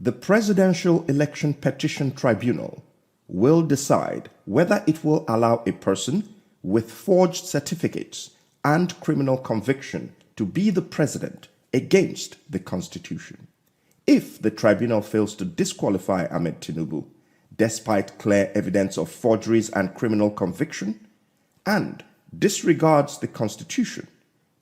The Presidential Election Petition Tribunal will decide whether it will allow a person with forged certificates and criminal conviction to be the president against the Constitution. If the tribunal fails to disqualify Ahmed Tinubu, despite clear evidence of forgeries and criminal conviction, and disregards the Constitution,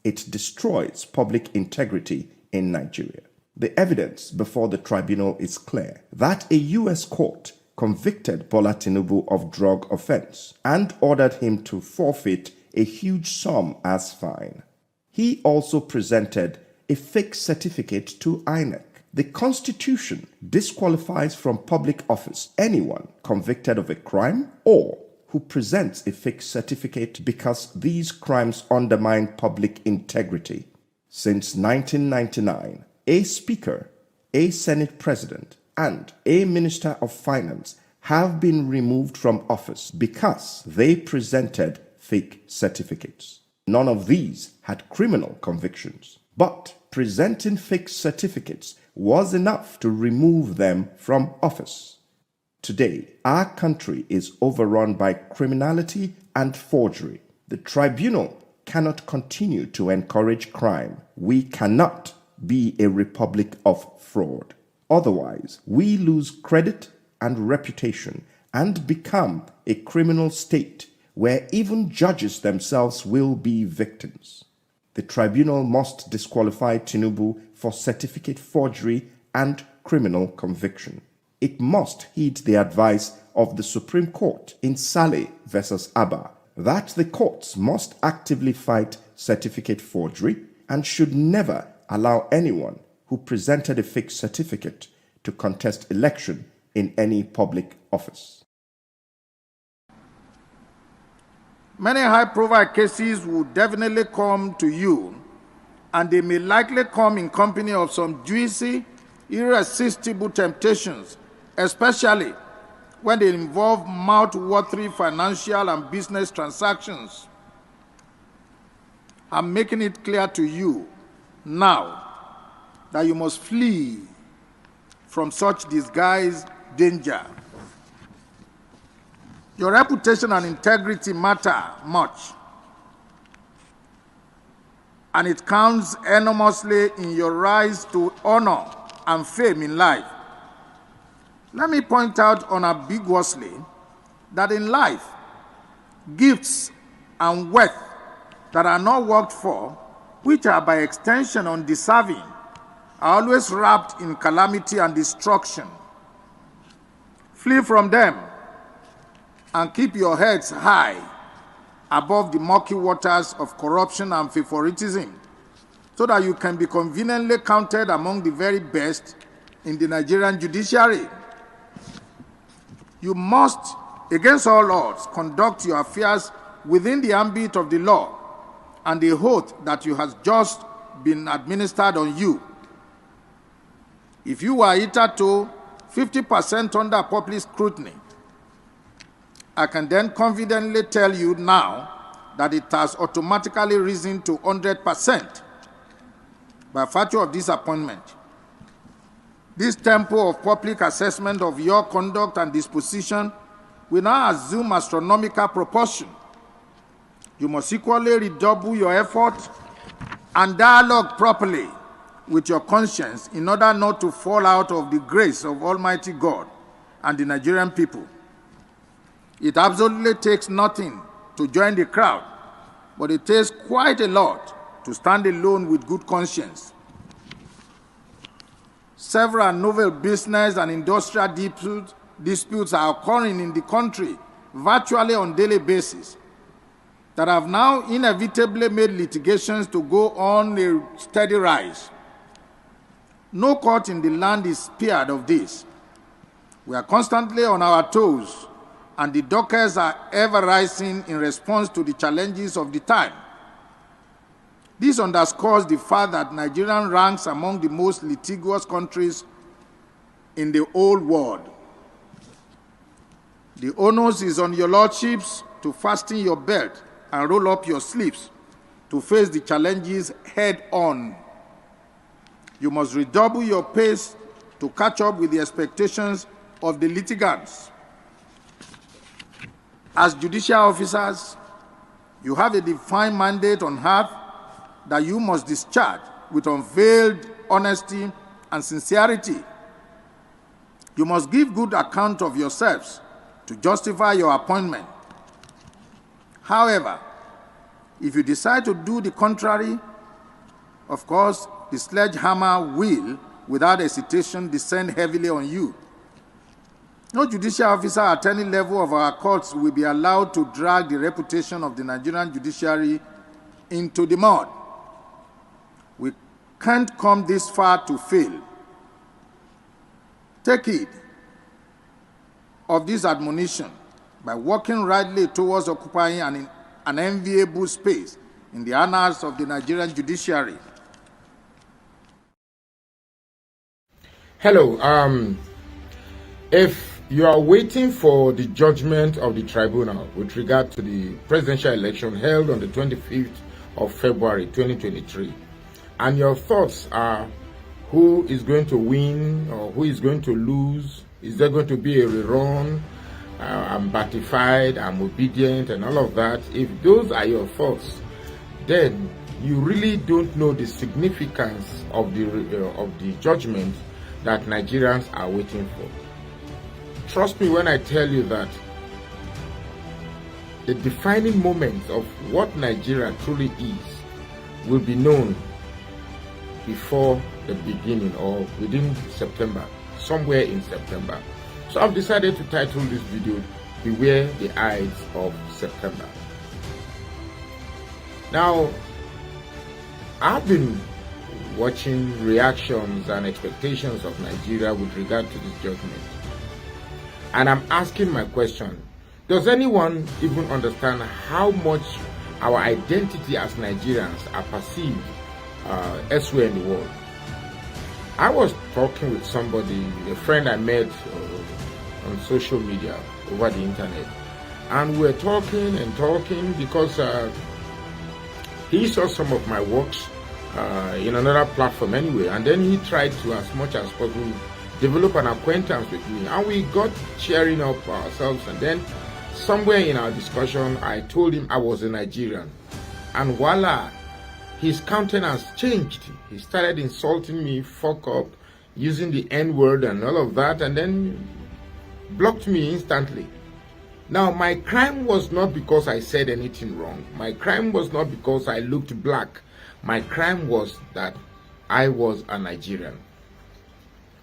it destroys public integrity in Nigeria. The evidence before the tribunal is clear that a U.S. court convicted Bola Tinubu of drug offense and ordered him to forfeit a huge sum as fine. He also presented a fake certificate to INEC. The Constitution disqualifies from public office anyone convicted of a crime or who presents a fake certificate because these crimes undermine public integrity. Since 1999, a Speaker, a Senate President, and a Minister of Finance have been removed from office because they presented fake certificates. None of these had criminal convictions, but presenting fake certificates was enough to remove them from office. Today, our country is overrun by criminality and forgery. The tribunal cannot continue to encourage crime. We cannot be a republic of fraud. Otherwise, we lose credit and reputation and become a criminal state where even judges themselves will be victims. The tribunal must disqualify Tinubu for certificate forgery and criminal conviction. It must heed the advice of the Supreme Court in Saleh versus Abure that the courts must actively fight certificate forgery and should never allow anyone who presented a fake certificate to contest election in any public office. Many high-profile cases will definitely come to you, and they may likely come in company of some juicy, irresistible temptations, especially when they involve mouth-watering financial and business transactions. I'm making it clear to you now that you must flee from such disguised danger. Your reputation and integrity matter much, and it counts enormously in your rise to honor and fame in life. Let me point out unambiguously that in life, gifts and wealth that are not worked for, which are by extension undeserving, are always wrapped in calamity and destruction. Flee from them and keep your heads high above the murky waters of corruption and favoritism, so that you can be conveniently counted among the very best in the Nigerian judiciary. You must, against all odds, conduct your affairs within the ambit of the law and the oath that you has just been administered on you. If you were hitherto 50% under public scrutiny, I can then confidently tell you now that it has automatically risen to 100% by virtue of this appointment. This tempo of public assessment of your conduct and disposition will now assume astronomical proportion. You must equally redouble your effort and dialogue properly with your conscience in order not to fall out of the grace of Almighty God and the Nigerian people. It absolutely takes nothing to join the crowd, but it takes quite a lot to stand alone with good conscience. Several novel business and industrial disputes are occurring in the country virtually on a daily basis that have now inevitably made litigations to go on a steady rise. No court in the land is spared of this. We are constantly on our toes, and the dockets are ever rising in response to the challenges of the time. This underscores the fact that Nigeria ranks among the most litigious countries in the whole world. The onus is on your lordships to fasten your belt and roll up your sleeves to face the challenges head on. You must redouble your pace to catch up with the expectations of the litigants. As judicial officers, you have a defined mandate on earth that you must discharge with unveiled honesty and sincerity. You must give good account of yourselves to justify your appointment. However, if you decide to do the contrary, of course, the sledgehammer will, without hesitation, descend heavily on you. No judicial officer at any level of our courts will be allowed to drag the reputation of the Nigerian judiciary into the mud. We can't come this far to fail. Take heed of this admonition by working rightly towards occupying an enviable space in the annals of the Nigerian judiciary. Hello. If you are waiting for the judgment of the tribunal with regard to the presidential election held on the 25th of February 2023, and your thoughts are who is going to win or who is going to lose, is there going to be a rerun, I'm batified, I'm obedient, and all of that, if those are your thoughts, then you really don't know the significance of the judgment that Nigerians are waiting for. Trust me when I tell you that the defining moment of what Nigeria truly is will be known before the beginning or within September, somewhere in September. So I've decided to title this video, Beware the Eyes of September. Now, I've been watching reactions and expectations of Nigeria with regard to this judgment. And I'm asking my question, does anyone even understand how much our identity as Nigerians are perceived elsewhere in the world? I was talking with somebody, a friend I met on social media, over the internet, and we were talking and talking because he saw some of my works in another platform anyway, and then he tried to, as much as possible, develop an acquaintance with me, and we got cheering up ourselves. And then somewhere in our discussion, I told him I was a Nigerian, and voila, his countenance changed. He started insulting me, fuck up, using the N-word and all of that, and then blocked me instantly. Now, my crime was not because I said anything wrong. My crime was not because I looked black. My crime was that I was a Nigerian.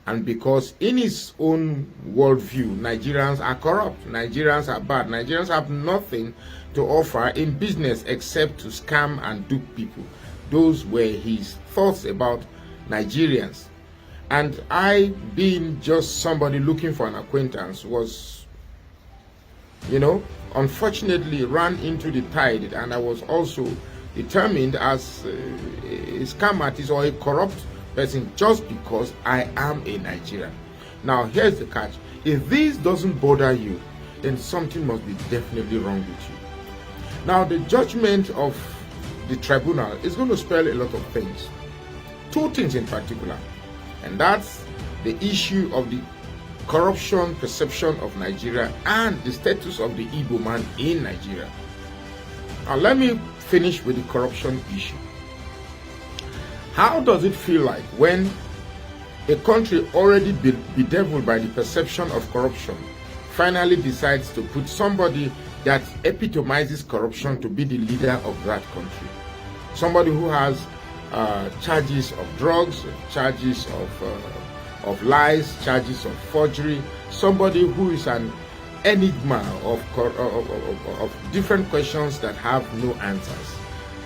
And because in his own worldview, Nigerians are corrupt, Nigerians are bad, Nigerians have nothing to offer in business except to scam and dupe people. Those were his thoughts about Nigerians. And I, being just somebody looking for an acquaintance, was, unfortunately ran into the tide. And I was also determined as a scam artist or a corrupt person just because I am a Nigerian. Now, here's the catch. If this doesn't bother you, then something must be definitely wrong with you. Now, the judgment of the tribunal is going to spell a lot of things. Two things in particular. And that's the issue of the corruption perception of Nigeria and the status of the Igbo man in Nigeria. Now, let me finish with the corruption issue. How does it feel like when a country already bedeviled by the perception of corruption finally decides to put somebody that epitomizes corruption to be the leader of that country? Somebody who has charges of drugs, charges of lies, charges of forgery, somebody who is an enigma of different questions that have no answers.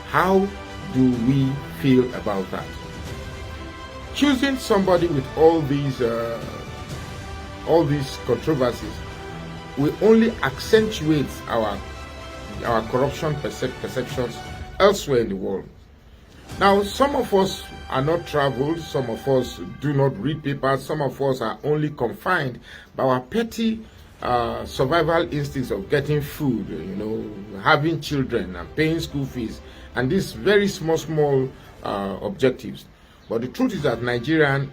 How do we feel about that? Choosing somebody with all these controversies will only accentuate our corruption perceptions elsewhere in the world. Now, some of us are not traveled, some of us do not read papers, some of us are only confined by our petty survival instincts of getting food, having children and paying school fees, and these very small objectives. But the truth is that Nigeria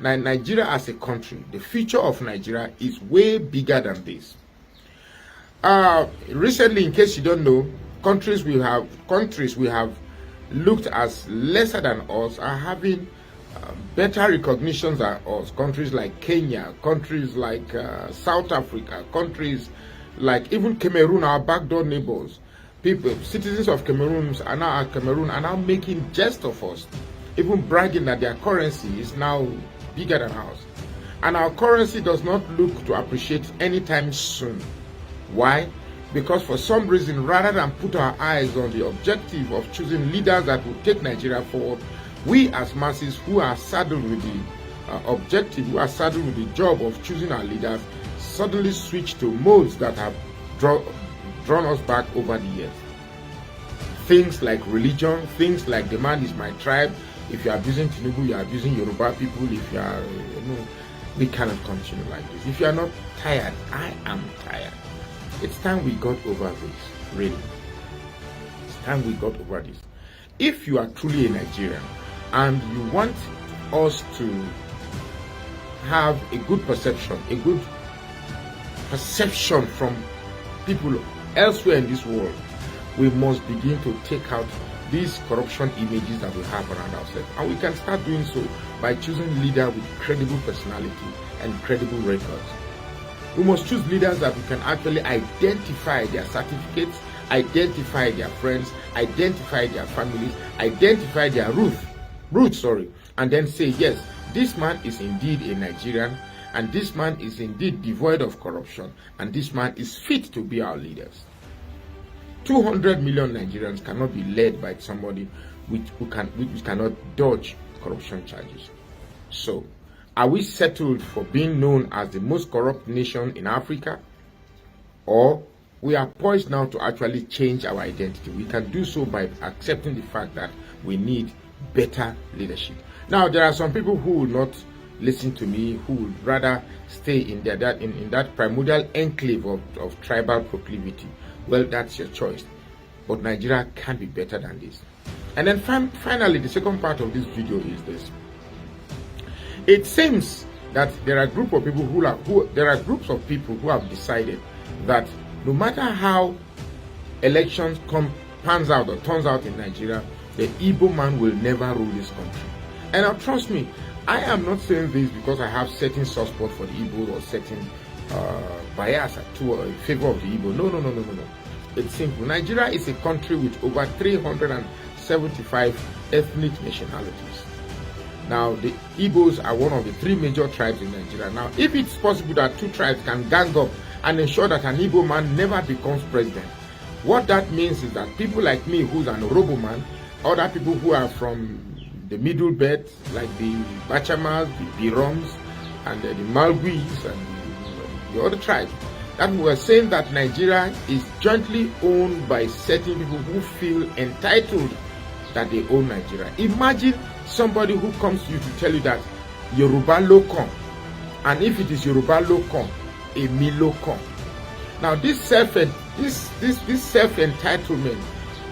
as a country, the future of Nigeria is way bigger than this. Recently, in case you don't know, countries we have looked as lesser than us are having better recognitions than us. Countries like Kenya, countries like South Africa, countries like even Cameroon, our backdoor neighbors. Citizens of Cameroon are now making jest of us, even bragging that their currency is now bigger than ours. And our currency does not look to appreciate anytime soon. Why? Because for some reason, rather than put our eyes on the objective of choosing leaders that will take Nigeria forward, we as masses who are saddled with the objective, who are saddled with the job of choosing our leaders, suddenly switch to modes that have drawn us back over the years. Things like religion, things like the man is my tribe. If you are abusing Tinubu, you are abusing Yoruba people. If you are, we cannot continue like this. If you are not tired, I am tired. It's time we got over this, really. It's time we got over this. If you are truly a Nigerian and you want us to have a good perception from people elsewhere in this world, we must begin to take out these corruption images that we have around ourselves. And we can start doing so by choosing leaders with credible personality and credible records. We must choose leaders that we can actually identify their certificates, identify their friends, identify their families, identify their roots, and then say, yes, this man is indeed a Nigerian, and this man is indeed devoid of corruption, and this man is fit to be our leaders. 200 million Nigerians cannot be led by somebody which cannot dodge corruption charges. So, are we settled for being known as the most corrupt nation in Africa? Or we are poised now to actually change our identity? We can do so by accepting the fact that we need better leadership. Now, there are some people who will not listen to me, who would rather stay in that primordial enclave of tribal proclivity. Well, that's your choice. But Nigeria can be better than this. And then finally, the second part of this video is this. It seems that there are groups of people who have decided that no matter how elections turns out in Nigeria, the Igbo man will never rule this country. And now, trust me, I am not saying this because I have certain soft spot for the Igbo or certain bias in favor of the Igbo. No. It's simple. Nigeria is a country with over 375 ethnic nationalities. Now, the Igbos are one of the 3 major tribes in Nigeria. Now, if it's possible that 2 tribes can gang up and ensure that an Igbo man never becomes president, what that means is that people like me, who's an Orobo man, other people who are from the middle belt, like the Bachamas, the Biroms, and the Malguis, and the other tribes, that we were saying that Nigeria is jointly owned by certain people who feel entitled that they own Nigeria. Imagine somebody who comes to you to tell you that Yoruba Lokon, and if it is Yoruba Lokon, Emi Lokon. Now, this self-entitlement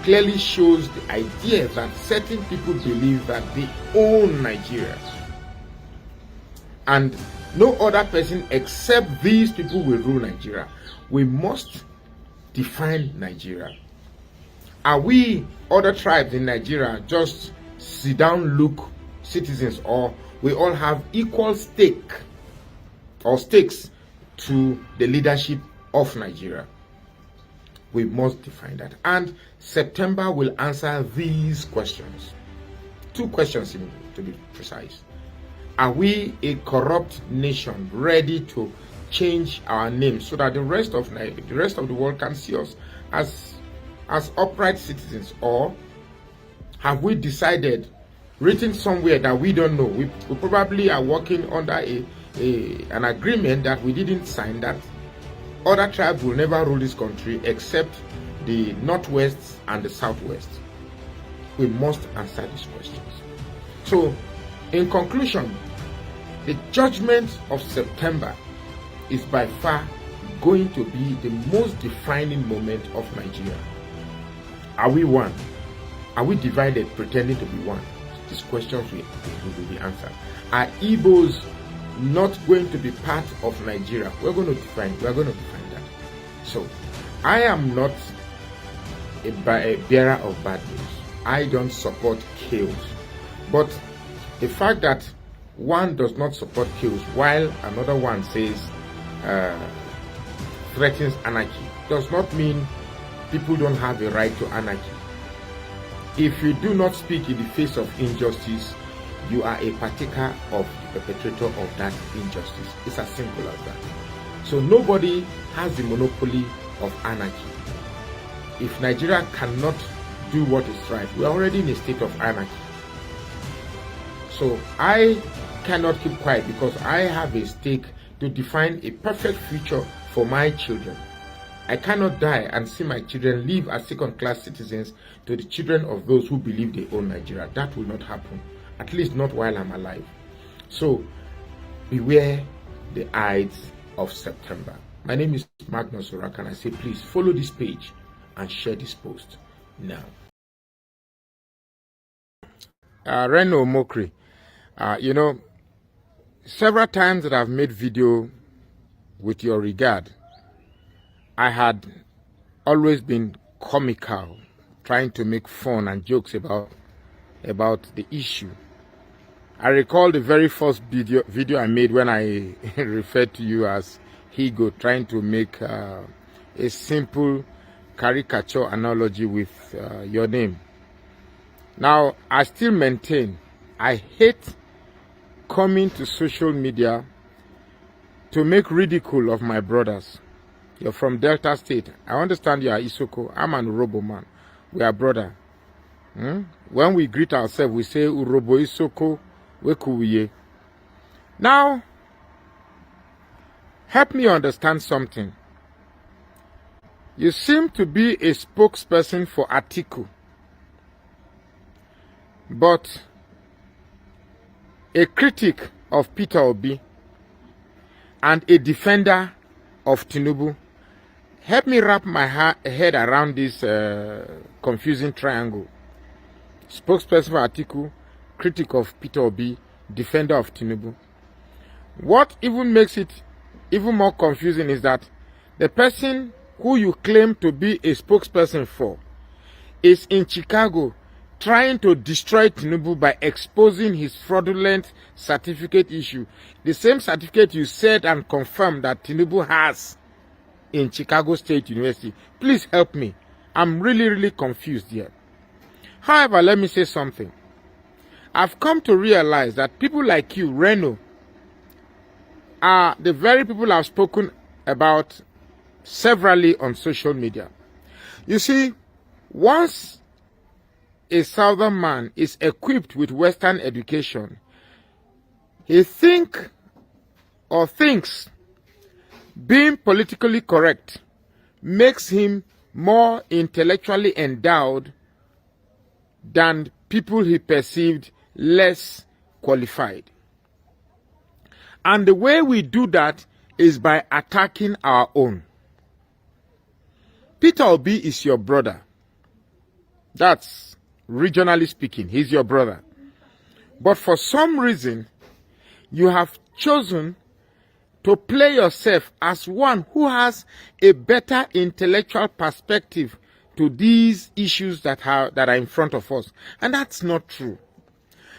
clearly shows the idea that certain people believe that they own Nigeria, and no other person except these people will rule Nigeria. We must define Nigeria. Are we other tribes in Nigeria just sit down look citizens, or we all have equal stake or stakes to the leadership of Nigeria? We must define that, and September will answer these questions. 2 questions to be precise. Are we a corrupt nation ready to change our name so that the rest of the world can see us as upright citizens? Or have we decided, written somewhere that we don't know, we probably are working under an agreement that we didn't sign, that other tribes will never rule this country except the Northwest and the Southwest? We must answer these questions. So, in conclusion, the judgment of September is by far going to be the most defining moment of Nigeria. Are we one? Are we divided, pretending to be one? these questions will be answered. Are Igbos not going to be part of Nigeria? We're going to define that. So I am not a bearer of bad news. I don't support chaos. But the fact that one does not support chaos while another one says threatens anarchy does not mean people don't have a right to anarchy. If you do not speak in the face of injustice, you are a partaker of the perpetrator of that injustice. It's as simple as that. So nobody has the monopoly of anarchy. If Nigeria cannot do what is right, we are already in a state of anarchy. So I cannot keep quiet because I have a stake to define a perfect future for my children. I cannot die and see my children live as second-class citizens to the children of those who believe they own Nigeria. That will not happen, at least not while I'm alive. So beware the Ides of September. My name is Magnus Orak, and I say please follow this page and share this post now. Reno Mokri, you know, several times that I've made video with your regard, I had always been comical, trying to make fun and jokes about the issue. I recall the very first video I made when I referred to you as Higo, trying to make a simple caricature analogy with your name. Now, I still maintain, I hate coming to social media to make ridicule of my brothers. You're from Delta State. I understand you are Isoko. I'm an Urobo man. We are brother. When we greet ourselves, we say Urobo Isoko Wekuye. Now, help me understand something. You seem to be a spokesperson for Atiku, but a critic of Peter Obi and a defender of Tinubu. Help me wrap my head around this confusing triangle. Spokesperson for Atiku, critic of Peter Obi, defender of Tinubu. What even makes it even more confusing is that the person who you claim to be a spokesperson for is in Chicago trying to destroy Tinubu by exposing his fraudulent certificate issue. The same certificate you said and confirmed that Tinubu has in Chicago State University. Please help me. I'm really confused here. However, let me say something. I've come to realize that people like you, Reno, are the very people I've spoken about severally on social media. You see, once a Southern man is equipped with Western education, he thinks being politically correct makes him more intellectually endowed than people he perceived less qualified. And the way we do that is by attacking our own. Peter Obi is your brother. That's regionally speaking, he's your brother. But for some reason, you have chosen to play yourself as one who has a better intellectual perspective to these issues that are in front of us. And that's not true.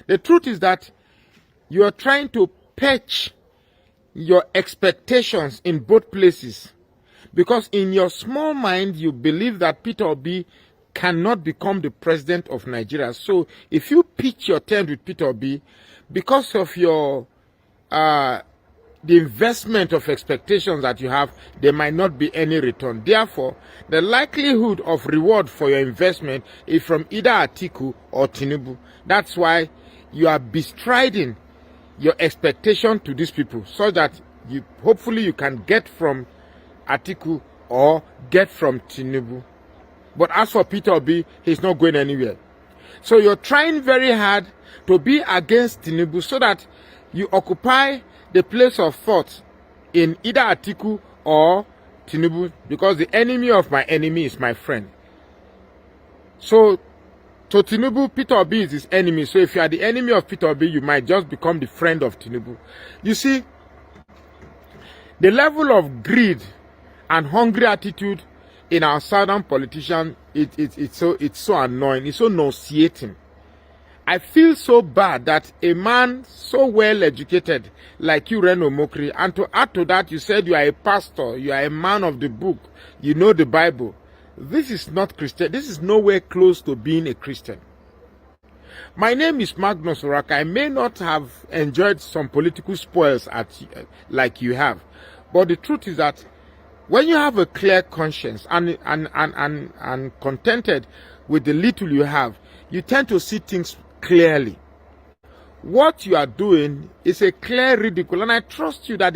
The truth is that you are trying to pitch your expectations in both places. Because in your small mind, you believe that Peter Obi cannot become the president of Nigeria. So if you pitch your tent with Peter Obi, because of your the investment of expectations that you have, there might not be any return. Therefore, the likelihood of reward for your investment is from either Atiku or Tinubu. That's why you are bestriding your expectation to these people, so that hopefully you can get from Atiku or get from Tinubu. But as for Peter Obi, he's not going anywhere. So you're trying very hard to be against Tinubu so that you occupy the place of thought in either Atiku or Tinubu, because the enemy of my enemy is my friend. So To Tinubu, Peter Obi is his enemy. So if you are the enemy of Peter Obi, you might just become the friend of Tinubu. You see, the level of greed and hungry attitude in our southern politicians, it's so annoying. It's so nauseating. I feel so bad that a man so well educated like you, Reno Mokri, and to add to that, you said you are a pastor, you are a man of the book, you know the Bible. This is not Christian. This is nowhere close to being a Christian. My name is Magnus Oraka. I may not have enjoyed some political spoils like you have, but the truth is that when you have a clear conscience and contented with the little you have, you tend to see things clearly. What you are doing is a clear ridicule, and I trust you that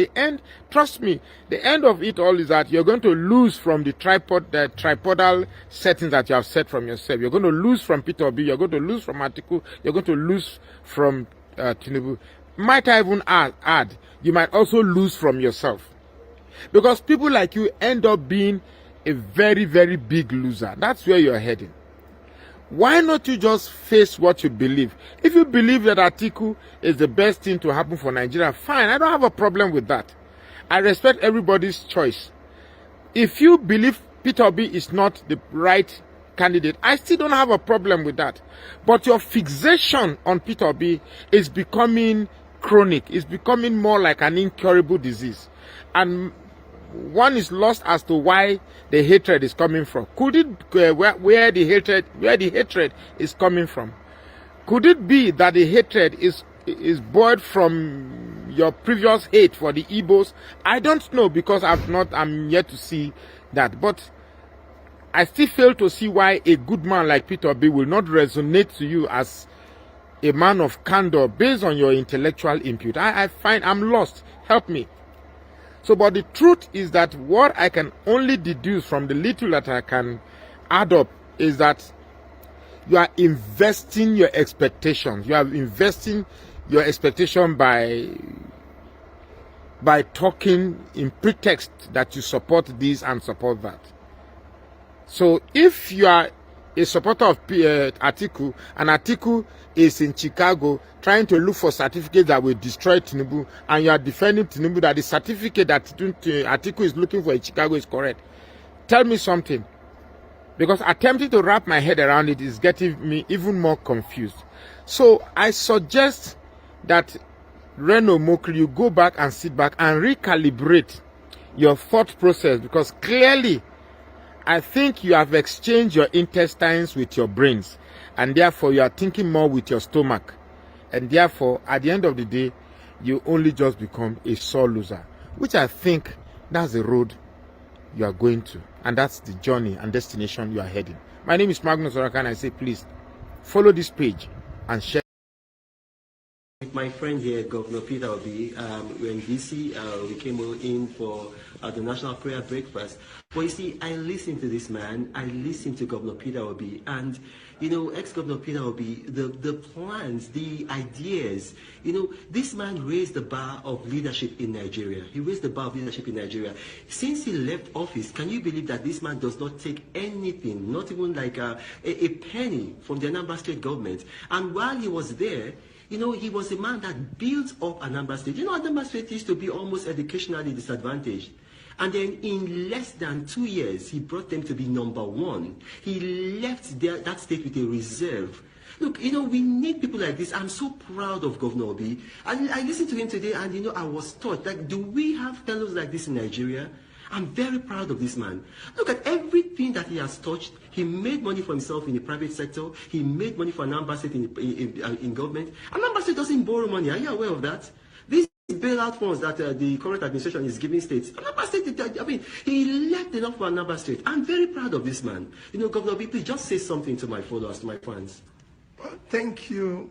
trust me, the end of it all is that you're going to lose from the tripodal settings that you have set from yourself. You're going to lose from Peter Obi, you're going to lose from Atiku, you're going to lose from Tinubu. Might I even add, you might also lose from yourself. Because people like you end up being a very, very big loser. That's where you're heading. Why not you just face what you believe? If you believe that Atiku is the best thing to happen for Nigeria, fine. I don't have a problem with that. I respect everybody's choice. If you believe Peter Obi is not the right candidate, I still don't have a problem with that. But your fixation on Peter Obi is becoming chronic. It's becoming more like an incurable disease. And one is lost as to why the hatred is coming from. Could it where the hatred is coming from? Could it be that the hatred is born from your previous hate for the Igbos? I don't know, because I'm yet to see that. But I still fail to see why a good man like Peter Obi will not resonate to you as a man of candor based on your intellectual input. I find I'm lost. Help me. So, but the truth is that what I can only deduce from the little that I can add up is that you are investing your expectations. You are investing your expectation by talking in pretext that you support this and support that. So, if you are a supporter of Atiku, and Atiku is in Chicago trying to look for certificates that will destroy Tinubu, and you are defending Tinubu that the certificate that Atiku is looking for in Chicago is correct, tell me something. Because attempting to wrap my head around it is getting me even more confused. So I suggest that Reno Mokri, you go back and sit back and recalibrate your thought process, because clearly I think you have exchanged your intestines with your brains, and therefore you are thinking more with your stomach, and therefore at the end of the day you only just become a sore loser, which I think that's the road you are going to, and that's the journey and destination you are heading. My name is Magnus Oraka, and I say please follow this page and share. My friend here, Governor Peter Obi, we're in DC. We came in for the National Prayer Breakfast. But you see, I listened to this man. I listened to Governor Peter Obi. And, you know, ex-Governor Peter Obi, the plans, the ideas, you know, this man raised the bar of leadership in Nigeria. He raised the bar of leadership in Nigeria. Since he left office, can you believe that this man does not take anything, not even like a penny from the Anambra State government? And while he was there, you know, he was a man that built up Anambra State. You know, Anambra State used to be almost educationally disadvantaged. And then in less than 2 years, he brought them to be #1. He left that state with a reserve. Look, you know, we need people like this. I'm so proud of Governor Obi. I listened to him today, and, you know, I was taught, like, do we have fellows like this in Nigeria? I'm very proud of this man. Look at everything that he has touched. He made money for himself in the private sector. He made money for Anambra State in government. Anambra State doesn't borrow money. Are you aware of that? These bailout funds that the current administration is giving states, Anambra State, I mean, he left enough for Anambra State. I'm very proud of this man. You know, Governor B, please just say something to my followers, to my fans. Well, thank you,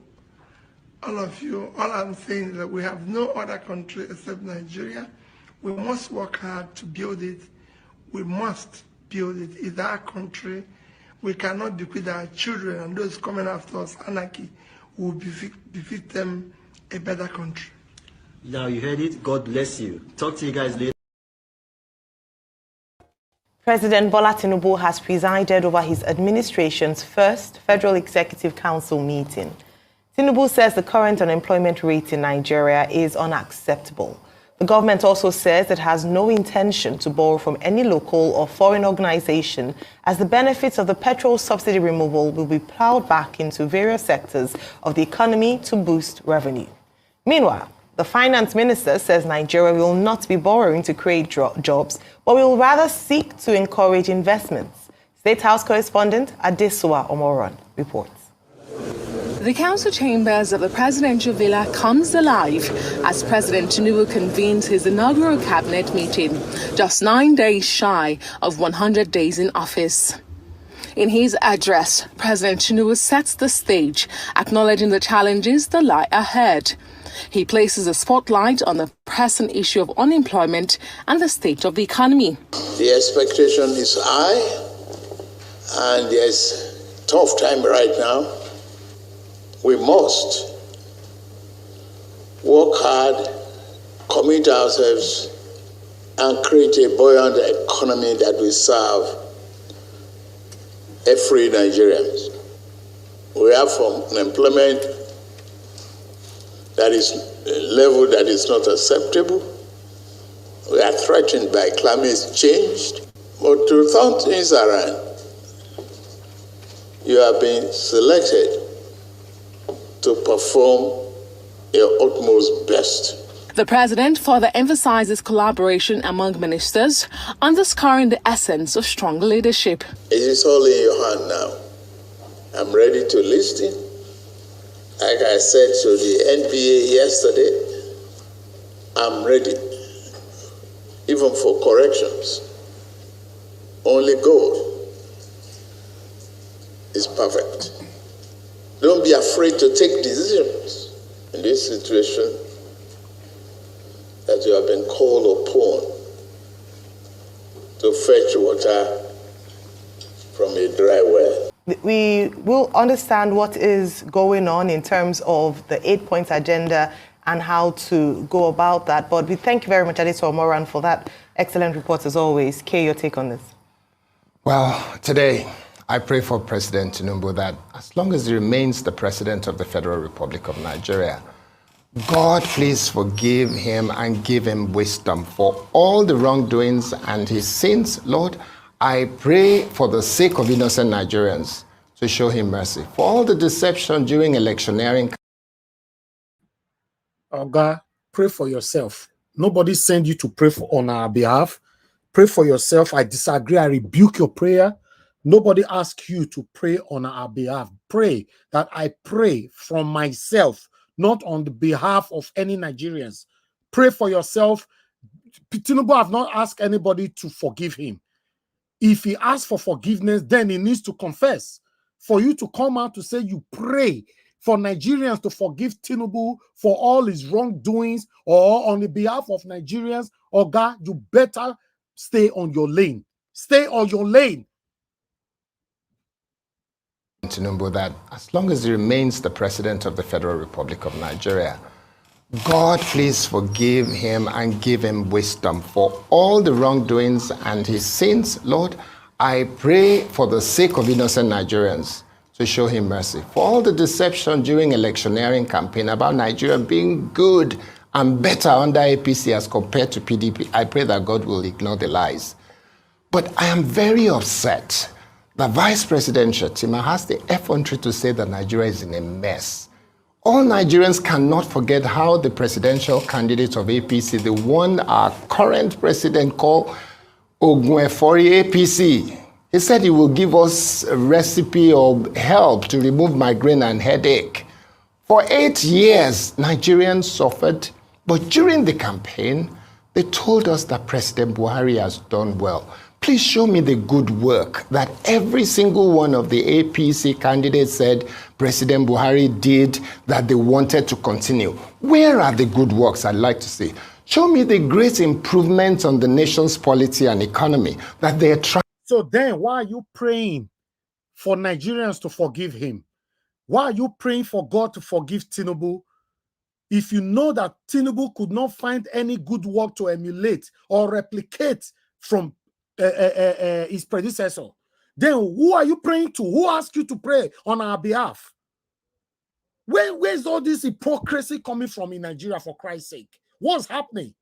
all of you. All I'm saying is that we have no other country except Nigeria. We must work hard to build it. We must build it. It's our country. We cannot bequeath our children and those coming after us anarchy. We will befit them a better country. Now you heard it. God bless you. Talk to you guys later. President Bola Tinubu has presided over his administration's first Federal Executive Council meeting. Tinubu says the current unemployment rate in Nigeria is unacceptable. The government also says it has no intention to borrow from any local or foreign organization, as the benefits of the petrol subsidy removal will be plowed back into various sectors of the economy to boost revenue. Meanwhile, the finance minister says Nigeria will not be borrowing to create jobs, but will rather seek to encourage investments. State House correspondent Adesuwa Omoran reports. The council chambers of the presidential villa comes alive as President Tinubu convenes his inaugural cabinet meeting, just 9 days shy of 100 days in office. In his address, President Tinubu sets the stage, acknowledging the challenges that lie ahead. He places a spotlight on the pressing issue of unemployment and the state of the economy. The expectation is high, and there's a tough time right now. We must work hard, commit ourselves, and create a buoyant economy that will serve every Nigerian. We have unemployment that is a level that is not acceptable. We are threatened by climate change. But to turn things around, you have been selected to perform your utmost best. The president further emphasizes collaboration among ministers, underscoring the essence of strong leadership. It is all in your hand now. I'm ready to listen. Like I said to the NBA yesterday, I'm ready, even for corrections. Only God is perfect. Don't be afraid to take decisions in this situation that you have been called upon to fetch water from a dry well. We will understand what is going on in terms of the 8-point agenda and how to go about that. But we thank you very much, Adesuwa Omoran, for that excellent report as always. Kay, your take on this? Well, today I pray for President Tinubu that as long as he remains the President of the Federal Republic of Nigeria, God, please forgive him and give him wisdom for all the wrongdoings and his sins. Lord, I pray for the sake of innocent Nigerians to show him mercy. For all the deception during electioneering. God, pray for yourself. Nobody sent you to pray on our behalf. Pray for yourself. I disagree. I rebuke your prayer. Nobody asked you to pray on our behalf. Pray that I pray from myself, not on the behalf of any Nigerians. Pray for yourself. Tinubu have not asked anybody to forgive him. If he asks for forgiveness, then he needs to confess. For you to come out to say you pray for Nigerians to forgive Tinubu for all his wrongdoings or on the behalf of Nigerians, oh God, you better stay on your lane. Stay on your lane. Tinubu that as long as he remains the President of the Federal Republic of Nigeria, God, please forgive him and give him wisdom for all the wrongdoings and his sins. Lord, I pray for the sake of innocent Nigerians to show him mercy. For all the deception during electioneering campaign about Nigeria being good and better under APC as compared to PDP, I pray that God will ignore the lies. But I am very upset that Vice President Shettima has the effrontery to say that Nigeria is in a mess. All Nigerians cannot forget how the presidential candidate of APC, the one our current president called Ogunefori APC, he said he will give us a recipe or help to remove migraine and headache. For 8 years, Nigerians suffered, but during the campaign, they told us that President Buhari has done well. Please show me the good work that every single one of the APC candidates said President Buhari did that they wanted to continue. Where are the good works I'd like to see? Show me the great improvements on the nation's polity and economy that they're trying. So then why are you praying for Nigerians to forgive him? Why are you praying for God to forgive Tinubu? If you know that Tinubu could not find any good work to emulate or replicate from his predecessor. Then who are you praying to? Who asked you to pray on our behalf? Where's all this hypocrisy coming from in Nigeria, for Christ's sake? What's happening?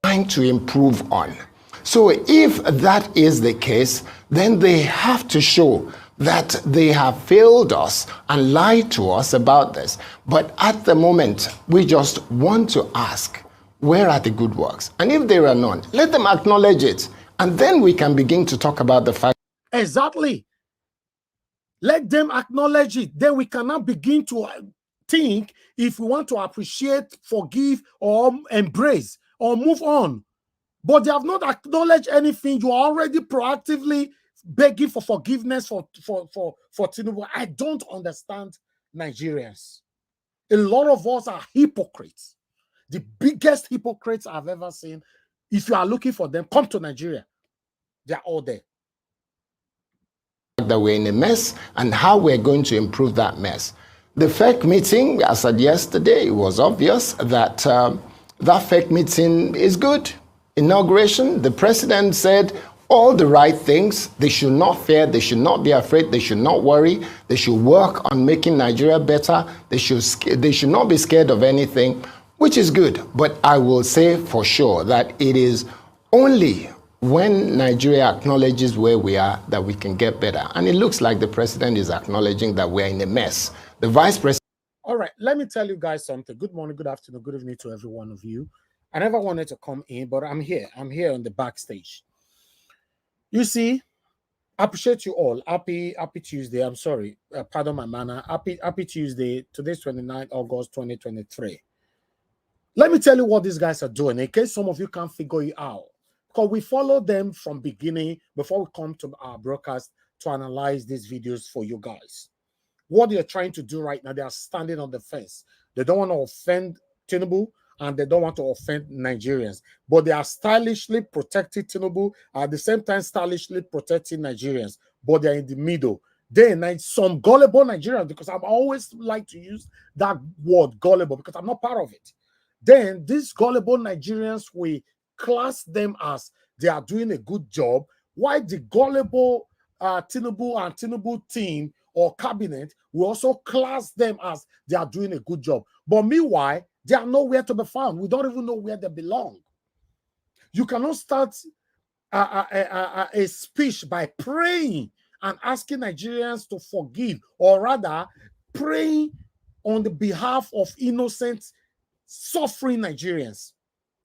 Trying to improve on. So if that is the case, then they have to show that they have failed us and lied to us about this. But at the moment, we just want to ask, where are the good works? And if there are none, let them acknowledge it. And then we can begin to talk about the fact. Exactly. Let them acknowledge it. Then we cannot begin to think if we want to appreciate, forgive, or embrace, or move on. But they have not acknowledged anything. You are already proactively begging for forgiveness for Tinubu. I don't understand Nigerians. A lot of us are hypocrites. The biggest hypocrites I've ever seen. If you are looking for them, come to Nigeria. They are all there. That we're in a mess and how we're going to improve that mess. The FEC meeting, I said yesterday, it was obvious that that FEC meeting is good. Inauguration, the president said all the right things. They should not fear, they should not be afraid, they should not worry, they should work on making Nigeria better, they should not be scared of anything, which is good. But I will say for sure that it is only when Nigeria acknowledges where we are that we can get better. And it looks like the president is acknowledging that we're in a mess. The vice president. All right, let me tell you guys something. Good morning, good afternoon, good evening to every one of you. I never wanted to come in, but I'm here. I'm here on the backstage. You see, I appreciate you all. Happy Tuesday. I'm sorry. Pardon my manner. Happy Tuesday. Today's 29th August 2023. Let me tell you what these guys are doing in case some of you can't figure it out. Because we follow them from beginning before we come to our broadcast to analyze these videos for you guys. What they're trying to do right now, they are standing on the fence. They don't want to offend Tinubu and they don't want to offend Nigerians. But they are stylishly protecting Tinubu, at the same time stylishly protecting Nigerians. But they're in the middle. Then some gullible Nigerians, because I always like to use that word gullible because I'm not part of it. Then these gullible Nigerians, we class them as they are doing a good job, while the gullible Tinubu and Tinubu team or cabinet will also class them as they are doing a good job. But meanwhile, they are nowhere to be found. We don't even know where they belong. You cannot start a speech by praying and asking Nigerians to forgive, or rather praying on the behalf of innocent, suffering Nigerians.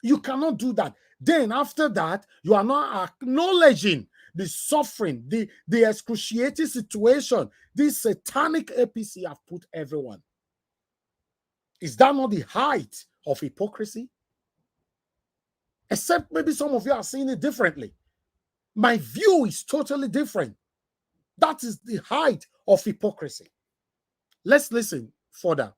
You cannot do that. Then after that, you are not acknowledging the suffering, the excruciating situation this satanic APC have put everyone. Is that not the height of hypocrisy? Except maybe some of you are seeing it differently. My view is totally different. That is the height of hypocrisy. Let's listen further.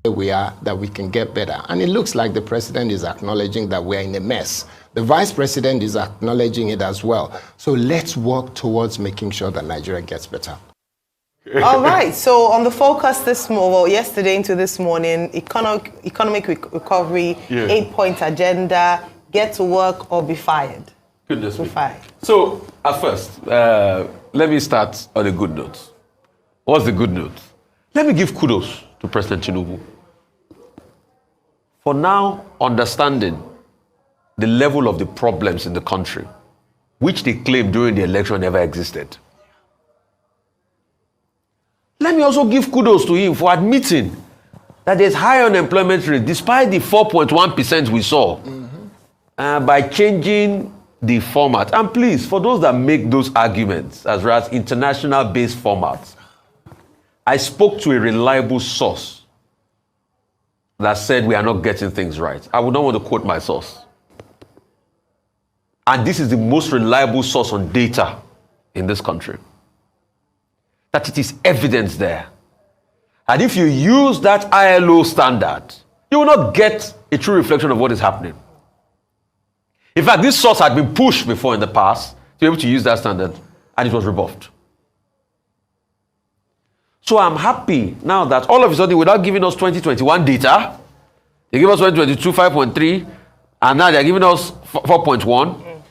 We are, that we can get better. And it looks like the president is acknowledging that we're in a mess. The vice president is acknowledging it as well. So let's work towards making sure that Nigeria gets better. All right. So on the focus this morning, well, yesterday into this morning, economic recovery, 8-point agenda, get to work or be fired. Goodness me. Fired. So at first, let me start on a good note. What's the good note? Let me give kudos to President Tinubu for now understanding the level of the problems in the country, which they claimed during the election never existed. Let me also give kudos to him for admitting that there's high unemployment rate, despite the 4.1% we saw, by changing the format. And please, for those that make those arguments as well as international-based formats, I spoke to a reliable source that said we are not getting things right. I would not want to quote my source. And this is the most reliable source on data in this country. That it is evidence there. And if you use that ILO standard, you will not get a true reflection of what is happening. In fact, this source had been pushed before in the past to be able to use that standard, and it was rebuffed. So I'm happy now that all of a sudden, without giving us 2021 data, they give us 2022, 5.3, And now they're giving us 4.1.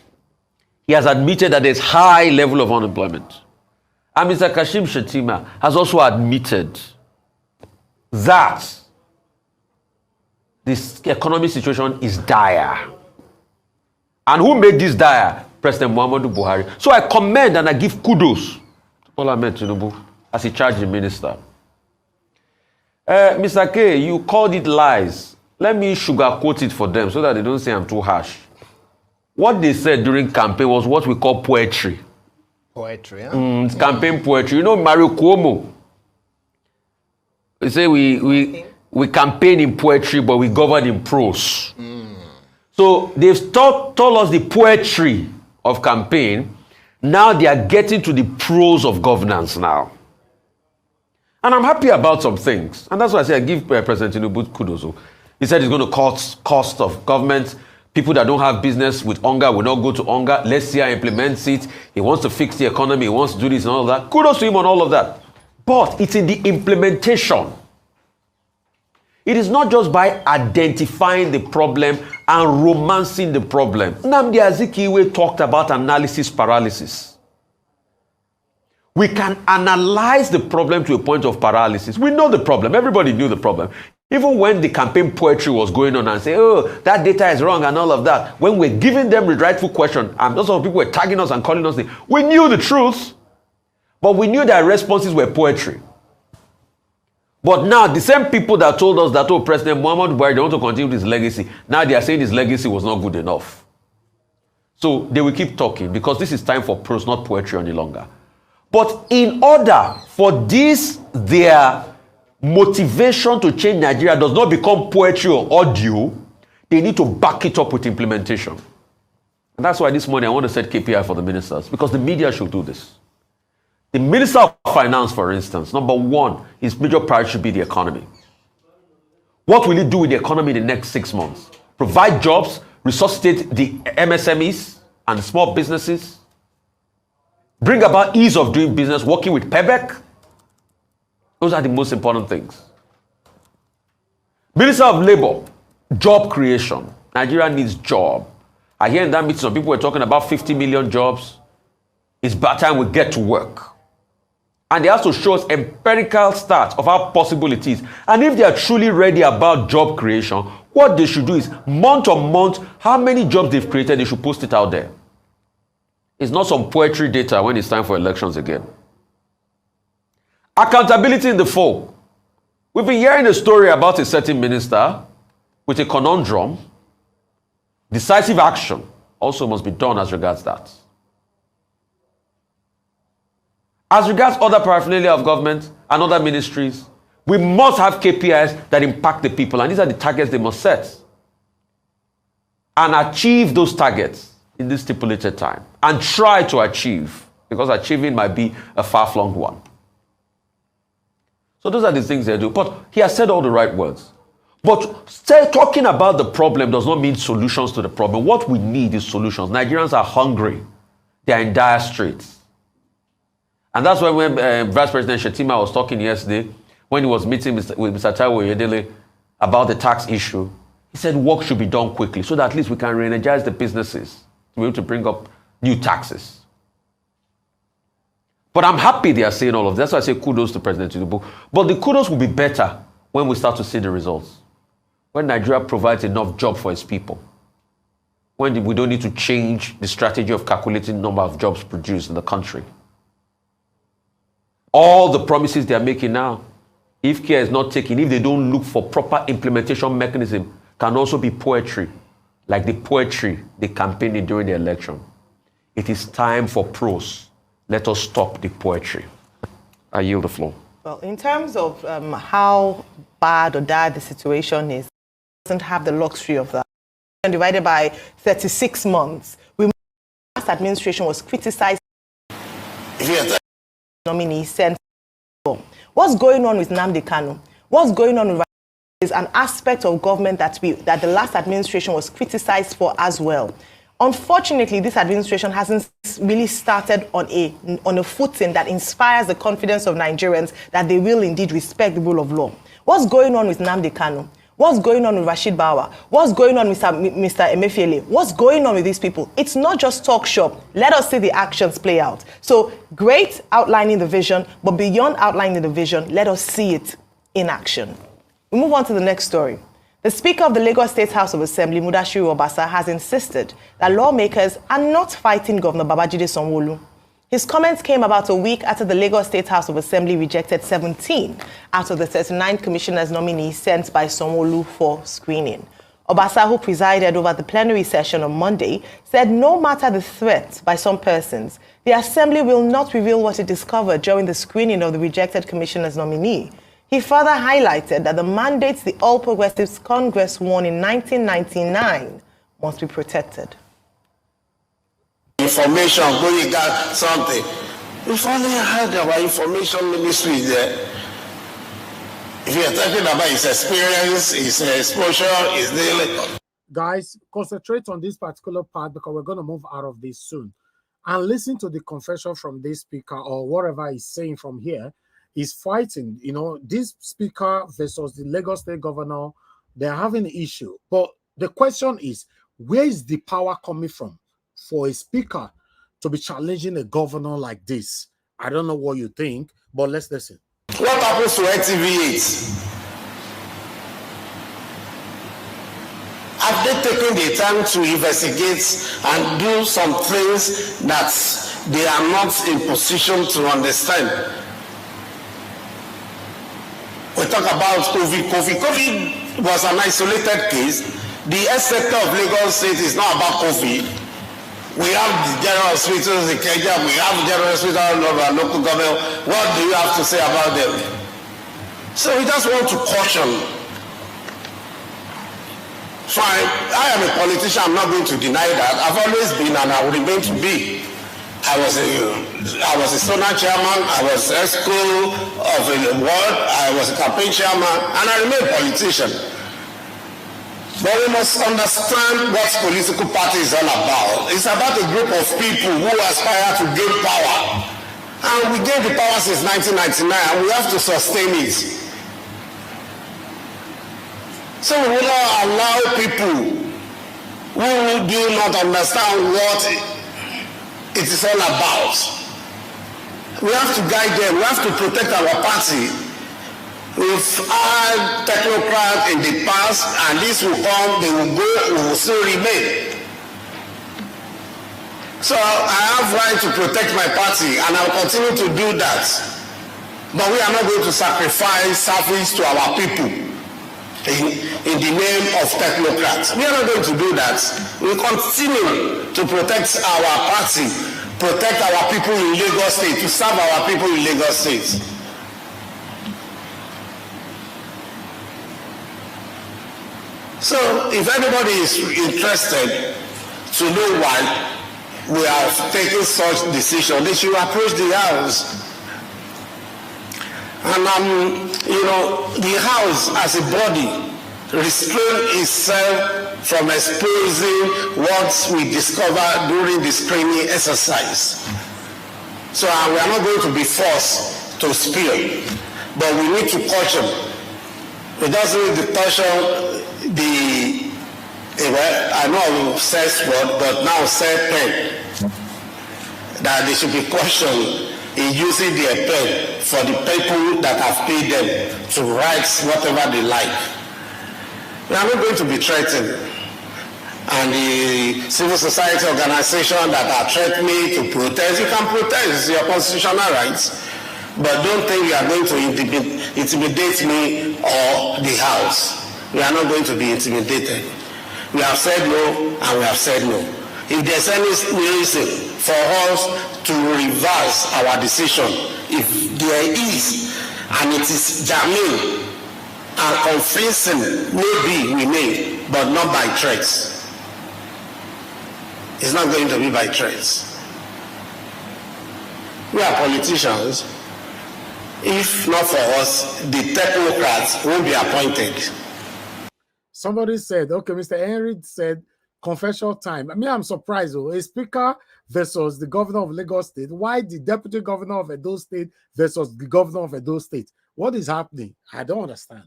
He has admitted that there's high level of unemployment. And Mr. Kashim Shettima has also admitted that this economic situation is dire. And who made this dire? President Muhammadu Buhari. So I commend and I give kudos to Bola Ahmed Tinubu as he charged the minister. Mr. K, you called it lies. Let me sugarcoat it for them so that they don't say I'm too harsh. What they said during campaign was what we call poetry. Poetry, huh? It's campaign poetry. You know Mario Cuomo? They say we campaign in poetry, but we govern in prose. So they've told us the poetry of campaign. Now they are getting to the prose of governance now. And I'm happy about some things. And that's why I say I give President Tinubu kudos. He said he's going to cut cost of government. People that don't have business with hunger will not go to hunger. Let's see how he implements it. He wants to fix the economy. He wants to do this and all of that. Kudos to him on all of that. But it's in the implementation. It is not just by identifying the problem and romancing the problem. Nnamdi Azikiwe talked about analysis paralysis. We can analyze the problem to a point of paralysis. We know the problem. Everybody knew the problem. Even when the campaign poetry was going on and say, oh, that data is wrong and all of that, when we're giving them the rightful question, and those people were tagging us and calling us, we knew the truth, but we knew their responses were poetry. But now, the same people that told us that, oh, President Muhammadu Buhari, they want to continue his legacy, now they are saying his legacy was not good enough. So they will keep talking because this is time for prose, not poetry any longer. But in order for this, their motivation to change Nigeria does not become poetry or audio, they need to back it up with implementation. And that's why this morning I want to set KPI for the ministers, because the media should do this. The Minister of Finance, for instance, number one, his major priority should be the economy. What will he do with the economy in the next 6 months? Provide jobs, resuscitate the MSMEs and the small businesses, bring about ease of doing business, working with PEBEC. Those are the most important things. Minister of Labor, job creation. Nigeria needs job. I hear in that meeting some people were talking about 50 million jobs. It's about time we get to work. And they have to show us empirical stats of how possible it is. And if they are truly ready about job creation, what they should do is month on month, how many jobs they've created, they should post it out there. It's not some poetry data when it's time for elections again. Accountability in the fold. We've been hearing a story about a certain minister with a conundrum. Decisive action also must be done as regards that. As regards other paraphernalia of government and other ministries, we must have KPIs that impact the people, and these are the targets they must set. And achieve those targets in this stipulated time. And try to achieve, because achieving might be a far-flung one. So those are the things they do. But he has said all the right words. But talking about the problem does not mean solutions to the problem. What we need is solutions. Nigerians are hungry. They are in dire straits. And that's why when Vice President Shettima was talking yesterday, when he was meeting with Mr. Taiwo Oyedele about the tax issue, he said work should be done quickly so that at least we can re-energize the businesses to be able to bring up new taxes. But I'm happy they are saying all of this. That's why I say kudos to President Tinubu. But the kudos will be better when we start to see the results. When Nigeria provides enough job for its people. When we don't need to change the strategy of calculating the number of jobs produced in the country. All the promises they are making now, if care is not taken, if they don't look for proper implementation mechanism, can also be poetry, like the poetry they campaigned during the election. It is time for prose. Let us stop the poetry. I yield the floor. Well, in terms of how bad or dire the situation is, it doesn't have the luxury of that. And divided by 36 months, the last administration was criticized. Nominee sent. What's going on with Nnamdi Kanu? What's going on with is an aspect of government that the last administration was criticized for as well. Unfortunately, this administration hasn't really started on a footing that inspires the confidence of Nigerians that they will indeed respect the rule of law. What's going on with Nnamdi Kanu? What's going on with Rashid Bawa? What's going on with Mr. Emefiele? What's going on with these people? It's not just talk shop. Let us see the actions play out. So great outlining the vision, but beyond outlining the vision, let us see it in action. We move on to the next story. The Speaker of the Lagos State House of Assembly, Mudashiru Obasa, has insisted that lawmakers are not fighting Governor Babajide Sanwo-Olu. His comments came about a week after the Lagos State House of Assembly rejected 17 out of the 39 commissioners' nominees sent by Sanwo-Olu for screening. Obasa, who presided over the plenary session on Monday, said no matter the threat by some persons, the Assembly will not reveal what it discovered during the screening of the rejected commissioner's nominee. He further highlighted that the mandates the All Progressives Congress won in 1999 must be protected. Information, going got something. We finally had our information ministry there. If you're talking about his experience, his exposure, his daily. Guys, concentrate on this particular part because we're going to move out of this soon. And listen to the confession from this speaker or whatever he's saying from here. He's fighting, you know, this speaker versus the Lagos State governor, they're having an issue. But the question is, where is the power coming from for a speaker to be challenging a governor like this? I don't know what you think, but let's listen. What happens to NTV8? Have they taken the time to investigate and do some things that they are not in position to understand? We talk about COVID. COVID was an isolated case. The health sector of Lagos State is not about COVID. We have the general hospitals in Kenya. We have the general hospitals of our local government. What do you have to say about them? So we just want to caution. Fine, I am a politician. I'm not going to deny that. I've always been and I will remain to be. I was a Sona chairman. I was a school of the world. I was a campaign chairman, and I remain a politician. But we must understand what political party is all about. It's about a group of people who aspire to gain power. And we gained the power since 1999, and we have to sustain it. So we will not allow people who do not understand what it is all about. We have to guide them. We have to protect our party. We've had technocrats in the past, and this will come, they will go, we will still remain. So I have right to protect my party, and I will continue to do that. But we are not going to sacrifice service to our people in the name of technocrats. We are not going to do that. We continue to protect our party, protect our people in Lagos State, to serve our people in Lagos State. So if anybody is interested to know why we are taking such decision, they should approach the House. And you know, the House as a body restrain itself from exposing what we discovered during the screening exercise. So we are not going to be forced to spill, but we need to caution. We just need to caution I know I will say word, but now say pen, that they should be cautioned in using their pen for the people that have paid them to write whatever they like. We are not going to be threatened. And the civil society organization that are threatening to protest, you can protest, it's your constitutional rights. But don't think you are going to intimidate me or the House. We are not going to be intimidated. We have said no, and we have said no. If there's any reason for us to reverse our decision, if there is, and it is germane and convincing, maybe we may, but not by threats. It's not going to be by threats. We are politicians. If not for us, the technocrats won't be appointed. Somebody said, okay, Mr. Henry said, confession time. I mean, I'm surprised, though. A speaker versus the governor of Lagos State. Why the deputy governor of Edo State versus the governor of Edo State? What is happening? I don't understand.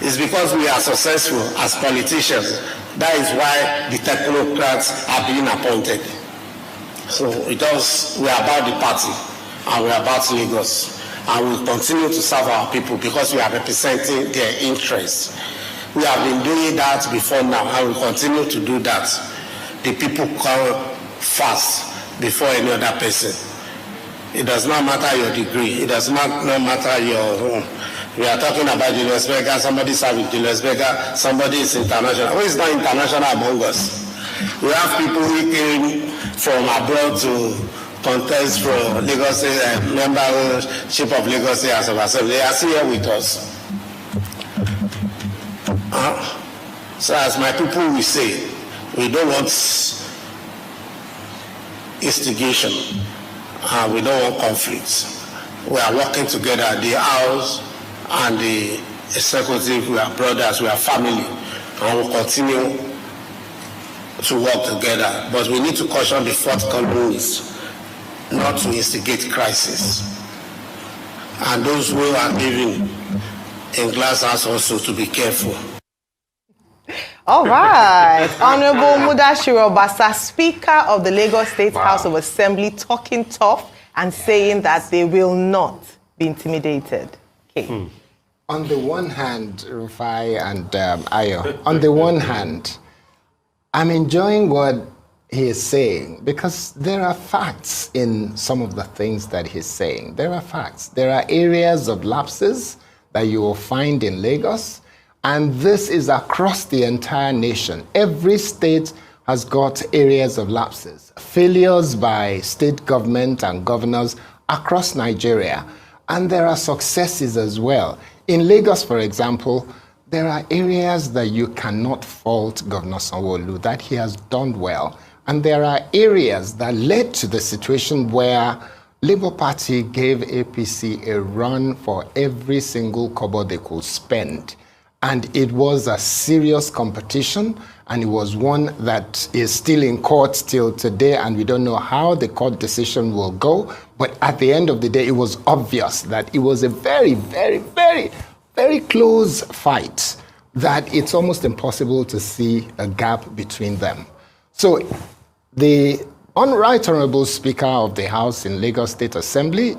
It's because we are successful as politicians. That is why the technocrats are being appointed. So we are about the party, and we are about Lagos. And we continue to serve our people because we are representing their interests. We have been doing that before now, and we continue to do that. The people come first before any other person. It does not matter your degree. It does not matter your we are talking about Julius Berger, somebody serving Julius Berger, somebody is international. Who is not international among us? We have people who came from abroad to contest for Lagos membership of Lagos State House of Assembly. They are still here with us. So as my people will say, we don't want instigation. We don't want conflicts. We are working together. The House and the executive, we are brothers, we are family, and we'll continue to work together. But we need to caution the forthcoming is not to instigate crisis. And those who are living in glass house also to be careful. All right. Honorable Mudashiru Obasa, Speaker of the Lagos State House of Assembly, talking tough and saying that they will not be intimidated. Okay. On the one hand, Rufai and Ayo, on the one hand, I'm enjoying what he is saying because there are facts in some of the things that he's saying. There are facts. There are areas of lapses that you will find in Lagos, and this is across the entire nation. Every state has got areas of lapses, failures by state government and governors across Nigeria. And there are successes as well. In Lagos, for example, there are areas that you cannot fault Governor Sanwo-Olu, that he has done well. And there are areas that led to the situation where Labour Party gave APC a run for every single kobo they could spend. And it was a serious competition, and it was one that is still in court till today, and we don't know how the court decision will go. But at the end of the day, it was obvious that it was a very, very, very, very close fight, that it's almost impossible to see a gap between them. So the Right Honorable Speaker of the House in Lagos State Assembly,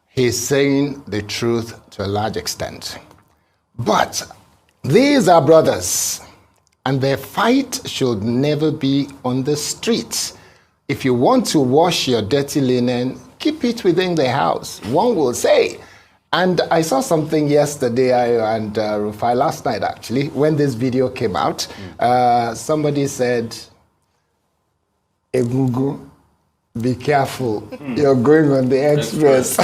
he's saying the truth to a large extent. But these are brothers, and their fight should never be on the streets. If you want to wash your dirty linen, keep it within the house, one will say. And I saw something yesterday, and Rufai last night actually, when this video came out, somebody said, Egungun, be careful, you're going on the express.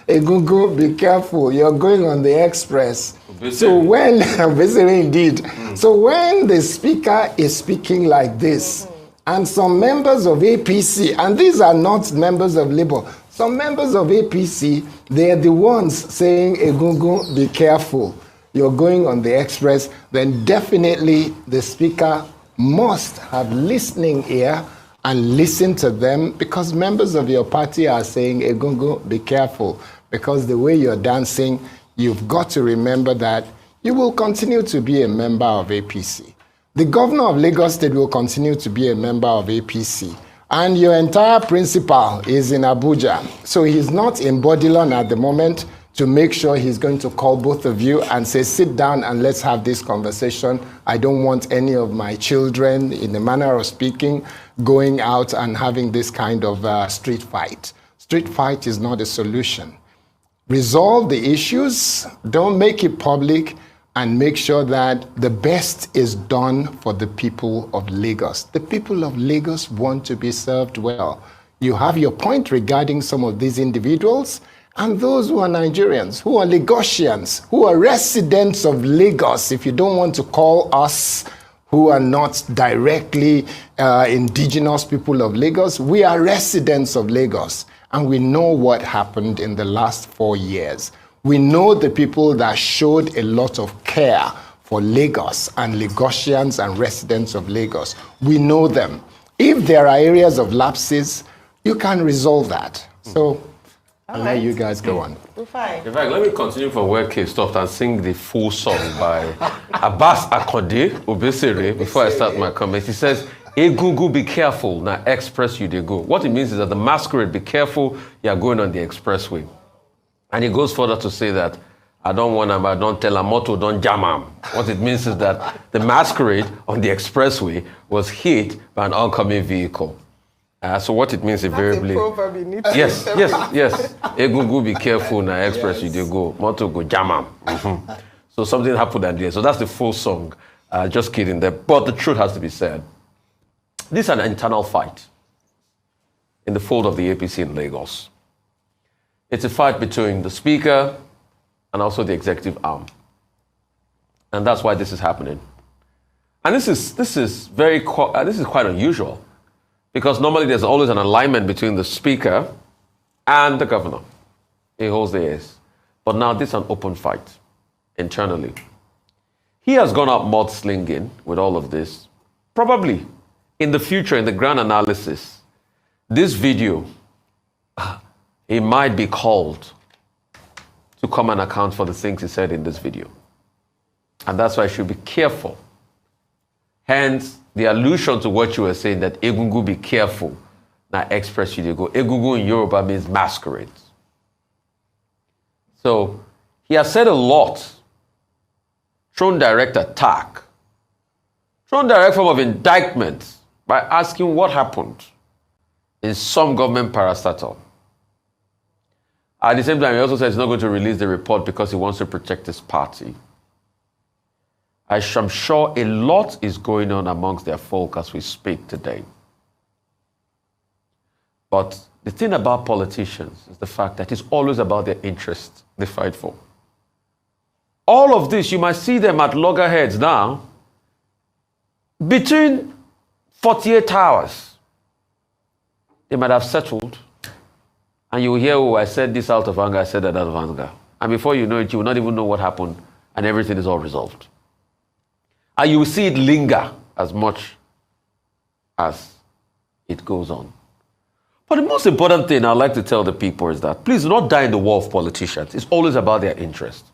Egungun, be careful, you're going on the express. So when, basically indeed, so when the speaker is speaking like this, and some members of APC, and these are not members of Labour, some members of APC, they are the ones saying, Egungun, be careful, you're going on the express, then definitely the speaker must have listening ear and listen to them, because members of your party are saying, Egungun, be careful, because the way you're dancing, you've got to remember that you will continue to be a member of APC. The governor of Lagos State will continue to be a member of APC. And your entire principal is in Abuja. So he's not in Bodilon at the moment to make sure he's going to call both of you and say, sit down and let's have this conversation. I don't want any of my children, in the manner of speaking, going out and having this kind of street fight. Street fight is not a solution. Resolve the issues, don't make it public, and make sure that the best is done for the people of Lagos. The people of Lagos want to be served well. You have your point regarding some of these individuals, and those who are Nigerians, who are Lagosians, who are residents of Lagos, if you don't want to call us who are not directly indigenous people of Lagos, we are residents of Lagos. And we know what happened in the last 4 years. We know the people that showed a lot of care for Lagos and Lagosians and residents of Lagos. We know them. If there are areas of lapses, you can resolve that. So I'll let you guys go on. Fine. In fact, let me continue from where Kay stopped and sing the full song by Abbas Akande Obesere before I start my comment. He says, Egungu, be careful, now express you they go. What it means is that the masquerade, be careful, you are going on the expressway. And he goes further to say that, I don't want him, I don't tell him, motto, don't jam him. What it means is that the masquerade on the expressway was hit by an oncoming vehicle. So what it means invariably... Yes. Egungu, be careful, now express you they go. Motto, go jam him. So something happened that day. So that's the full song. Just kidding there. But the truth has to be said. This is an internal fight in the fold of the APC in Lagos. It's a fight between the speaker and also the executive arm. And that's why this is happening. And this is quite unusual, because normally there's always an alignment between the speaker and the governor. He holds the ace. But now this is an open fight internally. He has gone out mudslinging with all of this. Probably in the future, in the grand analysis, this video, he might be called to come and account for the things he said in this video. And that's why I should be careful. Hence, the allusion to what you were saying, that Egungu, be careful, now express you they go. Egungu in Yoruba means masquerade. So, he has said a lot. Thrown direct attack. Thrown direct form of indictment by asking what happened in some government parastatal. At the same time, he also says he's not going to release the report because he wants to protect his party. I'm sure a lot is going on amongst their folk as we speak today. But the thing about politicians is the fact that it's always about their interests they fight for. All of this, you might see them at loggerheads now, between 48 hours. They might have settled. And you will hear, oh, I said this out of anger, I said that out of anger. And before you know it, you will not even know what happened, and everything is all resolved. And you will see it linger as much as it goes on. But the most important thing I'd like to tell the people is that please do not die in the war of politicians. It's always about their interest.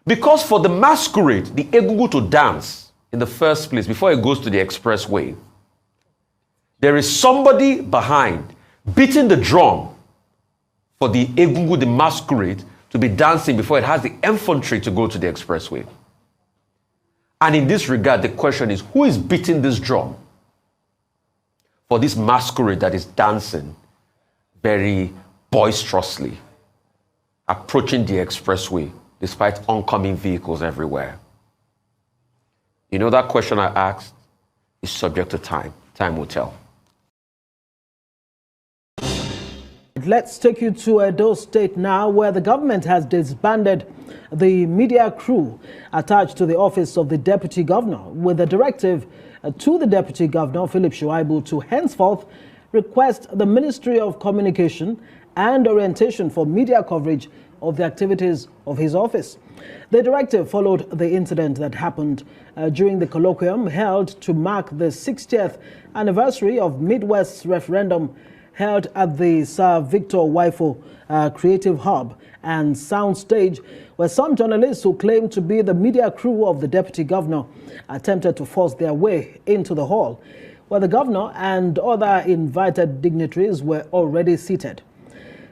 Because for the masquerade, the Egungu to dance in the first place, before it goes to the expressway, there is somebody behind beating the drum for the Egungu, the masquerade, to be dancing before it has the infantry to go to the expressway. And in this regard, the question is, who is beating this drum for this masquerade that is dancing very boisterously, approaching the expressway despite oncoming vehicles everywhere? You know, that question I asked is subject to time. Time will tell. Let's take you to Edo State now, where the government has disbanded the media crew attached to the office of the Deputy Governor, with a directive to the Deputy Governor, Philip Shuaibu, to henceforth request the Ministry of Communication and Orientation for media coverage of the activities of his office. The directive followed the incident that happened during the colloquium held to mark the 60th anniversary of Midwest's referendum held at the Sir Victor Waifo Creative Hub and Soundstage, where some journalists who claimed to be the media crew of the Deputy Governor attempted to force their way into the hall, where the Governor and other invited dignitaries were already seated.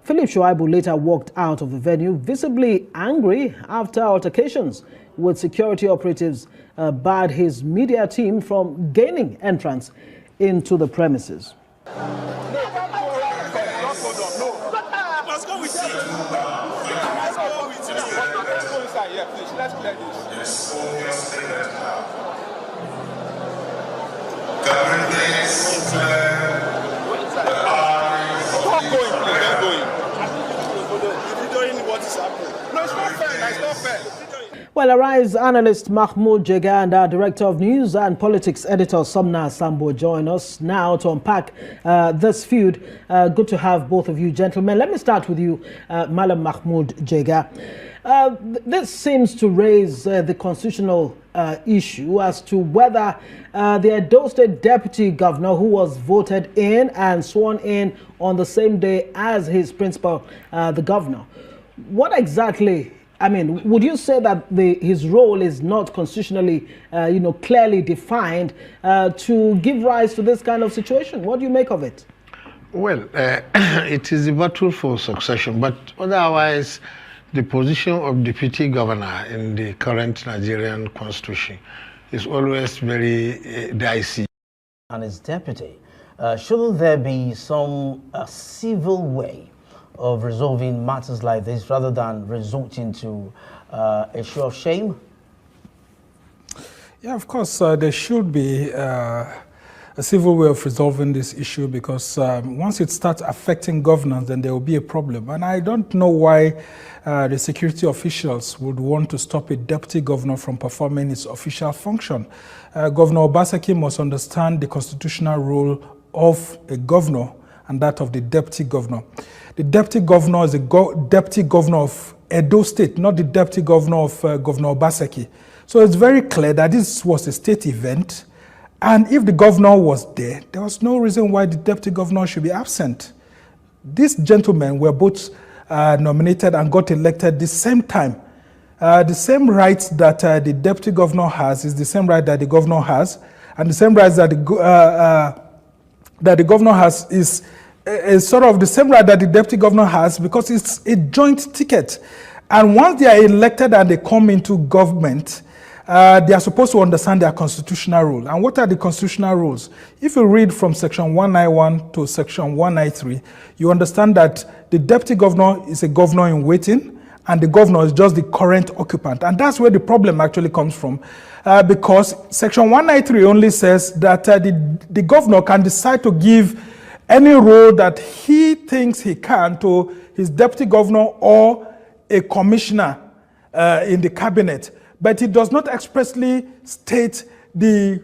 Philip Shuaibu later walked out of the venue, visibly angry after altercations with security operatives barred his media team from gaining entrance into the premises. Well, Arise analyst Mahmoud Jega and our Director of News and Politics Editor Somna Sambo join us now to unpack this feud. Good to have both of you gentlemen. Let me start with you, Malam Mahmoud Jega. This seems to raise the constitutional issue as to whether the Edo State Deputy Governor, who was voted in and sworn in on the same day as his principal, the governor, what exactly, I mean, would you say that his role is not constitutionally, clearly defined to give rise to this kind of situation? What do you make of it? Well, it is a battle for succession, but otherwise, the position of deputy governor in the current Nigerian constitution is always very dicey. And as deputy, shouldn't there be some civil way of resolving matters like this rather than resorting to a show of shame? Yeah, of course, there should be a civil way of resolving this issue, because once it starts affecting governance, then there will be a problem. And I don't know why the security officials would want to stop a deputy governor from performing his official function. Governor Obaseki must understand the constitutional role of a governor and that of the deputy governor. The deputy governor is the deputy governor of Edo State, not the deputy governor of Governor Obaseki. So it's very clear that this was a state event. And if the governor was there, there was no reason why the deputy governor should be absent. These gentlemen were both nominated and got elected the same time. The same rights that the deputy governor has is the same right that the governor has, and the same rights that the governor has is sort of the same right that the deputy governor has, because it's a joint ticket. And once they are elected and they come into government, they are supposed to understand their constitutional rule. And what are the constitutional rules? If you read from section 191 to section 193, you understand that the deputy governor is a governor in waiting, and the governor is just the current occupant. And that's where the problem actually comes from, because section 193 only says that the governor can decide to give any role that he thinks he can to his deputy governor or a commissioner in the cabinet. But it does not expressly state the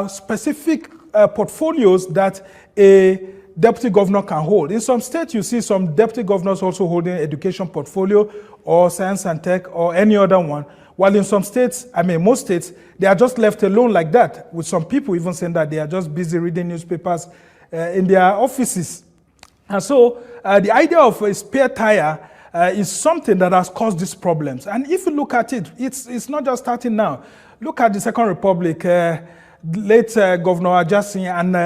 specific portfolios that a deputy governor can hold. In some states, you see some deputy governors also holding education portfolio or science and tech or any other one, while in some states, I mean most states, they are just left alone like that, with some people even saying that they are just busy reading newspapers in their offices. And so the idea of a spare tire is something that has caused these problems. And if you look at it, it's not just starting now. Look at the Second Republic, late Governor Ajasin and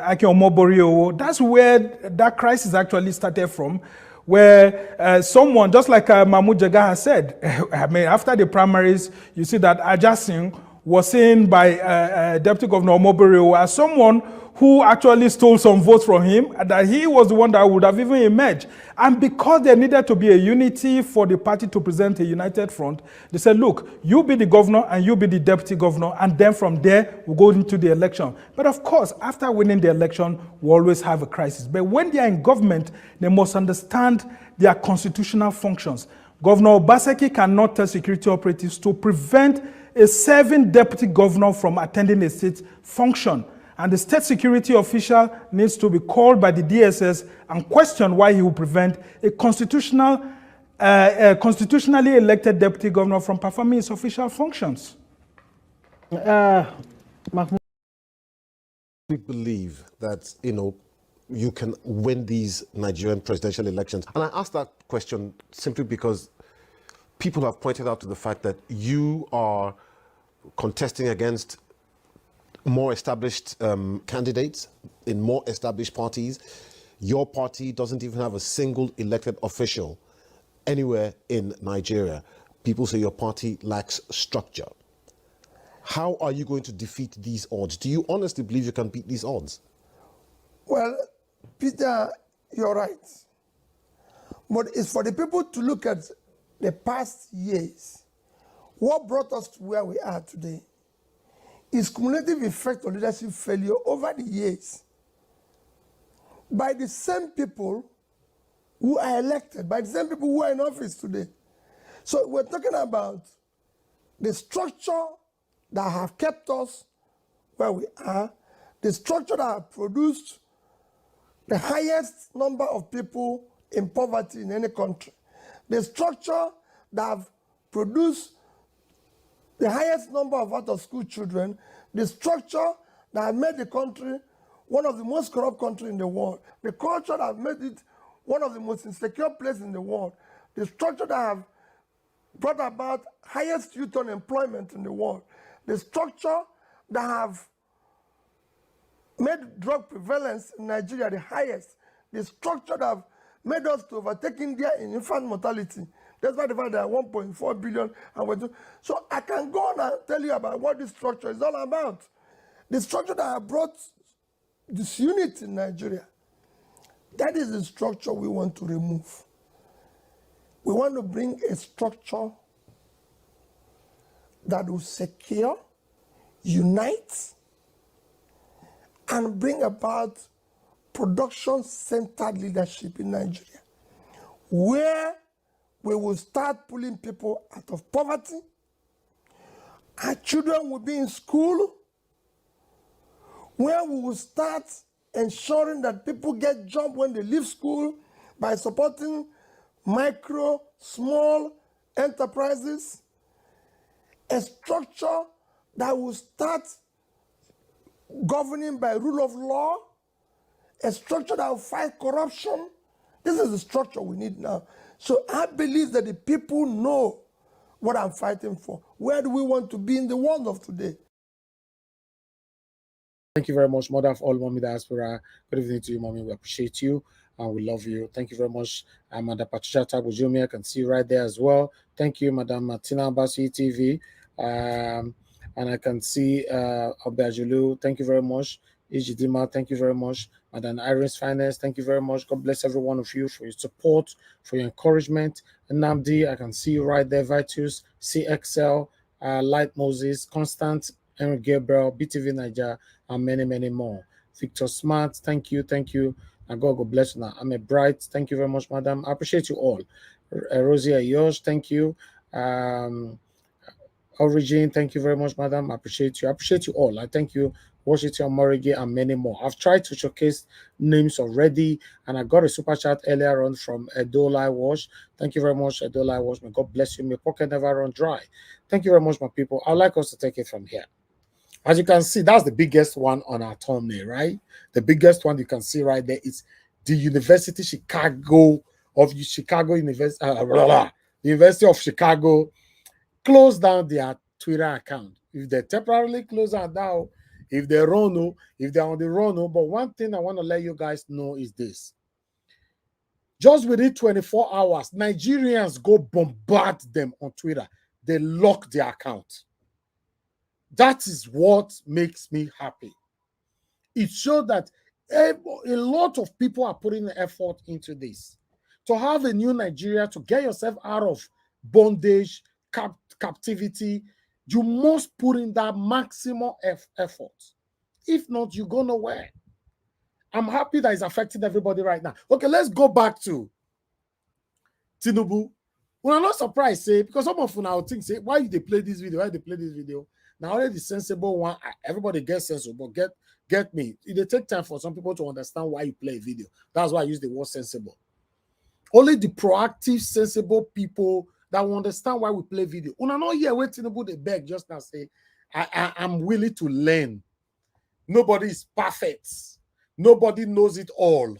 Ake Omobori. That's where that crisis actually started from, where someone, just like Mahmoud Jega has said, I mean, after the primaries, you see that Ajasin was seen by Deputy Governor Omobori as someone who actually stole some votes from him, and that he was the one that would have even emerged. And because there needed to be a unity for the party to present a united front, they said, look, you be the governor and you be the deputy governor, and then from there, we'll go into the election. But of course, after winning the election, we always have a crisis. But when they are in government, they must understand their constitutional functions. Governor Obaseki cannot tell security operatives to prevent a serving deputy governor from attending a state function. And the state security official needs to be called by the DSS and questioned why he will prevent a constitutionally elected deputy governor from performing his official functions. We believe that, you can win these Nigerian presidential elections. And I ask that question simply because people have pointed out to the fact that you are contesting against more established candidates in more established parties. Your party doesn't even have a single elected official anywhere in Nigeria. People say your party lacks structure. How are you going to defeat these odds? Do you honestly believe you can beat these odds? Well, Peter, you're right. But it's for the people to look at the past years. What brought us to where we are today is cumulative effect of leadership failure over the years by the same people who are elected, by the same people who are in office today. So we're talking about the structure that have kept us where we are, the structure that have produced the highest number of people in poverty in any country, the structure that have produced the highest number of out-of-school children, the structure that have made the country one of the most corrupt countries in the world, the culture that have made it one of the most insecure places in the world, the structure that have brought about highest youth unemployment in the world, the structure that have made drug prevalence in Nigeria the highest, the structure that have made us to overtake India in infant mortality. That's why the fact there are 1.4 billion. So I can go on and tell you about what this structure is all about. The structure that have brought disunity in Nigeria, that is the structure we want to remove. We want to bring a structure that will secure, unite, and bring about production-centered leadership in Nigeria, where we will start pulling people out of poverty. Our children will be in school, where we will start ensuring that people get jobs when they leave school by supporting micro, small enterprises, a structure that will start governing by rule of law, a structure that will fight corruption. This is the structure we need now. So I believe that the people know what I'm fighting for. Where do we want to be in the world of today? Thank you very much, Mother of all Mommy Diaspora. Good evening to you, Mommy. We appreciate you and we love you. Thank you very much, Madam Patricia Tabujumi. I can see you right there as well. Thank you, Madam Martina Abasi TV. And I can see Obi'll. Thank you very much. Ijidima, thank you very much. Madam Iris Finance, thank you very much. God bless every one of you for your support, for your encouragement. And Namdi, I can see you right there. Vitus, CXL, Light Moses, Constant, Henry Gabriel, BTV Niger, and many, many more. Victor Smart, thank you, thank you. And God bless you now. I'm a bright. Thank you very much, madam. I appreciate you all. Rosie Ayosh, thank you. Origin, thank you very much, madam. I appreciate you. I appreciate you all. I thank you, Washington Morigi, and many more. I've tried to showcase names already, and I got a super chat earlier on from Edo Wash. Thank you very much, Edo Wash. May God bless you. May pocket never run dry. Thank you very much, my people. I'd like us to take it from here. As you can see, that's the biggest one on our thumbnail, right? The biggest one you can see right there is the University University, the University of Chicago closed down their Twitter account. If they temporarily close that down, if they're on the run. But one thing I want to let you guys know is this. Just within 24 hours, Nigerians go bombard them on Twitter. They lock their account. That is what makes me happy. It shows that a lot of people are putting the effort into this. To have a new Nigeria, to get yourself out of bondage, captivity, you must put in that maximum effort. If not, you go nowhere. I'm happy that it's affecting everybody right now. Okay, let's go back to Tinubu. Well, I'm not surprised, say, because some of you now think, say, why they play this video? Why they play this video? Now, already the sensible one, everybody gets sensible, but get me. It take time for some people to understand why you play a video. That's why I use the word sensible. Only the proactive, sensible people that will understand why we play video. When I'm not here waiting about the beg, just now say, I'm willing to learn. Nobody is perfect. Nobody knows it all.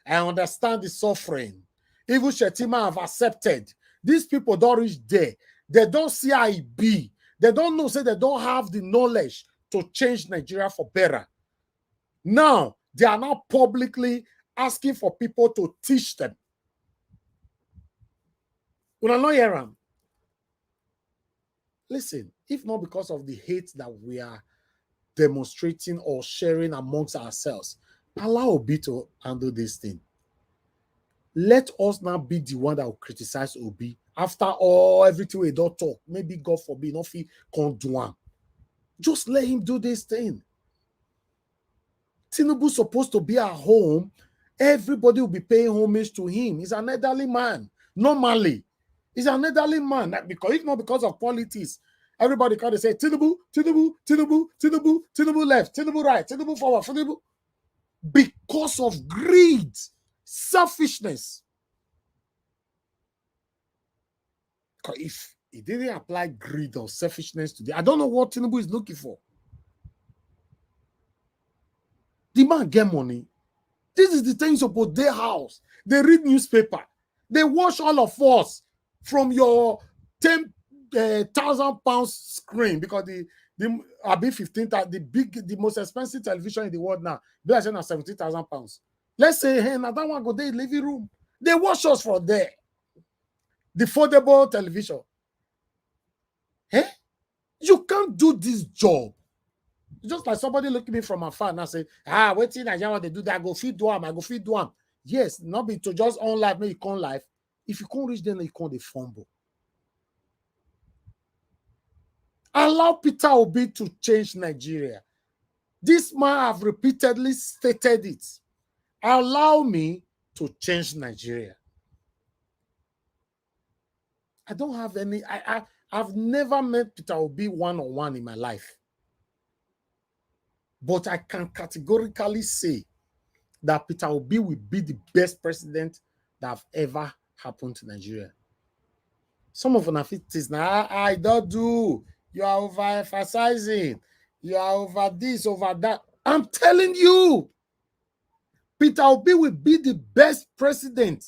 I understand the suffering. Even Shetima have accepted. These people don't reach there. They don't see how it be. They don't know, say they don't have the knowledge to change Nigeria for better. Now, they are now publicly asking for people to teach them. When I know here, listen, if not because of the hate that we are demonstrating or sharing amongst ourselves, allow Obi to handle this thing. Let us now be the one that will criticize Obi. After all, everything we don't talk, maybe God forbid, not feel can't do one. Just let him do this thing. Tinubu's supposed to be at home. Everybody will be paying homage to him. He's an elderly man. Normally, he's an elderly man. Because if not because of politics, everybody can say Tinubu, Tinubu, Tinubu, Tinubu, Tinubu left, Tinubu right, Tinubu forward, Tinubu. Because of greed, selfishness. If he didn't apply greed or selfishness today, I don't know what Tinubu is looking for. The man get money. This is the things about their house. They read newspaper. They watch all of us from your 10,000 pounds screen, because the Abure 15, the most expensive television in the world now, they are saying 70,000 pounds. Let's say, hey, now that one go there in the living room. They watch us from there. The foldable television. Eh? You can't do this job. Just like somebody look at me from afar and I say, waiting, I want to do that. I go feed one. I go feed one. Yes, not be to just on life, maybe you can't life. If you can't reach them, you can't fumble. Allow Peter Obi to change Nigeria. This man have repeatedly stated it. Allow me to change Nigeria. I don't have any, I've never met Peter Obi one-on-one in my life. But I can categorically say that Peter Obi will be the best president that have ever happened to Nigeria. Some of them is now, I don't do. You are overemphasizing. You are over this, over that. I'm telling you, Peter Obi will be the best president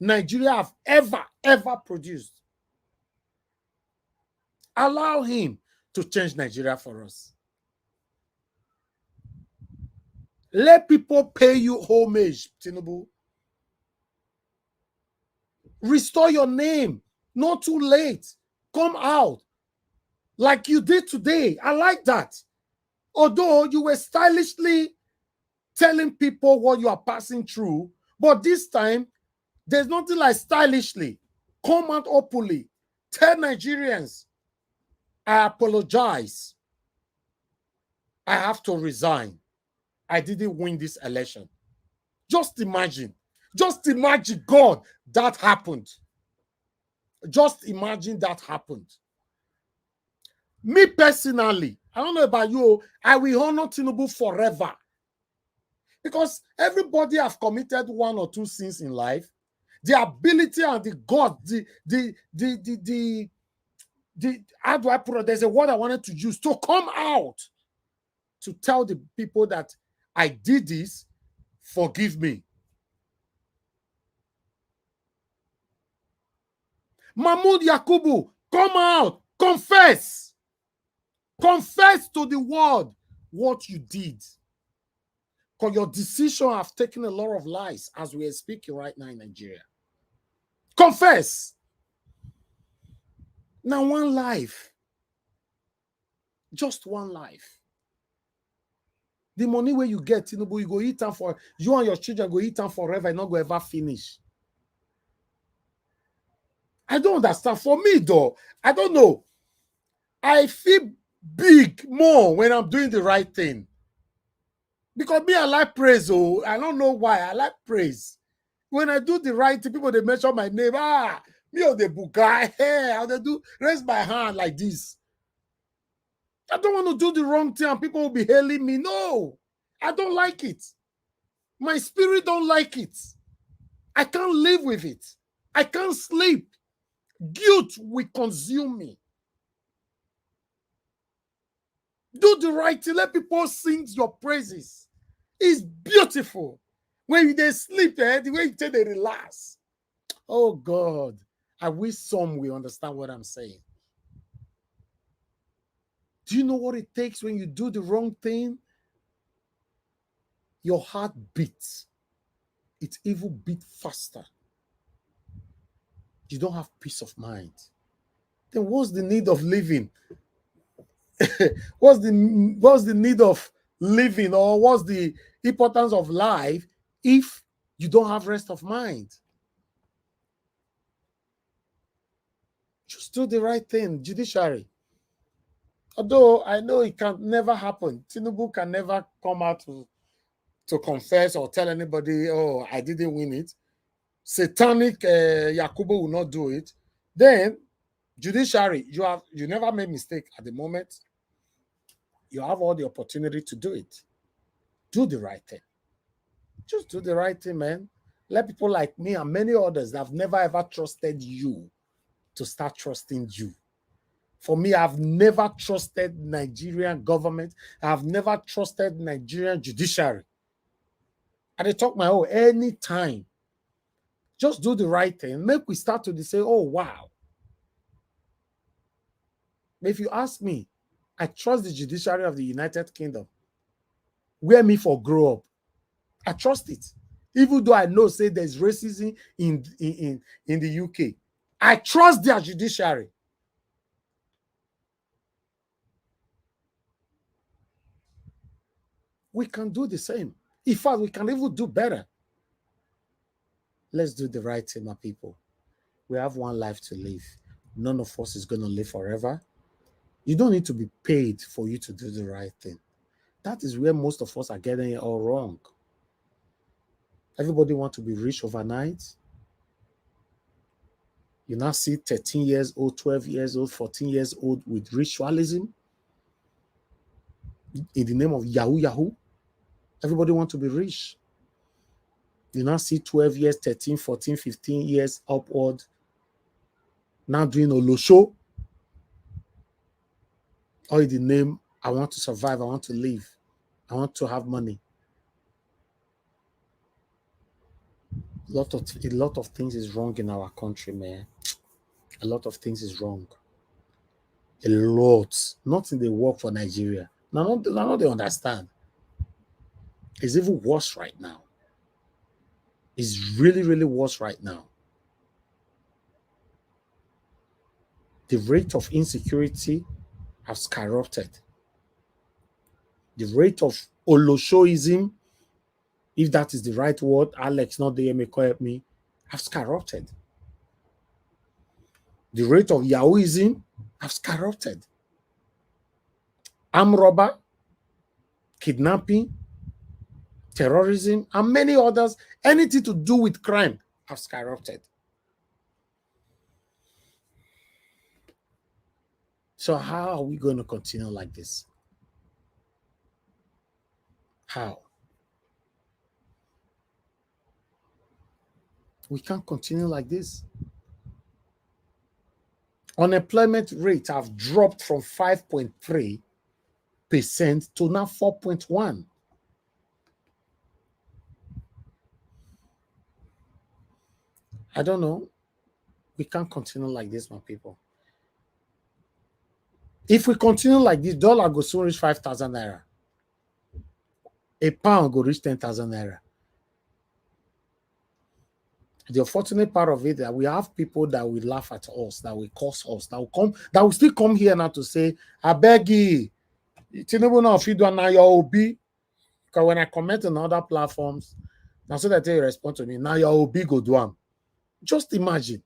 Nigeria have ever produced. Allow him to change Nigeria for us. Let people pay you homage, Tinubu. Restore your name. Not too late. Come out like you did today. I like that. Although you were stylishly telling people what you are passing through, but this time, there's nothing like stylishly. Come out openly. Tell Nigerians, I apologize. I have to resign. I didn't win this election. Just imagine, God, that happened. Just imagine that happened. Me personally, I don't know about you, I will honor Tinubu forever. Because everybody have committed one or two sins in life. The ability and the God, how do I put it? There's a word I wanted to use, to come out to tell the people that I did this, forgive me. Mahmoud Yakubu, come out, confess. Confess to the world what you did. Because your decision have taken a lot of lives as we are speaking right now in Nigeria. Confess. Now one life. Just one life. The money where you get, you go eat them for, you and your children go eat them forever and not go ever finish. I don't understand. For me though, I don't know. I feel big more when I'm doing the right thing. Because me, I like praise. Oh, I don't know why. I like praise. When I do the right thing, people, they mention my name. Me or the bukai. Hey, how they do? Raise my hand like this. I don't want to do the wrong thing and people will be hailing me. No, I don't like it. My spirit don't like it. I can't live with it. I can't sleep. Guilt will consume me. Do the right thing. Let people sing your praises. It's beautiful. When they sleep, the way they relax. Oh God, I wish some will understand what I'm saying. Do you know what it takes when you do the wrong thing? Your heart beats. It even beats faster. You don't have peace of mind. Then what's the need of living? What's the need of living, or what's the importance of life if you don't have rest of mind? Just do the right thing. Judiciary. Although I know it can never happen. Tinubu can never come out to confess or tell anybody, oh, I didn't win it. Satanic Yakubu will not do it. Then judiciary, you never made mistake at the moment. You have all the opportunity to do it. Do the right thing. Just do the right thing, man. Let people like me and many others that have never ever trusted you to start trusting you. For me, I've never trusted Nigerian government. I've never trusted Nigerian judiciary. And they talk my own anytime. Just do the right thing. Make we start to say, oh, wow. If you ask me, I trust the judiciary of the United Kingdom. Where me for grow up. I trust it. Even though I know, say, there's racism in the UK. I trust their judiciary. We can do the same. In fact, we can even do better. Let's do the right thing, my people. We have one life to live. None of us is going to live forever. You don't need to be paid for you to do the right thing. That is where most of us are getting it all wrong. Everybody wants to be rich overnight. You now see 13 years old, 12 years old, 14 years old with ritualism in the name of Yahoo. Everybody wants to be rich. You now see 12 years, 13, 14, 15 years upward. Now doing Olosho. Or in the name, I want to survive, I want to live, I want to have money. A lot of things is wrong in our country, man. A lot of things is wrong. A lot. Nothing they work for Nigeria. Now they understand. It's even worse right now. It's really, really worse right now. The rate of insecurity has skyrocketed. The rate of Oloshoism, if that is the right word, Alex, not the may correct me, have skyrocketed. The rate of Yahooism has skyrocketed. Armed robber, kidnapping, terrorism, and many others, anything to do with crime, have skyrocketed. So how are we going to continue like this? How? We can't continue like this. Unemployment rate have dropped from 5.3% to now 4.1%. I don't know. We can't continue like this, my people. If we continue like this, dollar go soon reach 5,000 naira. A pound go reach 10,000 naira. The unfortunate part of it that we have people that will laugh at us, that will curse us, that will still come here now to say, I beg you, Tinubu now feed one now your OB. Because when I comment on other platforms, now so that they respond to me, now your OB go do am. Just imagine.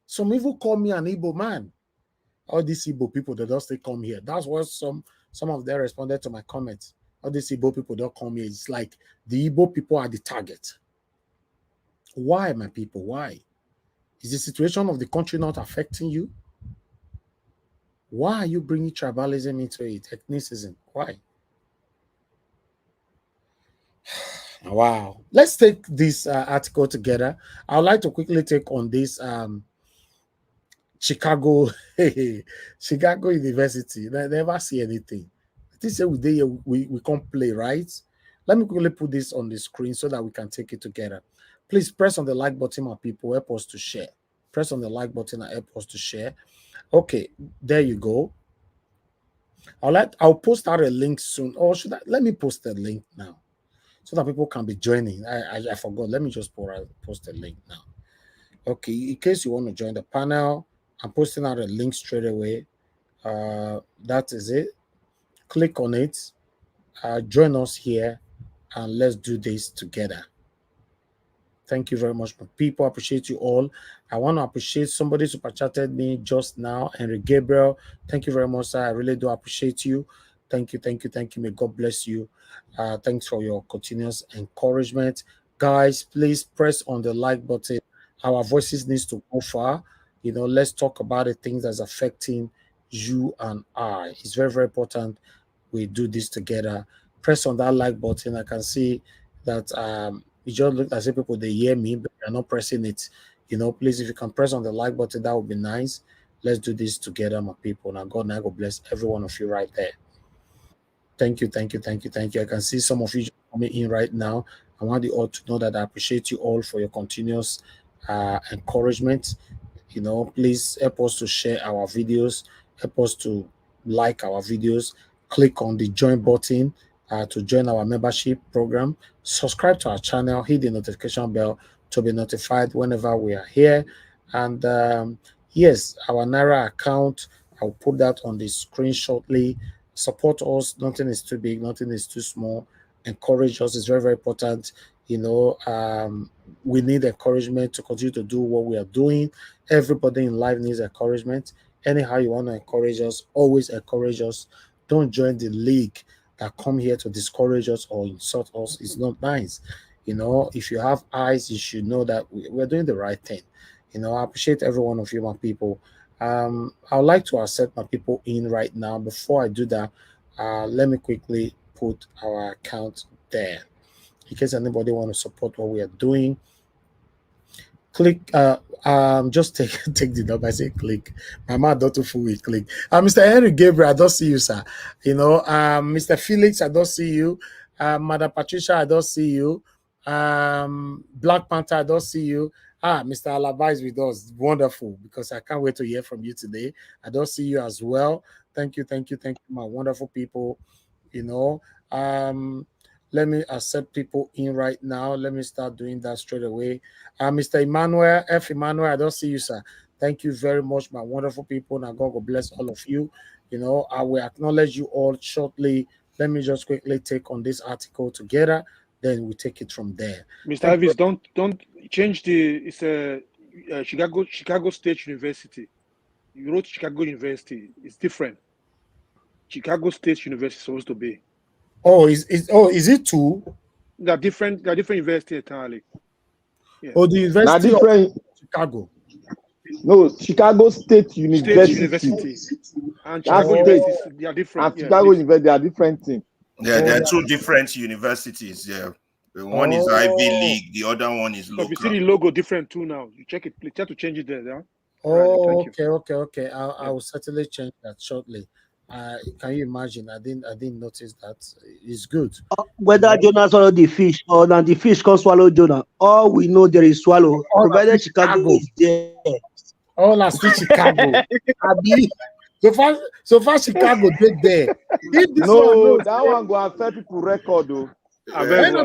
Some even call me an Igbo man. All these Igbo people, they don't still come here. That's what some of them responded to my comments. All these Igbo people don't come here. It's like the Igbo people are the target. Why, my people? Why? Is the situation of the country not affecting you? Why are you bringing tribalism into it? Ethnicism? Why? Wow. Let's take this article together. I would like to quickly take on this Chicago University. They never see anything. This say we can't play, right? Let me quickly put this on the screen so that we can take it together. Please press on the like button, my people. Help us to share. Press on the like button and help us to share. Okay, there you go. I'll post out a link soon. Or should I? Let me post the link now so that people can be joining. I forgot. Let me just post a link now. Okay, in case you want to join the panel, I'm posting out a link straight away. That is it. Click on it. Join us here and let's do this together. Thank you very much, people. Appreciate you all. I want to appreciate somebody super chatted me just now, Henry Gabriel. Thank you very much, sir. I really do appreciate you. Thank you. May God bless you. Thanks for your continuous encouragement. Guys, please press on the like button. Our voices needs to go far. You know, let's talk about the things that's affecting you and I. It's very, very important we do this together. Press on that like button. I can see that it just looks as if people they hear me, but they're not pressing it. Please, if you can press on the like button, that would be nice. Let's do this together, my people. Now, God, now God bless every one of you right there. Thank you, thank you, thank you, thank you. I can see some of you coming in right now. I want you all to know that I appreciate you all for your continuous encouragement. Please help us to share our videos, help us to like our videos, click on the join button to join our membership program, subscribe to our channel, hit the notification bell to be notified whenever we are here. And yes, our Naira account, I'll put that on the screen shortly. Support us. Nothing is too big, nothing is too small. Encourage us. It's very, very important. We need encouragement to continue to do what we are doing. Everybody in life needs encouragement. Anyhow you want to encourage us, always encourage us. Don't join the league that come here to discourage us or insult us. It's not nice. If you have eyes, you should know that we're doing the right thing. I appreciate every one of you, my people. I would like to accept my people in right now. Before I do that, let me quickly put our account there in case anybody want to support what we are doing. Click just take the number. I say click. My mouth don't full with click. Mr. Henry Gabriel, I don't see you, sir. Mr. Felix, I don't see you. Madam Patricia, I don't see you. Black Panther, I don't see you. Mr. Alaba is with us. Wonderful, because I can't wait to hear from you today. I don't see you as well. Thank you, thank you, thank you, my wonderful people. Let me accept people in right now. Let me start doing that straight away. Mr. Emmanuel, Emmanuel, I don't see you, sir. Thank you very much, my wonderful people. Now, God will bless all of you. I will acknowledge you all shortly. Let me just quickly take on this article together. Then we take it from there. Mr. Elvis, don't change it's a Chicago State University. You wrote Chicago University. It's different. Chicago State University is supposed to be. Is it two? They're different university entirely. Yeah. The University of Chicago. No, Chicago State University. And Chicago University, they are different. And Chicago University, they are different things. Yeah, there are two different universities. Yeah, one is Ivy League, the other one is local. You see the logo different too now. You check it. Please try to change it there. Yeah? Okay. I will certainly change that shortly. Can you imagine? I didn't notice that. It's good. Whether Jonah swallowed the fish or not, the fish can swallow Jonah. All we know there is swallow. Provided Chicago is there. All I see Chicago. So far Chicago did there. No, that one go affect people record though.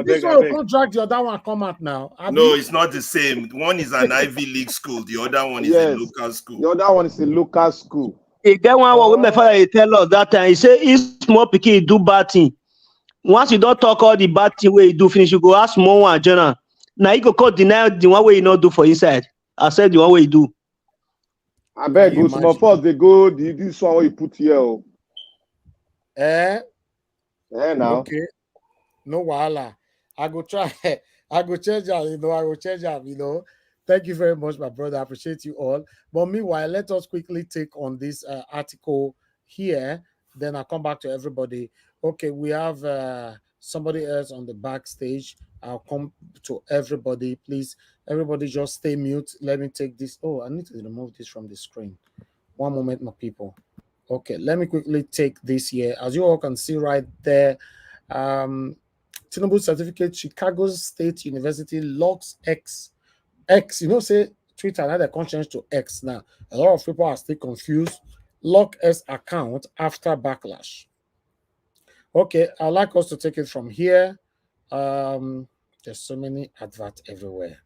This one will drag the other one come out now. No, it's not the same. One is an Ivy League school. The other one is a local school. The other one is a local school. He get one when my father tell us that time. He say, if small pikin do bad thing, once you don't talk all the bad thing where you do finish, you go ask small one general. Now you go call deny the one way you not do for inside. I said the one way you do. I beg you, small first they go this one where you put here. Now. Okay. No wahala. I go try. I go change that. I go change that. Thank you very much, my brother. I appreciate you all. But meanwhile, let us quickly take on this article here. Then I'll come back to everybody. Okay, we have somebody else on the backstage. I'll come to everybody. Please, everybody just stay mute. Let me take this. Oh, I need to remove this from the screen. One moment, my people. Okay, let me quickly take this here. As you all can see right there, Tinubu certificate, Chicago State University logs X, say Twitter now they can change to X now. A lot of people are still confused. Lock S account after backlash. Okay, I'd like us to take it from here. There's so many adverts everywhere.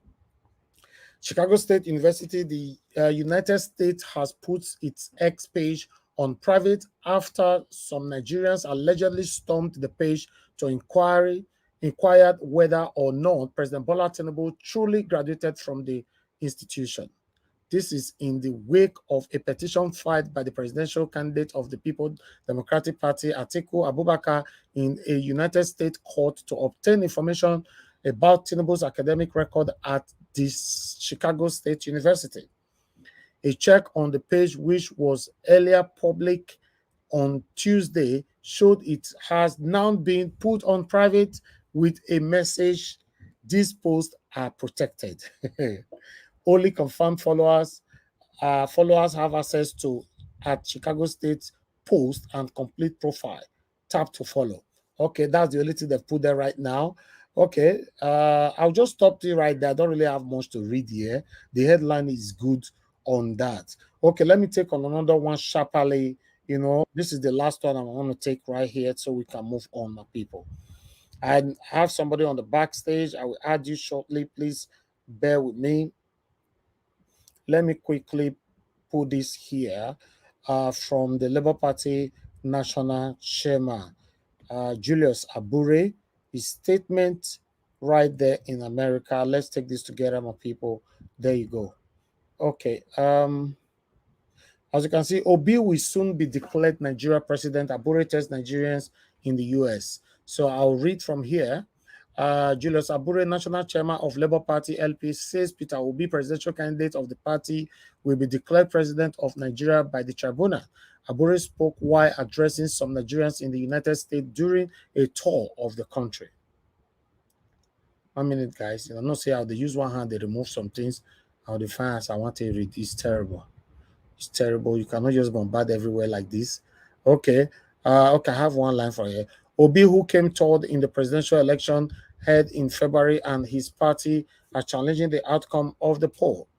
Chicago State University, the United States has put its X page on private after some Nigerians allegedly stormed the page to inquired whether or not President Bola Tinubu truly graduated from the institution. This is in the wake of a petition filed by the presidential candidate of the People's Democratic Party, Atiku Abubakar, in a United States court to obtain information about Tinubu's academic record at this Chicago State University. A check on the page, which was earlier public on Tuesday, showed it has now been put on private with a message, "These posts are protected." Only confirmed followers have access to at Chicago State post and complete profile. Tap to follow. Okay, that's the only thing they've put there right now. Okay, I'll just stop it right there. I don't really have much to read here. The headline is good on that. Okay, let me take on another one sharply. You know, this is the last one I'm going to take right here so we can move on, my people. I have somebody on the backstage. I will add you shortly. Please bear with me. Let me quickly put this here from the Labour Party National Chairman, Julius Abure. His statement right there in America. Let's take this together, my people. There you go. Okay. As you can see, Obi'll will soon be declared Nigeria president. Abure tells Nigerians in the US. So I'll read from here. Julius Abure, National Chairman of Labour Party LP, says Peter Obi, presidential candidate of the party, will be declared president of Nigeria by the Tribunal. Abure spoke while addressing some Nigerians in the United States during a tour of the country. 1 minute, guys. You know, not say how they use one hand, they remove some things. How they find as I want to read. It's terrible. It's terrible. You cannot just bombard everywhere like this. Okay. Okay, I have one line for you. Obi, who came third in the presidential election, held in February, and his party are challenging the outcome of the poll.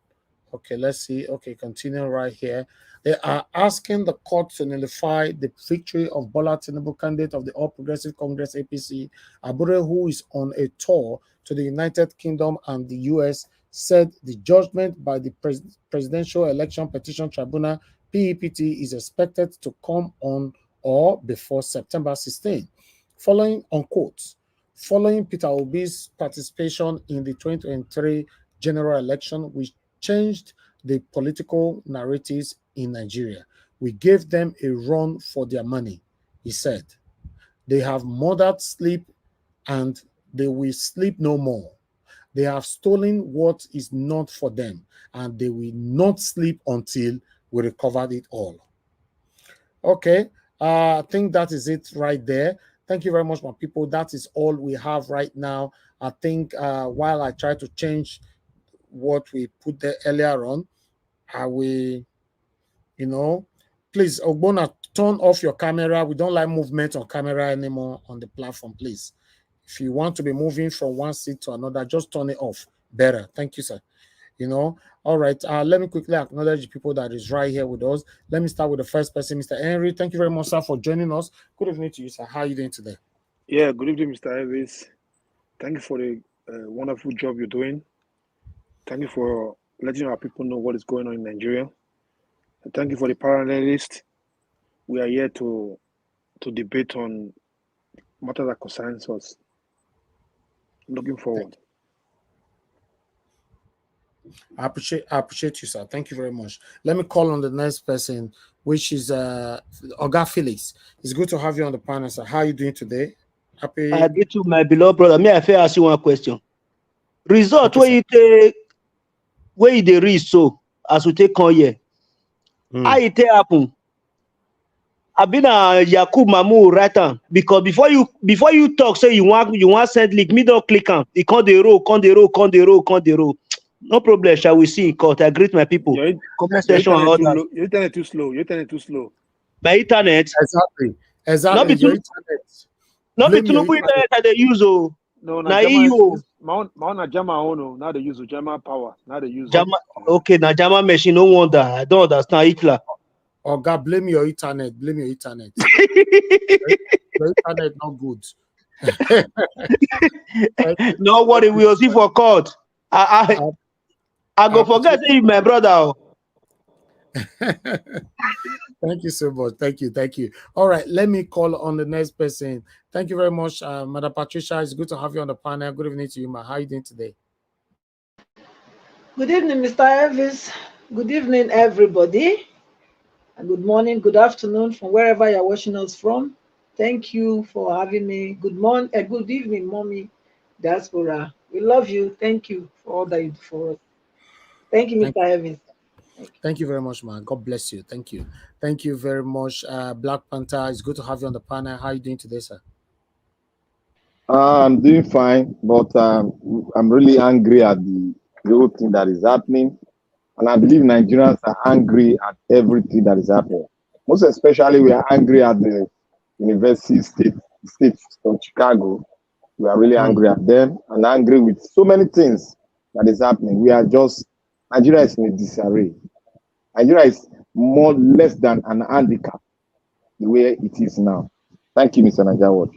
Okay, let's see. Okay, continue right here. They are asking the court to nullify the victory of Bola Tinubu, candidate of the All Progressive Congress APC. Abure, who is on a tour to the United Kingdom and the US, said the judgment by the Presidential Election Petition Tribunal, PEPT, is expected to come on or before September 16. Following Peter Obi's participation in the 2023 general election, which changed the political narratives in Nigeria. We gave them a run for their money, he said. They have murdered sleep and they will sleep no more. They have stolen what is not for them, and they will not sleep until we recovered it all. Okay, I think that is it right there. Thank you very much, my people. That is all we have right now. I think while I try to change what we put there earlier on, I will, you know, please, Ogbona, turn off your camera. We don't like movement on camera anymore on the platform, please. If you want to be moving from one seat to another, just turn it off. Better. Thank you, sir. You know, all right. Let me quickly acknowledge the people that is right here with us. Let me start with the first person, Mr. Henry. Thank you very much, sir, for joining us. Good evening to you, sir. How are you doing today? Yeah, good evening, Mr. Elvis. Thank you for the wonderful job you're doing. Thank you for letting our people know what is going on in Nigeria. And thank you for the panelists. We are here to debate on matters that concerns us. Looking forward. I appreciate you, sir. Thank you very much. Let me call on the next person, which is Oga Felix. It's good to have you on the panel, sir. How are you doing today? Happy. I get to my beloved brother. May I first ask you one question? Result Okay, where you take where you dey reach so as we take on here. How it take happen? I been a Yakub Mamu writer because before you talk, say you want send link, me don't click on. It con the row. No problem, shall we see in court? I greet my people. Comment section and all that. Your internet too slow. My internet. Exactly. Not be Your too. internet. Not be Blame your too internet that they use. Oh, No, na EU. na Jama ono. Now they use Jama power. Now they use Jama. Okay, na Jama machine. No wonder. I don't understand Hitler. Oga, blame your internet. Blame your internet. Your internet not good. No worry, we will see for court. I go forget you, my brother. Thank you so much. Thank you. All right, let me call on the next person. Thank you very much, Madam Patricia. It's good to have you on the panel. Good evening to you, ma. How are you doing today? Good evening, Mr. Elvis. Good evening, everybody. And good morning, good afternoon from wherever you're watching us from. Thank you for having me. Good evening, Mommy Diaspora. We love you. Thank you for all that you do for us. Thank you, Mr. Elvis. Thank you very much, man. God bless you. Thank you. Thank you very much, Black Panther. It's good to have you on the panel. How are you doing today, sir? I'm doing fine, but I'm really angry at the the whole thing that is happening. And I believe Nigerians are angry at everything that is happening. Most especially, we are angry at the University State of Chicago. We are really angry at them and angry with so many things that is happening. We are just, Nigeria is in a disarray. Nigeria is less than an handicap the way it is now. Thank you, Mr. Najawad.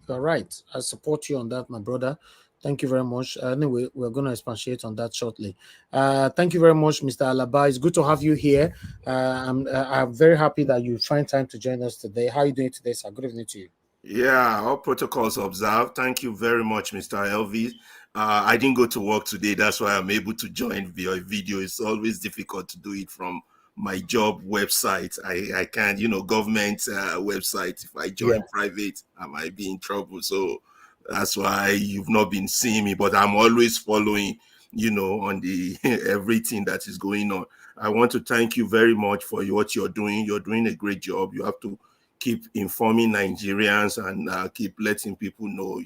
You're right. I support you on that, my brother. Thank you very much. Anyway, we're going to expatiate on that shortly. Thank you very much, Mr. Alaba. It's good to have you here. I'm very happy that you find time to join us today. How are you doing today, sir? Good evening to you. Yeah, all protocols observed. Thank you very much, Mr. Elvis. I didn't go to work today. That's why I'm able to join via video. It's always difficult to do it from my job website. I can't, government website. If I join private, I might be in trouble. So that's why you've not been seeing me, but I'm always following, on the everything that is going on. I want to thank you very much for what you're doing. You're doing a great job. You have to keep informing Nigerians and keep letting people know.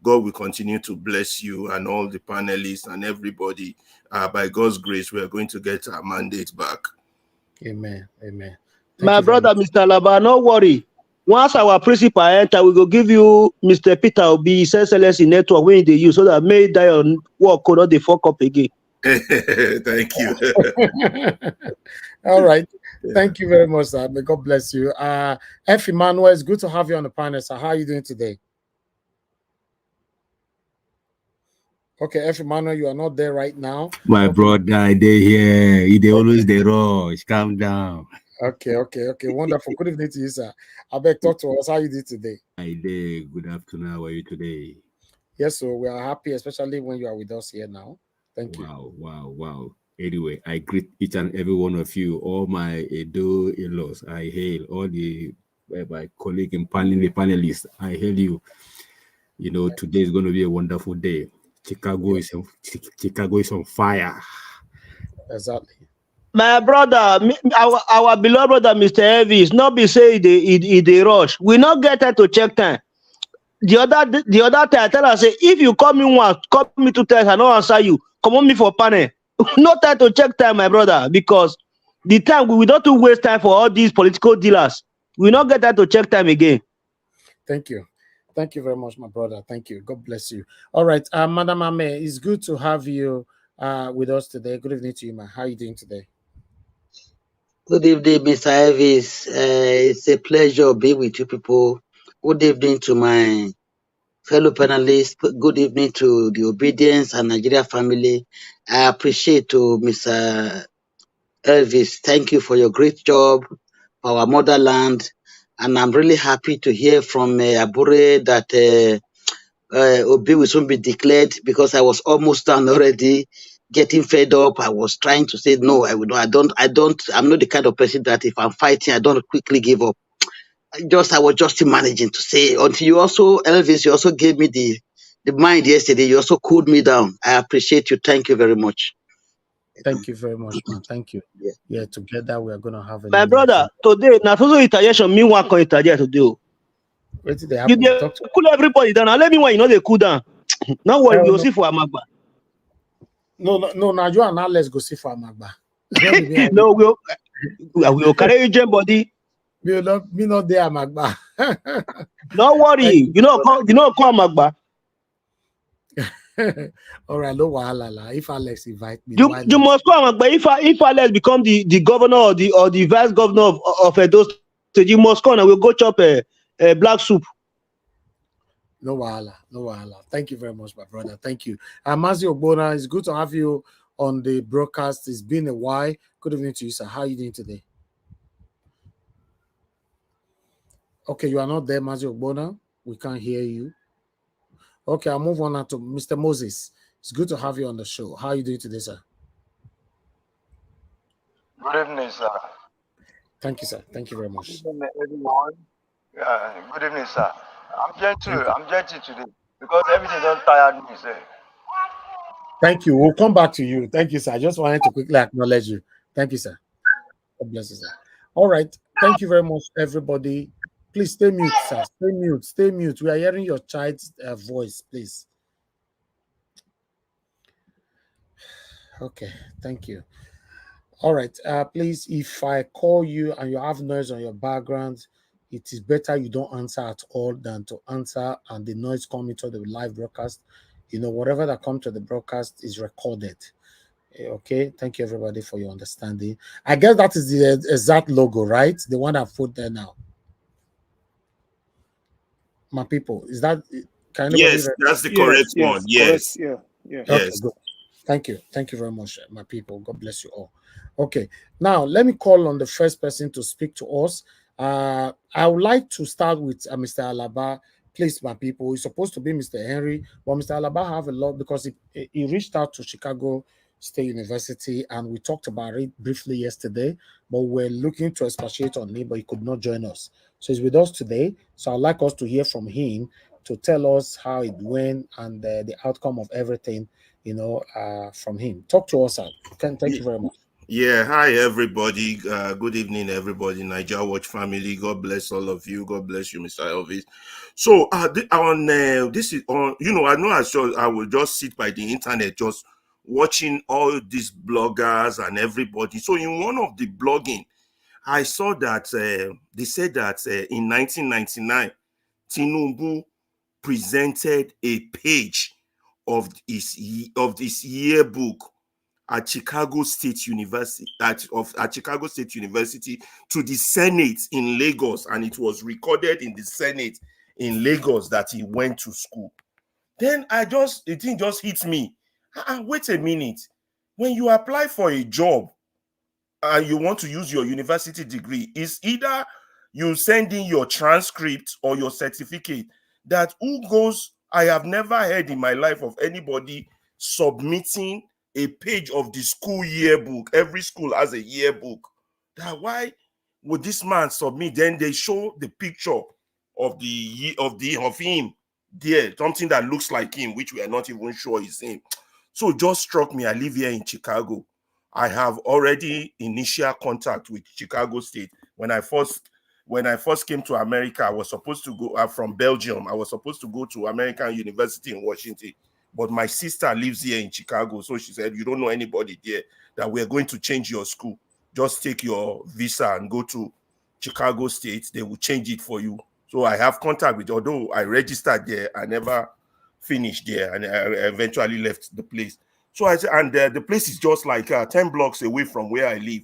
God will continue to bless you and all the panelists and everybody. By God's grace, we are going to get our mandate back. Amen. Amen. My brother, Mr. Laba, no worry. Once our principal enter, we will give you Mr. Peter Obi, SLS network when they use so that may die on work could not they fuck up again. Thank you. All right. Thank you very much, sir. May God bless you. F. Emmanuel, it's good to have you on the panel, sir. How are you doing today? Okay, F. Emmanuel, you are not there right now. My brother, they here. They always they rush. Calm down. Okay. Wonderful. Good evening to you, sir. I beg, talk to us. How you did today? I did. Good afternoon. How are you today? Yes, so we are happy, especially when you are with us here now. Thank you. Wow. Anyway, I greet each and every one of you, all my Edo in-laws. I hail all my colleague and panelists. I hail you. Today is going to be a wonderful day. Chicago is on fire. Exactly. My brother, our beloved brother, Mr. Elvis, not be say they rush. We not get time to check time. The other time, I tell her, say, if you call me once, call me 2 times, I don't answer you. Come on me for panel. No time to check time, my brother, because the time we don't to waste time for all these political dealers. We not get time to check time again. Thank you. Thank you very much, my brother. Thank you. God bless you. All right, Madam Ame, it's good to have you with us today. Good evening to you, man. How are you doing today? Good evening, Mr. Elvis. It's a pleasure being with you people. Good evening to my fellow panelists. Good evening to the Obedience and Nigeria family. I appreciate to Mr. Elvis. Thank you for your great job for our motherland. And I'm really happy to hear from Abure that Obi'll will soon be declared, because I was almost done already, getting fed up. I was trying to say, no, I'm not the kind of person that if I'm fighting, I don't quickly give up. I was just managing to say, until you also, Elvis, you also gave me the mind yesterday. You also cooled me down. I appreciate you. Thank you very much. Thank you very much, man. Thank you. Yeah, together we are going to have a My brother, today, now so retaliation, me one can retaliate today. Wait till they You happen. cool everybody down. Now let me know they cool down. Now what we will see for Amagba. No, now you and now let's go see for Amagba. No, we'll carry your gem body. Me not there, Amagba. Don't worry. You know, call Amagba. All right, no wahala. If Alex invite me, you must come. But if Alex become the governor or the vice governor of Edo State, you must come and we'll go chop a black soup. No wahala. Thank you very much, my brother. Thank you. Mazi Ogbona, it's good to have you on the broadcast. It's been a while. Good evening to you, sir. How are you doing today? Okay, you are not there, Mazi Ogbona. We can't hear you. Okay, I'll move on now to Mr. Moses. It's good to have you on the show. How are you doing today, sir? Good evening, sir. Thank you, sir. Thank you very much. Good evening, everyone. Good evening, sir. I'm gentle today because everything don't tire me, sir. Thank you. We'll come back to you. Thank you, sir. I just wanted to quickly acknowledge you. Thank you, sir. God bless you, sir. All right. Thank you very much, everybody. Please stay mute, sir. Stay mute. We are hearing your child's voice, please. Okay, thank you. All right, please, if I call you and you have noise on your background, it is better you don't answer at all than to answer and the noise coming to the live broadcast. You know, whatever that comes to the broadcast is recorded. Okay, thank you everybody for your understanding. I guess that is the exact logo, right? The one I've put there now. My people, is that, can anybody? Yes, that's the correct one. Yes. Correct. Yeah. Okay, Yes. good. Thank you. Thank you very much, my people. God bless you all. Okay, now let me call on the first person to speak to us. I would like to start with Mr. Alaba. Please, my people, it's supposed to be Mr. Henry, but Mr. Alaba have a lot because he reached out to Chicago State University and we talked about it briefly yesterday, but we're looking to expatiate on it, but he could not join us. So he's with us today. So I'd like us to hear from him to tell us how it went and the outcome of everything, you know, from him. Talk to us, sir. Thank you very much. Yeah, hi everybody. Good evening, everybody. Niger Watch family. God bless all of you. God bless you, Mr. Elvis. So this is on. You know, I will just sit by the internet, just watching all these bloggers and everybody. So in one of the blogging, I saw that they said that in 1999, Tinubu presented a page of this yearbook at Chicago State University at Chicago State University to the Senate in Lagos, and it was recorded in the Senate in Lagos that he went to school. Then the thing just hit me. Wait a minute. When you apply for a job and you want to use your university degree, is either you send in your transcript or your certificate. That who goes, I have never heard in my life of anybody submitting a page of the school yearbook. Every school has a yearbook. That why would this man submit? Then they show the picture of him there, something that looks like him, which we are not even sure is him. So it just struck me. I live here in Chicago. I have already initial contact with Chicago State. When I first came to America, I was supposed to go from Belgium. I was supposed to go to American University in Washington, but my sister lives here in Chicago. So she said, you don't know anybody there, that we're going to change your school. Just take your visa and go to Chicago State. They will change it for you. So I have contact with, although I registered there, I never finished there, and I eventually left the place. So the place is just like 10 blocks away from where I live.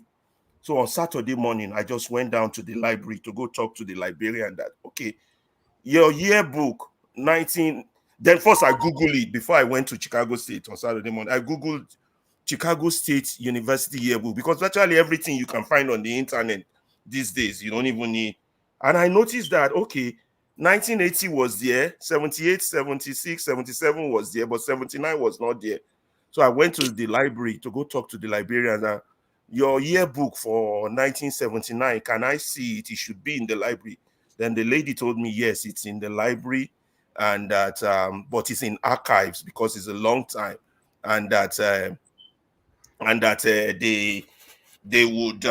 So on Saturday morning, I just went down to the library to go talk to the librarian that, okay, your yearbook, 19... Then first I Googled it before I went to Chicago State on Saturday morning. I Googled Chicago State University yearbook, because virtually everything you can find on the internet these days, you don't even need. And I noticed that, okay, 1980 was there, 78, 76, 77 was there, but 79 was not there. So I went to the library to go talk to the librarian. Your yearbook for 1979, can I see it? It should be in the library. Then the lady told me, yes, it's in the library, and that but it's in archives because it's a long time, and that they would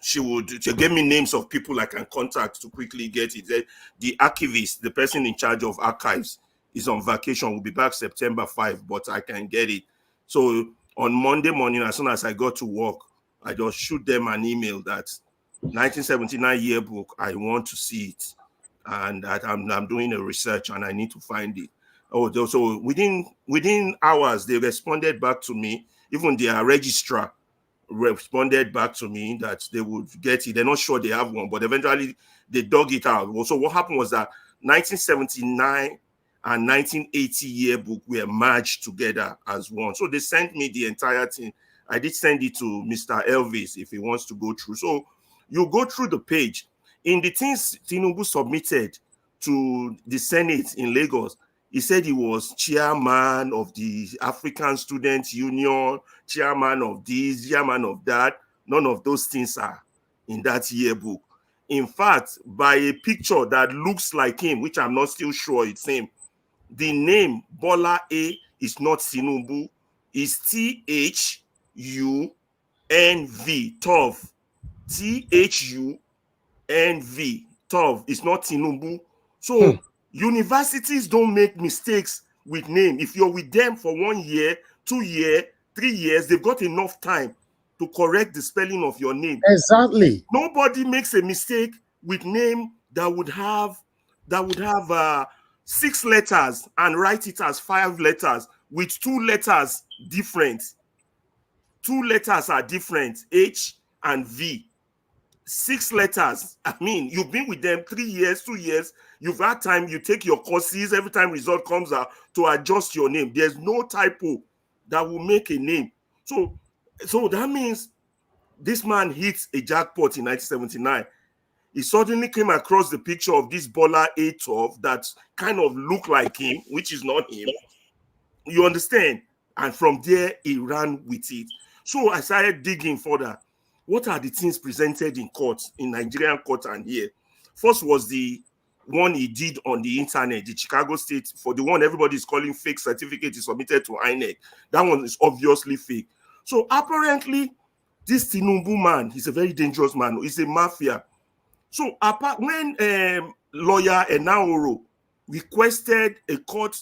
she gave me names of people I can contact to quickly get it. The archivist, the person in charge of archives, is on vacation. Will be back September 5, but I can get it. So on Monday morning, as soon as I got to work, I just shoot them an email that 1979 yearbook, I want to see it, and that I'm doing a research and I need to find it. So within hours, they responded back to me. Even their registrar responded back to me that they would get it. They're not sure they have one, but eventually they dug it out. So what happened was that 1979 and 1980 yearbook were merged together as one. So they sent me the entire thing. I did send it to Mr. Elvis if he wants to go through. So you go through the page. In the things Tinubu submitted to the Senate in Lagos, he said he was chairman of the African Student Union, chairman of this, chairman of that. None of those things are in that yearbook. In fact, by a picture that looks like him, which I'm not still sure it's him, the name Bola A is not Tinubu, it's THUNV, TOV. THUNV, TOV. It's not Tinubu. So universities don't make mistakes with name. If you're with them for 1 year, 2 years, 3 years, they've got enough time to correct the spelling of your name. Exactly. Nobody makes a mistake with name that would have 6 letters and write it as 5 letters with 2 letters different. 2 letters are different, H and V. 6 letters. I mean, you've been with them 3 years, 2 years. You've had time. You take your courses every time result comes out to adjust your name. There's no typo that will make a name. So that means this man hit a jackpot in 1979. He suddenly came across the picture of this Bola A12 that kind of looked like him, which is not him. You understand? And from there, he ran with it. So I started digging further. What are the things presented in court, in Nigerian court and here? First was the one he did on the internet, the Chicago State, for the one everybody is calling fake certificate is submitted to INEC. That one is obviously fake. So apparently, this Tinubu man, he's a very dangerous man. He's a mafia. So when lawyer Enaoro requested a court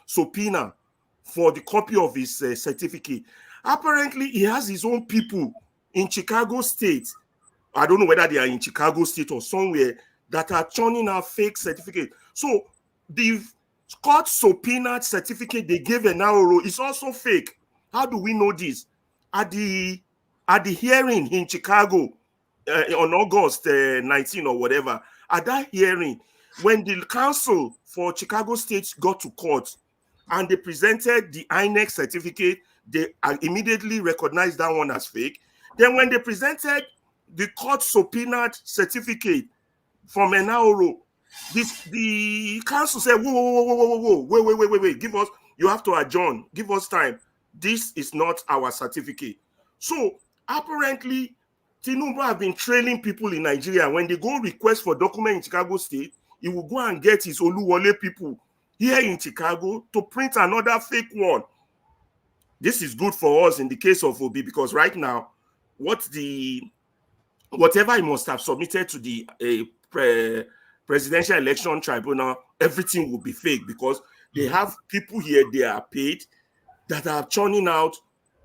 subpoena for the copy of his certificate, apparently he has his own people in Chicago State. I don't know whether they are in Chicago State or somewhere that are churning out fake certificate. So the court subpoenaed certificate they gave Enaoro is also fake. How do we know this? At the hearing in Chicago on August 19 or whatever, at that hearing, when the counsel for Chicago State got to court and they presented the INEC certificate, they immediately recognized that one as fake. Then when they presented the court subpoenaed certificate from Enaoro, the counsel said, whoa, wait, give us, you have to adjourn, give us time. This is not our certificate. So apparently, Tinubu have been trailing people in Nigeria. When they go request for document in Chicago State, he will go and get his Oluwole people here in Chicago to print another fake one. This is good for us in the case of Obi, because right now, whatever he must have submitted to the Presidential Election Tribunal, everything will be fake because they have people here, they are paid, that are churning out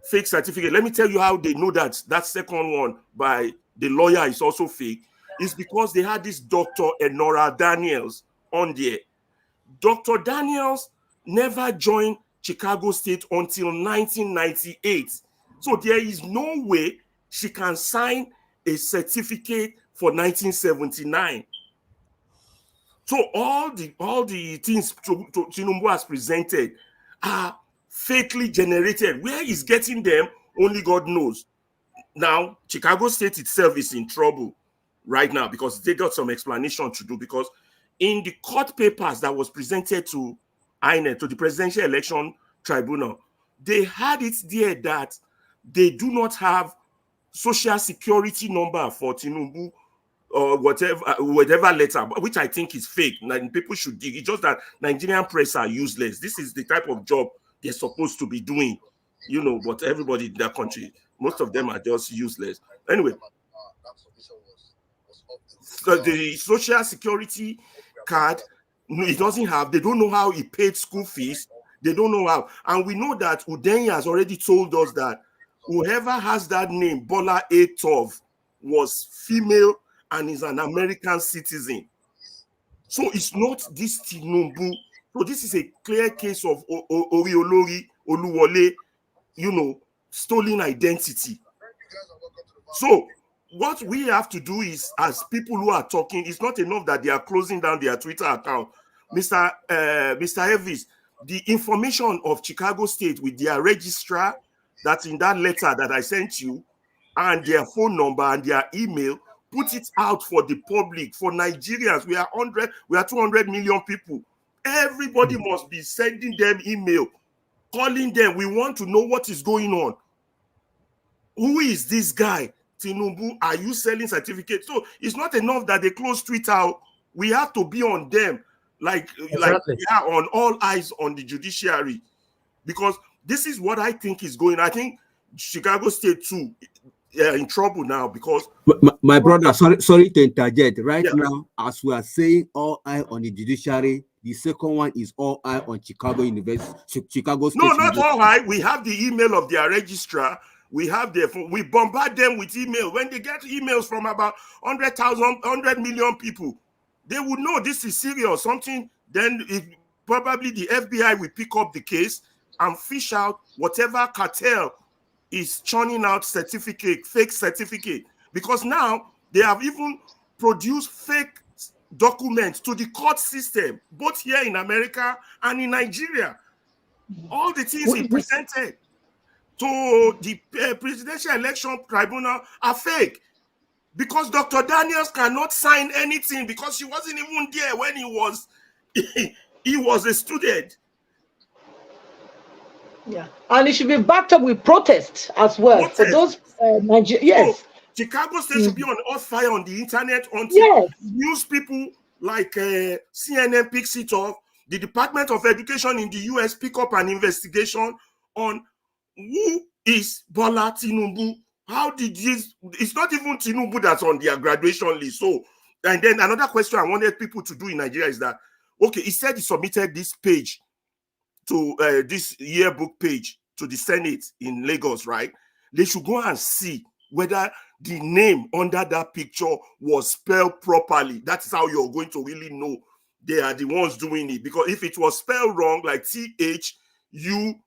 fake certificate. Let me tell you how they know that that second one by the lawyer is also fake. It's because they had this Dr. Enora Daniels on there. Dr. Daniels never joined Chicago State until 1998. So there is no way she can sign a certificate for 1979. So all the things Tinubu has presented are fakely generated. Where he's getting them, only God knows. Now, Chicago State itself is in trouble right now because they got some explanation to do, because in the court papers that was presented to INEC, to the Presidential Election Tribunal, they had it there that they do not have social security number for Tinubu or whatever letter, which I think is fake. And people should dig. It's just that Nigerian press are useless. This is the type of job they're supposed to be doing, you know, but everybody in that country, most of them are just useless. Anyway, so the social security card, it doesn't have, they don't know how he paid school fees. They don't know how. And we know that Udenya has already told us that whoever has that name, Bola A12, was female and is an American citizen. So it's not this Tinubu. So this is a clear case of Oriolori, Oluwole, you know, stolen identity. So what we have to do is, as people who are talking, it's not enough that they are closing down their Twitter account. Mr. Elvis, the information of Chicago State with their registrar that's in that letter that I sent you, and their phone number and their email, put it out for the public, for Nigerians. We are 200 million people. Everybody must be sending them email, calling them. We want to know what is going on. Who is this guy? Tinubu, are you selling certificates? So it's not enough that they close Twitter. We have to be on them, like we are on all eyes on the judiciary, because this is what I think is going. I think Chicago State too in trouble now because my brother, sorry to interject. Right now, as we are saying all eye on the judiciary, The second one is all eye on Chicago University, Chicago State No, not University. all eye. We have the email of their registrar. We have their phone. We bombard them with email. When they get emails from about 100,000, 100 million people, they would know this is serious. Something, then probably the FBI will pick up the case and fish out whatever cartel is churning out certificate, fake certificate. Because now they have even produced fake documents to the court system, both here in America and in Nigeria. All the things he presented to the presidential election tribunal are fake, because Dr. Daniels cannot sign anything because she wasn't even there when he was a student. Yeah, and it should be backed up with protest as well. For those Nigerians, yes. So Chicago State should be on hot fire on the internet until news people like CNN picks it up. The Department of Education in the US pick up an investigation on who is Bola Tinubu. How did this? It's not even Tinubu that's on their graduation list. So, and then another question I wanted people to do in Nigeria is that, okay, he said he submitted this page to this yearbook page to the Senate in Lagos, right? They should go and see whether the name under that picture was spelled properly. That is how you're going to really know they are the ones doing it. Because if it was spelled wrong, like THUNV,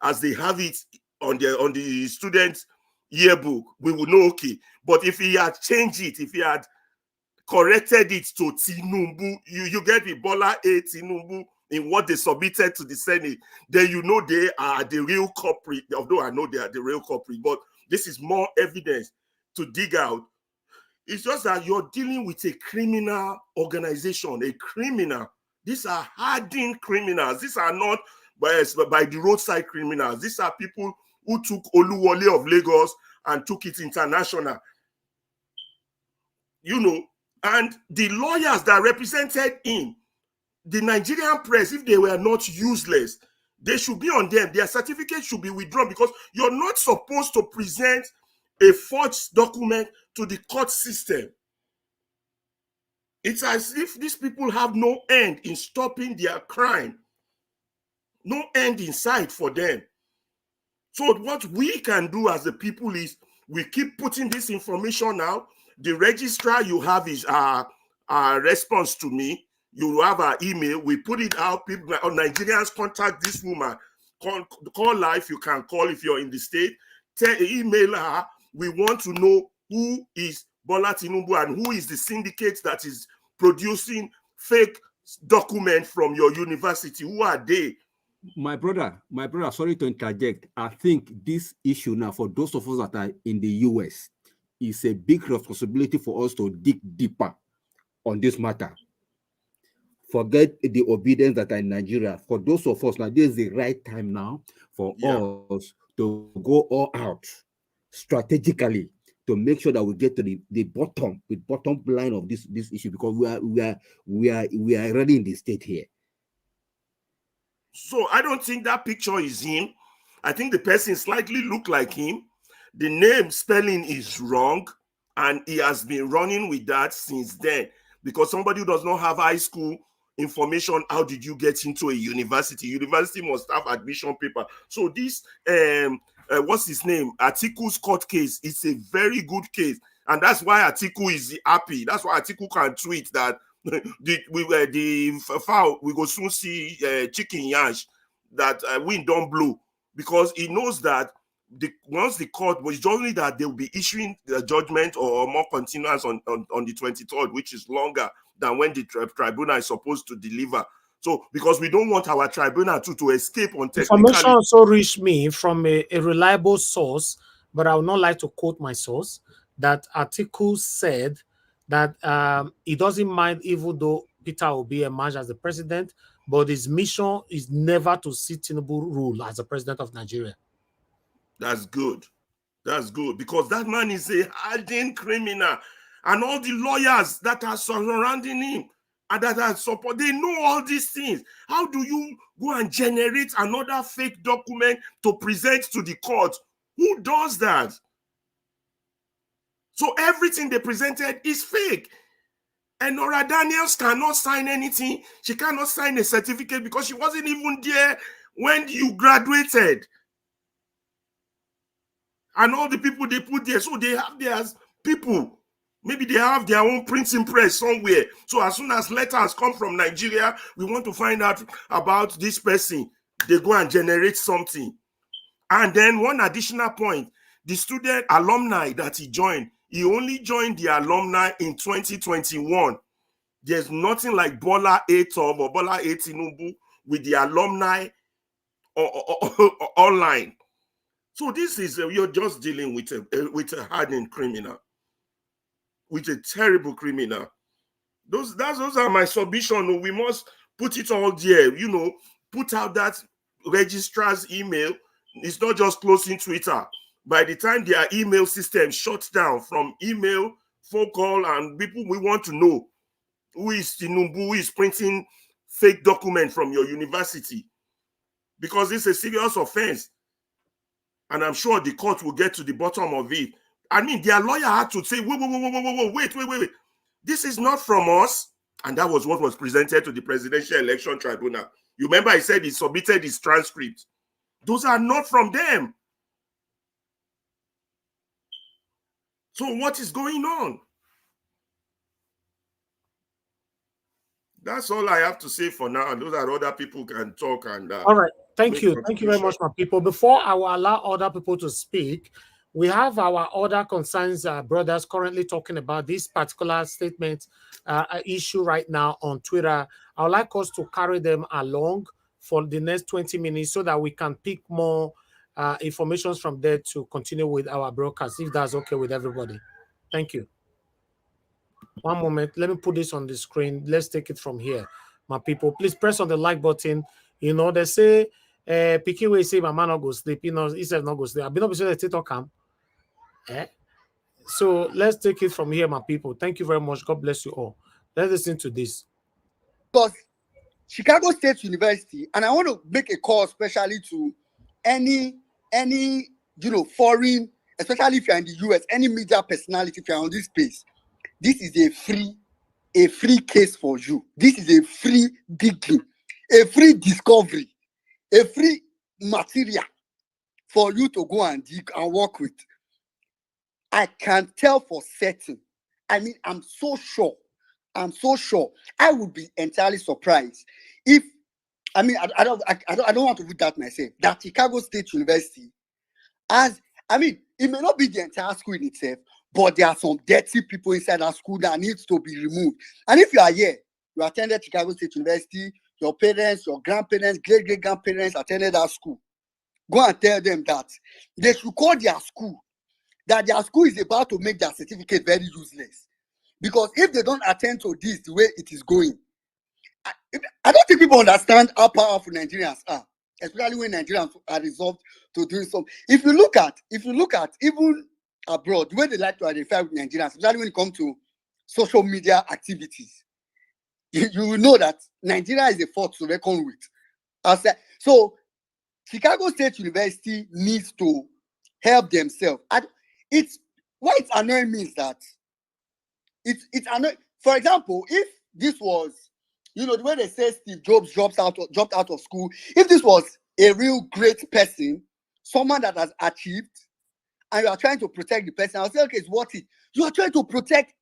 as they have it on the student yearbook, we would know, okay. But if he had changed it, if he had corrected it to Tinubu, you get the Bola A Tinubu in what they submitted to the Senate, then you know they are the real culprit. Although I know they are the real culprit, but this is more evidence to dig out. It's just that you're dealing with a criminal organization, a criminal. These are hardened criminals. These are not by the roadside criminals. These are people who took Oluwole of Lagos and took it international. You know, and the lawyers that represented him, the Nigerian press, if they were not useless, they should be on them. Their certificate should be withdrawn, because you're not supposed to present a forged document to the court system. It's as if these people have no end in stopping their crime. No end in sight for them. So what we can do as the people is we keep putting this information out. The registrar you have is our response to me. You have our email. We put it out. People, Nigerians, contact this woman. Call live. You can call if you're in the state. Email her. We want to know who is Bola Tinubu and who is the syndicate that is producing fake documents from your university. Who are they? My brother, sorry to interject. I think this issue now, for those of us that are in the US, is a big responsibility for us to dig deeper on this matter. Forget the obedience that are in Nigeria. For those of us, now this is the right time now for us to go all out strategically to make sure that we get to the bottom line of this issue, because we are already in the state here. So I don't think that picture is him. I think the person slightly look like him. The name spelling is wrong, and he has been running with that since then. Because somebody who does not have high school information, how did you get into a university? University must have admission paper. So this, what's his name? Atiku's court case is a very good case. And that's why Atiku is happy. That's why Atiku can tweet that the foul, we go soon see chicken yash, that wind don't blow. Because he knows that once the court was only that they will be issuing the judgment or more continuance on the 23rd, which is longer than when the tribunal is supposed to deliver. So because we don't want our tribunal to escape on technicality. Information also reached me from a reliable source, but I would not like to quote my source, that article said that he doesn't mind even though Peter Obi emerged as the president, but his mission is never to see Tinubu rule as the president of Nigeria. That's good. That's good, because that man is a hardened criminal, and all the lawyers that are surrounding him and that are support, they know all these things. How do you go and generate another fake document to present to the court? Who does that? So everything they presented is fake. And Nora Daniels cannot sign anything. She cannot sign a certificate because she wasn't even there when you graduated. And all the people they put there, so they have their people. Maybe they have their own printing press somewhere. So as soon as letters come from Nigeria, we want to find out about this person. They go and generate something. And then one additional point, the student alumni that he joined, he only joined the alumni in 2021. There's nothing like Bola A. Tob or Bola A. Tinubu with the alumni online. So this is, you're just dealing with a hardened criminal, with a terrible criminal. Those are my submission. We must put it all there, put out that registrar's email. It's not just closing Twitter. By the time their email system shuts down from email, phone call, and people, we want to know who is Tinubu, who is printing fake document from your university, because it's a serious offense. And I'm sure the court will get to the bottom of it. I mean, their lawyer had to say, wait. This is not from us. And that was what was presented to the Presidential Election Tribunal. You remember I said he submitted his transcript. Those are not from them. So what is going on? That's all I have to say for now. Those are other people can talk. And all right. Thank you. Thank you very much, my people. Before I will allow other people to speak, we have our other concerns brothers currently talking about this particular statement issue right now on Twitter. I would like us to carry them along for the next 20 minutes so that we can pick more information from there to continue with our broadcast, if that's okay with everybody. Thank you. One moment. Let me put this on the screen. Let's take it from here. My people, please press on the like button. They say, Pikin will say, my man not go sleep. He said not go sleep. I've been up to the camp. So let's take it from here, my people. Thank you very much. God bless you all. Let's listen to this. Because Chicago State University, and I want to make a call especially to any foreign, especially if you're in the US, any media personality, if you're on this space, this is a free case for you. This is a free digging, a free discovery, a free material for you to go and dig and work with. I can tell for certain. I mean, I'm so sure. I would be entirely surprised if, I don't want to do that myself, that Chicago State University has, it may not be the entire school in itself, but there are some dirty people inside that school that needs to be removed. And if you are here, you attended Chicago State University, your parents, your grandparents, great-great-grandparents attended that school, go and tell them that they should call their school, that their school is about to make their certificate very useless. Because if they don't attend to this the way it is going, I don't think people understand how powerful Nigerians are, especially when Nigerians are resolved to do something. If you look at even abroad, the way they like to identify with Nigerians, especially when it comes to social media activities, you will know that Nigeria is a force to reckon with. So Chicago State University needs to help themselves. It's annoying me is that it's annoying. For example, if this was, the way they say Steve Jobs dropped out of school, if this was a real great person, someone that has achieved, and you are trying to protect the person, I'll say, okay, it's worth it. You are trying to protect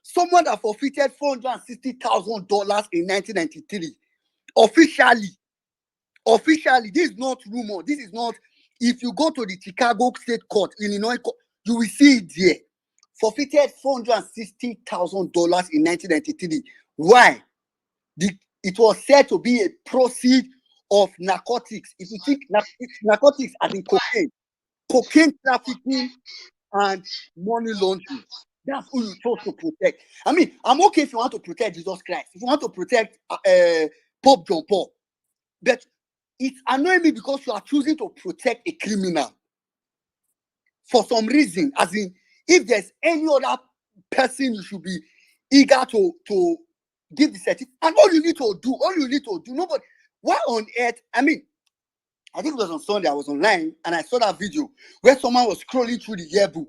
someone that forfeited $460,000 in 1993. Officially, this is not rumor. This is not. If you go to the Chicago State Court, Illinois Court, you will see it there. Forfeited $460,000 in 1993. Why? It was said to be a proceed of narcotics. If you think narcotics as in cocaine trafficking and money laundering, that's who you chose to protect. I'm okay if you want to protect Jesus Christ, if you want to protect Pope John Paul, but it's annoying me because you are choosing to protect a criminal for some reason. As in, if there's any other person you should be eager to give the certificate, and all you need to do, nobody. Why on earth? I think it was on Sunday, I was online and I saw that video where someone was scrolling through the yearbook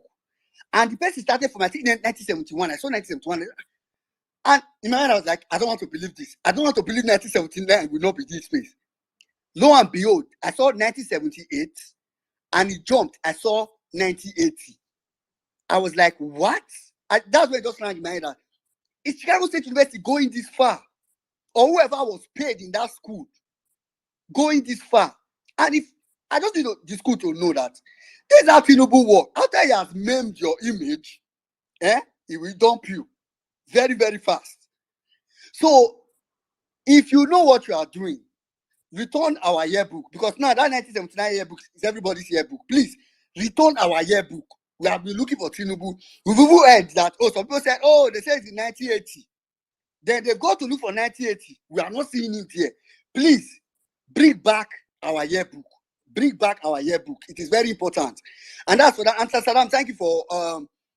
and the person started from, I think, 1971. I saw 1971. And in my mind, I was like, I don't want to believe this. I don't want to believe 1979 will not be this place. Lo and behold, I saw 1978 and it jumped. I saw 1980. I was like, what? That's where it just rang in my head. Is Chicago State University going this far? Or whoever was paid in that school going this far? And if I just need the school to know that this is how Tinubu work. After he has maimed your image, he will dump you very, very fast. So if you know what you are doing, return our yearbook, because now that 1979 yearbook is everybody's yearbook. Please return our yearbook. We have been looking for Tinubu. We've even heard that, some people said, they said it's in 1980. Then they go to look for 1980. We are not seeing it here. Please bring back our yearbook. Bring back our yearbook. It is very important. And that's for that answer. Saddam, thank you for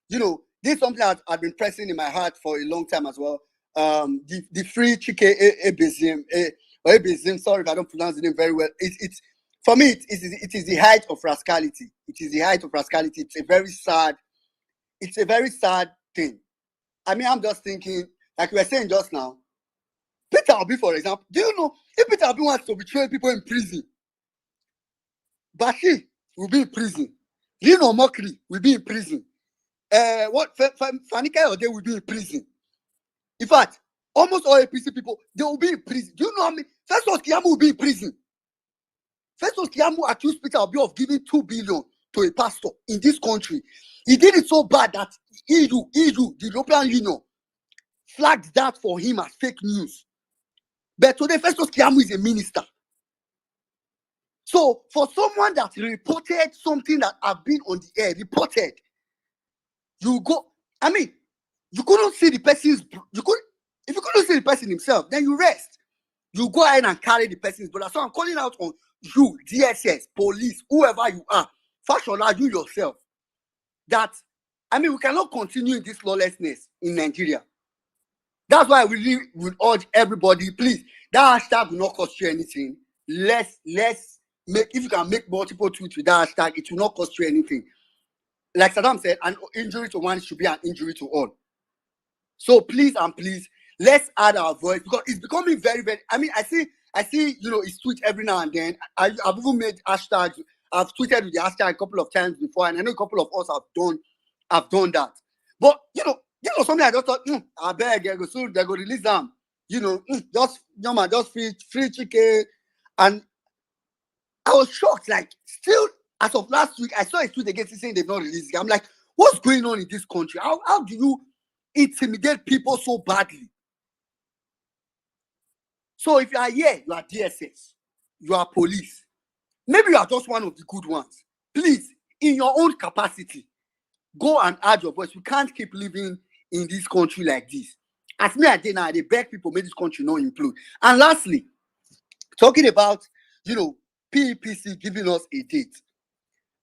this is something that I've been pressing in my heart for a long time as well. The free Chike Ebezim, sorry if I don't pronounce the name very well. It's for me, it is the height of rascality. It is the height of rascality. It's a very sad thing. I mean, I'm just thinking, like we were saying just now, Peter Obi, for example, do you know if Peter Obi wants to betray people in prison, Bashi will be in prison, Lino Mokri will be in prison, Fanika Ode will be in prison. In fact, almost all APC people, they will be in prison. Do you know how many? Festus Keyamo will be in prison. Festus Keyamo accused Peter Obi of giving 2 billion to a pastor in this country. He did it so bad that Edo, the European Union, flagged that for him as fake news. But today, Festus Keyamo is a minister. So, for someone that reported something that have been on the air, reported, you go, I mean, you couldn't see the person's, if you couldn't see the person himself, then you rest. You go ahead and carry the person's brother. So I'm calling out on you, DSS, police, whoever you are, Fashola, you yourself, that, I mean, we cannot continue in this lawlessness in Nigeria. That's why I really would urge everybody, please, that hashtag will not cost you anything. Let's make, if you can make multiple tweets with that hashtag, it will not cost you anything. Like Saddam said, an injury to one should be an injury to all. So please and please, let's add our voice, because it's becoming very, very, I mean, I see, it's tweet every now and then. I've even made hashtags. I've tweeted with the hashtag a couple of times before, and I know a couple of us have done that. But, something I just thought, I beg, soon they go release them. Just free chicken. And I was shocked, like, still, as of last week, I saw a tweet against saying they've not released it. I'm like, what's going on in this country? How do you intimidate people so badly? So if you are here, you are DSS, you are police. Maybe you are just one of the good ones. Please, in your own capacity, go and add your voice. We can't keep living in this country like this. As me, I did now, they beg people make this country not implode. And lastly, talking about, PEPC giving us a date.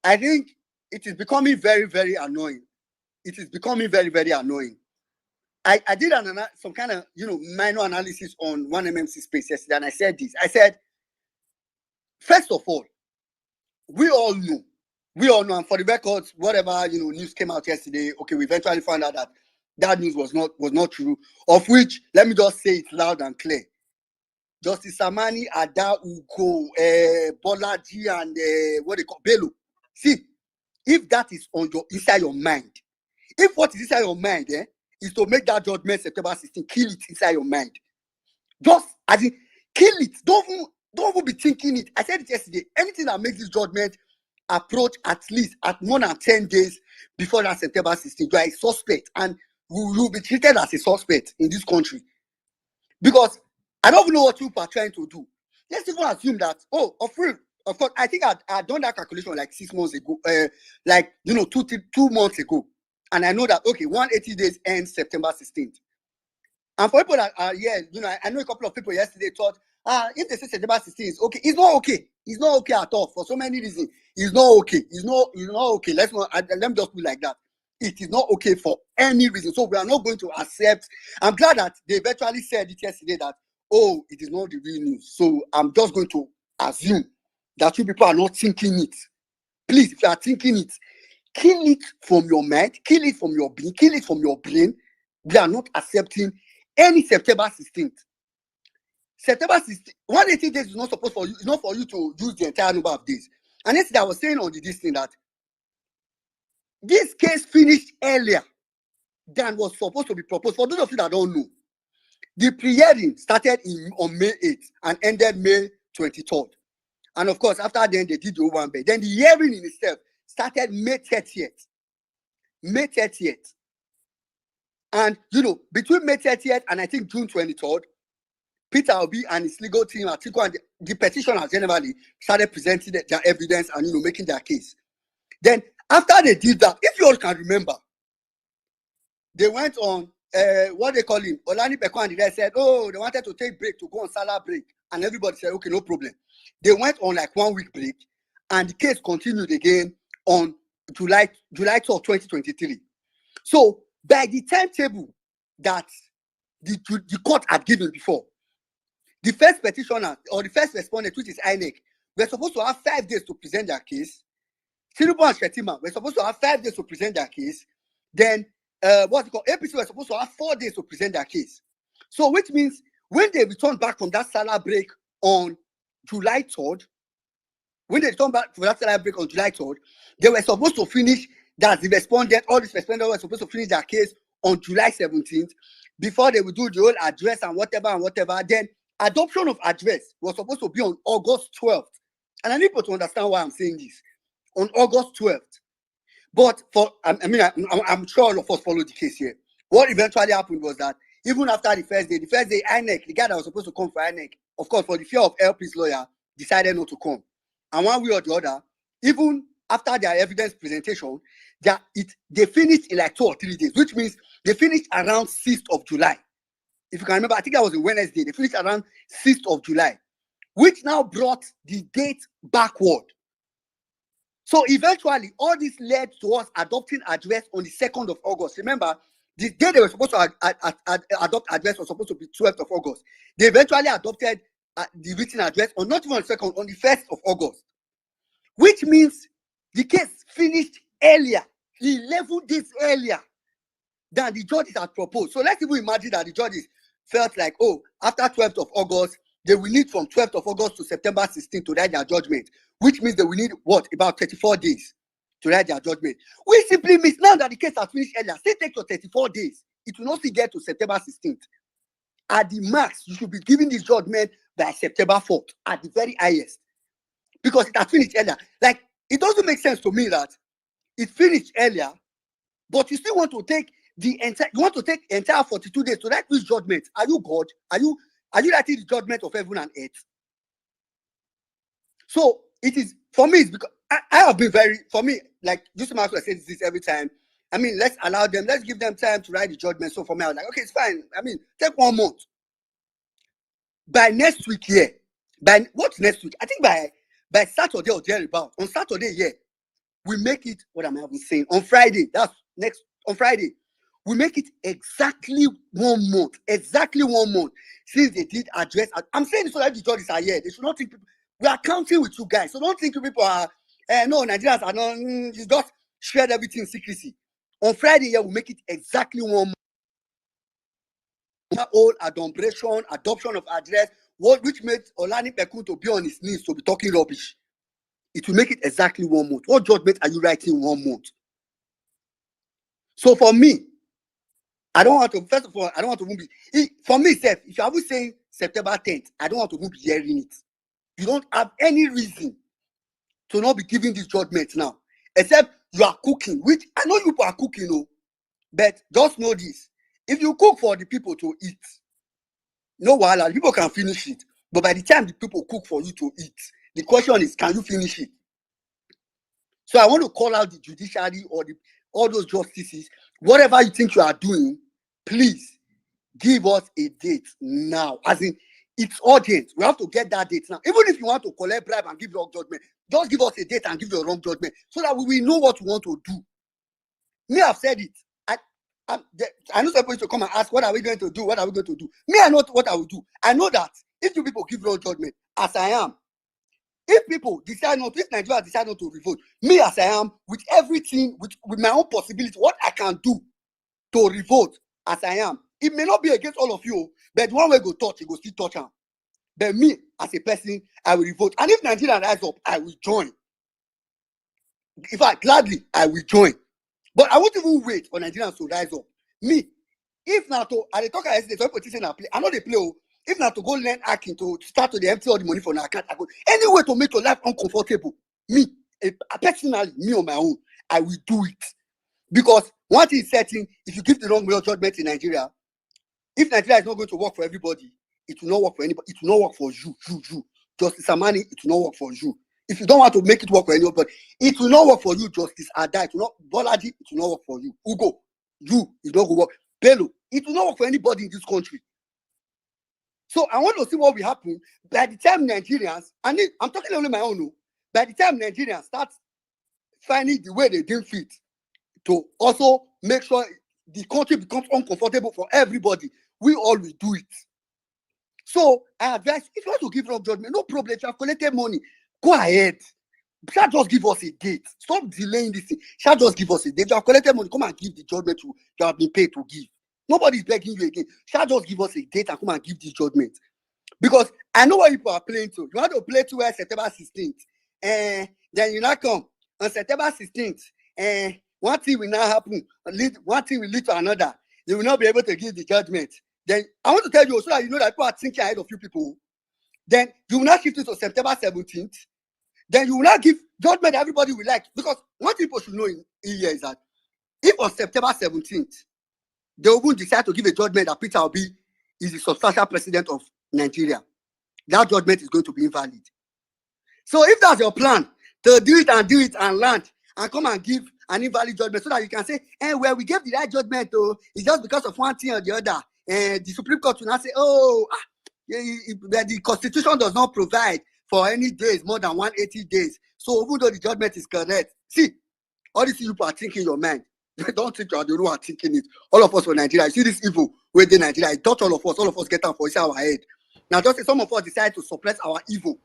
I think it is becoming very, very annoying. It is becoming very, very annoying. I did some kind of, minor analysis on 1MMC space yesterday, and I said this. I said, first of all, we all know, and for the records, whatever, news came out yesterday, okay, we eventually found out that news was not true, of which, let me just say it loud and clear. Justice Samani, Ada, Ugo, Bolaji, and what they call Bello. See, if that is inside your mind, if what is inside your mind, is to make that judgment September 16, kill it inside your mind. Just as in, kill it. Don't even be thinking it. I said it yesterday. Anything that makes this judgment approach at least at more than 10 days before that September 16, you are a suspect, and you will be treated as a suspect in this country. Because I don't even know what people are trying to do. Let's even assume that, of course, I think I'd done that calculation like 6 months ago, 2 months ago. And I know that, 180 days ends September 16th. And for people that are here, I know a couple of people yesterday thought, if they say September 16th is okay, it's not okay. It's not okay at all for so many reasons. It's not okay. It's not okay. Let me just be like that. It is not okay for any reason. So we are not going to accept. I'm glad that they eventually said it yesterday that, it is not the real news. So I'm just going to assume that you people are not thinking it. Please, if you are thinking it, kill it from your mind, kill it from your being, kill it from your brain. We are not accepting any September 16th. September 16th, 180 days is not supposed for you, it's not for you to use the entire number of days. And yesterday I was saying on this thing that this case finished earlier than was supposed to be proposed. For those of you that don't know, the pre-hearing started on May 8th and ended May 23rd. And of course, after then they did the one bed. Then the hearing in itself started May 30th. May 30th. And you know, between May 30th and I think June 23rd, Peter Obi and his legal team, Atiku, and the petitioners generally started presenting their evidence and making their case. Then after they did that, if you all can remember, they went on what they call him, Olani Peko, and the rest said, oh, they wanted to take break to go on Salah break, and everybody said, okay, no problem. They went on like 1 week break, and the case continued again on July 12, 2023. So by the timetable that the court had given before, the first petitioner or the first respondent, which is INEC, were supposed to have 5 days to present their case. Tinubu and Shetima were supposed to have 5 days to present their case. Then APC were supposed to have 4 days to present their case. So which means when they returned back from that Salah break on July 3rd, when they returned back from that Salah break on July 3rd, they were supposed to finish, that the respondent, all these respondents were supposed to finish their case on July 17th before they would do the whole address and whatever. Then adoption of address was supposed to be on August 12th. And I need people to understand why I'm saying this. On August 12th. But I'm sure all of us followed the case here. What eventually happened was that even after the first day, INEC, the guy that was supposed to come for INEC, of course, for the fear of LP's lawyer, decided not to come. And one way or the other, even after their evidence presentation, they finished in like 2 or 3 days, which means they finished around 6th of July. If you can remember, I think that was a Wednesday. They finished around 6th of July, which now brought the date backward. So eventually, all this led to us adopting address on the 2nd of August. Remember, the day they were supposed to adopt address was supposed to be 12th of August. They eventually adopted the written address on not even on the 2nd, on the 1st of August, which means the case finished earlier, 11 days earlier than the judges had proposed. So let's even imagine that the judges felt like, oh, after 12th of August, they will need from 12th of August to September 16th to write their judgment, which means they will need, about 34 days to write their judgment. Which simply means now that the case has finished earlier, still take your 34 days. It will not still get to September 16th. At the max, you should be giving this judgment by September 4th, at the very highest. Because it has finished earlier. Like, it doesn't make sense to me that it finished earlier, but you still want to take the entire 42 days to write this judgment. Are you God? Are you writing the judgment of heaven and earth? So it is, for me, it's because I have been for me, like Justin Maxwell says this every time. I mean, let's give them time to write the judgment. So for me, I was like, okay, it's fine. I mean, take 1 month. By next week here, what's next week? I think by Saturday or thereabout. On Saturday, yeah, we make it, what am I even saying? On Friday, on Friday, we make it exactly 1 month. Exactly 1 month since they did address. I'm saying this so that the judges are here. They should not think we are counting with you guys. So don't think people are, no, Nigerians are not, you just shred everything in secrecy. On Friday, yeah, we make it exactly 1 month. All adoption of address, which made Olani Peko to be on his knees to be talking rubbish. It will make it exactly 1 month. What judgment are you writing in 1 month? So for me, I don't want to, first of all, I don't want to be, for me, Seth, if you are saying September 10th, I don't want to be hearing it. You don't have any reason to not be giving this judgment now, except you are cooking, which I know you are cooking, but just know this. If you cook for the people to eat, no wahala, people can finish it. But by the time the people cook for you to eat, the question is, can you finish it? So I want to call out the judiciary or all those justices, whatever you think you are doing, please give us a date now. As in, it's urgent. We have to get that date now. Even if you want to collect bribe and give wrong judgment, just give us a date and give the wrong judgment so that we will know what we want to do. Me, I've said it. I know some people to come and ask, what are we going to do? What are we going to do? Me, I know what I will do. I know that if you people give wrong judgment, as I am, if people decide not, if Nigeria decide not to revolt, me as I am, with everything, with my own possibility, what I can do to revolt as I am, It may not be against all of you, but one way go touch, it go still touch him. But me, as a person, I will vote. And if Nigeria rise up, I will join. In fact, gladly, I will join. But I won't even wait for Nigerians to rise up. Me, if not to, I talk yesterday, so politicians I play. I know they play. If not to go learn hacking to start to the empty all the money for an account, I go any way to make your life uncomfortable. Me, personally, me on my own, I will do it. Because one thing is certain, if you give the wrong moral judgment in Nigeria, if Nigeria is not going to work for everybody, it will not work for anybody. It will not work for you. Justice Amani, it will not work for you. If you don't want to make it work for anybody, it will not work for you, Justice Ada. It will not, Bolaji, it will not work for you. Ugo, it will not work. Bello, it will not work for anybody in this country. So I want to see what will happen by the time Nigerians, and I'm talking only my own, by the time Nigerians start finding the way they deem fit to also make sure the country becomes uncomfortable for everybody, we all will do it. So I advise, if you want to give wrong judgment, no problem. If you have collected money, go ahead. Shall just give us a date. Stop delaying this thing. Shall just give us a date. If you have collected money, come and give the judgment you have been paid to give. Nobody is begging you again. Shall just give us a date and come and give this judgment. Because I know what people are playing to. You want to play to September 16th. Then you now come on September 16th. One thing will now happen. One thing will lead to another. You will not be able to give the judgment. Then I want to tell you so that you know that people are thinking ahead of you people. Then you will not shift it to September 17th. Then you will not give judgment that everybody will like. Because what people should know in here is that if on September 17th, they will decide to give a judgment that Peter Obi is the substantial president of Nigeria, that judgment is going to be invalid. So if that's your plan, to do it and land and come and give an invalid judgment so that you can say, well, we gave the right judgment, it's just because of one thing or the other. The Supreme Court will not say, the Constitution does not provide for any days more than 180 days. So even though the judgment is correct, see, all these people are thinking your mind. Don't think you are the one who are thinking it. All of us for Nigeria, you see this evil within Nigeria, it touch all of us get out for our head. Now just say some of us decide to suppress our evil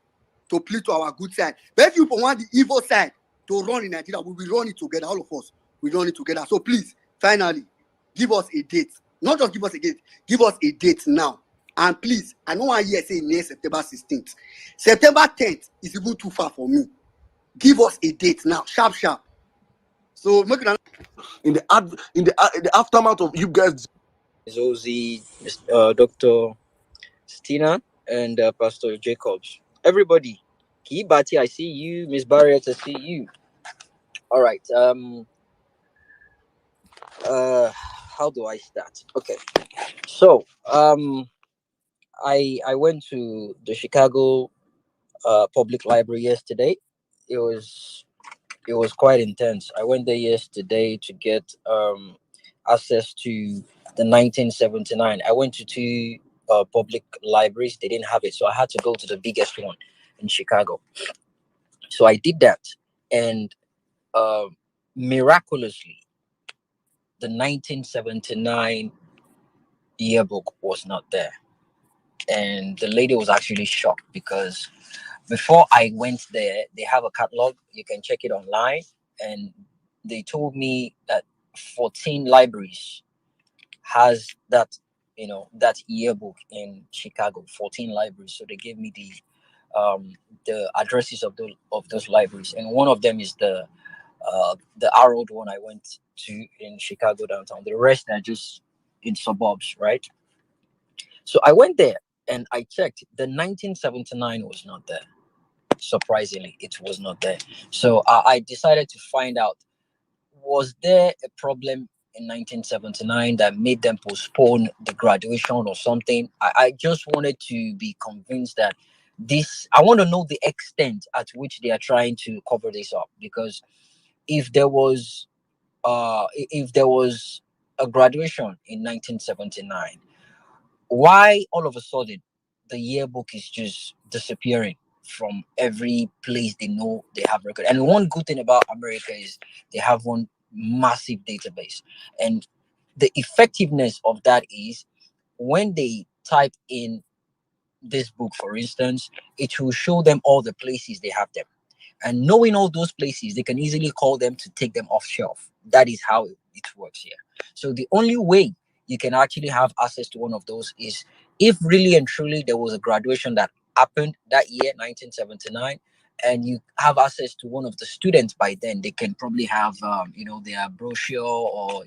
to play to our good side. But if you want the evil side to run in Nigeria, we will run it together, all of us. We run it together. So please, finally, give us a date. Not just give us a date, give us a date now. And please, I know I hear say next September 16th. September 10th is even too far for me. Give us a date now, sharp. So make it in the aftermath of you guys. Zozi, Dr. Stina, and Pastor Jacobs. Everybody, Kibati, I see you. Miss Barrett, I see you. All right. How do I start? Okay. So, I went to the Chicago Public Library yesterday. It was quite intense. I went there yesterday to get access to the 1979. I went to two public libraries. They didn't have it, so I had to go to the biggest one in Chicago. So I did that, and miraculously, the 1979 yearbook was not there. And the lady was actually shocked because before I went there, they have a catalog. You can check it online. And they told me that 14 libraries has that, that yearbook in Chicago, 14 libraries. So they gave me the addresses of those libraries. And one of them is the Harold one I went to in Chicago downtown. The rest are just in suburbs, right? So I went there and I checked. The 1979 was not there. Surprisingly, it was not there. So I decided to find out, was there a problem in 1979 that made them postpone the graduation or something? I just wanted to be convinced that I want to know the extent at which they are trying to cover this up, because if there was a graduation in 1979, why all of a sudden the yearbook is just disappearing from every place they know they have record? And one good thing about America is they have one massive database, and the effectiveness of that is when they type in this book, for instance, it will show them all the places they have them, and knowing all those places, they can easily call them to take them off shelf. That is how it works here. So the only way you can actually have access to one of those is if really and truly there was a graduation that happened that year, 1979, and you have access to one of the students by then. They can probably have, their brochure, or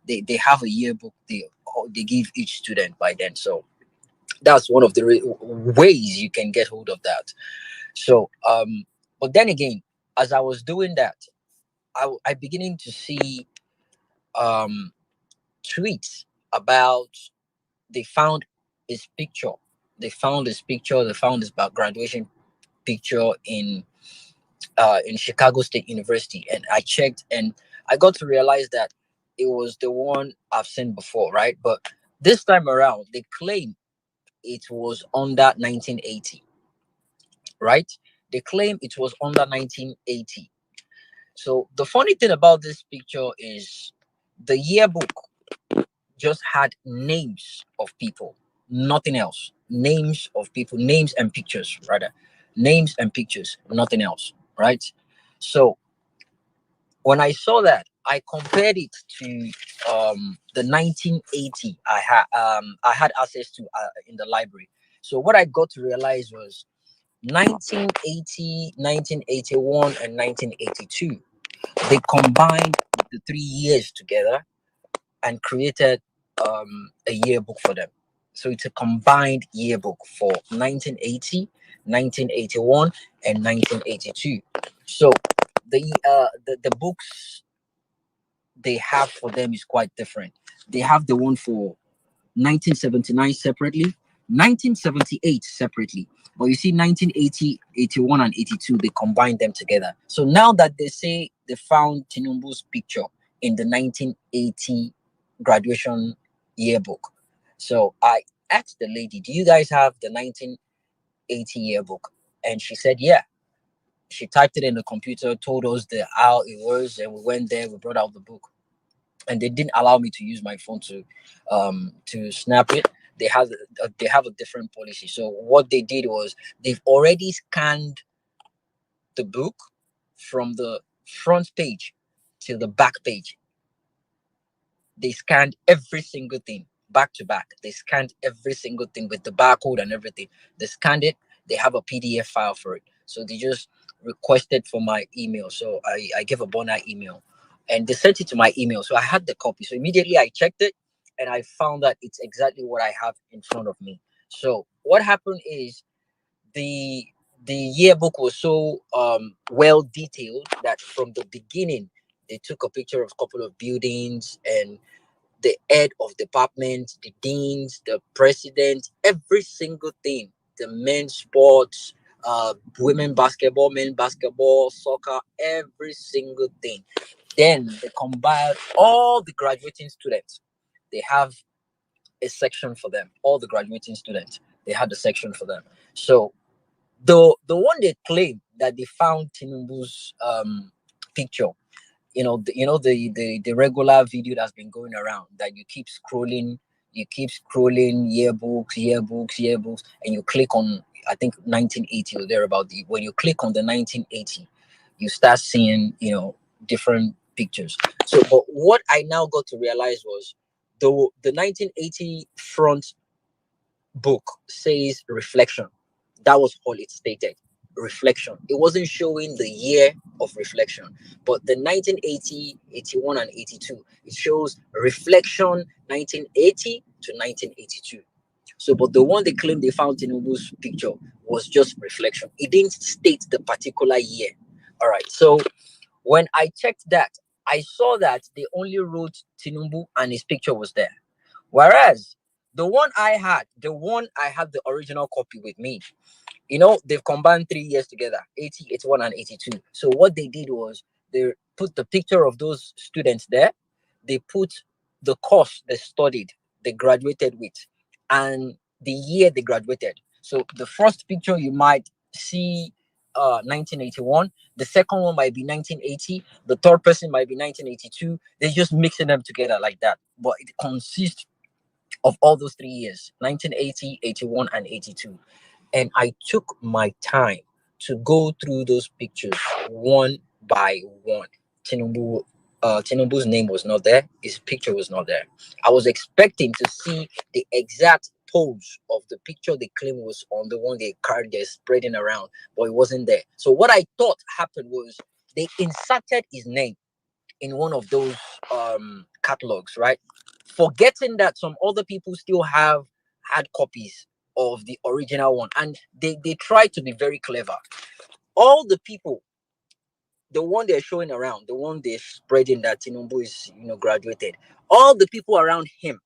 they have a yearbook they give each student by then. So that's one of the ways you can get hold of that. So, but then again, as I was doing that, I beginning to see tweets about they found his picture. They found his picture. They found his graduation picture in Chicago State University, and I checked, and I got to realize that it was the one I've seen before, right? But this time around, they claim it was under 1980, right? They claim it was under 1980. So the funny thing about this picture is the yearbook just had names of people, nothing else. Names of people, names and pictures, rather. Names and pictures, nothing else, right? So when I saw that, I compared it to the 1980 I had access to in the library. So what I got to realize was 1980, 1981, and 1982. They combined the 3 years together and created a yearbook for them. So it's a combined yearbook for 1980, 1981, and 1982. So the books they have for them is quite different. They have the one for 1979 separately, 1978 separately. But you see, 1980, 81, and 82, they combined them together. So now that they say they found Tinubu's picture in the 1980 graduation yearbook. So I asked the lady, do you guys have the 1980 yearbook? And she said, yeah. She typed it in the computer, told us how it was, and we went there, we brought out the book. And they didn't allow me to use my phone to snap it. They have a different policy. So what they did was they've already scanned the book from the front page to the back page. They scanned every single thing back to back. They scanned every single thing with the barcode and everything. They scanned it. They have a PDF file for it. So they just requested for my email. So I gave a Bona email, and they sent it to my email. So I had the copy. So immediately I checked it, and I found that it's exactly what I have in front of me. So what happened is the yearbook was so well detailed that from the beginning they took a picture of a couple of buildings and the head of department, the deans, the president, every single thing, the men's sports, women basketball, men basketball, soccer, every single thing. Then they combined all the graduating students. They have a section for them. All the graduating students, they had a section for them. So the one they claim that they found Tinubu's picture, the regular video that's been going around, that you keep scrolling yearbooks, and you click on, I think 1980 or thereabout. When you click on the 1980, you start seeing different pictures. So but what I now got to realize was the 1980 front book says reflection. That was all it stated. Reflection. It wasn't showing the year of reflection, but the 1980, 81, and 82, it shows reflection 1980 to 1982. So, but the one they claimed they found Tinubu's picture was just reflection. It didn't state the particular year. All right. So when I checked that, I saw that they only wrote Tinubu and his picture was there. Whereas the one I had the original copy with me. They've combined 3 years together, 80, 81, and 82. So what they did was they put the picture of those students there. They put the course they studied, they graduated with, and the year they graduated. So the first picture you might see 1981. The second one might be 1980. The third person might be 1982. They're just mixing them together like that. But it consists of all those 3 years, 1980, 81, and 82. And I took my time to go through those pictures one by one. Tinubu Tinubu's name was not there. His picture was not there. I was expecting to see the exact pose of the picture they claim was on the one they carried, they're spreading around, but it wasn't there. So what I thought happened was they inserted his name in one of those catalogs, right? Forgetting that some other people still have hard copies of the original one, and they try to be very clever. All the people, the one they're showing around, the one they're spreading that Tinubu is, graduated, all the people around him,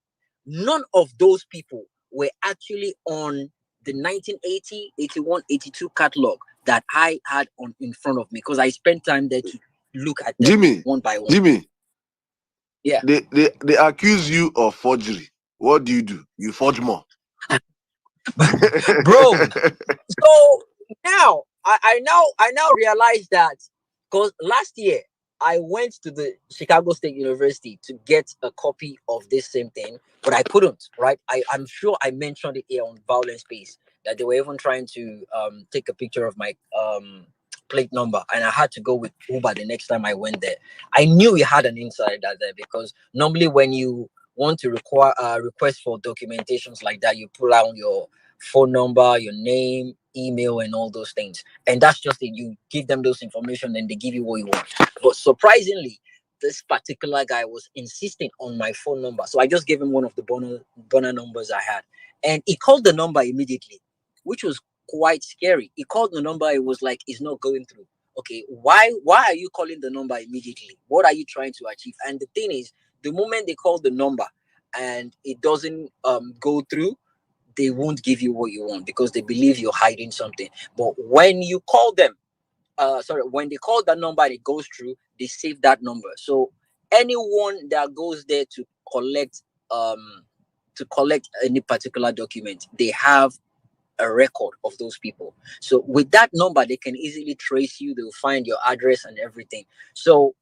none of those people were actually on the 1980, 81, 82 catalog that I had on in front of me, because I spent time there to look at them Jimmy, one by one. Jimmy, Yeah. they accuse you of forgery. What do? You forge more. Bro. So now I now realize that, because last year I went to the Chicago State University to get a copy of this same thing, but I couldn't, right? I'm sure I mentioned it here on Violence Space that they were even trying to take a picture of my plate number, and I had to go with Uber the next time I went there. I knew we had an insider there, because normally when you want to request for documentations like that, you pull out your phone number, your name, email, and all those things, and that's just it. You give them those information and they give you what you want. But surprisingly, this particular guy was insisting on my phone number, so I just gave him one of the burner numbers I had, and he called the number immediately, which was quite scary. He called the number, it was like, it's not going through. Okay, why are you calling the number immediately? What are you trying to achieve? And the thing is, the moment they call the number and it doesn't go through, they won't give you what you want, because they believe you're hiding something. But when you call them, when they call that number and it goes through, they save that number. So anyone that goes there to collect any particular document, they have a record of those people. So with that number, they can easily trace you. They'll find your address and everything. So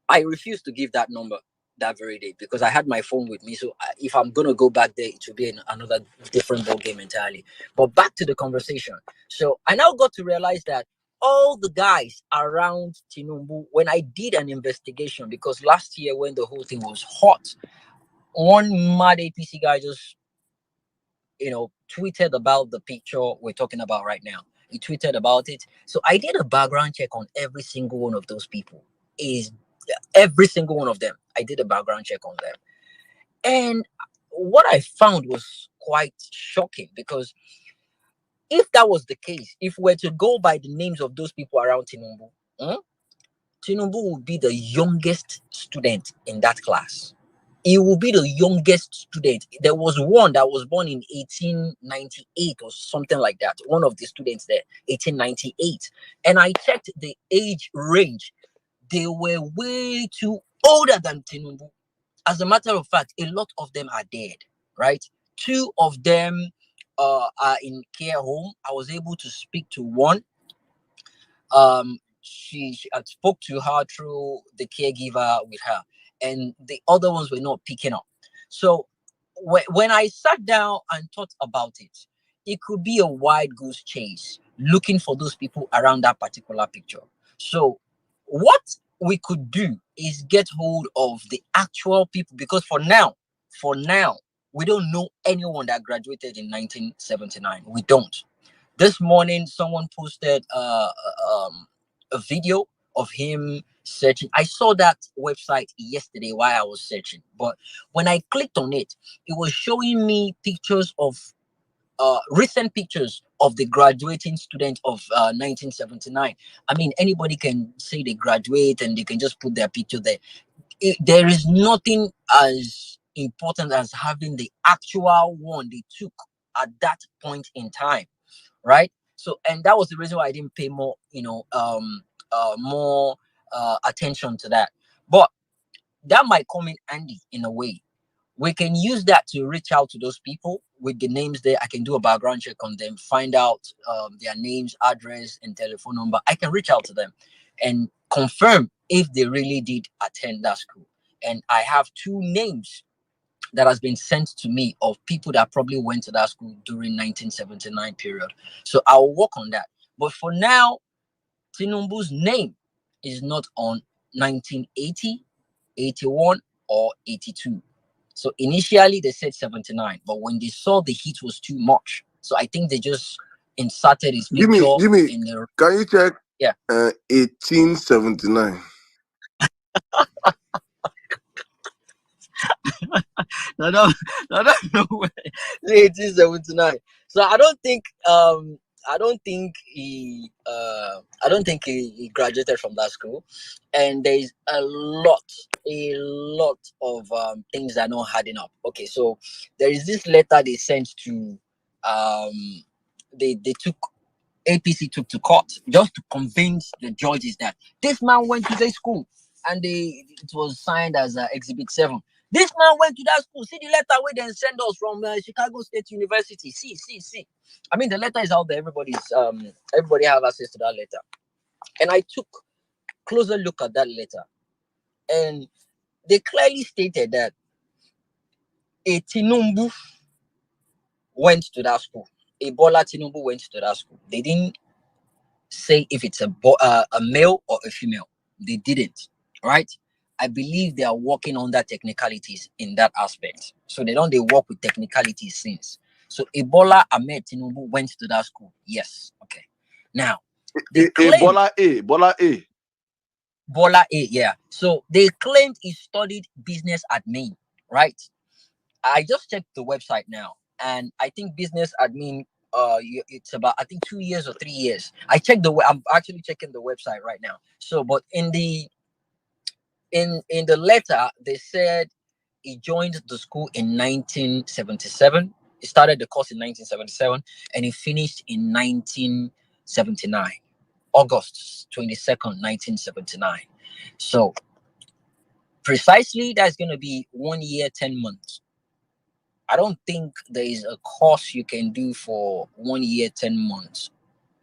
I refuse to give that number that very day, because I had my phone with me. So if I'm going to go back there, it will be another different ball game entirely. But back to the conversation. So I now got to realize that all the guys around Tinubu, when I did an investigation, because last year when the whole thing was hot, one mad APC guy just, tweeted about the picture we're talking about right now. He tweeted about it. So I did a background check on every single one of those people. Every single one of them. I did a background check on them. And what I found was quite shocking, because if that was the case, if we're to go by the names of those people around Tinubu, Tinubu would be the youngest student in that class. He will be the youngest student. There was one that was born in 1898 or something like that. One of the students there, 1898. And I checked the age range. They were way too older than Tinubu. As a matter of fact, a lot of them are dead, right? Two of them are in care home. I was able to speak to one. She I spoke to her through the caregiver with her, and the other ones were not picking up. So when I sat down and thought about it, it could be a wild goose chase looking for those people around that particular picture. So what we could do is get hold of the actual people, because for now, we don't know anyone that graduated in 1979. We don't. This morning, someone posted a video of him searching. I saw that website yesterday while I was searching, but when I clicked on it, it was showing me pictures of recent pictures of the graduating student of 1979. I mean, anybody can say they graduate and they can just put their picture there. There is nothing as important as having the actual one they took at that point in time, right? So, and that was the reason why I didn't pay more, more attention to that. But that might come in handy in a way. We can use that to reach out to those people with the names there. I can do a background check on them, find out their names, address, and telephone number. I can reach out to them and confirm if they really did attend that school. And I have two names that has been sent to me of people that probably went to that school during 1979 period. So I'll work on that. But for now, Tinubu's name is not on 1980, 81, or 82. So initially they said 79, but when they saw the heat was too much, so I think they just inserted his picture Jimmy, in the. can you check? Yeah. 1879. No, no, no, no way. 1879. So I don't think he graduated from that school, and there's a lot of things that are not adding up. Okay, so there is this letter they sent to they took APC took to court just to convince the judges that this man went to the school, and it was signed as Exhibit 7. This man went to that school. See the letter where they send us from Chicago State University. See. I mean, the letter is out there. Everybody have access to that letter. And I took closer look at that letter, and they clearly stated that a Tinubu went to that school. A Bola Tinubu went to that school. They didn't say if it's a male or a female. They didn't, right? I believe they are working on that technicalities in that aspect. So they work with technicalities since. So Ebola Ahmed Tinubu went to that school. Yes. Okay. Now, Bola A, yeah. So they claimed he studied business admin, right? I just checked the website now, and I think business admin it's about, I think, 2 years or 3 years. I'm actually checking the website right now. So but in the letter they said he joined the school in 1977. He started the course in 1977 and he finished in 1979, August 22nd, 1979. So precisely that's going to be 1 year 10 months. I don't think there is a course you can do for 1 year 10 months.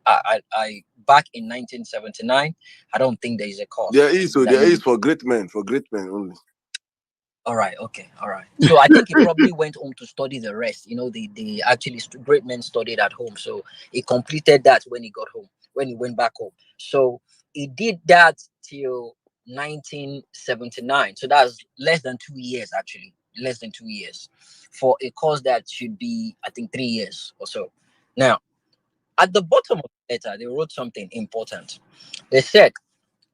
I back in 1979, I don't think there is a course. There is for great men only. All right, okay, all right. So I think he probably went home to study the rest. The actually great men studied at home, so he completed that when he got home, when he went back home. So he did that till 1979. So that's less than 2 years, actually, less than 2 years for a course that should be, I think, 3 years or so. Now, at the bottom of the letter, they wrote something important. They said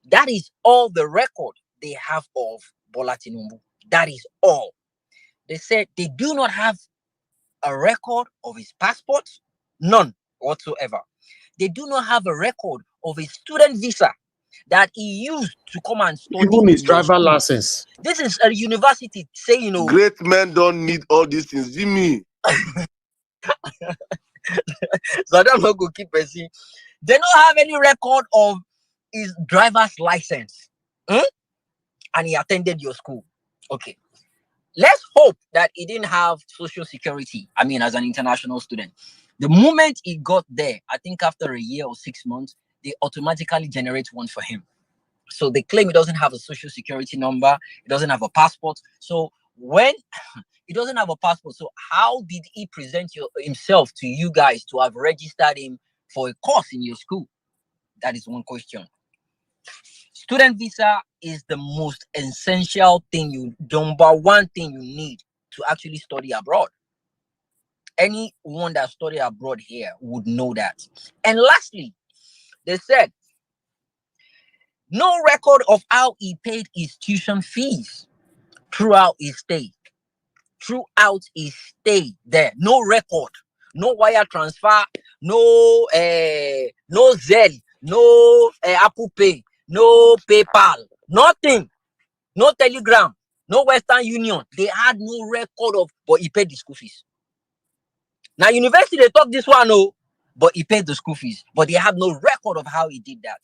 that is all the record they have of Bola Tinubu. That is all. They said they do not have a record of his passport, none whatsoever. They do not have a record of his student visa that he used to come and study. Even his driver license. This is a university saying, great men don't need all these things. Jimmy. So I don't know, go keep pressing. They don't have any record of his driver's license. And he attended your school. Okay. Let's hope that he didn't have social security. I mean, as an international student. The moment he got there, I think after a year or 6 months, they automatically generate one for him. So they claim he doesn't have a social security number. He doesn't have a passport. So when he doesn't have a passport, so how did he present himself to you guys to have registered him for a course in your school? That is one question. Student visa is the most essential thing, number one thing you need to actually study abroad. Anyone that studied abroad here would know that. And lastly, they said no record of how he paid his tuition fees throughout his stay. There, no record, no wire transfer, no Zelle, no Apple Pay, no PayPal, nothing, no Telegram, no Western Union. They had no record of, but he paid the school fees. Now, university, they talk this one, but he paid the school fees, but they have no record of how he did that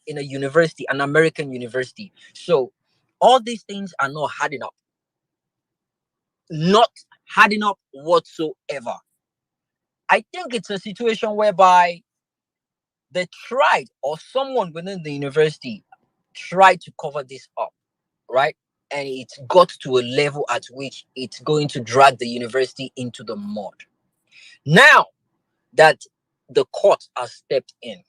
in a university, an American university. So all these things are not adding up. Not adding up whatsoever. I think it's a situation whereby they tried, or someone within the university tried to cover this up, right? And it got to a level at which it's going to drag the university into the mud. Now that the court has stepped in,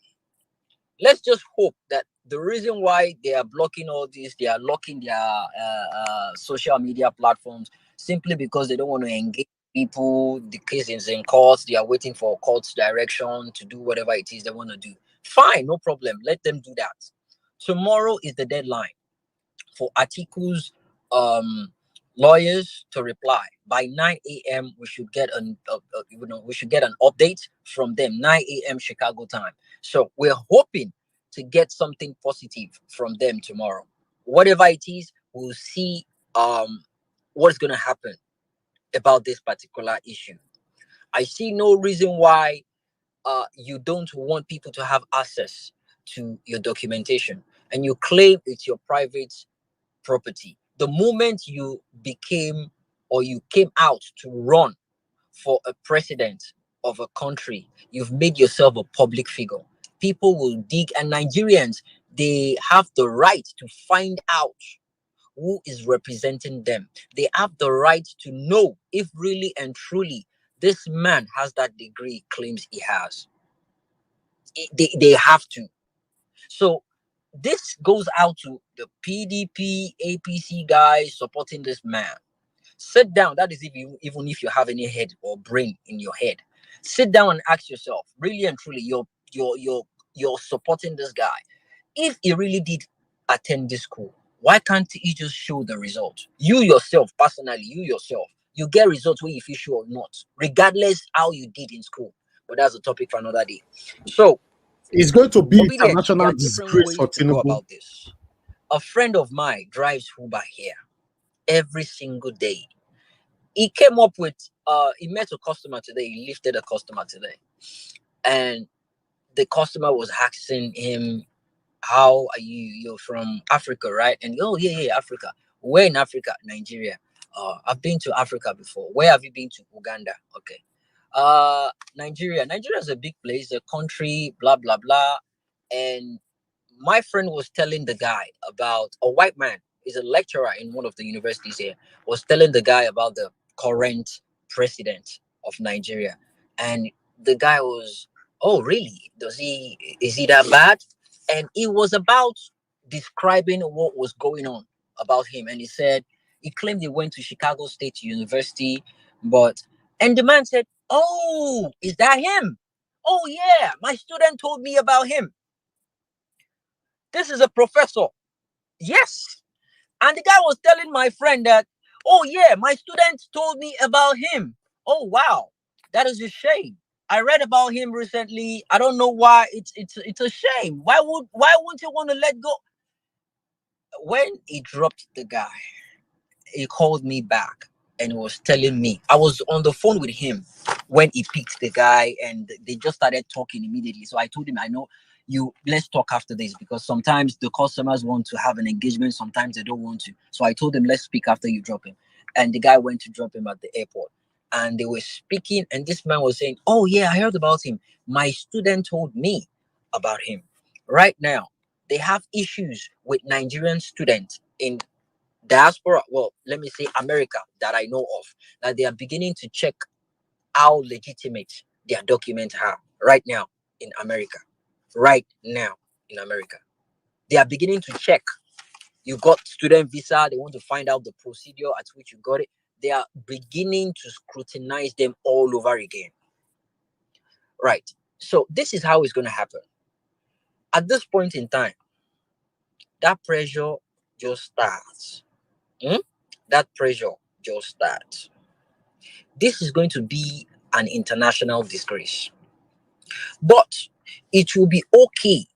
let's just hope that The reason why they are blocking all this, they are locking their social media platforms simply because they don't want to engage people. The case is in courts. They are waiting for court's direction to do whatever it is they want to do. Fine, no problem. Let them do that. Tomorrow is the deadline for Atiku's lawyers to reply. By 9 a.m. we should get an update from them. 9 a.m. Chicago time. So we're hoping to get something positive from them tomorrow. Whatever it is, we'll see what's going to happen about this particular issue. I see no reason why you don't want people to have access to your documentation, and you claim it's your private property. The moment you became or you came out to run for a president of a country, you've made yourself a public figure. People will dig, and Nigerians, they have the right to find out who is representing them. They have the right to know if really and truly this man has that degree he claims he has. They have to. So this goes out to the PDP, APC guys supporting this man. Sit down. That is even if you have any head or brain in your head. Sit down and ask yourself, really and truly, you're supporting this guy. If he really did attend this school, why can't he just show the result? You yourself, personally, you get results whether you feel sure or not, regardless how you did in school. But that's a topic for another day. So it's going to be Obedience, international there are different disgrace ways for to go Tinubu. about this. A friend of mine drives Uber here every single day. He came up with he met a customer today, he lifted a customer today, and the customer was asking him, how are you? You're from Africa, right? And oh yeah, Africa. Where in Africa? Nigeria. I've been to Africa before. Where have you been to? Uganda. Okay. Nigeria is a big place, a country, blah blah blah. And my friend was telling the guy about a white man, is a lecturer in one of the universities here, was telling the guy about the current president of Nigeria. And the guy was, oh really, is he that bad? And he was about describing what was going on about him. And he said he claimed he went to Chicago State University, and the man said, oh, is that him? Oh yeah, my student told me about him. This is a professor. Yes. And the guy was telling my friend that, oh yeah, my student told me about him. Oh wow, that is a shame. I read about him recently. I don't know why. It's a shame. Why wouldn't you want to let go? When he dropped the guy, he called me back and was telling me, I was on the phone with him when he picked the guy, and they just started talking immediately. So I told him, I know you, let's talk after this, because sometimes the customers want to have an engagement, sometimes they don't want to. So I told him, let's speak after you drop him. And the guy went to drop him at the airport, and they were speaking, and this man was saying, oh yeah, I heard about him. My student told me about him. Right now, they have issues with Nigerian students in diaspora, well, let me say America, that I know of, that they are beginning to check how legitimate their documents are right now in America. Right now in America, they are beginning to check. You got student visa, they want to find out the procedure at which you got it. They are beginning to scrutinize them all over again. Right. So this is how it's going to happen. At this point in time, that pressure just starts. That pressure just starts. This is going to be an international disgrace. But it will be okay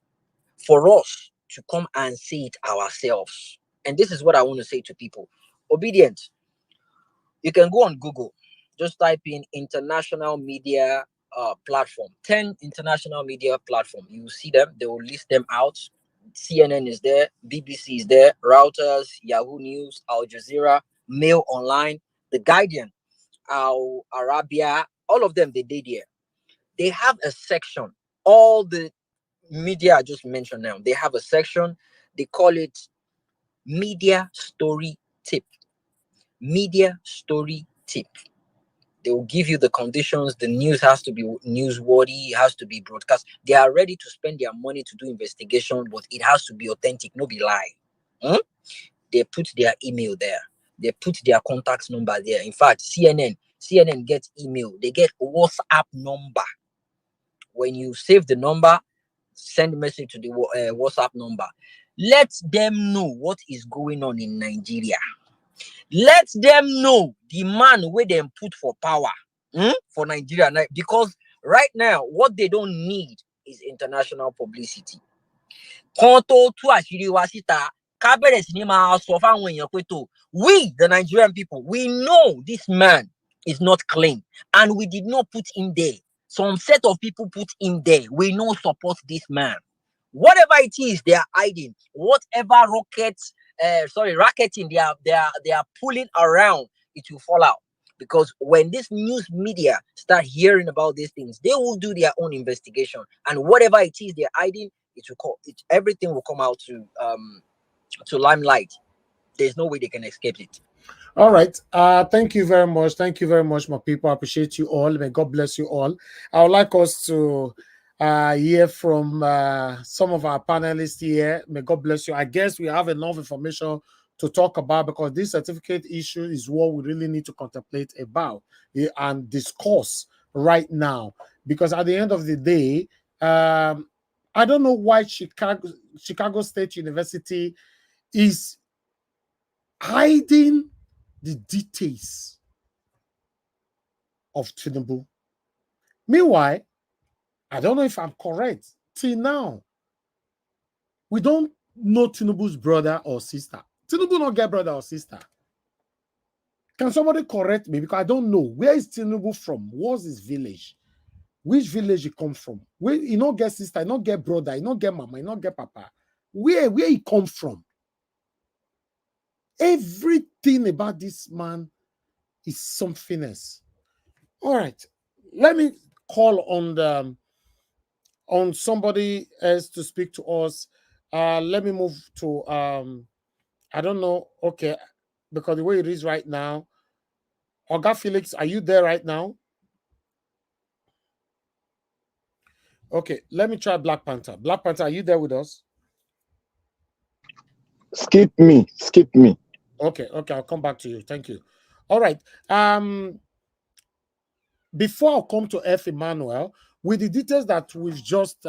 for us to come and see it ourselves. And this is what I want to say to people. Obedient. You can go on Google. Just type in international media platform. 10 international media platform. You will see them. They will list them out. CNN is there. BBC is there. Reuters, Yahoo News, Al Jazeera, Mail Online, The Guardian, Al Arabia, all of them, they did here. They have a section. All the media I just mentioned now, they have a section. They call it Media Story Tip. Media Story Tip. They will give you the conditions. The news has to be newsworthy, it has to be broadcast. They are ready to spend their money to do investigation, but it has to be authentic, no be lie. They put their email there. They put their contact number there. In fact, CNN gets email. They get WhatsApp number. When you save the number, send a message to the WhatsApp number. Let them know what is going on in Nigeria. Let them know the man where them put for power for Nigeria. Because right now, what they don't need is international publicity. We, the Nigerian people, we know this man is not clean, and we did not put him there. Some set of people put him there. We know support this man. Whatever it is they are hiding, whatever racketing they are pulling around, it will fall out. Because when this news media start hearing about these things, they will do their own investigation, and whatever it is they're hiding, everything will come out to limelight. There's no way they can escape it. All right. Thank you very much. Thank you very much, my people. I appreciate you all. May God bless you all. I would like us to hear from some of our panelists here. May God bless you. I guess we have enough information to talk about, because this certificate issue is what we really need to contemplate about and discuss right now. Because at the end of the day, I don't know why Chicago State University is hiding the details of Tinubu. Meanwhile, I don't know if I'm correct. Till now, we don't know Tinubu's brother or sister. Tinubu don't get brother or sister. Can somebody correct me? Because I don't know. Where is Tinubu from? What's his village? Which village he come from? Where he not get sister, he not get brother, he not get mama, he not get papa. Where he come from? Everything about this man is something else. All right, let me call on somebody else to speak to us. Let me move to I don't know. Okay, because the way it is right now, Oga Felix, are you there right now? Okay, let me try Black Panther. Black Panther, are you there with us? Skip me. Okay, I'll come back to you. Thank you. All right. Before I come to F. Emmanuel, with the details that we've just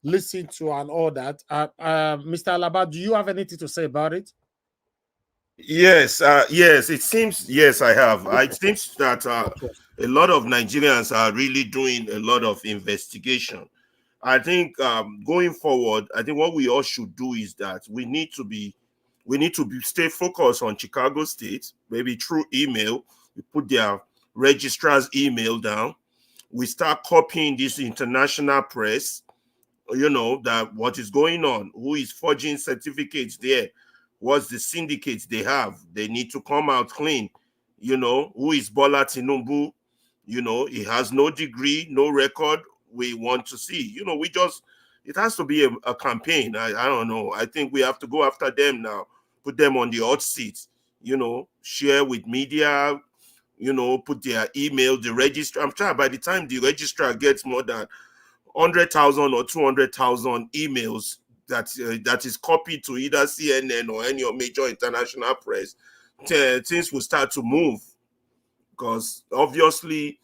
listened to and all that, Mr. Alaba, do you have anything to say about it? Yes, it seems, yes, I have. It seems that a lot of Nigerians are really doing a lot of investigation. I think going forward, I think what we all should do is that we need to stay focused on Chicago State, maybe through email. We put their registrar's email down. We start copying this international press, that what is going on, who is forging certificates there, what's the syndicates they have. They need to come out clean. Who is Bola Tinubu? He has no degree, no record. We want to see. It has to be a campaign. I don't know. I think we have to go after them now, put them on the hot seat, share with media, put their email, the registrar. I'm trying, by the time the registrar gets more than 100,000 or 200,000 emails that is copied to either CNN or any major international press, things will start to move. Because obviously,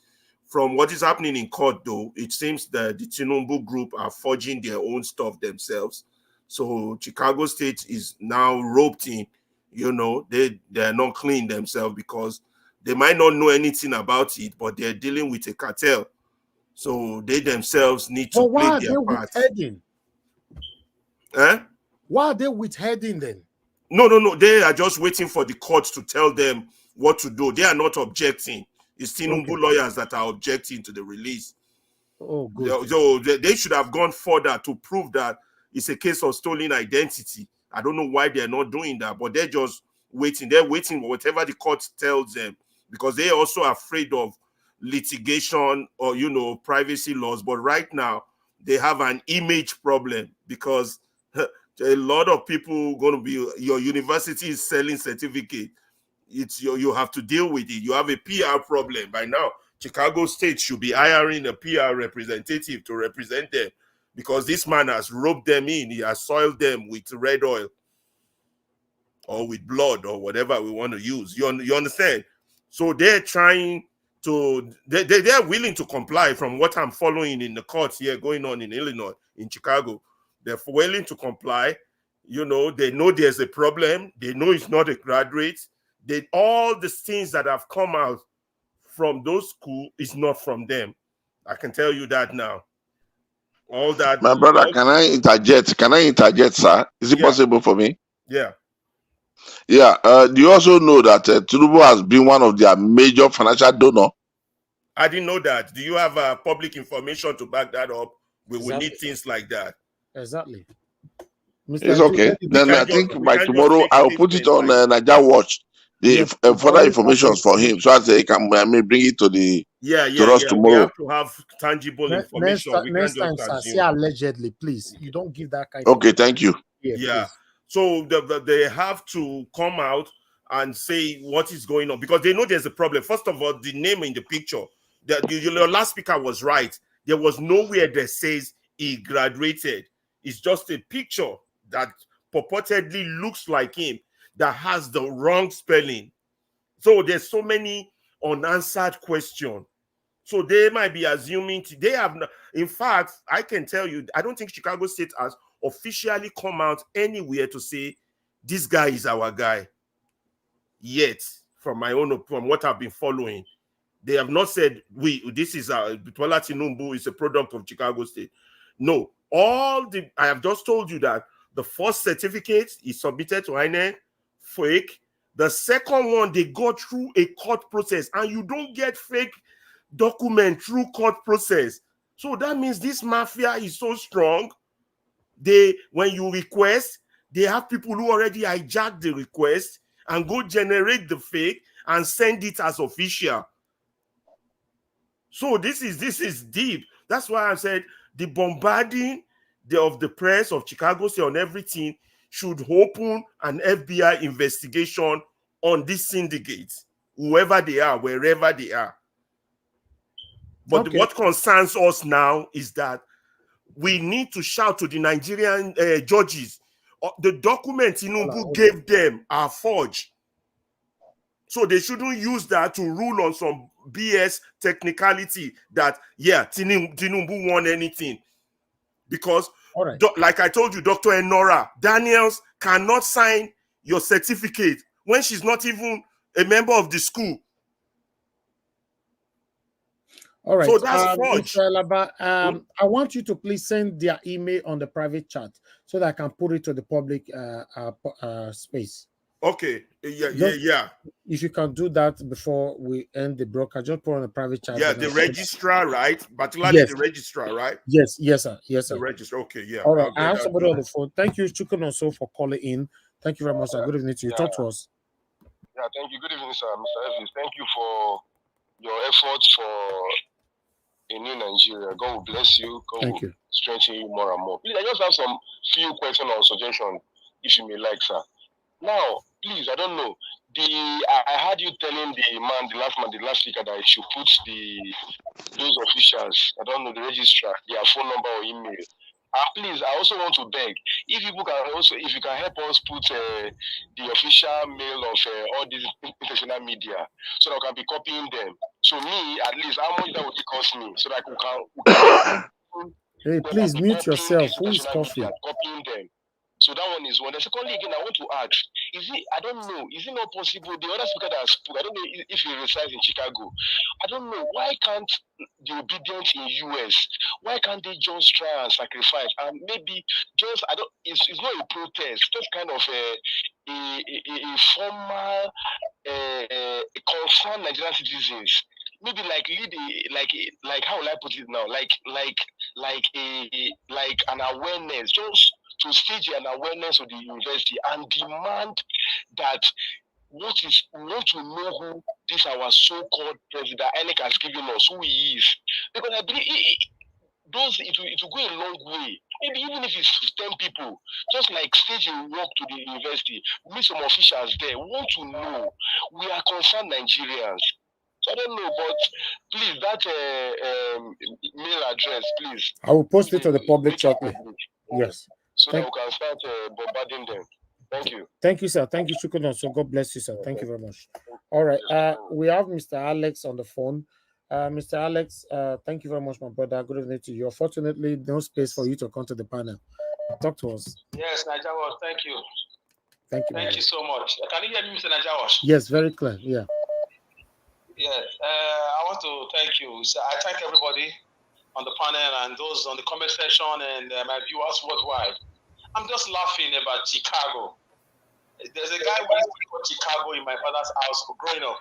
from what is happening in court, though, it seems that the Tinubu group are forging their own stuff themselves. So Chicago State is now roped in. They're not clean themselves, because they might not know anything about it, but they're dealing with a cartel. So they themselves need to play their part. Why are they withholding then? No. They are just waiting for the court to tell them what to do. They are not objecting. It's Tinubu lawyers that are objecting to the release. Oh, good. So they should have gone further to prove that it's a case of stolen identity. I don't know why they're not doing that, but they're just waiting. They're waiting for whatever the court tells them, because they're also afraid of litigation or, privacy laws. But right now, they have an image problem, because a lot of people going to be, your university is selling certificate. you have to deal with it. You have a PR problem by now. Chicago State should be hiring a PR representative to represent them, because this man has roped them in. He has soiled them with red oil or with blood or whatever we want to use. You understand? So they're trying to, they're willing to comply from what I'm following in the courts here going on in Illinois, in Chicago. They're willing to comply. You know, they know there's a problem. They know it's not a graduate. All the things that have come out from those schools is not from them. I can tell you that now. All that. My brother, can I interject? Can I interject, sir? Is it possible for me? Yeah. Yeah. Do you also know that Tinubu has been one of their major financial donors? I didn't know that. Do you have public information to back that up? We will need things like that. Exactly. It's okay. Then I think by tomorrow I'll put it on Niger Watch. The further information for him, so as he can bring it to the to us tomorrow. We have to have tangible information. Next time, sir, say allegedly, please. You don't give that kind. Okay, thank you. Yeah. So they have to come out and say what is going on, because they know there's a problem. First of all, the name in the picture. Your last speaker was right. There was nowhere that says he graduated. It's just a picture that purportedly looks like him that has the wrong spelling. So there's so many unanswered questions. So they might be assuming they have. In fact, I can tell you, I don't think Chicago State has officially come out anywhere to say this guy is our guy yet. From what I've been following, they have not said this is Bola Tinubu is a product of Chicago State. No, I have just told you that the first certificate is submitted to INEC, fake. The second one, they go through a court process, and you don't get fake document through court process. So that means this mafia is so strong. When you request, they have people who already hijack the request and go generate the fake and send it as official. So this is deep. That's why I said the bombarding of the press of Chicago State on everything should open an FBI investigation on these syndicates, whoever they are, wherever they are. But what concerns us now is that we need to shout to the Nigerian judges. The documents Tinubu gave them are forged. So they shouldn't use that to rule on some BS technicality that, Tinubu won anything. Because, like I told you, Dr. Enora Daniels cannot sign your certificate when she's not even a member of the school. All right. So that's forged. Mr. Alaba, I want you to please send their email on the private chat so that I can put it to the public space. Okay. Yeah. If you can do that before we end the broadcast, just put on the private chat. Yeah, the registrar, right? Particularly the registrar, right? Yes, sir. The registrar. Okay, yeah. All right. I have somebody on the phone. Thank you, Chukwunoso, for calling in. Thank you very much, sir. Good evening to you. Talk to us. Yeah, thank you. Good evening, sir. Mr. Evans, thank you for your efforts for a new Nigeria. God will bless you. God will strengthen you more and more. Please, I just have some few questions or suggestions, if you may like, sir. Now, please, I don't know. I heard you telling the last speaker, that he should put those officials, I don't know, the registrar, their phone number or email. Please, I also want to beg, if you can help us put the official mail of all these international media, so that we can be copying them. So me, at least, how much that would it cost me, so that we can hey, please mute yourself. Who is coughing? Copying them. So that one is one. And secondly, again, I want to ask, I don't know, is it not possible, the other speaker that spoke, I don't know if he resides in Chicago, I don't know, why can't the obedient in US, why can't they just try and sacrifice, and maybe just, it's not a protest, just kind of a formal, concerned Nigerian citizens, maybe like like how will I put it now, like an awareness, just to stage an awareness of the university and demand that what we know who this our so-called president INEC has given us, who he is. Because I believe it will go a long way. Maybe even if it's 10 people, just like stage a walk to the university, we meet some officials there. We want to know. We are concerned Nigerians. So I don't know, but please, that mail address, please. I will post it to the public shortly. Yes. So that we can start bombarding them. Thank you. Thank you, sir. Thank you, Chukwuno. So God bless you, sir. Thank you very much. All right. We have Mr. Alex on the phone. Mr. Alex, thank you very much, my brother. Good evening to you. Unfortunately, no space for you to come to the panel. Talk to us. Yes, Najawash, thank you. Thank you. Thank you so much. Can you hear me, Mr. Najawash? Yes, very clear. Yeah. Yes. I want to thank you. So I thank everybody on the panel and those on the comment section and my viewers worldwide. I'm just laughing about Chicago. There's a guy who used to go to Chicago in my father's house growing up.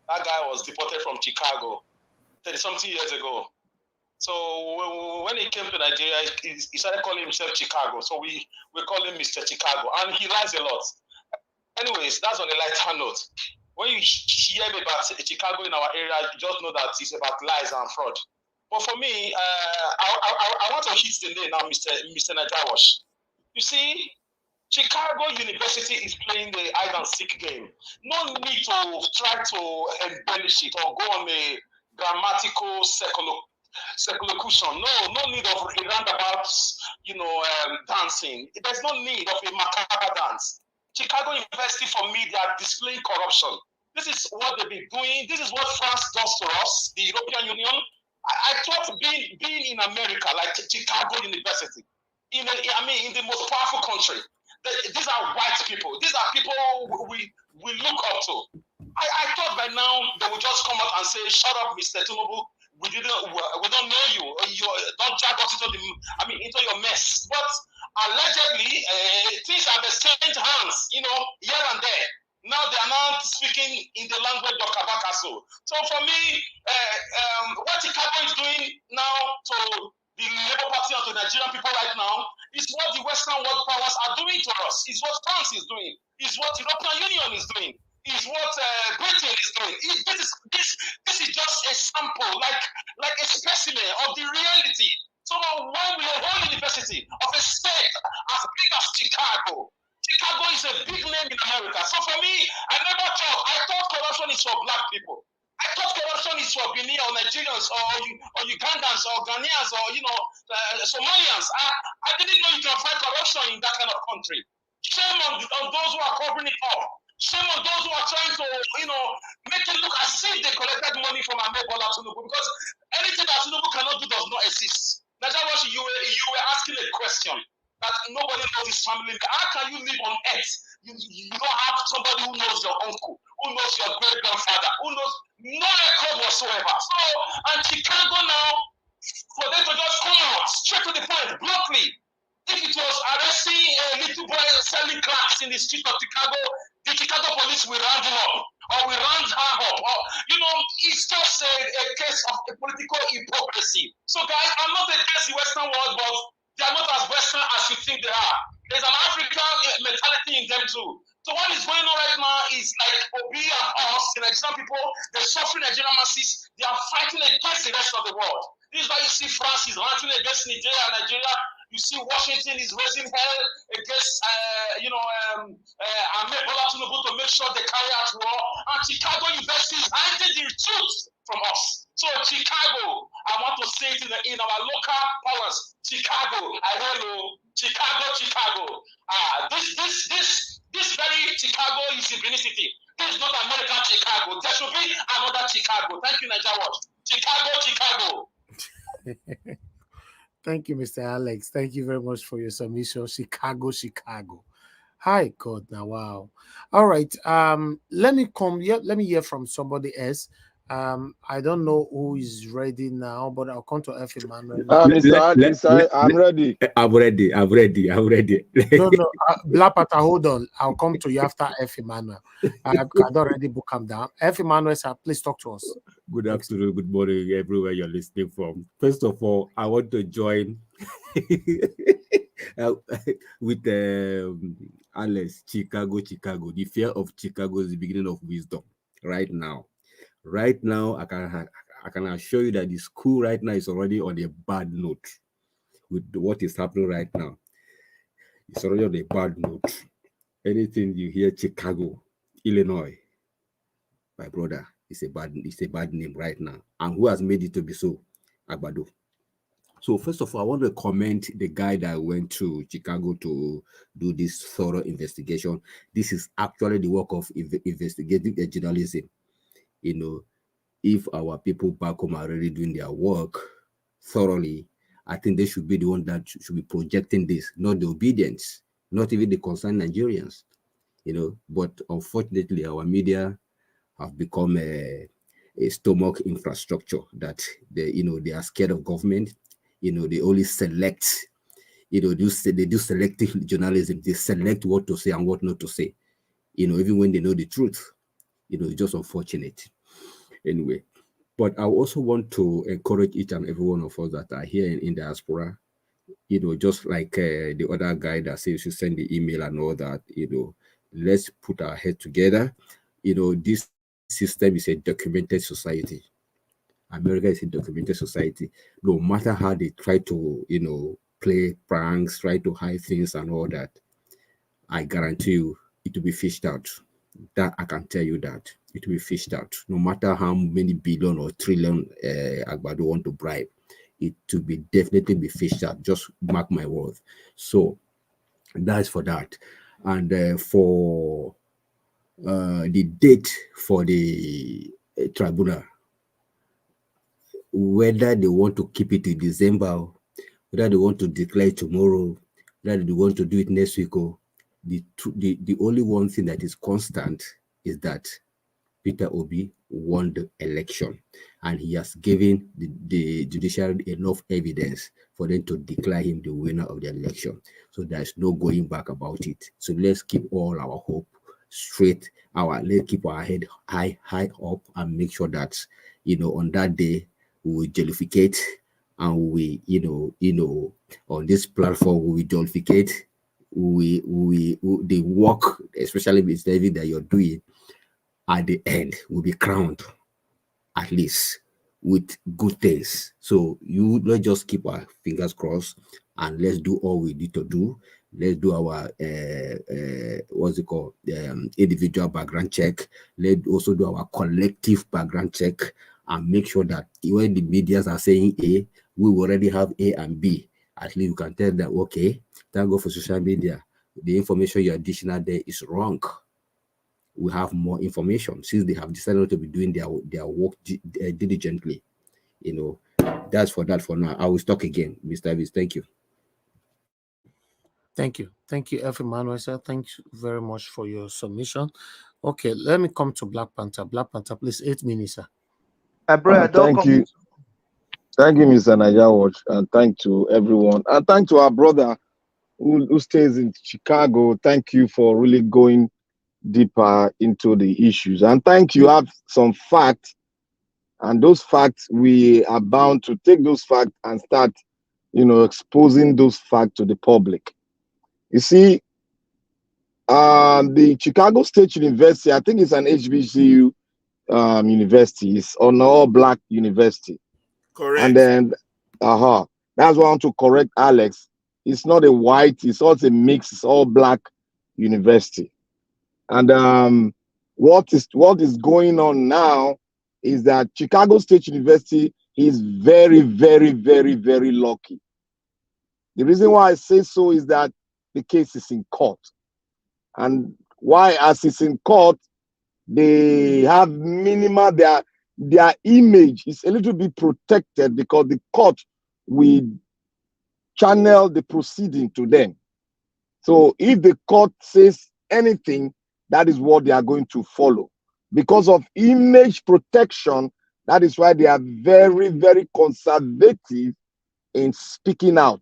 That guy was deported from Chicago 30-something years ago. So when he came to Nigeria, he started calling himself Chicago. So we call him Mr. Chicago. And he lies a lot. Anyways, that's on a lighter note. When you hear about Chicago in our area, you just know that it's about lies and fraud. But for me, I want to hit the name now, Mr. Najawash. You see, Chicago University is playing the hide and seek game. No need to try to embellish it or go on a grammatical circumlocution. No need of a roundabout, dancing. There's no need of a macabre dance. Chicago University, for me, they are displaying corruption. This is what they've been doing. This is what France does to us, the European Union. I thought being in America, like Chicago University, in the most powerful country, these are white people. These are people we look up to. I thought by now they would just come out and say, "Shut up, Mr. Tinubu. We don't know you. You don't drag us into your mess." But allegedly, things have exchanged hands, here and there. Now they are not speaking in the language of Kabakaso. So for me, what Chicago is doing now to the Labour Party and to Nigerian people right now is what the Western world powers are doing to us. Is what France is doing. Is what the European Union is doing. Is what Britain is doing. This is just a sample, like a specimen of the reality. So when we are a university of a state as big as Chicago is a big name in America. So for me, I thought corruption is for black people. I thought corruption is for Benin or Nigerians or Ugandans or Ghanaians or Somalians. I didn't know you can find corruption in that kind of country. Shame on those who are covering it up. Shame on those who are trying to, make it look as if they collected money from Bola Tinubu, because anything that Tinubu cannot do does not exist. That's why you were asking a question that nobody knows his family. How can you live on earth? You don't have somebody who knows your uncle, who knows your great-grandfather, who knows no record whatsoever. So, and Chicago now, for them to just come out straight to the point, bluntly, if it was arresting a little boy selling cracks in the street of Chicago, the Chicago police will round him up, or will round her up, or, it's just a case of a political hypocrisy. So guys, I'm not against the Western world, but they are not as Western as you think they are. There's an African mentality in them too. So what is going on right now is like Obi'll and us, the Nigerian people, the suffering Nigerian masses, they are fighting against the rest of the world. This is why you see France is ranting against Nigeria. You see Washington is raising hell against, Bola Tinubu to make sure they carry out war. And Chicago University is hiding the truth from us. So Chicago, I want to say it in our local powers. Chicago, Chicago. This very Chicago is a Benin City. This is not American Chicago. There should be another Chicago. Thank you, Nigeria. Chicago. Thank you, Mr. Alex. Thank you very much for your submission. Chicago. Hi, God. Now, wow. All right. Let me hear from somebody else. I don't know who is ready now, but I'll come to F. Emmanuel. I'm ready. I'm ready. No, Blapata, hold on. I'll come to you after F. Emmanuel. I'd already book him down. F. Emmanuel, sir, please talk to us. Good afternoon, good morning, everywhere you're listening from. First of all, I want to join with Alex, Chicago. The fear of Chicago is the beginning of wisdom. Right now, I I can assure you that the school right now is already on a bad note with what is happening right now. It's already on a bad note. Anything you hear Chicago, Illinois, my brother, it's a bad name right now. And who has made it to be so? Agbado. So first of all, I want to commend the guy that went to Chicago to do this thorough investigation. This is actually the work of investigative journalism. You know, if our people back home are already doing their work thoroughly, I think they should be the one that should be projecting this, not the obedience, not even the concerned Nigerians. You know, but unfortunately, our media have become a stomach infrastructure that they are scared of government. You know, they only select, they do selective journalism. They select what to say and what not to say, even when they know the truth. It's just unfortunate. Anyway, but I also want to encourage each and every one of us that are here in diaspora, just like the other guy that says you should send the email and all that, let's put our head together. This system is a documented society. America is a documented society. No matter how they try to, play pranks, try to hide things and all that, I guarantee you it will be fished out. That I can tell you that it will be fished out. No matter how many billion or trillion Agbado want to bribe, it will be definitely be fished out. Just mark my word. So that's for that. And for the date for the tribunal, whether they want to keep it in December, whether they want to declare it tomorrow, whether they want to do it next week, the only one thing that is constant is that Peter Obi won the election, and he has given the judiciary enough evidence for them to declare him the winner of the election. So there's no going back about it. So let's keep all our hope straight. Let's keep our head high up and make sure that on that day we jollificate, and we on this platform we jollificate. The work, especially with David, that you're doing at the end will be crowned, at least with good things. So let's just keep our fingers crossed and let's do all we need to do. Let's do our individual background check. Let's also do our collective background check and make sure that when the medias are saying A, we already have A and B. At least you can tell them, okay, thank God for social media. The information you're dishing out there is wrong. We have more information since they have decided to be doing their work diligently. That's for that for now. I will talk again, Mr. Davis. Thank you. Thank you. Thank you, F. Emmanuel, sir. Thank you very much for your submission. Okay, let me come to Black Panther. Black Panther, please, 8 minutes, sir. Thank you. Thank you, Mr. Niger Watch, and thank to everyone. And thank to our brother who stays in Chicago. Thank you for really going deeper into the issues. And thank you, have some facts. And those facts, we are bound to take those facts and start, exposing those facts to the public. You see, the Chicago State University, I think it's an HBCU university. It's an all-black university. Correct. And then, that's what I want to correct Alex. It's not a white, it's also a mix, it's all black university. And what is going on now is that Chicago State University is very, very, very, very lucky. The reason why I say so is that the case is in court. And why, as it's in court, they have minimal, their image is a little bit protected because the court will channel the proceeding to them. So if the court says anything, that is what they are going to follow. Because of image protection, that is why they are very, very conservative in speaking out,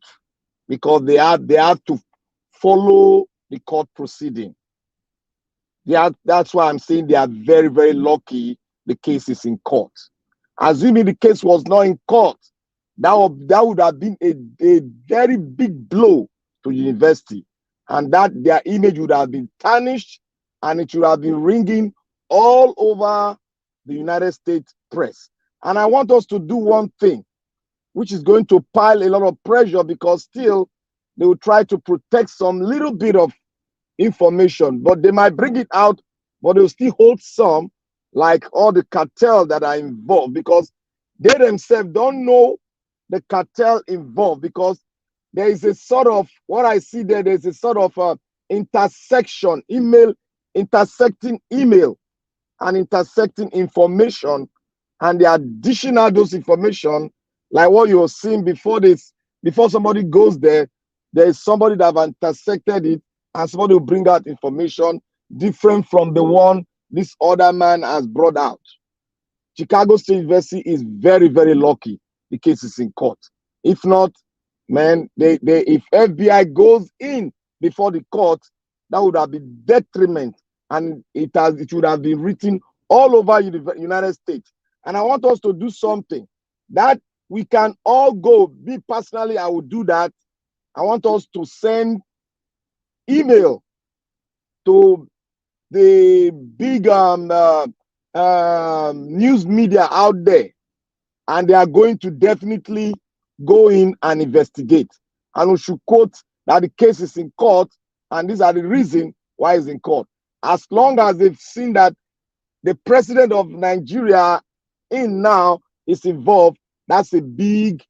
because they have to follow the court proceeding. That's why I'm saying they are very, very lucky the case is in court. Assuming the case was not in court, that would have been a very big blow to university, and that their image would have been tarnished, and it would have been ringing all over the United States press. And I want us to do one thing, which is going to pile a lot of pressure, because still they will try to protect some little bit of information, but they might bring it out, but they'll still hold some, like all the cartel that are involved, because they themselves don't know the cartel involved, because there is a sort of, what I see there, there's a sort of intersecting email and intersecting information, and the addition of those information, like what you're seeing before this, before somebody goes there, there is somebody that have intersected it, and somebody will bring out information different from the one this other man has brought out. Chicago State University is very, very lucky the case is in court. If not, man, if FBI goes in before the court, that would have been detriment, and it would have been written all over the United States. And I want us to do something that we can all go. Me personally, I would do that. I want us to send email to the big news media out there, and they are going to definitely go in and investigate. And we should quote that the case is in court, and these are the reasons why it's in court. As long as they've seen that the president of Nigeria in now is involved, that's a big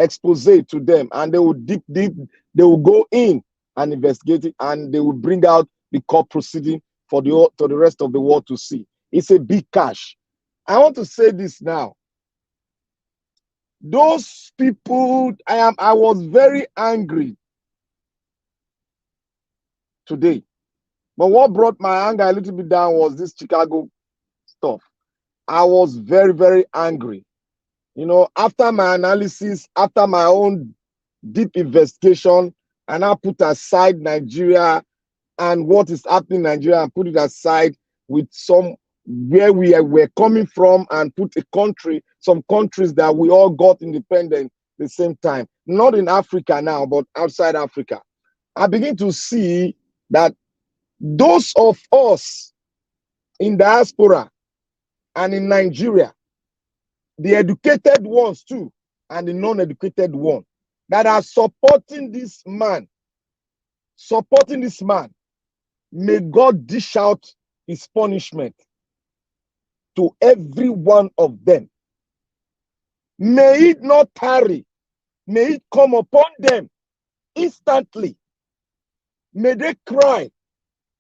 expose to them, and they will they will go in and investigate it, and they will bring out the court proceeding for the rest of the world to see. It's a big cash. I want to say this now. Those people, I was very angry today. But what brought my anger a little bit down was this Chicago stuff. I was very, very angry. You know, after my analysis, after my own deep investigation, and I put aside Nigeria and what is happening in Nigeria, and put it aside with some where we're coming from, and put a country, some countries that we all got independent at the same time. Not in Africa now, but outside Africa. I begin to see that those of us in diaspora and in Nigeria, the educated ones too, and the non-educated one, that are supporting this man, may God dish out his punishment to every one of them. May it not tarry. May it come upon them instantly. May they cry,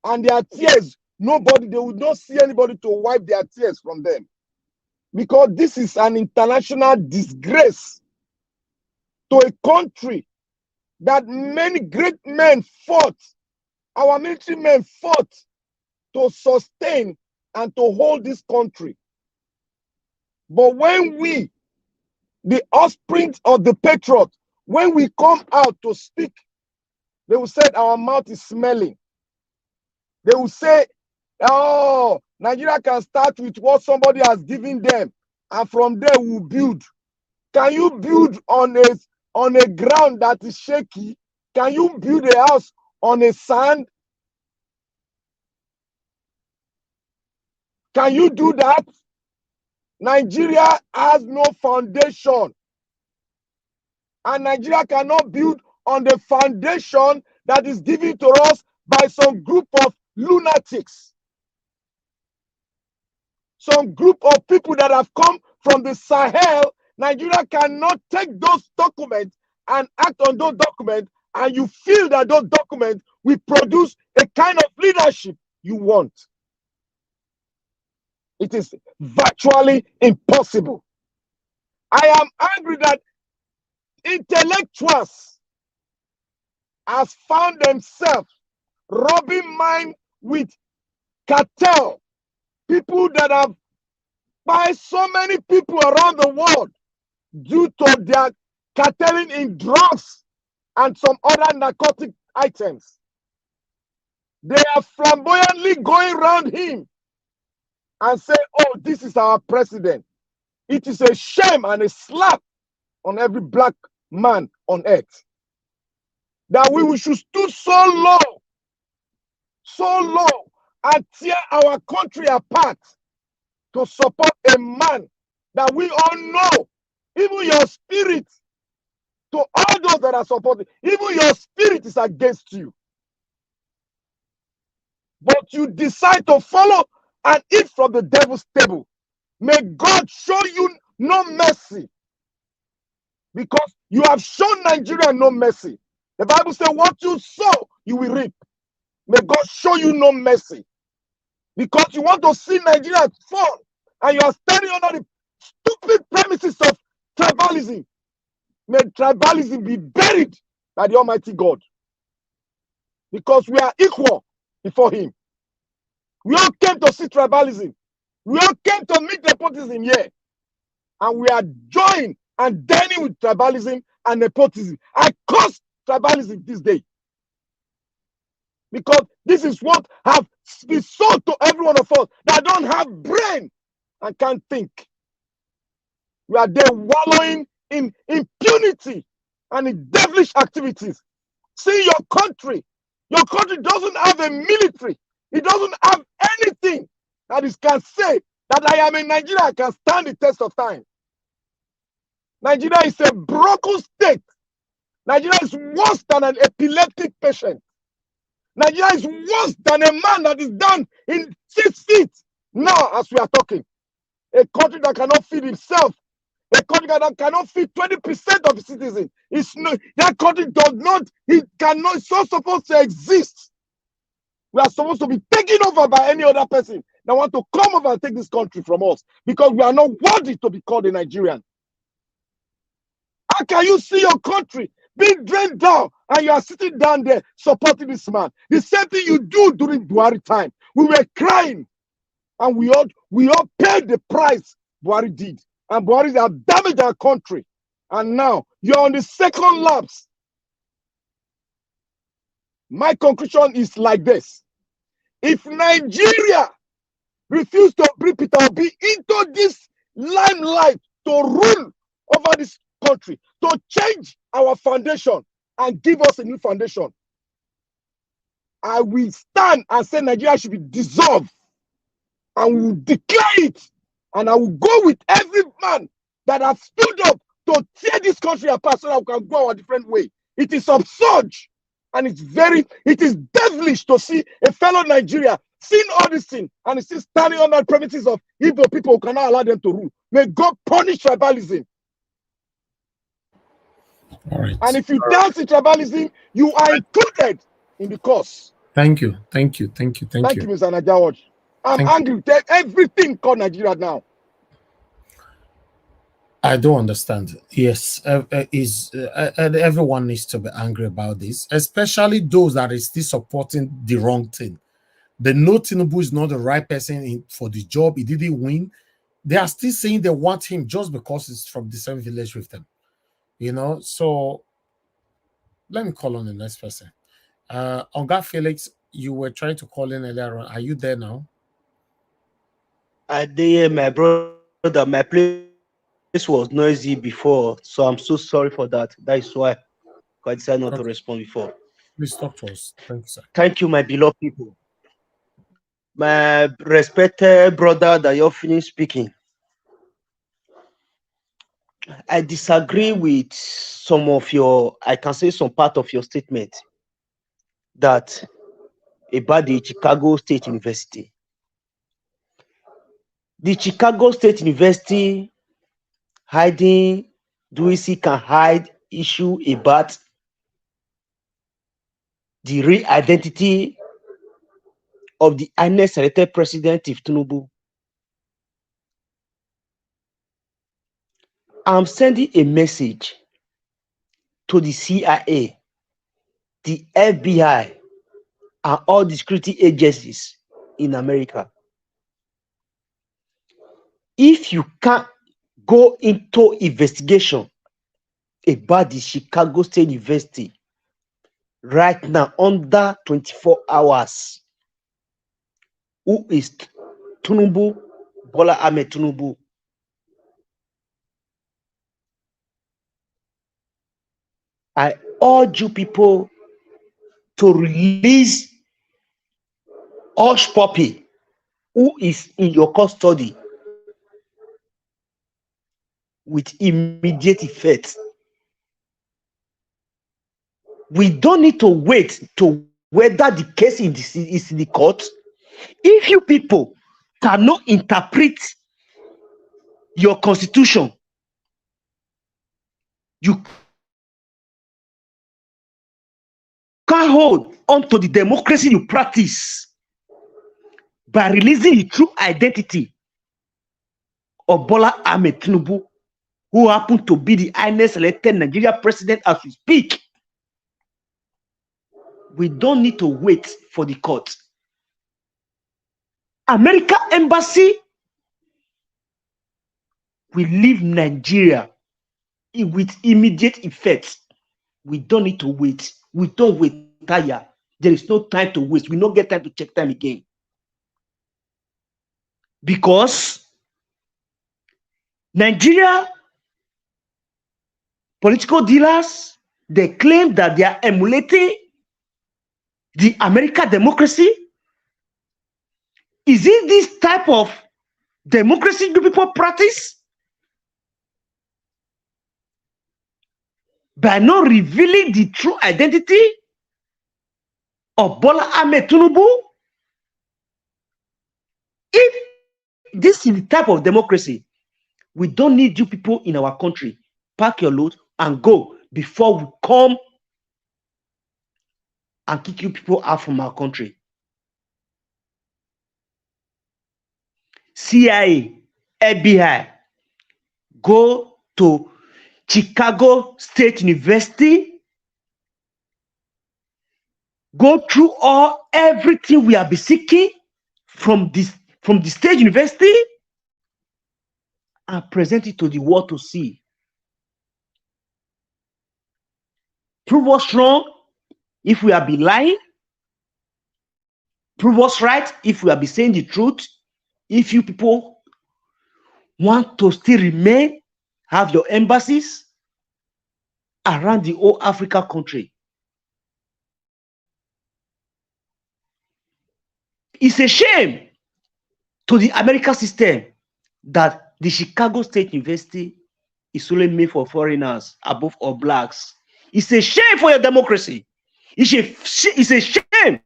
and their tears, they would not see anybody to wipe their tears from them. Because this is an international disgrace to a country that many great men fought, our military men fought to sustain and to hold this country. But when we, the offspring of the patriot, when we come out to speak, they will say our mouth is smelling. They will say, oh, Nigeria can start with what somebody has given them, and from there we'll build. Can you build on a ground that is shaky? Can you build a house on a sand? Can you do that? Nigeria has no foundation, and Nigeria cannot build on the foundation that is given to us by some group of lunatics, some group of people that have come from the Sahel. Nigeria cannot take those documents and act on those documents, and you feel that those documents will produce a kind of leadership you want. It is virtually impossible. I am angry that intellectuals have found themselves rubbing mind with cartel, people that have by so many people around the world due to their cartelling in drugs and some other narcotic items. They are flamboyantly going around him and say, oh, this is our president. It is a shame and a slap on every black man on earth that we should stood so low, and tear our country apart to support a man that we all know, even your spirit, to all those that are supporting, even your spirit is against you. But you decide to follow and eat from the devil's table. May God show you no mercy, because you have shown Nigeria no mercy. The Bible says, what you sow, you will reap. May God show you no mercy, because you want to see Nigeria fall, and you are standing under the stupid premises of tribalism. May tribalism be buried by the Almighty God, because we are equal before Him. We all came to see tribalism. We all came to meet nepotism here, and we are joined and dining with tribalism and nepotism. I curse tribalism this day, because this is what have been sold to every one of us that don't have brain and can't think. We are there wallowing in impunity and in devilish activities. See your country. Your country doesn't have a military. It doesn't have anything that it can say that I am in Nigeria, I can stand the test of time. Nigeria is a broken state. Nigeria is worse than an epileptic patient. Nigeria is worse than a man that is down in 6 feet now as we are talking. A country that cannot feed himself. A country that cannot feed 20% of its citizens. That country does not, it cannot, it's not supposed to exist. We are supposed to be taken over by any other person that want to come over and take this country from us, because we are not worthy to be called a Nigerian. How can you see your country being drained down and you are sitting down there supporting this man? The same thing you do during Buhari time. We were crying, and we all paid the price Buhari did. And Buhari has damaged our country. And now you're on the second lapse. My conclusion is like this. If Nigeria refuses to bring Peter Obi into this limelight to rule over this country, to change our foundation and give us a new foundation, I will stand and say Nigeria should be dissolved, and we will declare it, and I will go with every man that has stood up to tear this country apart so that we can go our different way. It is absurd, and it is devilish to see a fellow Nigeria seeing all this thing, and still standing on the premises of Igbo people who cannot allow them to rule. May God punish tribalism. All right. And if you dance in tribalism, you are included in the cause. Thank you. Thank you, Mr. Najawaj. I'm angry with everything called Nigeria now. I don't understand. Yes, everyone needs to be angry about this, especially those that are still supporting the wrong thing. They know Tinubu is not the right person for the job. He didn't win. They are still saying they want him just because it's from the same village with them. You know, so let me call on the next person. Oga Felix, you were trying to call in earlier on. Are you there now? I did, my brother. My place was noisy before, so I'm so sorry for that. That is why I decided not to respond before. Please talk to us. Thank you, sir. Thank you, my beloved people. My respected brother that you're finished speaking. I disagree with some of your, I can say some part of your statement that about the Chicago State University. The Chicago State University hiding, can hide issue about the real identity of the INEC-selected president of Tinubu. I'm sending a message to the CIA, the FBI, and all the security agencies in America. If you can't go into investigation about the Chicago State University right now under 24 hours, who is Tinubu, Bola Ahmed Tinubu? I urge you people to release Hush Puppy, who is in your custody with immediate effect. We don't need to wait to whether the case is in the court. If you people cannot interpret your constitution, you can't hold on to the democracy you practice by releasing the true identity of Bola Ahmed Tinubu, who happened to be the highest elected Nigeria president as we speak. We don't need to wait for the court. American embassy will leave Nigeria with immediate effect. We don't need to wait. We don't wait. Tire. There is no time to waste. We don't get time to check time again. Because Nigeria political dealers, they claim that they are emulating the American democracy. Is it this type of democracy do people practice? By not revealing the true identity of Bola Ahmed Tinubu? If this is the type of democracy, we don't need you people in our country. Pack your load and go before we come and kick you people out from our country. CIA, FBI, go to Chicago State University, go through everything we have been seeking from the State University and present it to the world to see. Prove us wrong if we have been lying. Prove us right if we have been saying the truth. If you people want to still remain, have your embassies around the whole Africa country. It's a shame to the American system that the Chicago State University is only made for foreigners above all blacks. It's a shame for your democracy. It's a shame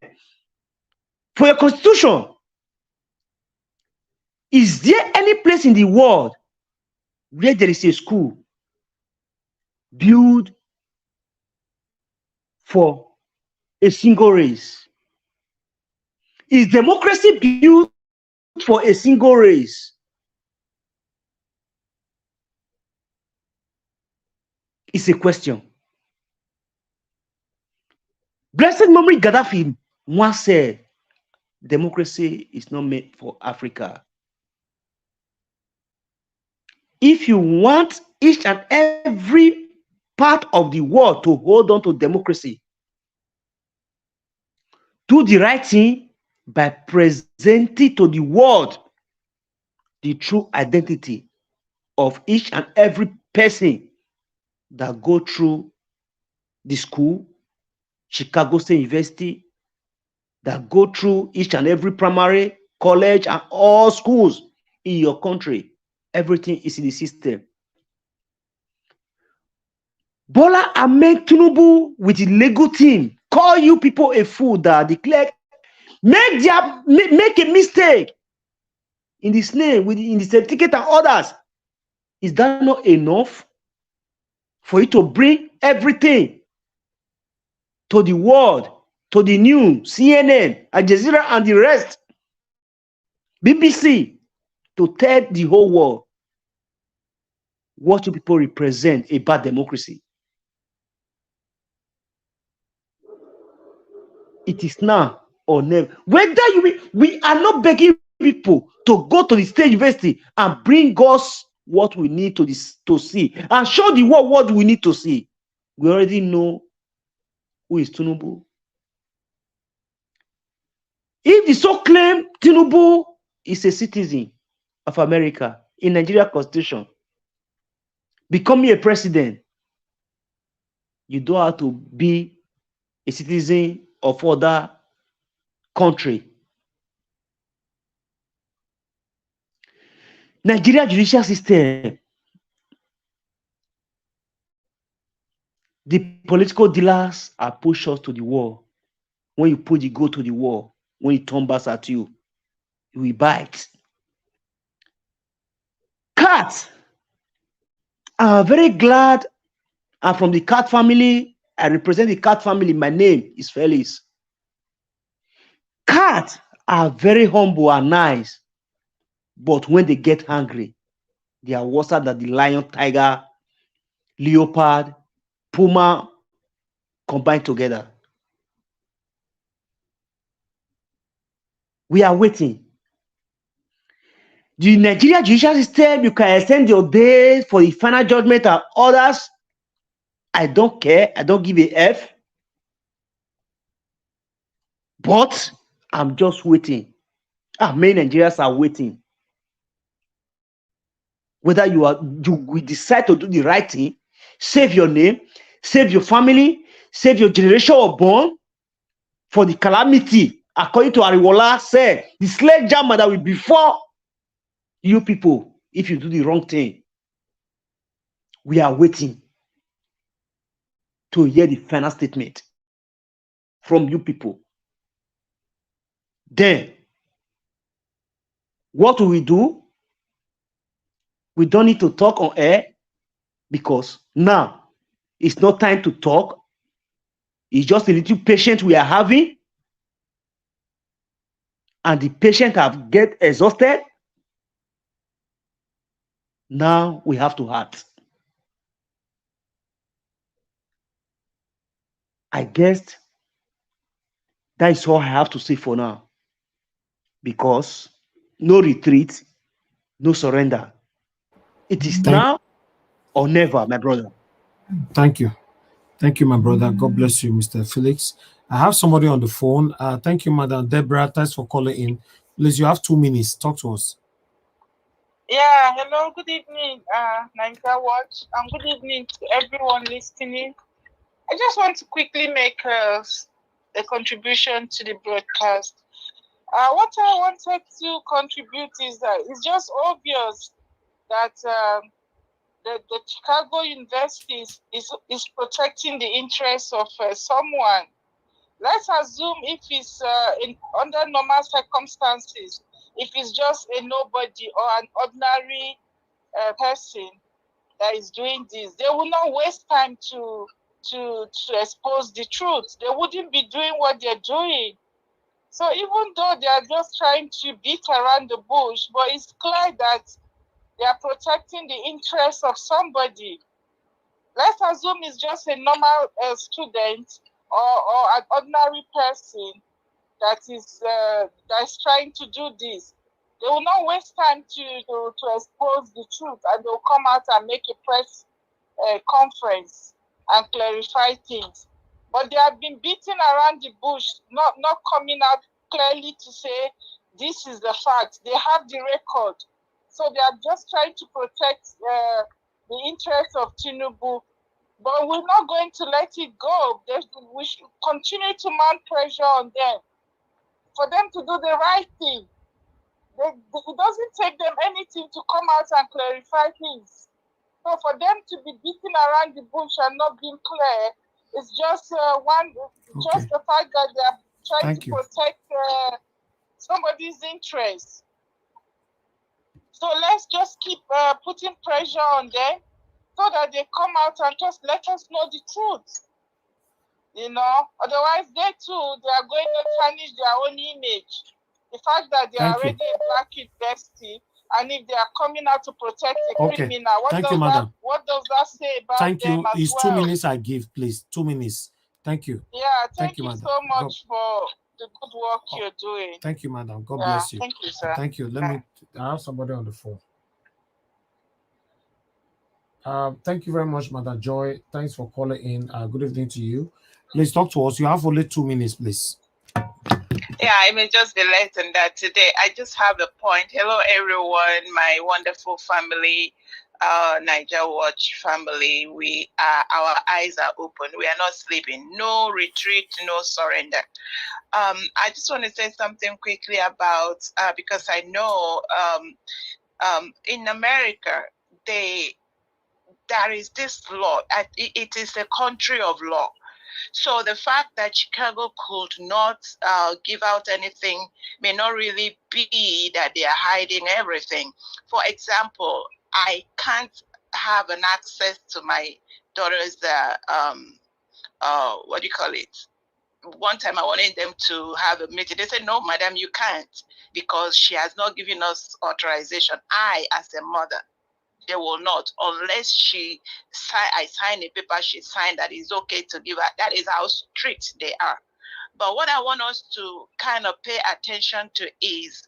for your constitution. Is there any place in the world where there is a school built for a single race? Is democracy built for a single race? It's a question. Blessed memory Gaddafi once said, democracy is not made for Africa. If you want each and every part of the world to hold on to democracy, do the right thing by presenting to the world the true identity of each and every person that go through the school, Chicago State University, that go through each and every primary, college, and all schools in your country. Everything is in the system. Bola Ahmed Tinubu with the legal team call you people a fool that declare, make a mistake in this name, in the certificate and others. Is that not enough for you to bring everything to the world, to the news, CNN, Al Jazeera, and the rest, BBC, to tell the whole world what you people represent about democracy? It is now or never. Whether we are not begging people to go to the State University and bring us what we need to see and show the world what we need to see. We already know who is Tinubu. If the so claim Tinubu is a citizen of America in Nigeria Constitution, becoming a president, you don't have to be a citizen of other country. Nigeria judicial system The political dealers are push us to the wall. When you put the go to the wall, when it turns at you, you will bite. Cats. I'm very glad I'm from the cat family. I represent the cat family. My name is Felix. Cats are very humble and nice, but when they get hungry, they are worse than the lion, tiger, leopard, puma combined together. We are waiting. The Nigerian judicial system, you can extend your days for the final judgment and others. I don't care. I don't give a F. But I'm just waiting. Many Nigerians are waiting. Whether you will decide to do the right thing, save your name, save your family, save your generation born for the calamity. According to Ariwola said, the sledgehammer that will befall you people if you do the wrong thing. We are waiting to hear the final statement from you people. Then, what will we do? We don't need to talk on air because now it's not time to talk. It's just a little patient we are having. And the patient have get exhausted. Now we have to act. I guess that is all I have to say for now. Because no retreat, no surrender. It is now or never, my brother. Thank you. Thank you, my brother. God bless you, Mr. Felix. I have somebody on the phone. Thank you, Madam Deborah. Thanks for calling in. Please, you have 2 minutes. Talk to us. Yeah, hello, good evening, Nigeria Watch, and good evening to everyone listening. I just want to quickly make a contribution to the broadcast. What I wanted to contribute is that it's just obvious that the Chicago University is protecting the interests of someone. Let's assume if it's under normal circumstances, if it's just a nobody or an ordinary person that is doing this, they will not waste time to expose the truth. They wouldn't be doing what they're doing. So even though they are just trying to beat around the bush, but it's clear that they are protecting the interests of somebody. Let's assume it's just a normal student or an ordinary person that is trying to do this. They will not waste time to expose the truth, and they'll come out and make a press conference and clarify things. But they have been beating around the bush, not coming out clearly to say this is the fact. They have the record. So they are just trying to protect the interests of Tinubu. But we're not going to let it go. We should continue to mount pressure on them for them to do the right thing. It doesn't take them anything to come out and clarify things. So for them to be beating around the bush and not being clear, it's just just the fact that they are trying to protect somebody's interests. So let's just keep putting pressure on them so that they come out and just let us know the truth. You know, otherwise they too, they are going to tarnish their own image. The fact that they are already a black university, and if they are coming out to protect a criminal, what does that say about them as well? It's 2 minutes I give, please. 2 minutes. Thank you. Yeah, thank you so much for the good work you're doing. Thank you, madam. God bless you. Thank you, sir. Thank you. I have somebody on the phone. Thank you very much, Madam Joy. Thanks for calling in. Good evening to you. Please talk to us. You have only 2 minutes, please. Yeah, I may just be less than that today. I just have a point. Hello, everyone, my wonderful family, Niger Watch family. Our eyes are open. We are not sleeping. No retreat, no surrender. I just want to say something quickly about because I know in America there is this law. It is a country of law. So the fact that Chicago could not give out anything may not really be that they are hiding everything. For example, I can't have an access to my daughter's, what do you call it? One time I wanted them to have a meeting. They said, no, madam, you can't, because she has not given us authorization. I, as a mother, they will not, unless I sign a paper, she signed that it's okay to give her. That is how strict they are. But what I want us to kind of pay attention to is,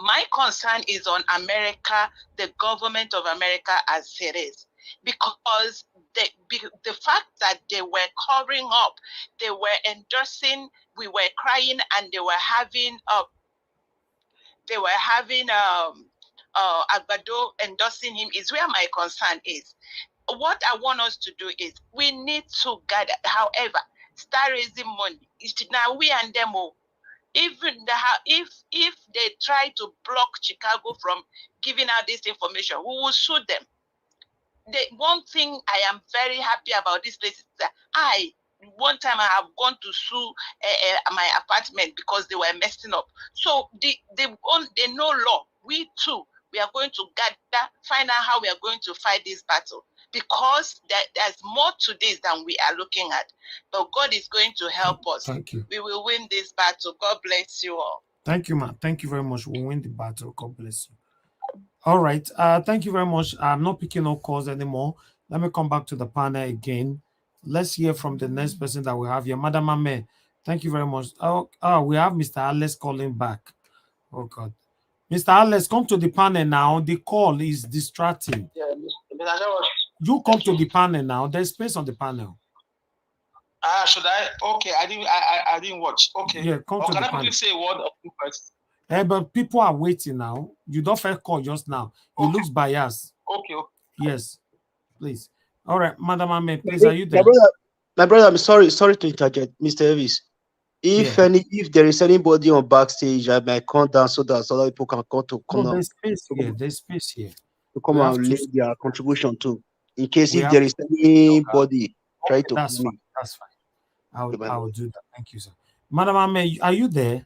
my concern is on America, the government of America as it is, because the fact that they were covering up, they were endorsing, we were crying, and they were having Agbado endorsing him is where my concern is. What I want us to do is we need to gather. However, start raising money. Now we and them all. Even if they try to block Chicago from giving out this information, we will sue them. The one thing I am very happy about this place is that one time I have gone to sue my apartment because they were messing up. So they know law. We too, we are going to gather, find out how we are going to fight this battle, because there's more to this than we are looking at. But God is going to help us. Thank you. We will win this battle. God bless you all. Thank you, man. Thank you very much. We'll win the battle. God bless you. All right. Thank you very much. I'm not picking no calls anymore. Let me come back to the panel again. Let's hear from the next person that we have here. Madam Ame, thank you very much. Oh, we have Mr. Alex calling back. Oh, God. Mr. Alex, come to the panel now. The call is distracting. Yeah, You come to the panel now. There's space on the panel. Should I? Okay, I didn't watch. Okay. Yeah, come to can the I quickly panel. say a word first? But people are waiting now. You don't first call just now. It looks biased. Okay. Yes, please. All right, Madam Ame, please, are you there? My brother, I'm sorry to interject, Mr. Elvis. If there is anybody on backstage, I might come down so that other people can come No, there's space here. There's space here. To come and leave their contribution too. In case if there is anybody try to that's fine. That's fine. I will do that. Thank you, sir. Madam Ame, are you there?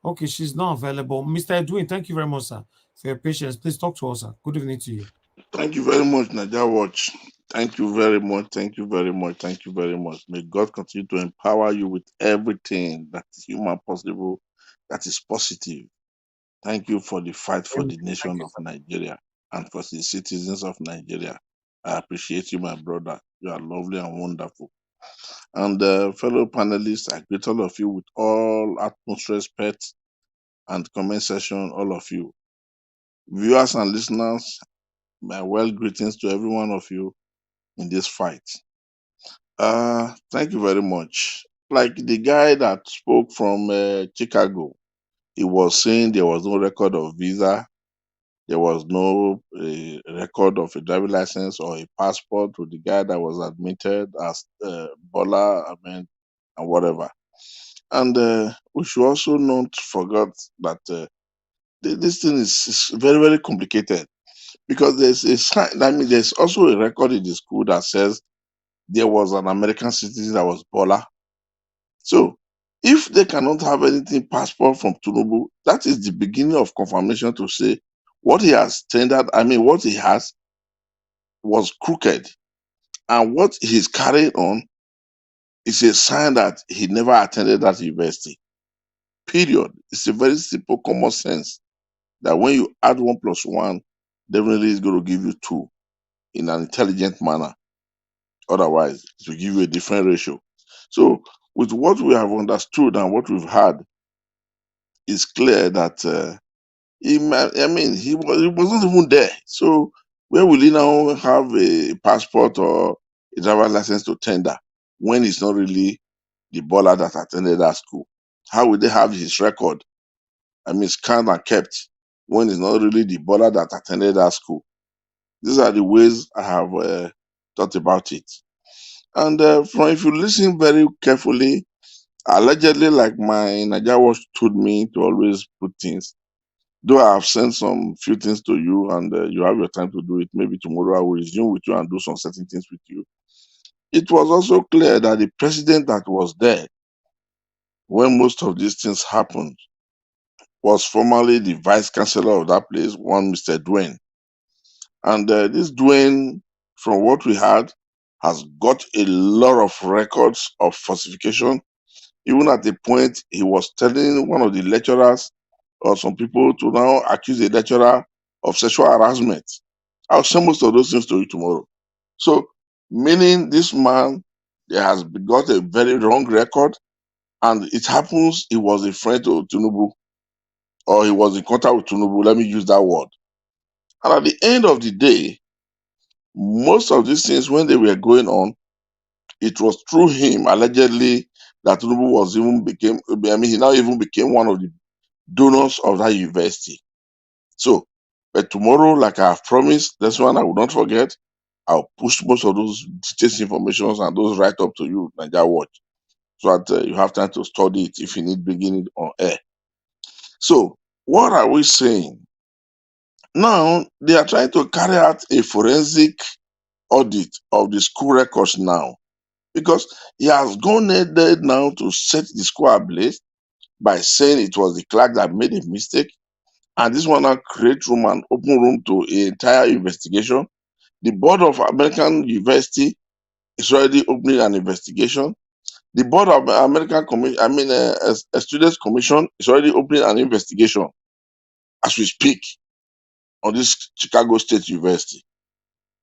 Okay, she's not available. Mr. Edwin, thank you very much, sir, for your patience. Please talk to us, sir. Good evening to you. Thank you very much, Naija Watch. Thank you very much. Thank you very much. Thank you very much. May God continue to empower you with everything that is human possible, that is positive. Thank you for the fight for the nation of Nigeria and for the citizens of Nigeria. I appreciate you, my brother. You are lovely and wonderful. And fellow panelists, I greet all of you with all utmost respect and comment section, all of you. Viewers and listeners, my well greetings to every one of you in this fight. Thank you very much. Like the guy that spoke from Chicago, he was saying there was no record of visa, there was no record of a driving license or a passport to the guy that was admitted as Bola, and whatever. And we should also not forget that this thing is very, very complicated, because there's a sign. I mean, there's also a record in the school that says there was an American citizen that was Bola. So if they cannot have anything passport from Tinubu, that is the beginning of confirmation to say what he has tendered, what he has was crooked. And what he's carrying on is a sign that he never attended that university. Period. It's a very simple common sense that when you add 1 + 1, definitely is going to give you 2 in an intelligent manner. Otherwise, it will give you a different ratio. So with what we have understood and what we've had, it's clear that he wasn't even there. So where will he now have a passport or a driver's license to tender when he's not really the baller that attended that school? How will they have his record? Scanned and kept when he's not really the baller that attended that school? These are the ways I have thought about it. And if you listen very carefully, allegedly, like my Naija Watch told me to always put things, Though I have sent some few things to you and you have your time to do it, maybe tomorrow I will resume with you and do some certain things with you. It was also clear that the president that was there when most of these things happened was formerly the vice chancellor of that place, one Mr. Dwayne. And this Dwayne, from what we had, has got a lot of records of falsification. Even at the point he was telling one of the lecturers or some people to now accuse a lecturer of sexual harassment. I'll send most of those things to you tomorrow. So, meaning this man has got a very wrong record, and it happens he was a friend to Tinubu, or he was in contact with Tinubu, let me use that word. And at the end of the day, most of these things, when they were going on, it was through him, allegedly, that Tinubu was he now even became one of the donors of that university. So, but tomorrow, like I have promised, this one I will not forget. I'll push most of those details, informations, and those write up to you, Nigeria Watch, so that you have time to study it if you need bringing it on air. So, what are we saying? Now, they are trying to carry out a forensic audit of the school records now, because he has gone there now to set the school ablaze by saying it was the clerk that made a mistake. And this one now create room and open room to an entire investigation. The Board of American University is already opening an investigation. The Board of American Students Commission is already opening an investigation as we speak on this Chicago State University.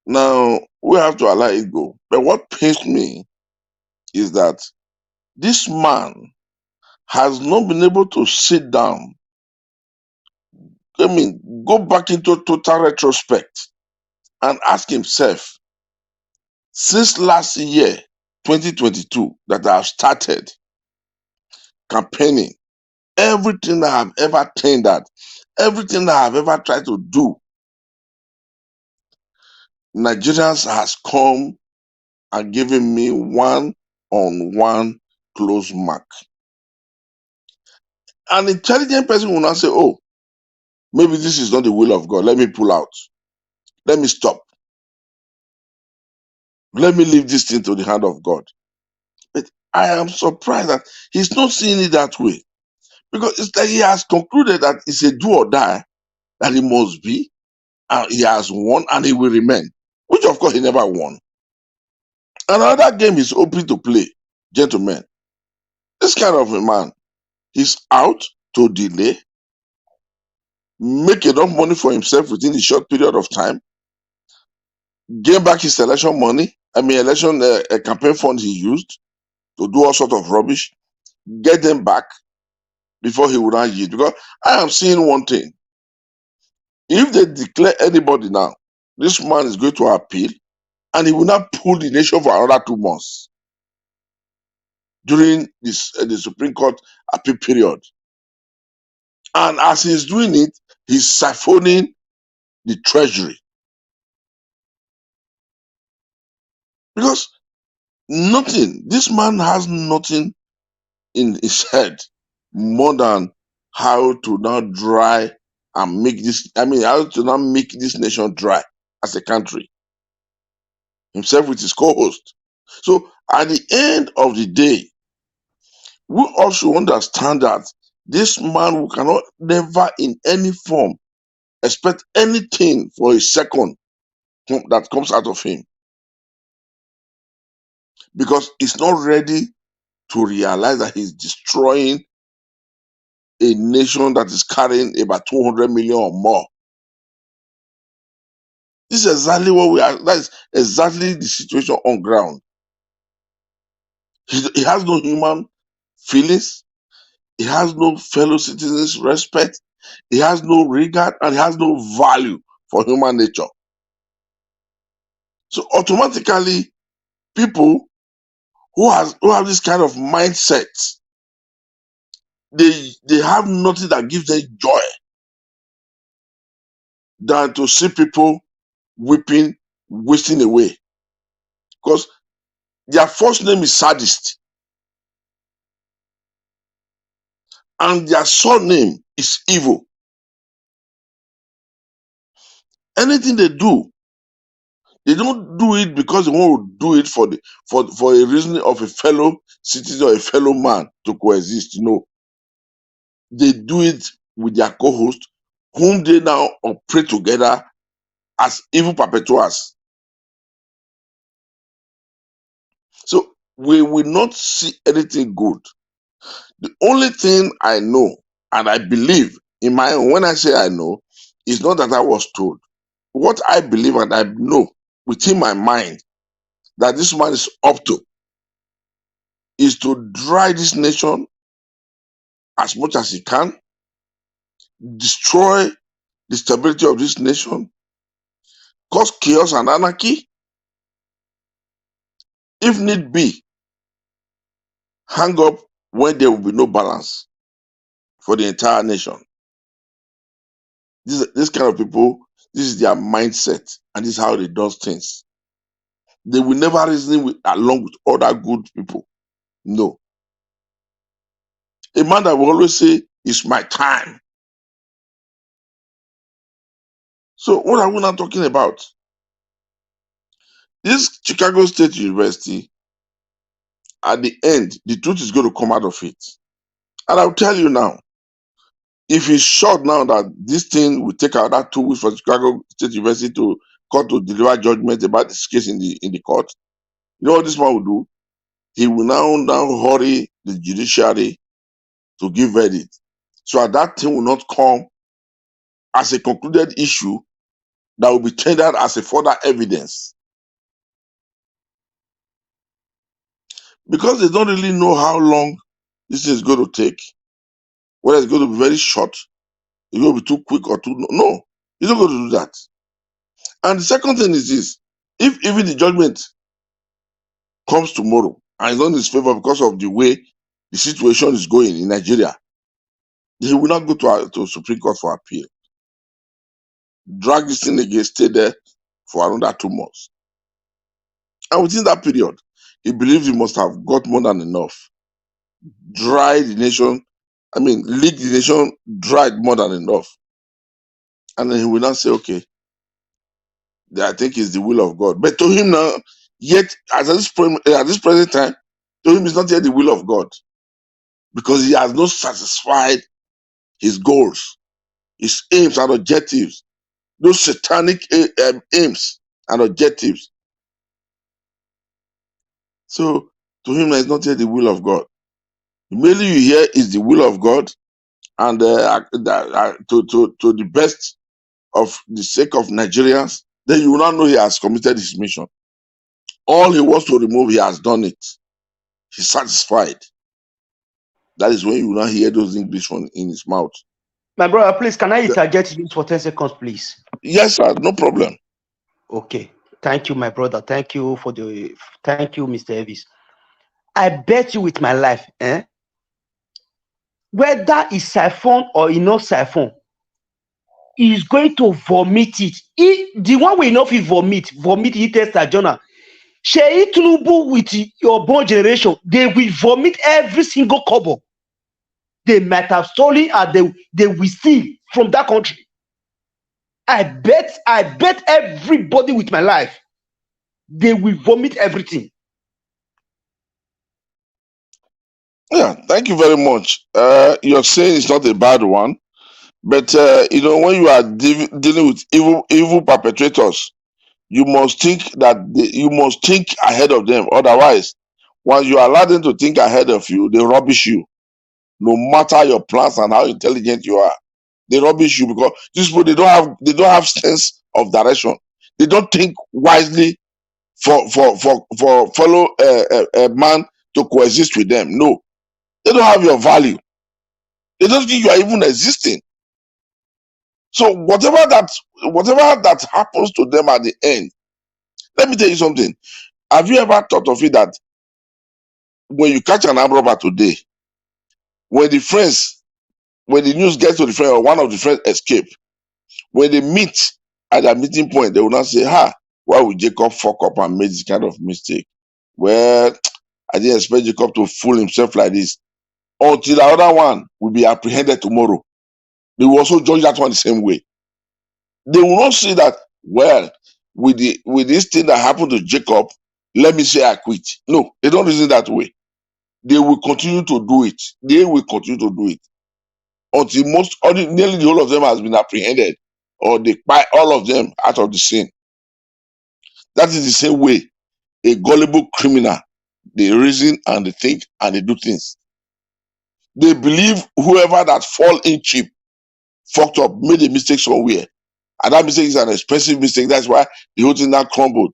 Now, we have to allow it go. But what pains me is that this man has not been able to sit down, go back into total retrospect and ask himself, since last year, 2022, that I have started campaigning, everything that I have ever tendered, everything that I have ever tried to do, Nigerians has come and given me one-on-one close mark. An intelligent person will not say, oh, maybe this is not the will of God. Let me pull out. Let me stop. Let me leave this thing to the hand of God. But I am surprised that he's not seeing it that way. Because it's like he has concluded that it's a do or die, that he must be, and he has won, and he will remain. Which, of course, he never won. Another game is open to play, gentlemen. This kind of a man, he's out to delay, make enough money for himself within a short period of time, gain back his election money, election campaign fund he used to do all sort of rubbish, get them back before he would not yield. Because I am seeing one thing. If they declare anybody now, this man is going to appeal, and he will not pull the nation for another 2 months during this the Supreme Court appeal period. And as he's doing it, he's siphoning the treasury. Because this man has nothing in his head more than how to now dry and make how to now make this nation dry as a country. Himself with his co-host. So at the end of the day, we also understand that this man who cannot never in any form expect anything for a second that comes out of him, because he's not ready to realize that he's destroying a nation that is carrying about 200 million or more. This is exactly what we are. That is exactly the situation on ground. He has no human feelings. He has no fellow citizens' respect. He has no regard, and he has no value for human nature. So automatically, people who have this kind of mindset, they have nothing that gives them joy than to see people weeping, wasting away. Because their first name is sadist, and their surname is evil. Anything they don't do it because they want to do it for a reason of a fellow citizen or a fellow man to coexist. No, they do it with their co-host, whom they now operate together as evil perpetuals. So we will not see anything good. The only thing I know and I believe in my own, when I say I know, is not that I was told. What I believe and I know within my mind that this man is up to is to dry this nation as much as he can, destroy the stability of this nation, cause chaos and anarchy, if need be, hang up when there will be no balance for the entire nation. This kind of people, this is their mindset, and this is how they do things. They will never reason along with other good people. No. A man that will always say, it's my time. So what are we now talking about? This Chicago State University, at the end, the truth is going to come out of it. And I'll tell you now, if it's short now that this thing will take another 2 weeks for Chicago State University to court to deliver judgment about this case in the court, you know what this man will do? He will now hurry the judiciary to give verdict. So that thing will not come as a concluded issue that will be tendered as a further evidence. Because they don't really know how long this is going to take, whether it's going to be very short, it's going to be too quick or too... No, it's not going to do that. And the second thing is this: if even the judgment comes tomorrow and is on his favor because of the way the situation is going in Nigeria, he will not go to Supreme Court for appeal. Drag this thing again, stay there for another 2 months. And within that period, he believes he must have got more than enough. Dry the nation, leak the nation, dried more than enough. And then he will not say, okay, I think it's the will of God. But to him now, yet at this present time, to him it's not yet the will of God. Because he has not satisfied his goals, his aims and objectives, those satanic aims and objectives. So to him, it's not yet the will of God. Immediately you hear is the will of God, and to the best of the sake of Nigerians, then you will not know he has committed his mission. All he wants to remove, he has done it. He's satisfied. That is when you will not hear those English ones in his mouth. My brother, please, can I interject you for 10 seconds, please? Yes, sir, no problem. Okay. Thank you, my brother. Thank you, Mr. Elvis. I bet you with my life, whether it's siphon or not siphon, he's going to vomit it. The one we know if he vomit it test a journal. Shey Tinubu with your born generation, they will vomit every single kobo they might have stolen and they will steal from that country. I bet everybody with my life, they will vomit everything. Yeah, thank you very much. You're saying it's not a bad one, but when you are dealing with evil perpetrators, you must think ahead of them. Otherwise, once you allow them to think ahead of you, they rubbish you. No matter your plans and how intelligent you are, they rubbish you because these people they don't have sense of direction. They don't think wisely for fellow man to coexist with them. No, they don't have your value. They don't think you are even existing. So whatever that happens to them at the end, let me tell you something. Have you ever thought of it that when you catch an armed robber today, when the news gets to the friend or one of the friends escape, when they meet at their meeting point, they will not say, why would Jacob fuck up and make this kind of mistake? Well, I didn't expect Jacob to fool himself like this. Until the other one will be apprehended tomorrow. They will also judge that one the same way. They will not see that, well, with this thing that happened to Jacob, let me say I quit. No, they don't reason that way. They will continue to do it. They will continue to do it until nearly the whole of them has been apprehended, or they buy all of them out of the sin. That is the same way a gullible criminal, they reason and they think and they do things. They believe whoever that fall in cheap, fucked up, made a mistake somewhere. And that mistake is an expensive mistake. That's why the whole thing now crumbled.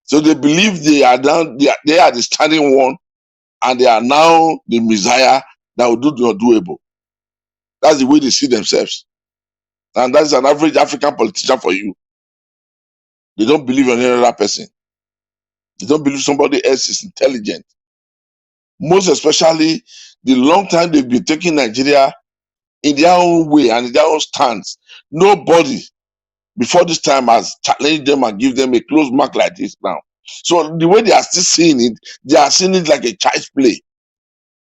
So they believe they are the standing one, and they are now the Messiah that will do the undoable. That's the way they see themselves. And that's an average African politician for you. They don't believe in any other person. They don't believe somebody else is intelligent. Most especially, the long time they've been taking Nigeria in their own way and in their own stance. Nobody before this time has challenged them and give them a close mark like this now. So the way they are still seeing it, they are seeing it like a child's play.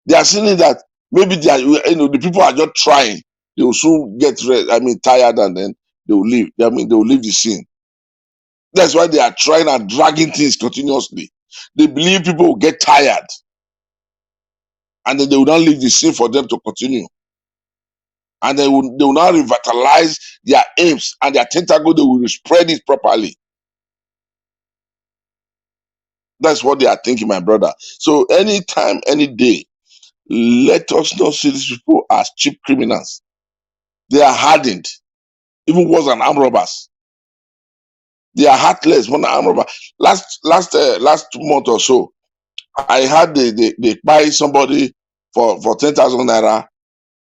They are seeing it that maybe they are, the people are just trying. They will soon get tired, and then they will leave. They will leave the scene. That's why they are trying and dragging things continuously. They believe people will get tired, and then they will not leave the scene for them to continue. And they will now revitalize their aims and their tentacle. They will spread it properly. That's what they are thinking, my brother. So anytime, any day, let us not see these people as cheap criminals. They are hardened, even worse than armed robbers. They are heartless, more than armed robbers. Last month or so, I had they buy somebody for 10,000 naira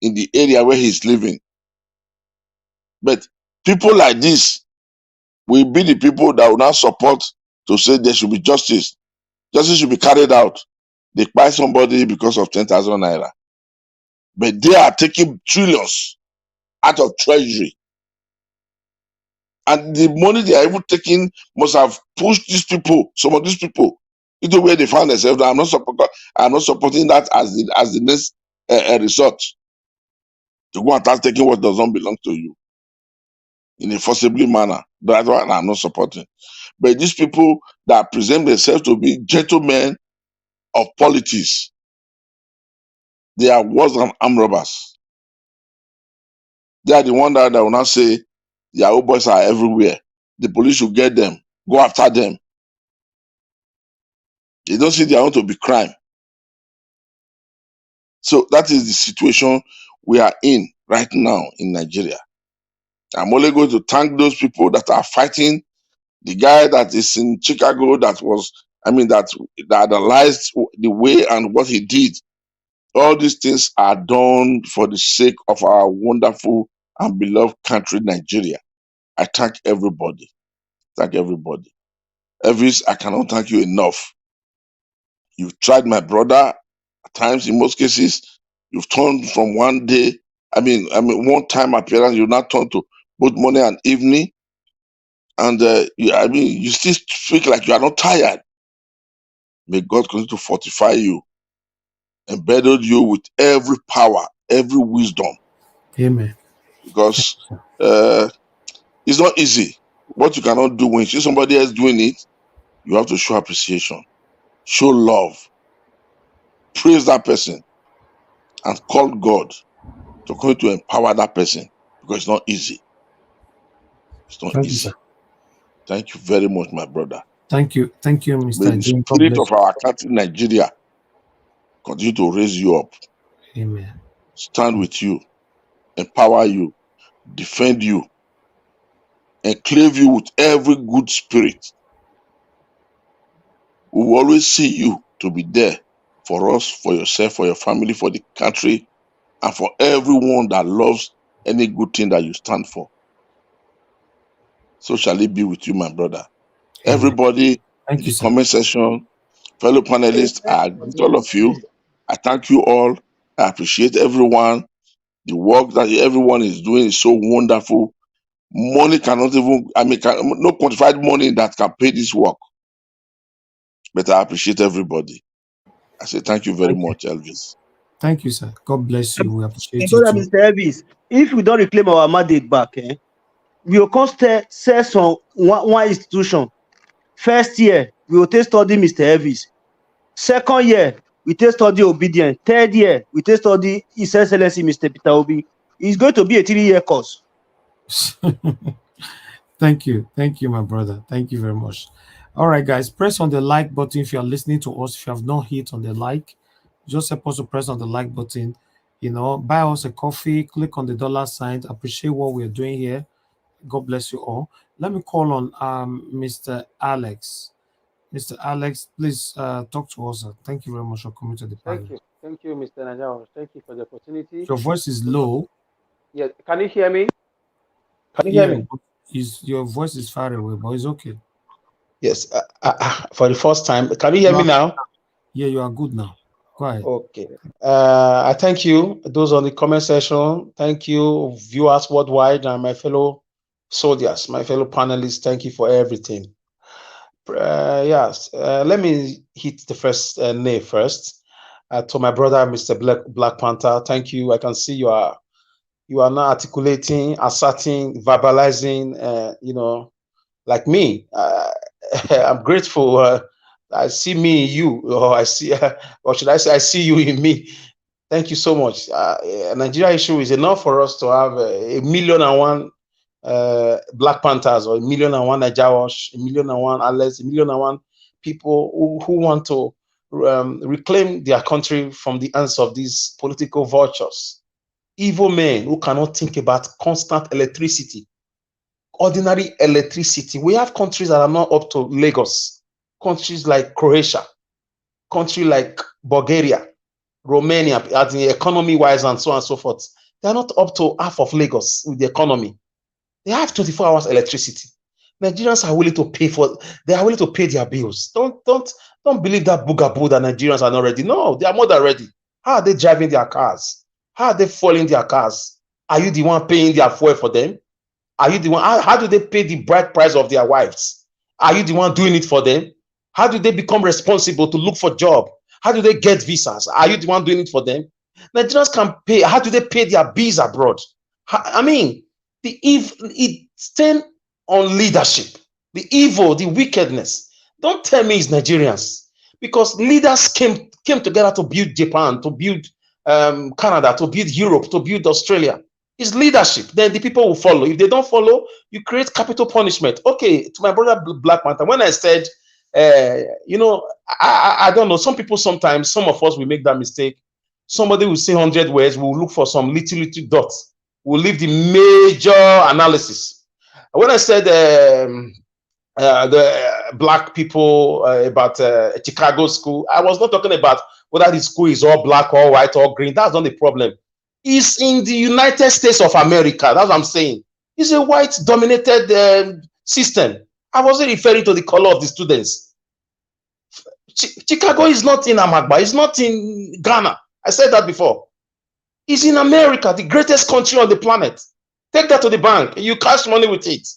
in the area where he's living. But people like this will be the people that will not support to say there should be justice. Justice should be carried out. They buy somebody because of 10,000 naira. But they are taking trillions out of treasury. And the money they are even taking must have pushed these people, some of these people, into where they found themselves. I'm not supporting that as the next resort, to go and start taking what does not belong to you in a forcibly manner. That's what I'm not supporting. But these people that present themselves to be gentlemen of politics, they are worse than armed robbers. They are the one that will not say their old boys are everywhere. The police should get them, go after them. They don't see their own to be crime. So that is the situation we are in right now in Nigeria. I'm only going to thank those people that are fighting. The guy that is in Chicago that analyzed the way and what he did. All these things are done for the sake of our wonderful and beloved country, Nigeria. I thank everybody. Thank everybody. Elvis, I cannot thank you enough. You've tried, my brother, at times, in most cases, you've turned from one one time appearance, you've not turned to both morning and evening. And you still speak like you are not tired. May God continue to fortify you, embedded you with every power, every wisdom. Amen. Because it's not easy. What you cannot do when you see somebody else doing it, you have to show appreciation, show love, praise that person, and call God to come to empower that person, because it's not easy. It's not easy. Thank you very much, my brother. Thank you, Mr. May the spirit of our country, Nigeria, continue to raise you up. Amen. Stand with you, empower you, defend you, enclave you with every good spirit. We will always see you to be there for us, for yourself, for your family, for the country, and for everyone that loves any good thing that you stand for. So shall it be with you, my brother. Everybody in the comment section, fellow panelists, I greet all of you. I thank you all. I appreciate everyone. The work that everyone is doing is so wonderful. Money cannot even, no quantified money that can pay this work. But I appreciate everybody. I say thank you very much, Elvis. Thank you, sir. God bless you. We appreciate you. Too. Mr. Elvis, if we don't reclaim our mandate back, we will come sell some one institution. First year, we will take study Mr. Elvis. Second year, we take study Obedience. Third year, we take study His Excellency Mr. Peter Obi. It's going to be a 3-year course. Thank you, my brother. Thank you very much. All right, guys, press on the like button if you are listening to us. If you have not hit on the like, just help us to press on the like button. You know, buy us a coffee, click on the $sign. Appreciate what we're doing here. God bless you all. Let me call on Mr. Alex. Mr. Alex, please talk to us. Thank you very much for coming to the panel. Thank you, Mr. Najao. Thank you for the opportunity. Your voice is low. Yeah, can you hear me? Can you hear me? Your voice is far away, but it's okay. Yes, for the first time. Can you hear me now? Yeah, you are good now. Go ahead. Okay. I thank you, those on the comment section. Thank you, viewers worldwide, and my fellow soldiers, my fellow panelists. Thank you for everything. Yes, let me hit the first name first. To my brother, Mr. Black Panther, thank you. I can see you are now articulating, asserting, verbalizing, you know, like me. I'm grateful. I see me in you, or I see, or should I say, I see you in me. Thank you so much. Nigeria issue is enough for us to have 1,000,001 Black Panthers, or 1,000,001 Nigerians, 1,000,001 Alex, 1,000,001 people who want to reclaim their country from the hands of these political vultures, evil men who cannot think about constant electricity, ordinary electricity. We have countries that are not up to Lagos, countries like Croatia, country like Bulgaria, Romania, as the economy wise and so on and so forth. They are not up to half of Lagos with the economy. They have 24 hours electricity. Nigerians are willing to pay they are willing to pay their bills. Don't believe that boogaboo that Nigerians are not ready. No, they are more than ready. How are they driving their cars? How are they fueling their cars? Are you the one paying their fuel for them? Are you the one? How do they pay the bride price of their wives? Are you the one doing it for them? How do they become responsible to look for job? How do they get visas? Are you the one doing it for them? Nigerians can pay. How do they pay their bills abroad? I mean, it stands on leadership, the evil, the wickedness. Don't tell me it's Nigerians, because leaders came together to build Japan, to build Canada, to build Europe, to build Australia. It's leadership. Then the people will follow. If they don't follow, you create capital punishment. Okay, to my brother Black Panther, when I said, you know, I don't know, some people sometimes, some of us will make that mistake. Somebody will say 100 words, we'll look for some little dots. We'll leave the major analysis. When I said the black people about Chicago school, I was not talking about whether the school is all black or white or green. That's not the problem. It's in the United States of America. That's what I'm saying. It's a white-dominated system. I wasn't referring to the color of the students. Chicago is not in Amagba. It's not in Ghana. I said that before. It's in America, the greatest country on the planet. Take that to the bank. You cash money with it.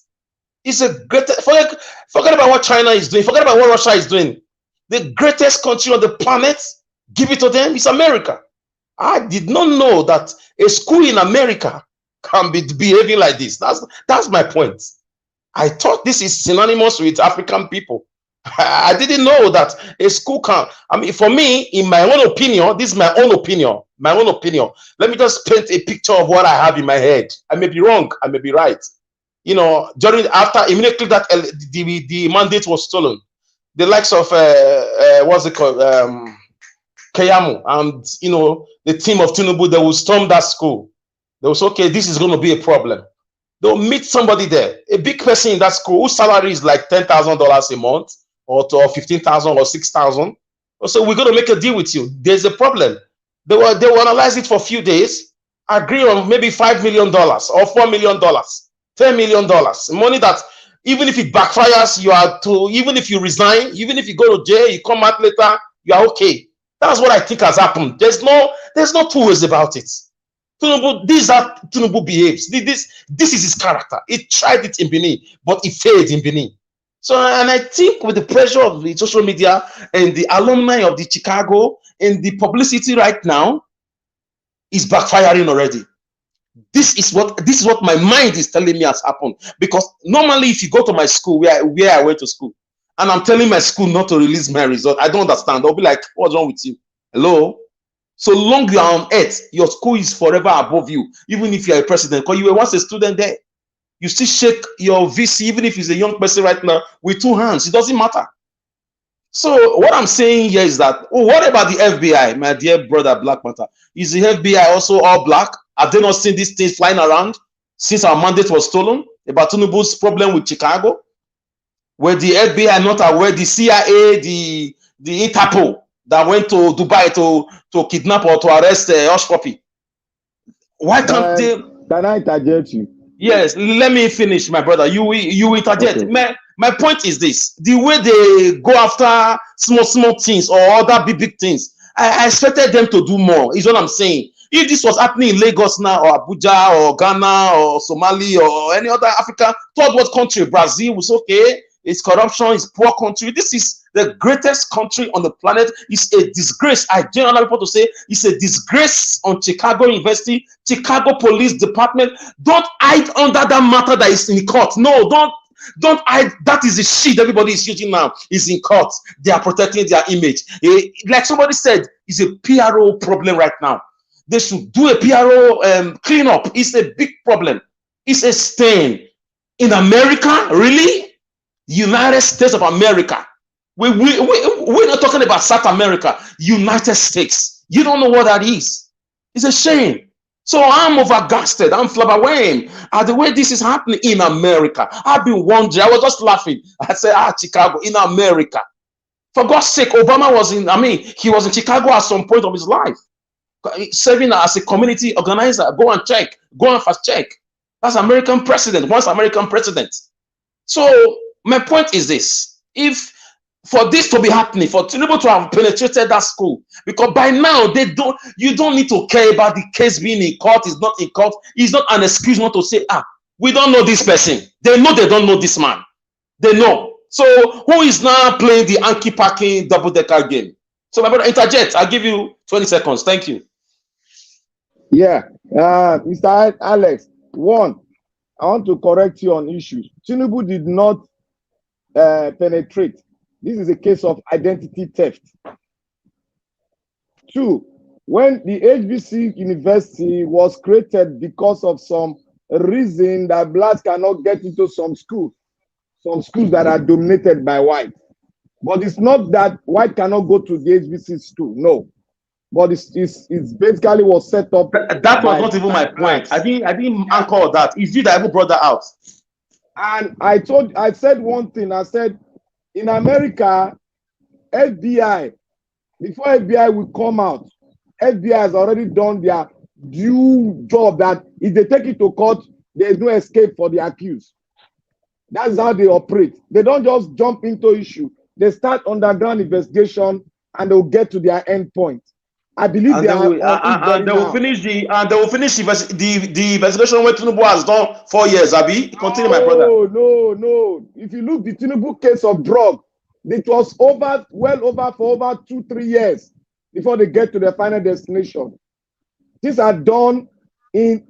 It's a great. Forget about what China is doing. Forget about what Russia is doing. The greatest country on the planet, give it to them. It's America. I did not know that a school in America can be behaving like this. That's my point. I thought this is synonymous with African people. I didn't know that a school can. I mean, for me, in my own opinion, this is my own opinion. My own opinion. Let me just paint a picture of what I have in my head. I may be wrong. I may be right. You know, immediately that the mandate was stolen, the likes of what's it called, Kayamu, and you know, the team of Tinubu, they will storm that school. They will say, okay, this is going to be a problem. They'll meet somebody there, a big person in that school whose salary is like $10,000 a month, or 15,000 or 6,000. So we're going to make a deal with you. There's a problem. They will analyze it for a few days, agree on maybe $5 million or $4 million, $10 million, money that even if it backfires, even if you resign, even if you go to jail, you come out later, you are okay. That's what I think has happened. There's no two ways about it. Tinubu, this is how Tinubu behaves. This is his character. He tried it in Benin, but he failed in Benin. So, and I think with the pressure of the social media and the alumni of the Chicago and the publicity right now, is backfiring already. This is what my mind is telling me has happened. Because normally, if you go to my school where I went to school, and I'm telling my school not to release my result, I don't understand. They'll be like, "What's wrong with you? Hello?" So long you are on earth, your school is forever above you, even if you are a president. Because you were once a student there, you still shake your VC, even if he's a young person right now, with 2 hands. It doesn't matter. So what I'm saying here is that, what about the FBI, my dear brother Black Panther? Is the FBI also all black? Have they not seen these things flying around since our mandate was stolen? About Tinubu's problem with Chicago? Were the FBI not aware, the CIA, the Interpol that went to Dubai to kidnap or to arrest Hush Puppy? Why can't they? Can I interject you? Yes, let me finish, my brother. You interject. Okay. My point is this: the way they go after small things or other big things, I expected them to do more. Is what I'm saying. If this was happening in Lagos now, or Abuja, or Ghana, or Somalia, or any other Africa, third world country, Brazil was okay. It's corruption, it's poor country. This is the greatest country on the planet. It's a disgrace. I generally have people to say it's a disgrace on Chicago University, Chicago Police Department. Don't hide under that matter that is in court. No, don't hide. That is the shit everybody is using now. Is in court. They are protecting their image. Like somebody said, it's a PRO problem right now. They should do a PRO cleanup. It's a big problem. It's a stain. In America, really? United States of America. We're not talking about South America. United States. You don't know what that is. It's a shame. So I'm overgasted. I'm flabbergasted at the way this is happening in America. I've been wondering. I was just laughing. I said, Chicago, in America. For God's sake, Obama was he was in Chicago at some point of his life, serving as a community organizer. Go and check. Go and fast check. That's American president. Once American president. So my point is this: if for this to be happening, for Tinubu to have penetrated that school, because by now you don't need to care about the case being in court. It's not in court. It's not an excuse not to say, we don't know this person. They know they don't know this man. They know. So who is now playing the Anki packing double-decker game? So my brother, interject. I'll give you 20 seconds. Thank you. Yeah, Mr. Alex, one, I want to correct you on issues. Tinubu did not penetrate. This is a case of identity theft. Two, when the HBC University was created because of some reason that blacks cannot get into some schools that are dominated by white. But it's not that white cannot go to the HBC school, no. But it's basically was set up. That was not even my point. I didn't anchor that. It's you that ever brought that out. And I said one thing. I said, in America, FBI, before FBI will come out, FBI has already done their due job that if they take it to court, there is no escape for the accused. That's how they operate. They don't just jump into issue. They start underground investigation and they'll get to their end point. I believe they will finish the investigation when Tinubu has done 4 years. Abi, continue, my brother. No. If you look the Tinubu case of drug, it was well over for over 2-3 years before they get to their final destination. These are done in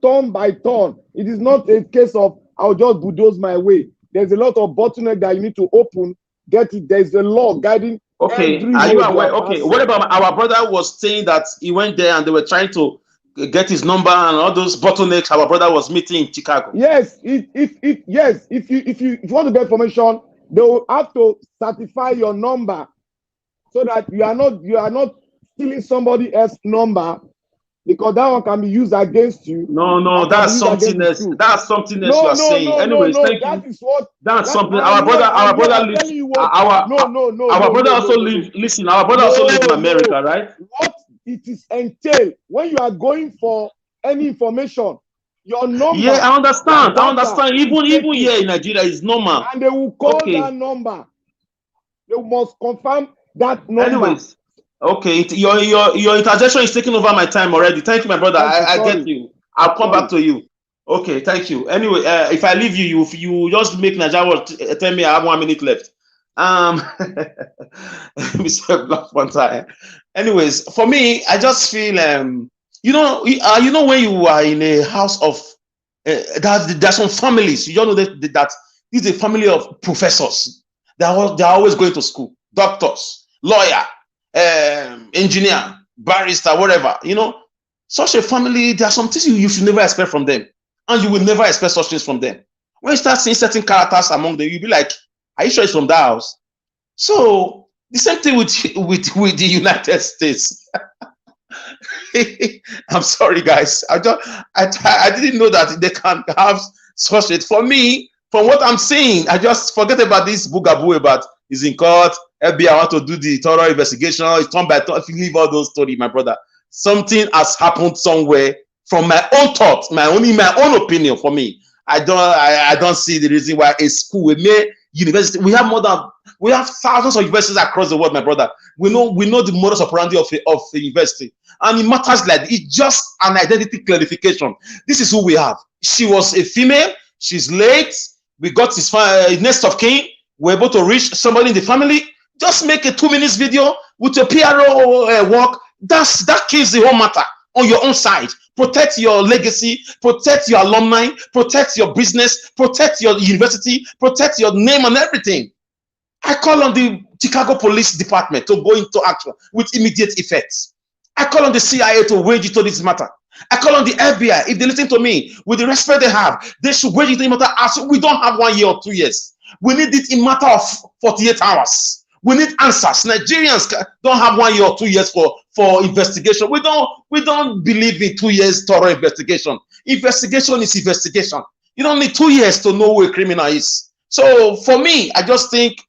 turn by turn. It is not a case of I'll just bulldoze my way. There's a lot of bottleneck that you need to open. Get it. There's a law guiding. Okay, are you aware? Okay, what about our brother was saying that he went there and they were trying to get his number and all those bottlenecks our brother was meeting in Chicago? Yes, if you want to get information, they will have to certify your number so that you are not stealing somebody else's number, because that one can be used against you. No, that's something else. That's something else you are saying. Anyways, thank you. That's something. Our brother lives. Our brother also lives. Listen, our brother also lives in America, right? What it is entail when you are going for any information, your number. Yeah, I understand. Even here in Nigeria is normal. And they will call that number. They must confirm that number. Anyways. Okay, your interjection is taking over my time already. Thank you, my brother. I get you. I'll come back to you. Okay, thank you. Anyway, if I leave you you just make Nigeria tell me I have 1 minute left. Mr. Black Panther. Anyways, for me, I just feel You know, when you are in a house of, there's some families, you don't know that this is a family of professors. They're always going to school, doctors, lawyer, engineer, barrister, whatever. You know, such a family, there are some things you should never expect from them, and you will never expect such things from them. When you start seeing certain characters among them, you'll be like, are you sure it's from that house? So the same thing with the United States. I'm sorry, guys. I didn't know that they can have such it. For me, from what I'm seeing, I just forget about this Abure, but he's in court. FBI, I want to do the thorough investigation. It's turn by turn. If you leave all those stories, my brother, something has happened somewhere. From my own thoughts, my own opinion. For me, I don't see the reason why a school, a university, we have thousands of universities across the world, my brother. We know the modus operandi of the university, and it matters like it's just an identity clarification. This is who we have. She was a female. She's late. We got his next of kin. We're able to reach somebody in the family. Just make a 2-minute video with a PRO work. That kills the whole matter on your own side. Protect your legacy, protect your alumni, protect your business, protect your university, protect your name and everything. I call on the Chicago Police Department to go into action with immediate effects. I call on the CIA to wage into this matter. I call on the FBI, if they listen to me, with the respect they have, they should wage into the matter. We don't have 1 year or 2 years. We need it in a matter of 48 hours. We need answers. Nigerians don't have 1 year or 2 years for investigation. We don't believe in 2 years thorough investigation. Investigation is investigation. You don't need 2 years to know who a criminal is. So for me, I just think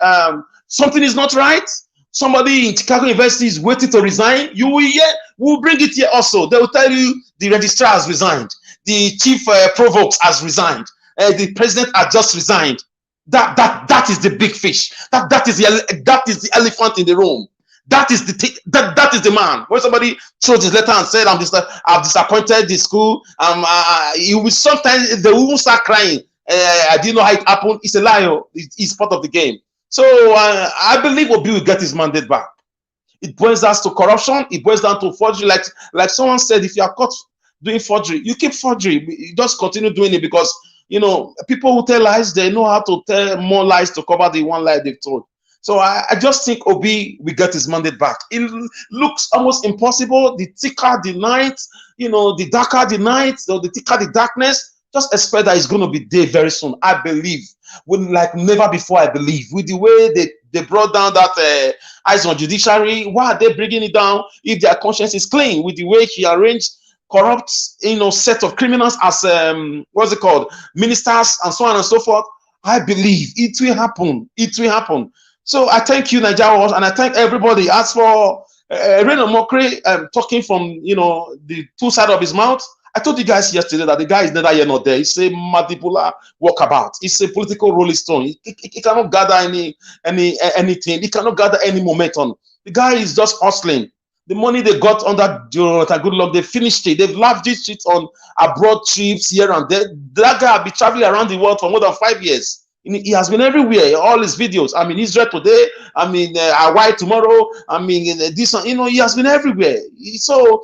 something is not right. Somebody in Chicago University is waiting to resign. You will hear, we'll bring it here also. They will tell you the registrar has resigned. The chief provost has resigned. The president has just resigned. That is the big fish. That is the elephant in the room. That is the man. When somebody throws his letter and said, I've disappointed the school. You will sometimes they will start crying. I didn't know how it happened. It's a lie. It's part of the game. So I believe Obi'll will get his mandate back. It boils down to corruption. It boils down to forgery. Like someone said, if you are caught doing forgery, you keep forgery. You just continue doing it because, you know, people who tell lies, they know how to tell more lies to cover the one lie they've told. So I just think Obi'll will get his mandate back. It looks almost impossible. The thicker the night, you know, the darker the night, or the thicker the darkness, just expect that it's going to be there very soon. I believe, like never before, I believe. With the way they brought down that eyes on judiciary, why are they bringing it down if their conscience is clean? With the way he arranged corrupt, you know, set of criminals as what's it called, ministers and so on and so forth, I believe it will happen. It will happen. So I thank you, Nigerians, and I thank everybody. As for Reno Mokri talking from, you know, the two sides of his mouth, I told you guys yesterday that the guy is neither here nor there. It's a mandibular walkabout. It's a political rolling stone. He cannot gather anything. He cannot gather any momentum. The guy is just hustling. The money they got under Jonathan Goodluck, they finished it. They've lavished it on abroad trips here and there. That guy has been traveling around the world for more than 5 years. He has been everywhere. All his videos. I mean, Israel today. I mean, Hawaii tomorrow. I mean, this one. You know, he has been everywhere. So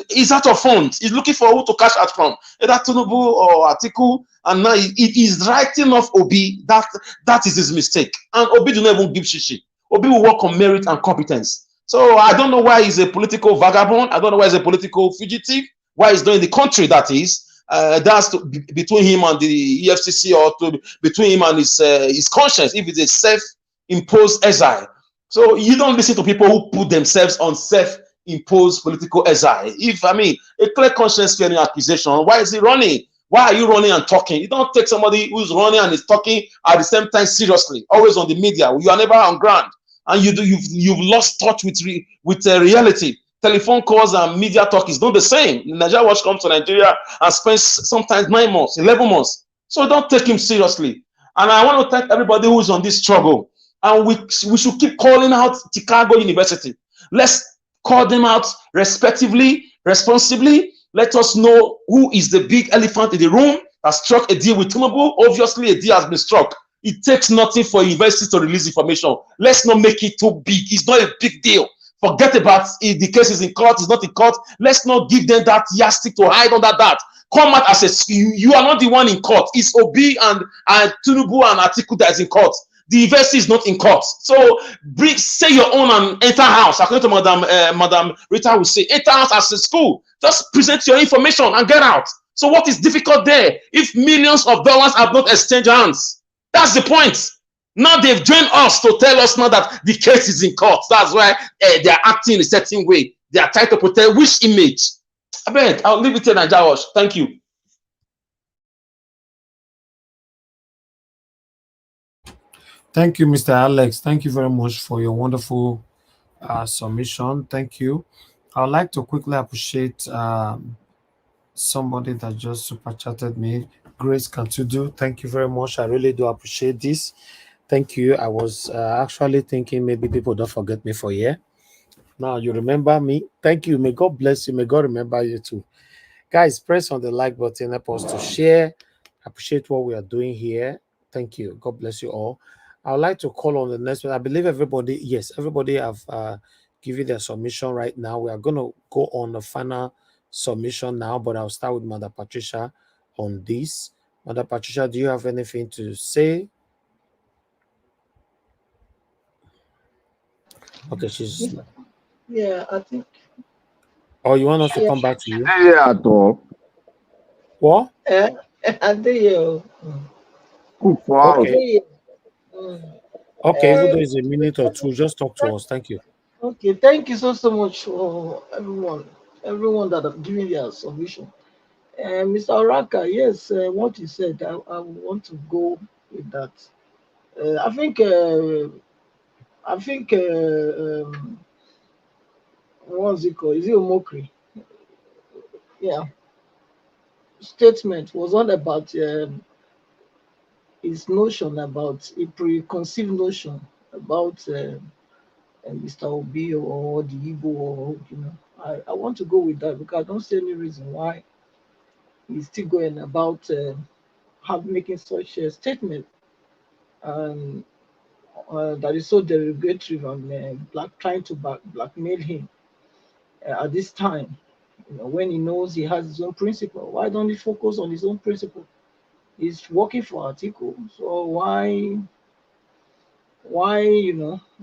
he's out of funds. He's looking for who to cash out from, either Tinubu or Atiku. And now he is writing off Obi. That is his mistake. And Obi do not even give shishi. Obi will work on merit and competence. So I don't know why he's a political vagabond. I don't know why he's a political fugitive. Why he's not in the country, that is. That's between him and the EFCC, or between him and his conscience, if it's a self-imposed exile. So you don't listen to people who put themselves on self-imposed political exile. If, I mean, a clear conscience fearing accusation, why is he running? Why are you running and talking? You don't take somebody who's running and is talking at the same time seriously, always on the media. You are never on ground. And you've lost touch with reality. Telephone calls and media talk is not the same. Nigeria Watch comes to Nigeria and spends sometimes 9 months, 11 months. So don't take him seriously. And I want to thank everybody who is on this struggle. And we should keep calling out Chicago University. Let's call them out respectively, responsibly. Let us know who is the big elephant in the room that struck a deal with Tinubu. Obviously, a deal has been struck. It takes nothing for universities to release information. Let's not make it too big. It's not a big deal Forget about if the case is in court, it's not in court. Let's not give them that yardstick to hide under that. Come out as a you are not the one in court. It's Obi and Tinubu and Atiku that is in court. The university is not in court. So say your own and enter house. According to Madam Rita will say, enter house as a school. Just present your information and get out. So what is difficult there? If millions of dollars have not exchanged hands, that's the point. Now they've joined us to tell us now that the case is in court. That's why they are acting in a certain way. They are trying to protect which image? I beg, I'll leave it to Nigerians. Thank you. Thank you, Mr. Alex. Thank you very much for your wonderful submission. Thank you. I'd like to quickly appreciate somebody that just super chatted me. Grace Cantudu, thank you very much. I really do appreciate this. Thank you. I was actually thinking maybe people don't forget me for a year. Now you remember me. Thank you. May God bless you. May God remember you too. Guys, press on the like button. Help us to share. Appreciate what we are doing here. Thank you. God bless you all. I would like to call on the next one. I believe everybody, yes, everybody have given their submission right now. We are going to go on the final submission now, but I'll start with Mother Patricia on this. Mother Patricia, do you have anything to say? Okay, she's... Yeah, I think... Oh, you want us to come back to you? Yeah, at all. What? I do. Okay. Okay, even though it's a minute or two, just talk to us. Thank you. Okay, thank you so much for everyone that have given their submission. Mr. Oraka, yes, what you said, I want to go with that. I think what's it called? Is it Omokri? Yeah. Statement was all about his notion about a preconceived notion about Mr. Obi'll or the Igbo, or I want to go with that because I don't see any reason why he's still going about making such a statement that is so derogatory and trying to blackmail him at this time. When he knows he has his own principle, why don't he focus on his own principle? He's working for Atiku, so why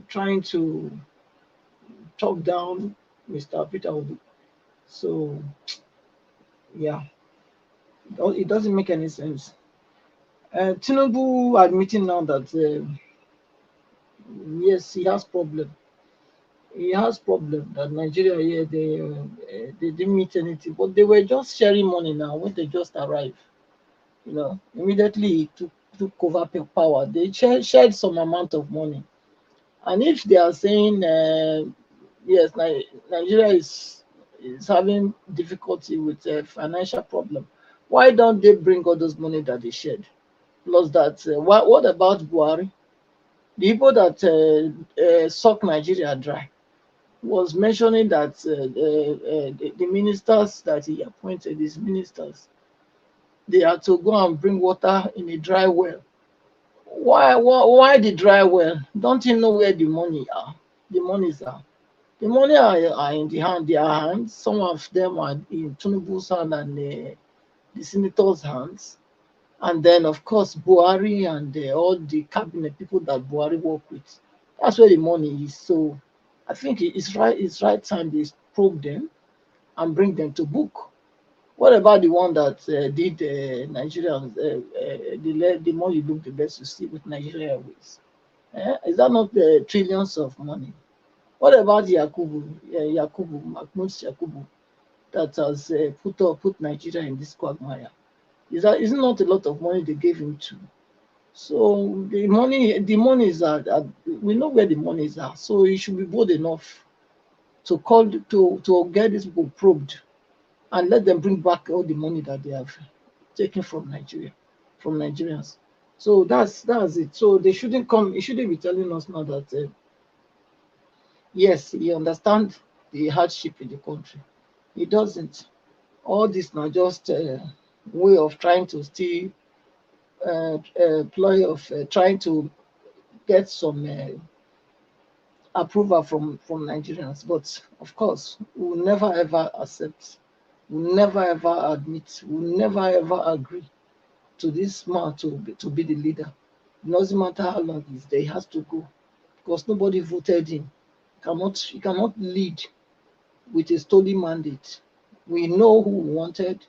trying to talk down Mr. Peter Obi? So yeah, it doesn't make any sense. Tinubu admitting now that yes, he has problem. He has problem that Nigeria here they didn't meet anything, but they were just sharing money now when they just arrived. Immediately he took over power. They shared some amount of money, and if they are saying yes, Nigeria is having difficulty with financial problem, why don't they bring all those money that they shared? Plus that, what about Buhari? The people that suck Nigeria dry was mentioning that the ministers that he appointed, his ministers, they had to go and bring water in a dry well. Why the dry well? Don't you know where the money are? The monies are. The money are in their hands. Some of them are in Tinubu's hand and the senators' hands. And then, of course, Buhari and all the cabinet people that Buhari work with. That's where the money is. So I think it's right time they probe them and bring them to book. What about the one that did Nigerians, the more you look, the less you see with Nigeria Airways? Is that not the trillions of money? What about Mahmoud Yakubu, that has put Nigeria in this quagmire? Isn't not a lot of money they gave him to? So the money is we know where the monies are. So he should be bold enough to get these people probed and let them bring back all the money that they have taken from Nigerians. So that's it. So they shouldn't come. He shouldn't be telling us now that yes, he understands the hardship in the country. He doesn't. All this now just a way of trying to still ploy of trying to get some approval from Nigerians. But of course, we will never ever accept, we will never ever admit, we will never ever agree to this man to be the leader. It doesn't matter how long he's there, he has to go because nobody voted him. He cannot lead with a stolen mandate. We know who we wanted,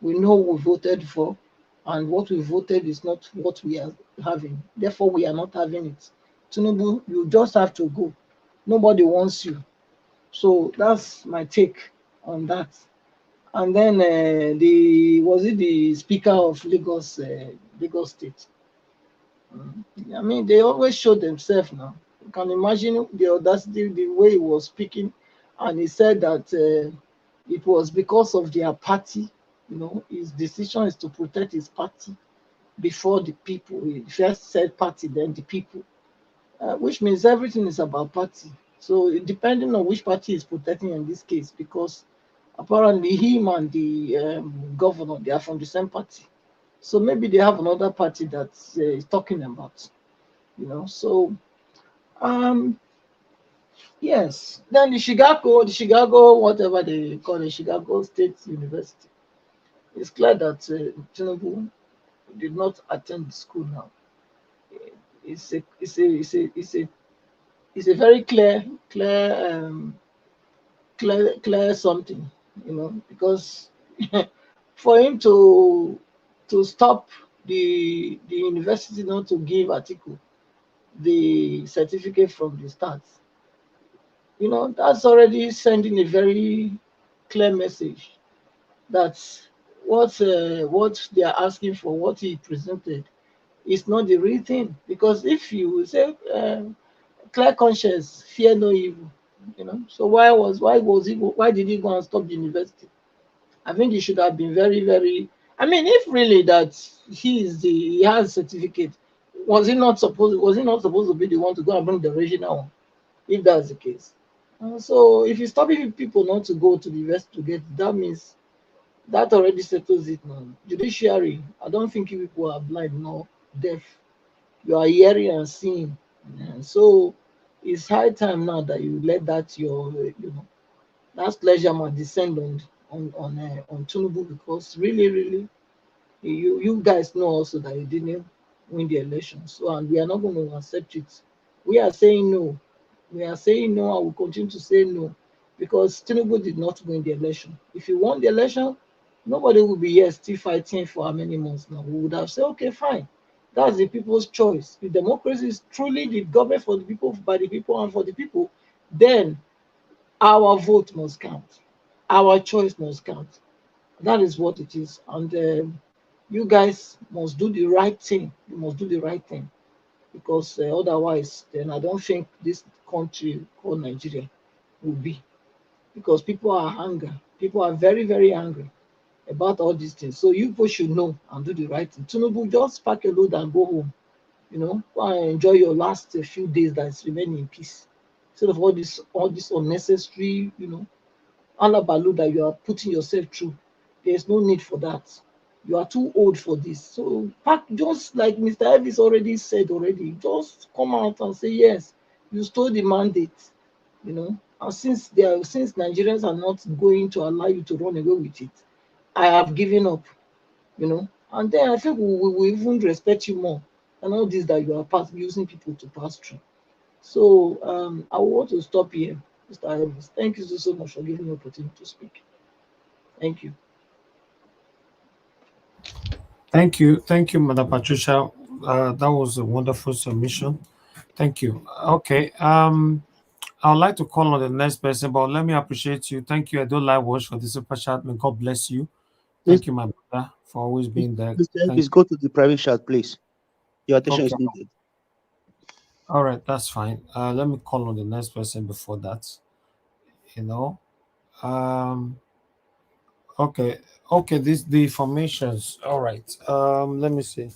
we know who we voted for, and what we voted is not what we are having. Therefore, we are not having it. Tinubu, you just have to go. Nobody wants you. So that's my take on that. And then the Speaker of Lagos State? I mean, they always show themselves now. You can imagine the audacity, the way he was speaking, and he said that it was because of their party. You know, his decision is to protect his party before the people. He first said party, then the people, which means everything is about party. So depending on which party is protecting in this case, because apparently him and the governor, they are from the same party. So maybe they have another party that is talking about, you know. So yes. Then the Chicago, whatever they call it, Chicago State University. It's clear that Tinubu did not attend the school now. It's a very clear something, you know, because for him to stop the university not to give Atiku the certificate from the start, you know, that's already sending a very clear message that what they are asking for, what he presented, is not the real thing. Because if you say clear conscience, fear no evil, you know, so why did he go and stop the university? I think he should have been very. I mean, if really that he has certificate, was he not supposed to be the one to go and bring the original one? If that's the case, so if you're stopping people not to go to the university to get it, that means that already settles it now. Judiciary, I don't think you people are blind nor deaf. You are hearing and seeing, and so it's high time now that you let that that pleasure might descend on Tinubu, because really you guys know also that you didn't win the election. So, and we are not going to accept it. We are saying no. We are saying no, and will continue to say no, because Tinubu did not win the election. If he won the election, nobody would be here still fighting for how many months now. We would have said, okay, fine. That's the people's choice. If democracy is truly the government for the people, by the people, and for the people, then our vote must count. Our choice must count. That is what it is. And you guys must do the right thing. You must do the right thing, because otherwise, then I don't think this country called Nigeria will be. Because people are hungry. People are very angry about all these things. So you people should know and do the right thing. Tinubu, just pack your load and go home. You know, go and enjoy your last few days that is remaining in peace. Instead of all this unnecessary, alabalu that you are putting yourself through. There's no need for that. You are too old for this. So pack, just like Mr. Elvis already said just come out and say yes, you stole the mandate. You know, and since Nigerians are not going to allow you to run away with it, I have given up. You know, and then I think we will even respect you more than all this that you are using people to pass through. So I want to stop here, Mr. Elvis. Thank you so much for giving me the opportunity to speak. Thank you. Thank you, Madam Patricia. That was a wonderful submission. Thank you. Okay. I would like to call on the next person, but let me appreciate you. Thank you, Edo Watch, for the super chat. May God bless you. Thank you, my brother, for always being there. Please go to the private chat, please. Your attention is needed. All right, that's fine. Let me call on the next person before that. Okay. The formations. All right. Let me see.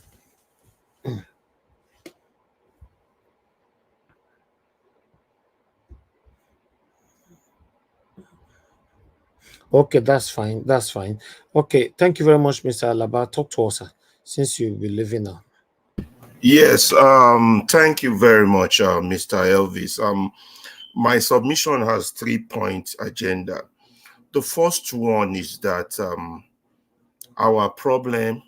Okay, that's fine. Okay, thank you very much, Mr. Alaba. Talk to us, since you'll be leaving now. Yes, thank you very much, Mr. Elvis. My submission has 3-point agenda. The first one is that our problem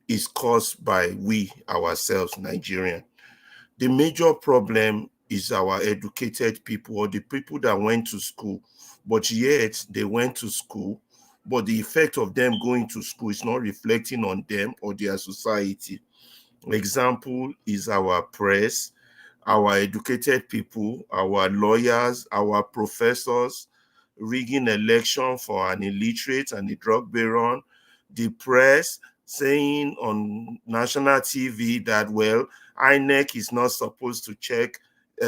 is caused by we ourselves, Nigerian. The major problem is our educated people, or the people that went to school, but yet they went to school, but the effect of them going to school is not reflecting on them or their society. Example is our press, our educated people, our lawyers, our professors, rigging election for an illiterate and a drug baron, the press saying on national TV that, well, INEC is not supposed to check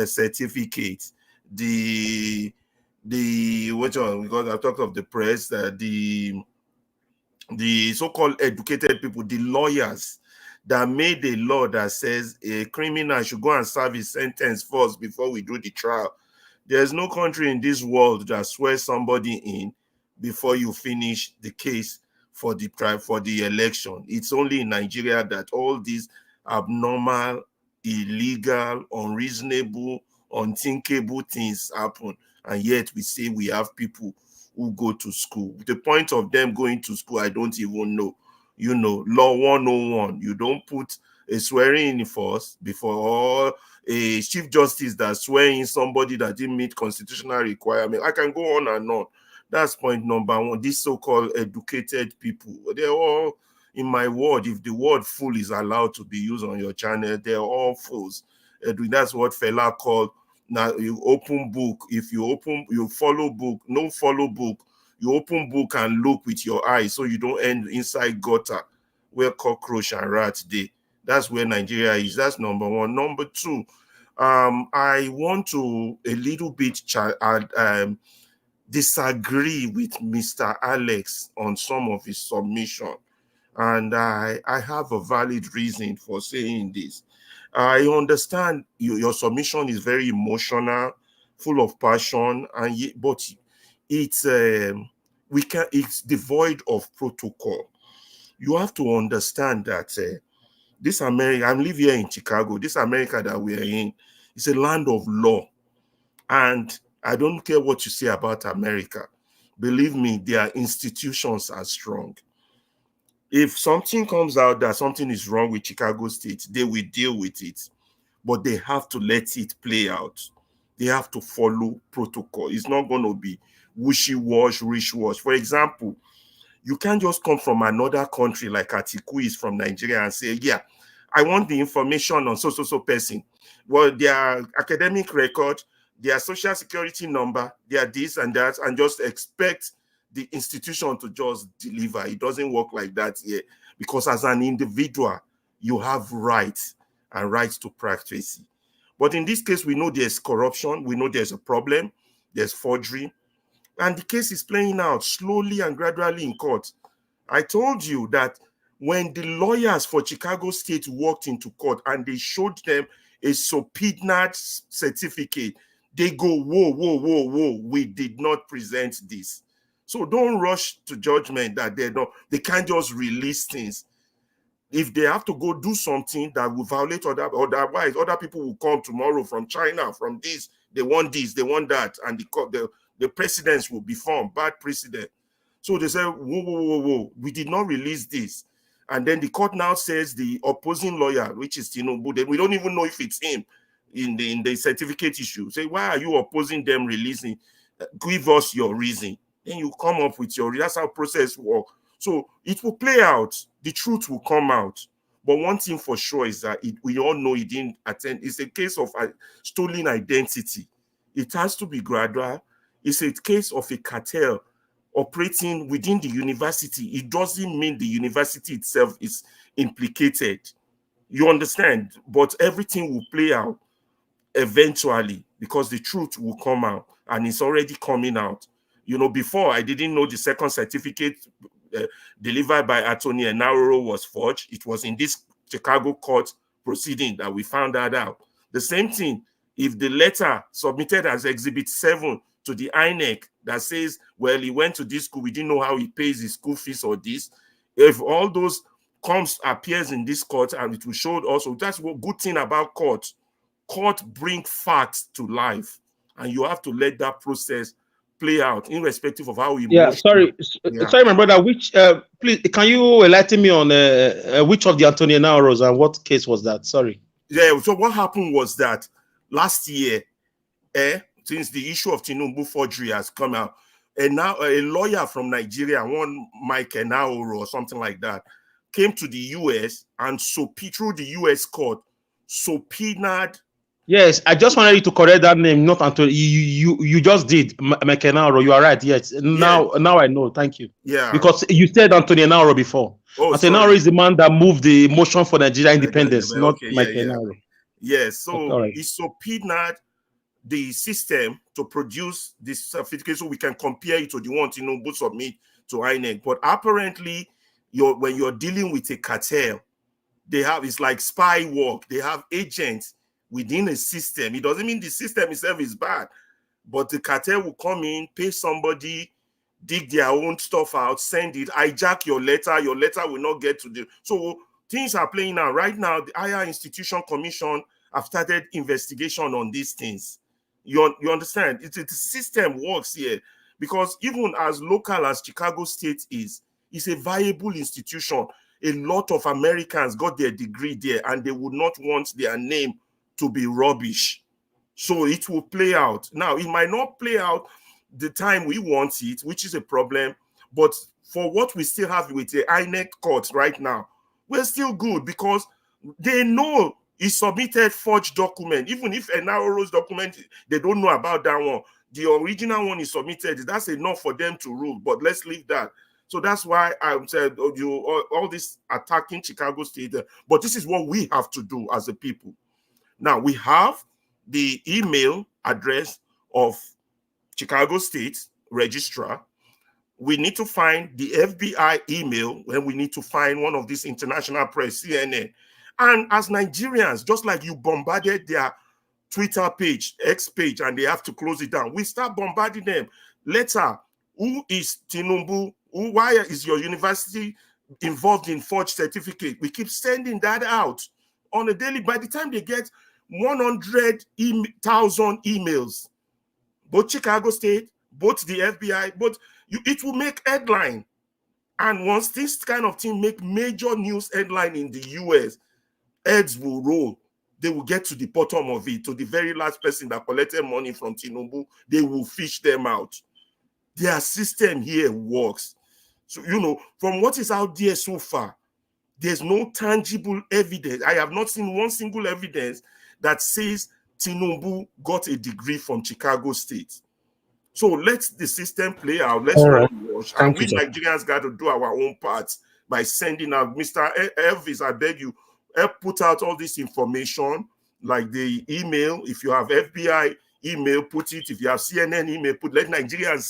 certificates. Which one? Because I talked of the press, the so-called educated people, the lawyers that made a law that says a criminal should go and serve his sentence first before we do the trial. There's no country in this world that swears somebody in before you finish the case for the trial, for the election. It's only in Nigeria that all these abnormal, illegal, unreasonable, unthinkable things happen. And yet we say we have people who go to school. The point of them going to school, I don't even know. You know, law 101, you don't put a swearing in first before, or a chief justice that swearing somebody that didn't meet constitutional requirement. I can go on and on. That's point number one. These so-called educated people, they're all, in my word, if the word fool is allowed to be used on your channel, they're all fools. That's what Fela called, now you open book. If you follow book, no follow book. You open book and look with your eyes so you don't end inside gutter where cockroach and rats dey. That's where Nigeria is. That's number one. Number two, I want to a little bit disagree with Mr. Alex on some of his submission. And I have a valid reason for saying this. I understand your submission is very emotional, full of passion, but it's it's devoid of protocol. You have to understand that this America, I live here in Chicago, this America that we are in, is a land of law. And I don't care what you say about America. Believe me, their institutions are strong. If something comes out that something is wrong with Chicago State, they will deal with it. But they have to let it play out. They have to follow protocol. It's not going to be wishy-wash, wish-wash. For example, you can't just come from another country like Atiku is from Nigeria and say, yeah, I want the information on so-so-so person. Well, their academic record, their social security number, their this and that, and just expect the institution to just deliver. It doesn't work like that here. Because as an individual, you have rights and rights to privacy. But in this case, we know there's corruption. We know there's a problem. There's forgery. And the case is playing out slowly and gradually in court. I told you that when the lawyers for Chicago State walked into court and they showed them a subpoenaed certificate, they go, whoa, whoa, whoa, whoa, we did not present this. So don't rush to judgment that they can't just release things. If they have to go do something that will violate otherwise, other people will come tomorrow from China, from this, they want that, and the precedents will be formed, bad precedent. So they say, whoa, whoa, whoa, whoa, we did not release this. And then the court now says the opposing lawyer, which is Tinubu, then we don't even know if it's him in the certificate issue. Say, why are you opposing them releasing? Give us your reason. Then you come up with that's how process works. So it will play out. The truth will come out. But one thing for sure is that we all know he didn't attend. It's a case of a stolen identity. It has to be gradual. It's a case of a cartel operating within the university. It doesn't mean the university itself is implicated. You understand? But everything will play out eventually because the truth will come out, and it's already coming out. You know, before I didn't know the second certificate delivered by Attorney Enaroro was forged. It was in this Chicago court proceeding that we found that out. The same thing, if the letter submitted as Exhibit 7 to the INEC that says, well, he went to this school, we didn't know how he pays his school fees or this, if all those appears in this court, and it will show also. That's what good thing about court. Court bring facts to life, and you have to let that process play out, irrespective of how emotional. Yeah, sorry, my brother. Which, please, can you enlighten me on which of the Antonio Nauros and what case was that? Sorry. Yeah. So what happened was that last year, since the issue of Tinubu forgery has come out, and now a lawyer from Nigeria, one Mike Enaoro or something like that, came to the US and through the US court subpoenaed. Yes, I just wanted you to correct that name, not Antonio. You just did, Mekenaro. You are right. Yes. Now I know. Thank you. Yeah. Because you said Antonio Nauro before. Oh, Antonio Nauro is the man that moved the motion for Nigeria independence, not okay, Mekenaro. Yes. So right. he subpoenaed the system to produce this certificate so we can compare it to the one Tinubu submit to INEC. But apparently, when you're dealing with a cartel, it's like spy work. They have agents within a system. It doesn't mean the system itself is bad, but the cartel will come in, pay somebody, dig their own stuff out, send it, hijack your letter will not get to the. So things are playing out. Right now, the Higher Institution Commission have started investigation on these things. You understand? The system works here, because even as local as Chicago State is, it's a viable institution. A lot of Americans got their degree there, and they would not want their name to be rubbish. So it will play out. Now, it might not play out the time we want it, which is a problem. But for what we still have with the INEC court right now, we're still good, because they know he submitted forged document. Even if Enaoro's document, they don't know about that one. The original one is submitted. That's enough for them to rule. But let's leave that. So that's why I said all this attacking Chicago State. But this is what we have to do as a people. Now, we have the email address of Chicago State Registrar. We need to find the FBI email, and we need to find one of these international press, CNN. And as Nigerians, just like you bombarded their Twitter page, X page, and they have to close it down, we start bombarding them. Letter, who is Tinubu? Why is your university involved in forged certificate? We keep sending that out on a daily. By the time they get 100,000 emails, both Chicago State, both the FBI, it will make headline. And once this kind of thing make major news headline in the US, heads will roll. They will get to the bottom of it, to the very last person that collected money from Tinubu. They will fish them out. Their system here works. So, from what is out there so far, there's no tangible evidence. I have not seen one single evidence that says Tinubu got a degree from Chicago State. So let the system play out. Let's not watch. And we Nigerians got to do our own part by sending out. Mr. Elvis, I beg you, help put out all this information, like the email. If you have FBI email, put it. If you have CNN email, let Nigerians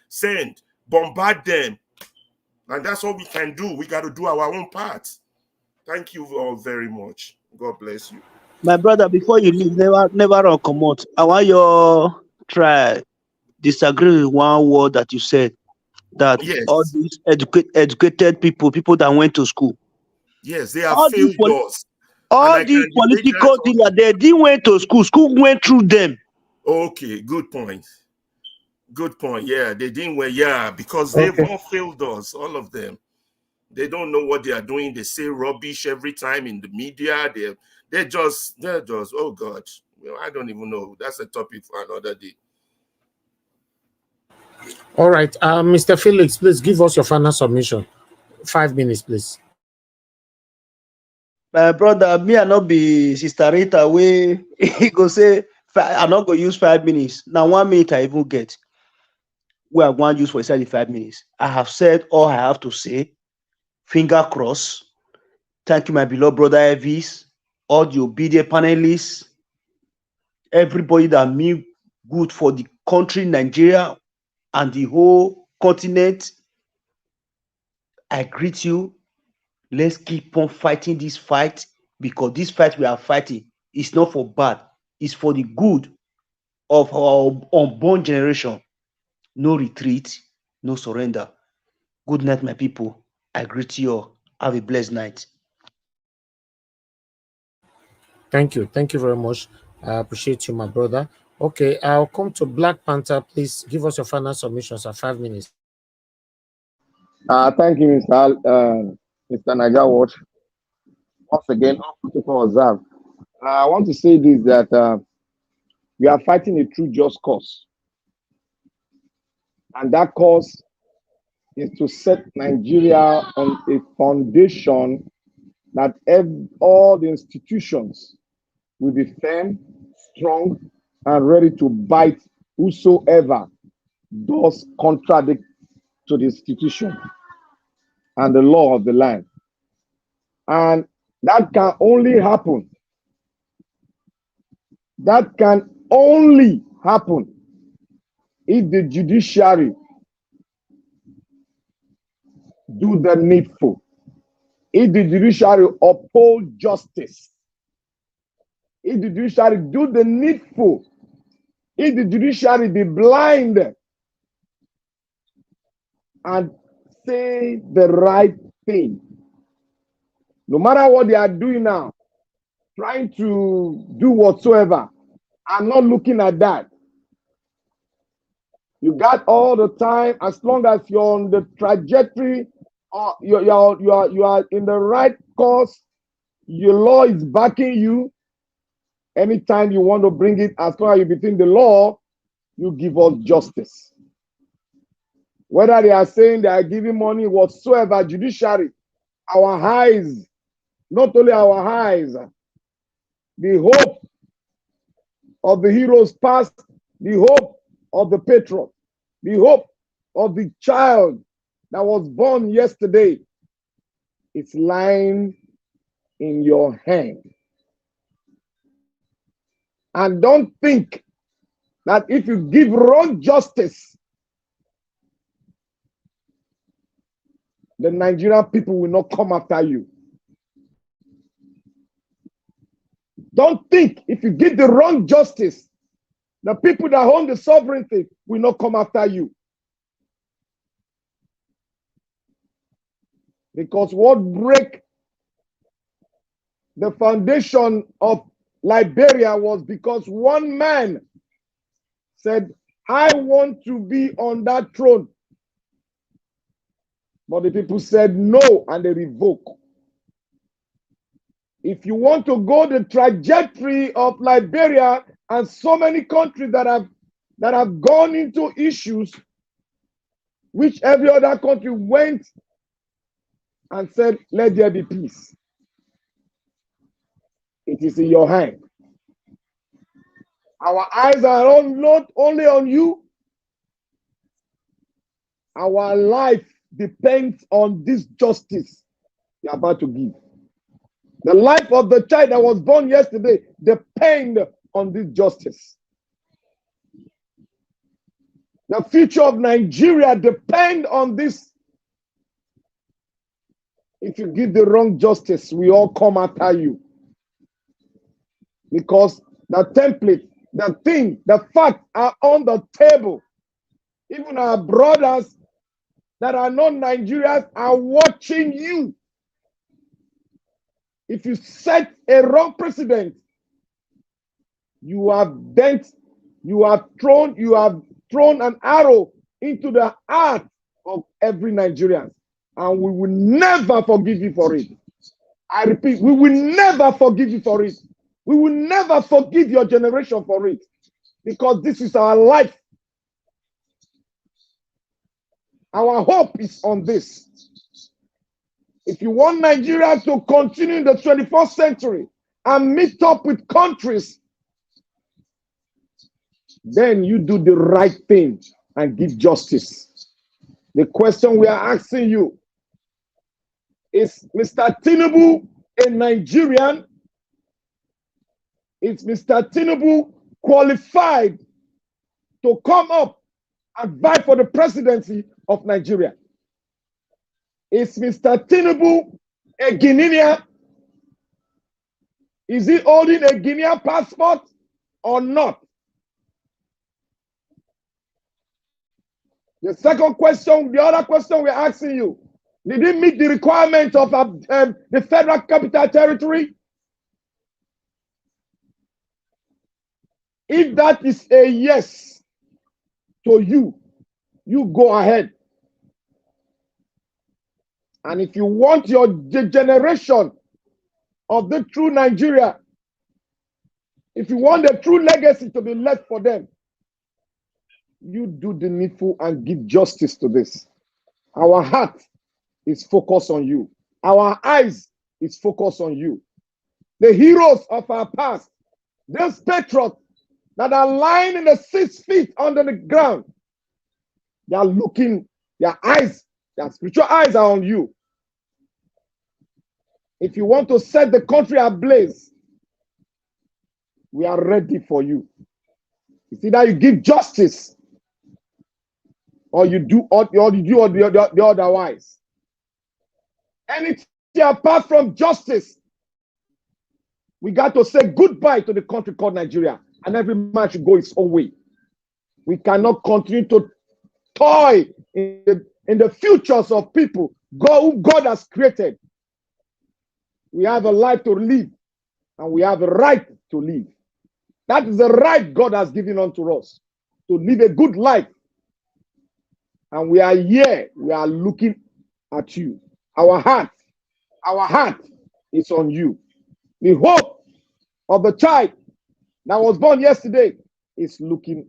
send, bombard them. And that's all we can do. We got to do our own part. Thank you all very much. God bless you. My brother, before you leave, never run come out. I want your try disagree with one word that you said, that all these educated people that went to school. Yes, they have failed us. All these political dealers, they didn't went to school. School went through them. Okay, good point. Good point. Yeah, they didn't went. Yeah, because they've all failed us, all of them. They don't know what they are doing. They say rubbish every time in the media. They're just, oh God, I don't even know. That's a topic for another day. All right, Mr. Felix, please give us your final submission. 5 minutes, please. My brother, me I not be Sister Rita way. He go say, I not go use 5 minutes. Now 1 minute I even get. We are going to use for inside the 5 minutes. I have said all I have to say. Finger cross. Thank you, my beloved brother Elvis, all the obedient panelists, everybody that mean good for the country, Nigeria, and the whole continent. I greet you. Let's keep on fighting this fight, because this fight we are fighting is not for bad. It's for the good of our unborn generation. No retreat, no surrender. Good night, my people. I greet you all. Have a blessed night. Thank you. Thank you very much. I appreciate you, my brother. Okay, I'll come to Black Panther. Please give us your final submissions at 5 minutes. Thank you, Mr. Niger Watch. Once again, all protocol observed. I want to say this, that we are fighting a true just cause. And that cause is to set Nigeria on a foundation that all the institutions will be firm, strong, and ready to bite whosoever does contradict to the institution and the law of the land. And that can only happen. That can only happen if the judiciary do the needful. If the judiciary uphold justice. If the judiciary do the needful. If the judiciary be blind and say the right thing. No matter what they are doing now, trying to do whatsoever, I'm not looking at that. You got all the time, as long as you're on the trajectory, you are in the right course, your law is backing you. Anytime you want to bring it, as long as you're between the law, you give us justice. Whether they are saying they are giving money whatsoever, judiciary, our eyes, not only our eyes, the hope of the heroes past, the hope of the patriot, the hope of the child that was born yesterday, it's lying in your hand. And don't think that if you give wrong justice, the Nigerian people will not come after you. Don't think if you give the wrong justice, the people that own the sovereignty will not come after you. Because what break the foundation of Liberia was because one man said, I want to be on that throne. But the people said no, and they revoked. If you want to go the trajectory of Liberia and so many countries that have gone into issues which every other country went and said, let there be peace. It is in your hand. Our eyes are not only on you. Our life depends on this justice you're about to give. The life of the child that was born yesterday depends on this justice. The future of Nigeria depends on this. If you give the wrong justice, we all come after you. Because the template, the thing, the facts are on the table. Even our brothers that are not Nigerians are watching you. If you set a wrong precedent, you have thrown an arrow into the heart of every Nigerian. And we will never forgive you for it. I repeat, we will never forgive you for it. We will never forgive your generation for it. Because this is our life. Our hope is on this. If you want Nigeria to continue in the 21st century and meet up with countries, then you do the right thing and give justice. The question we are asking you is, Mr. Tinubu a Nigerian? Is Mr. Tinubu qualified to come up and vie for the presidency of Nigeria? Is Mr. Tinubu a Guinean? Is he holding a Guinean passport or not? The second question, the other question we're asking you, Did it meet the requirements of the Federal Capital Territory? If that is a yes to you, you go ahead. And if you want the generation of the true Nigeria, if you want the true legacy to be left for them, you do the needful and give justice to this. Our heart is focused on you. Our eyes is focused on you. The heroes of our past, those patriots that are lying in the 6 feet under the ground, they are looking, their eyes, their spiritual eyes are on you. If you want to set the country ablaze, we are ready for you. It's either you give justice or you do the otherwise. Anything apart from justice, we got to say goodbye to the country called Nigeria, and every man should go his own way. We cannot continue to toy in the futures of people whom God has created. We have a life to live, and we have a right to live. That is the right God has given unto us, to live a good life. And we are here, we are looking at you. Our heart is on you. The hope of the child that was born yesterday is looking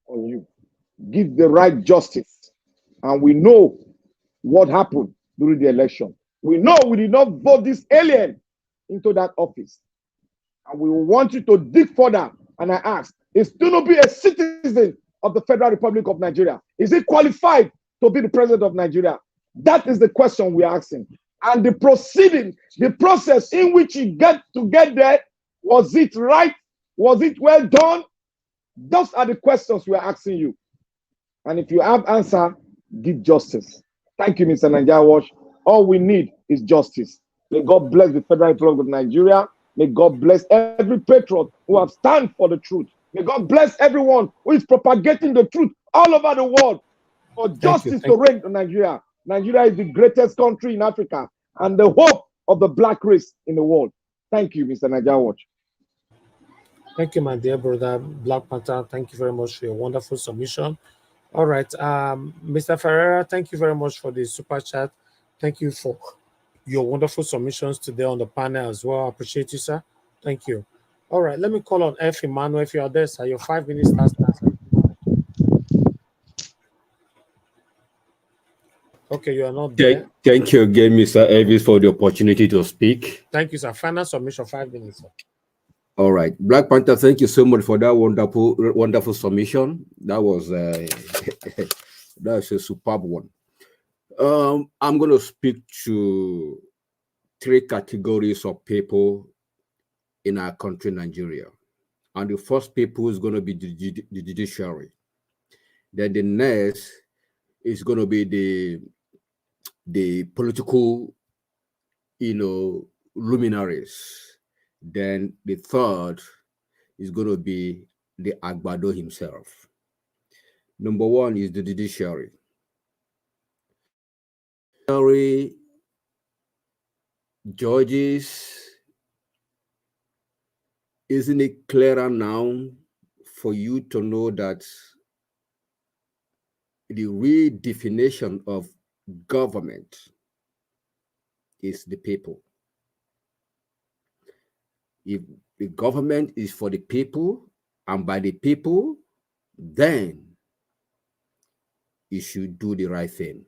on you. Give the right justice. And we know what happened during the election. We know we did not vote this alien into that office. And we want you to dig further. And I ask, is Tinubu a citizen of the Federal Republic of Nigeria? Is he qualified to be the president of Nigeria? That is the question we are asking. And the proceeding, the process in which he get there, was it right? Was it well done? Those are the questions we are asking you. And if you have answer, give justice. Thank you, Mr. Nigeria Watch. All we need is justice. May God bless the Federal Republic of Nigeria. May God bless every patriot who have stand for the truth. May God bless everyone who is propagating the truth all over the world for justice to reign in Nigeria. Nigeria is the greatest country in Africa and the hope of the black race in the world. Thank you, Mr. Nigeria Watch. Thank you, my dear brother, Black Panther. Thank you very much for your wonderful submission. All right, Mr. Ferreira, thank you very much for the super chat. Thank you for your wonderful submissions today on the panel as well. I appreciate you, sir. Thank you. All right, let me call on F. Emmanuel. If you are there, sir, your 5 minutes starts now, sir. Okay, you are not there. Thank you again, Mr. Elvis, for the opportunity to speak. Thank you, sir. Final submission, 5 minutes, sir. All right, Black Panther, thank you so much for that wonderful submission. That was that's a superb one. I'm going to speak to 3 categories of people in our country, Nigeria. And the first people is going to be the judiciary. Then the next is going to be the political, luminaries. Then the third is going to be the Agbado himself. Number 1 is the judiciary. Judges, isn't it clearer now for you to know that the real definition of government is the people? If the government is for the people and by the people, then you should do the right thing.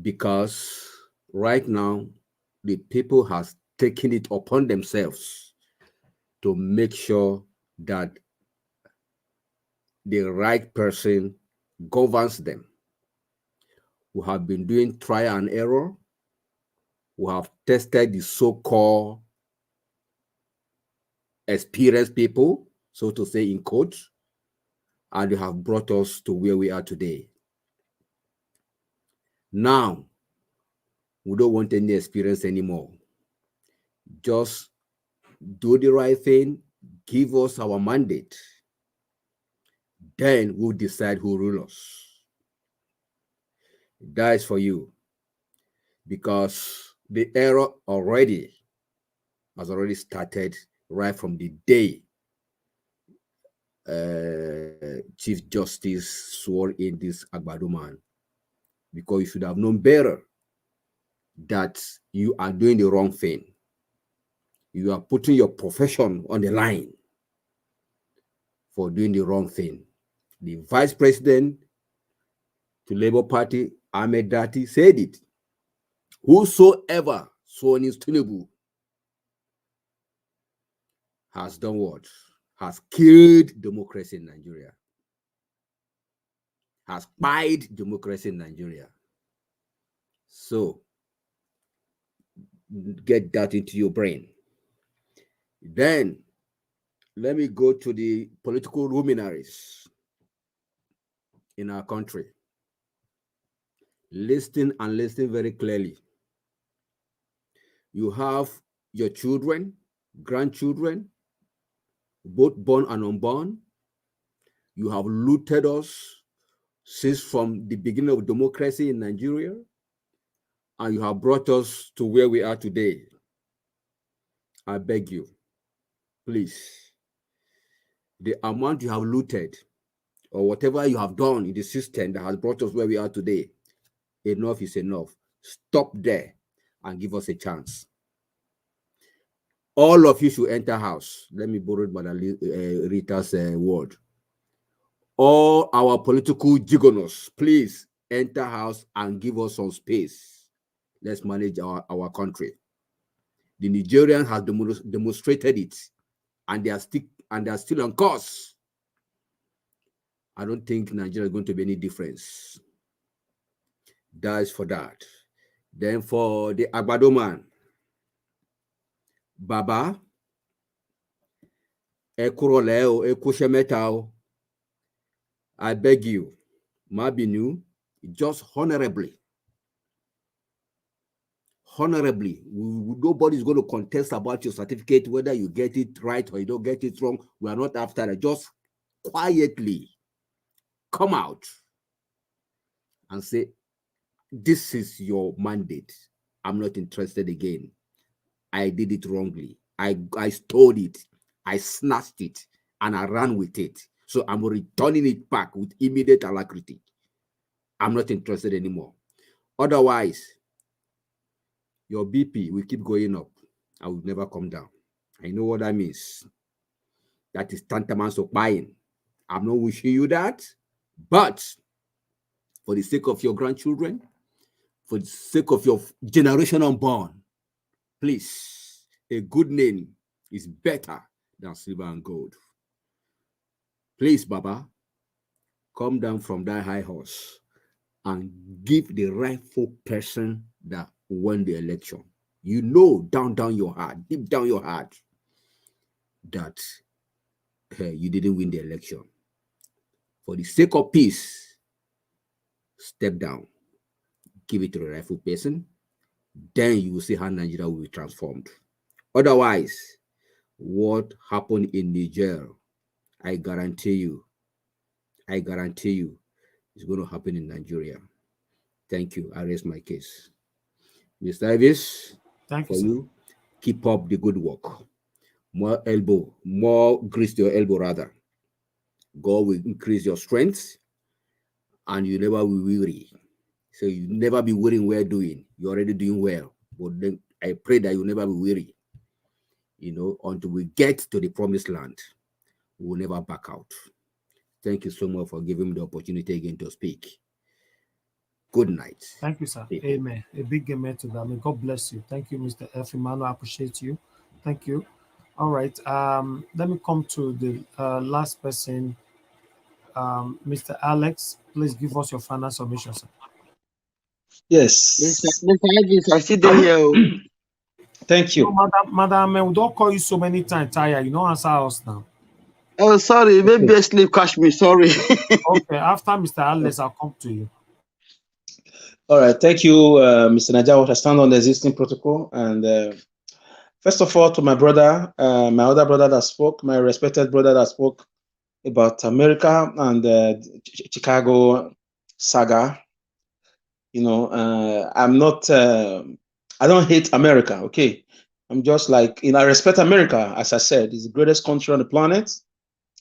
Because right now, the people has taken it upon themselves to make sure that the right person governs them. We have been doing trial and error. We have tested the so-called experienced people, so to say, in quotes, and they have brought us to where we are today. Now, we don't want any experience anymore. Just do the right thing, give us our mandate. Then we'll decide who rules us. That is for you. Because the error has already started right from the day Chief Justice swore in this Agbado man. Because you should have known better that you are doing the wrong thing. You are putting your profession on the line for doing the wrong thing. The Vice President to Labour Party, Ahmed Dati, said it. Whosoever sworn in Tinubu has done what? Has killed democracy in Nigeria. Has pied democracy in Nigeria. So, get that into your brain. Then, let me go to the political luminaries in our country. Listen and listen very clearly. You have your children, grandchildren, both born and unborn. You have looted us since from the beginning of democracy in Nigeria, and you have brought us to where we are today. I beg you, please, the amount you have looted or whatever you have done in the system that has brought us where we are today, enough is enough. Stop there and give us a chance. All of you should enter house. Let me borrow Madam Rita's word. All our political gigonos, please enter house and give us some space. Let's manage our country. The Nigerians have demonstrated it, and they are still on course. I don't think Nigeria is going to be any difference. That is for that. Then for the Agbado man, Baba, Ekuroleo, Ekushemetao, I beg you, Mabinu, just honorably, nobody's going to contest about your certificate, whether you get it right or you don't get it wrong. We are not after it. Just quietly come out and say, this is your mandate. I'm not interested again. I did it wrongly. I stole it. I snatched it and I ran with it. So I'm returning it back with immediate alacrity. I'm not interested anymore. Otherwise, your BP will keep going up. I will never come down. I know what that means. That is tantamount to buying. I'm not wishing you that, but for the sake of your grandchildren, for the sake of your generation unborn, please, a good name is better than silver and gold. Please, Baba, come down from that high horse and give the rightful person that won the election. You know down your heart, deep down your heart, that you didn't win the election. For the sake of peace, step down, give it to the rightful person, then you will see how Nigeria will be transformed. Otherwise, what happened in Niger, I guarantee you, it's going to happen in Nigeria. Thank you. I raise my case. Mr. Davis, thank for you, you, keep up the good work. More grease to your elbow, rather. God will increase your strength, and you never will weary. So you never be weary in well doing. You're already doing well. But then I pray that you never be weary. Until we get to the promised land, we will never back out. Thank you so much for giving me the opportunity again to speak. Good night. Thank you, sir. People. Amen. A big amen to that. May God bless you. Thank you, Mr. F. Emmanuel. I appreciate you. Thank you. All right. Let me come to the last person. Mr. Alex, please give us your final submission, sir. Yes. Mr. Edris, I see them here. Thank you. No, Madam, we don't call you so many times, Taya. You don't answer us now. Oh, sorry. Maybe a sleep catch me. Sorry. Okay. After Mr. Alex, I'll come to you. All right. Thank you, Mr. Najawa. I stand on the existing protocol. And first of all, to my brother, my other brother that spoke, my respected brother that spoke about America and Chicago saga. You know, I'm not. I don't hate America. Okay, I'm just like, you know, I respect America. As I said, it's the greatest country on the planet.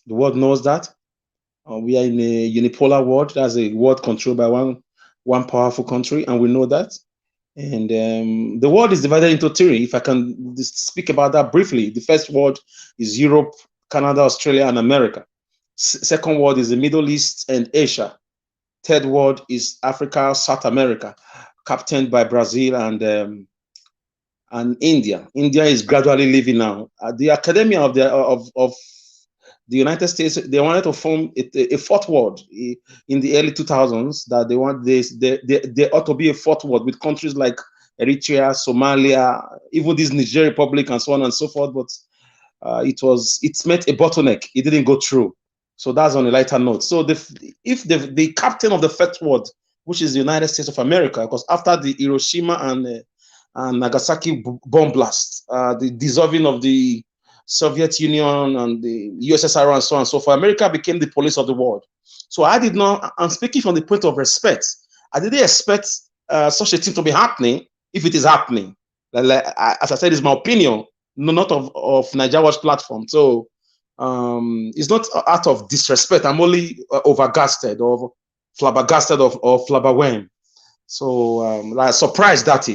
The world knows that. We are in a unipolar world. That's a world controlled by one powerful country, and we know that. And the world is divided into three. If I can speak about that briefly, the first world is Europe, Canada, Australia, and America. Second world is the Middle East and Asia. Third world is Africa, South America, captained by Brazil and India. India is gradually leaving now. The Academia of the United States, they wanted to form a fourth world in the early 2000s. That they ought to be a fourth world with countries like Eritrea, Somalia, even this Niger Republic, and so on and so forth. But it met a bottleneck. It didn't go through. So that's on a lighter note. So if the captain of the fourth world, which is the United States of America, because after the Hiroshima and Nagasaki bomb blast, the dissolving of the Soviet Union and the USSR and so on and so forth, America became the police of the world. So I did not, I'm speaking from the point of respect. I didn't expect such a thing to be happening if it is happening. As I said, it's my opinion, not of Nigeria Watch platform. So it's not out of disrespect. I'm only overgasted or flabbergasted or flabberwhelmed. So like surprised that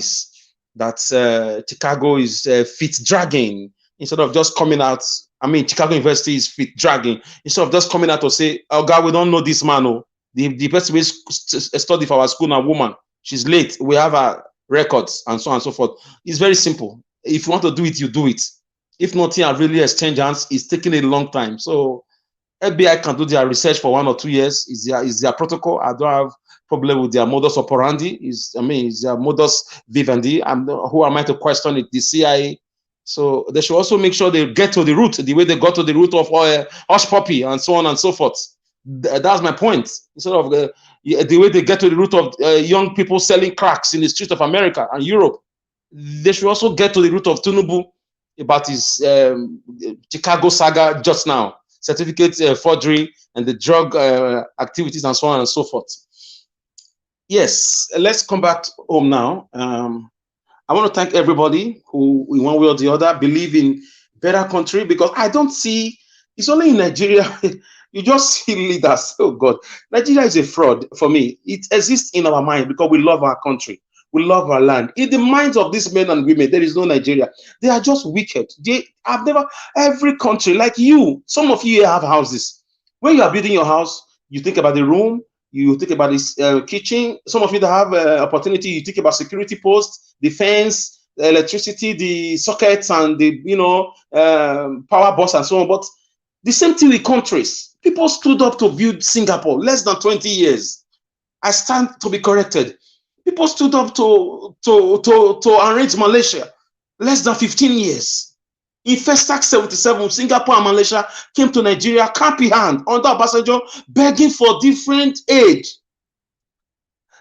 Chicago is feet dragging instead of just coming out. I mean, Chicago University is feet dragging instead of just coming out to say, "Oh God, we don't know this man. Oh, the person we study for our school now, woman, she's late. We have our records and so on and so forth." It's very simple. If you want to do it, you do it. If nothing, I really exchange hands. It's taking a long time. So FBI can do their research for 1 or 2 years. Is their protocol. I don't have problem with their modus operandi. Is their modus vivendi. Who am I to question it? The CIA. So they should also make sure they get to the root, the way they got to the root of Hush Puppy and so on and so forth. That's my point. Instead of the way they get to the root of young people selling cracks in the streets of America and Europe, they should also get to the root of Tinubu about his Chicago saga just now, certificate forgery and the drug activities and so on and so forth. Yes, let's come back home now. I want to thank everybody who, in one way or the other, believe in better country, because I don't see, it's only in Nigeria, you just see leaders. Oh God, Nigeria is a fraud for me. It exists in our mind because we love our country. We love our land. In the minds of these men and women, there is no Nigeria. They are just wicked. Every country, like you, some of you have houses. When you are building your house, you think about the room, you think about this kitchen. Some of you that have opportunity, you think about security posts, the fence, the electricity, the sockets, and the power box and so on. But the same thing with countries. People stood up to build Singapore less than 20 years. I stand to be corrected. People stood up to arrange Malaysia less than 15 years. In Festac 77, Singapore and Malaysia came to Nigeria, cap in hand, under Obasanjo, begging for different aid.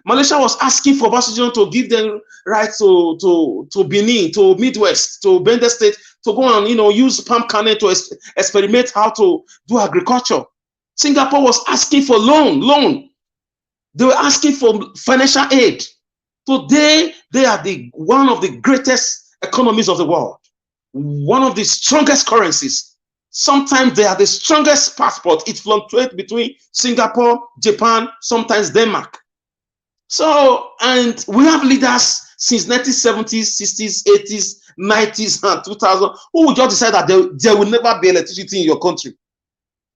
Malaysia was asking for Obasanjo to give them rights to Benin, to Midwest, to Bender State, to go and use palm kernel to experiment how to do agriculture. Singapore was asking for loan. They were asking for financial aid. Today, they are one of the greatest economies of the world, one of the strongest currencies. Sometimes they are the strongest passport. It fluctuates between Singapore, Japan, sometimes Denmark. So, and we have leaders since 1970s, 60s, 80s, 90s, and 2000 who will just decide that there will never be electricity in your country.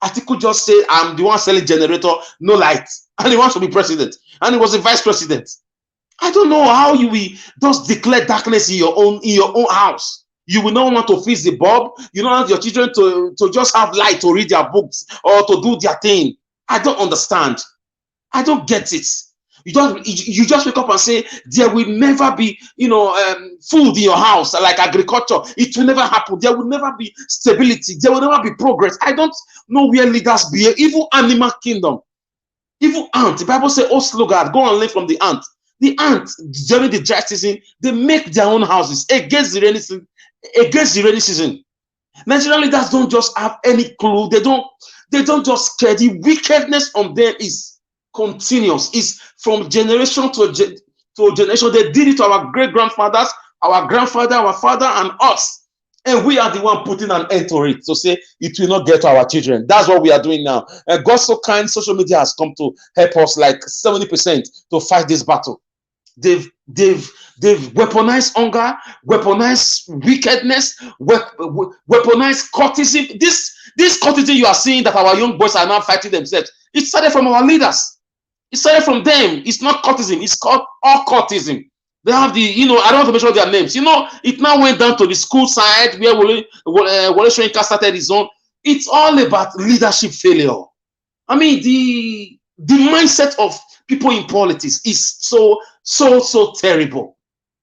Atiku just say, "I'm the one selling generator, no light," and he wants to be president, and he was a vice president. I don't know how you will just declare darkness in your own house. You will not want to fix the bulb. You don't want your children to just have light to read their books or to do their thing. I don't understand. I don't get it. You just wake up and say there will never be food in your house, like agriculture. It will never happen. There will never be stability. There will never be progress. I don't know where leaders be. Even animal kingdom, even ant. The Bible says, "Oh, sluggard, go and learn from the ant." The ant during the dry season, they make their own houses against the rainy season. Nigerian leaders don't just have any clue. They don't just care. The wickedness on them is continuous. It's from generation to to generation. They did it to our great-grandfathers, our grandfather, our father, and us. And we are the one putting an end to it, to say it will not get to our children. That's what we are doing now. And God so kind, social media has come to help us like 70% to fight this battle. They've weaponized hunger, weaponized wickedness, weaponized courtesy. This courtesy you are seeing that our young boys are now fighting themselves, it started from our leaders. It started from them. It's not courtesy, it's called occultism. They have the, I don't want to mention their names. It now went down to the school side where Wole Soyinka started his own. It's all about leadership failure. I mean, the mindset of people in politics is so terrible.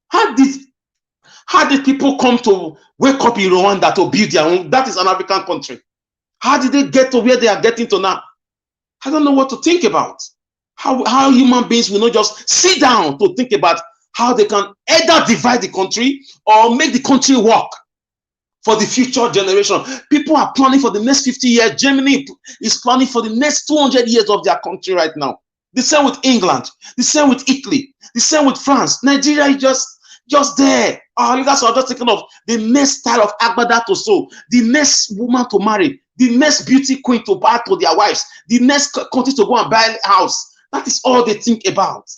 How did people come to wake up in Rwanda to build their own? That is an African country. How did they get to where they are getting to now? I don't know what to think about. How human beings will not just sit down to think about how they can either divide the country or make the country work for the future generation. People are planning for the next 50 years. Germany is planning for the next 200 years of their country right now. The same with England. The same with Italy. The same with France. Nigeria is just there. Our leaders are just thinking of the next style of agbada to sew, the next woman to marry, the next beauty queen to buy to their wives, the next country to go and buy a house. That is all they think about.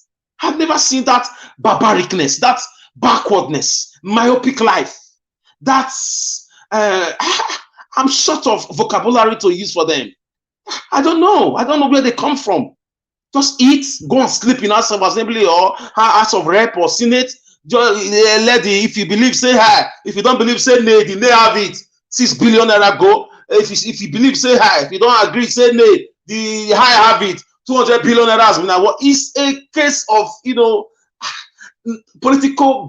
I've never seen that barbaricness, that backwardness, myopic life. That's, I'm short of vocabulary to use for them. I don't know where they come from. Just eat, go and sleep in House of Assembly or House of Rep or Senate. Just if you believe, say hi. If you don't believe, say nay. The nay have it. 6 billion naira go. If you believe, say hi. If you don't agree, say nay. The high have it. 200 billion naira. Now, it's a case of political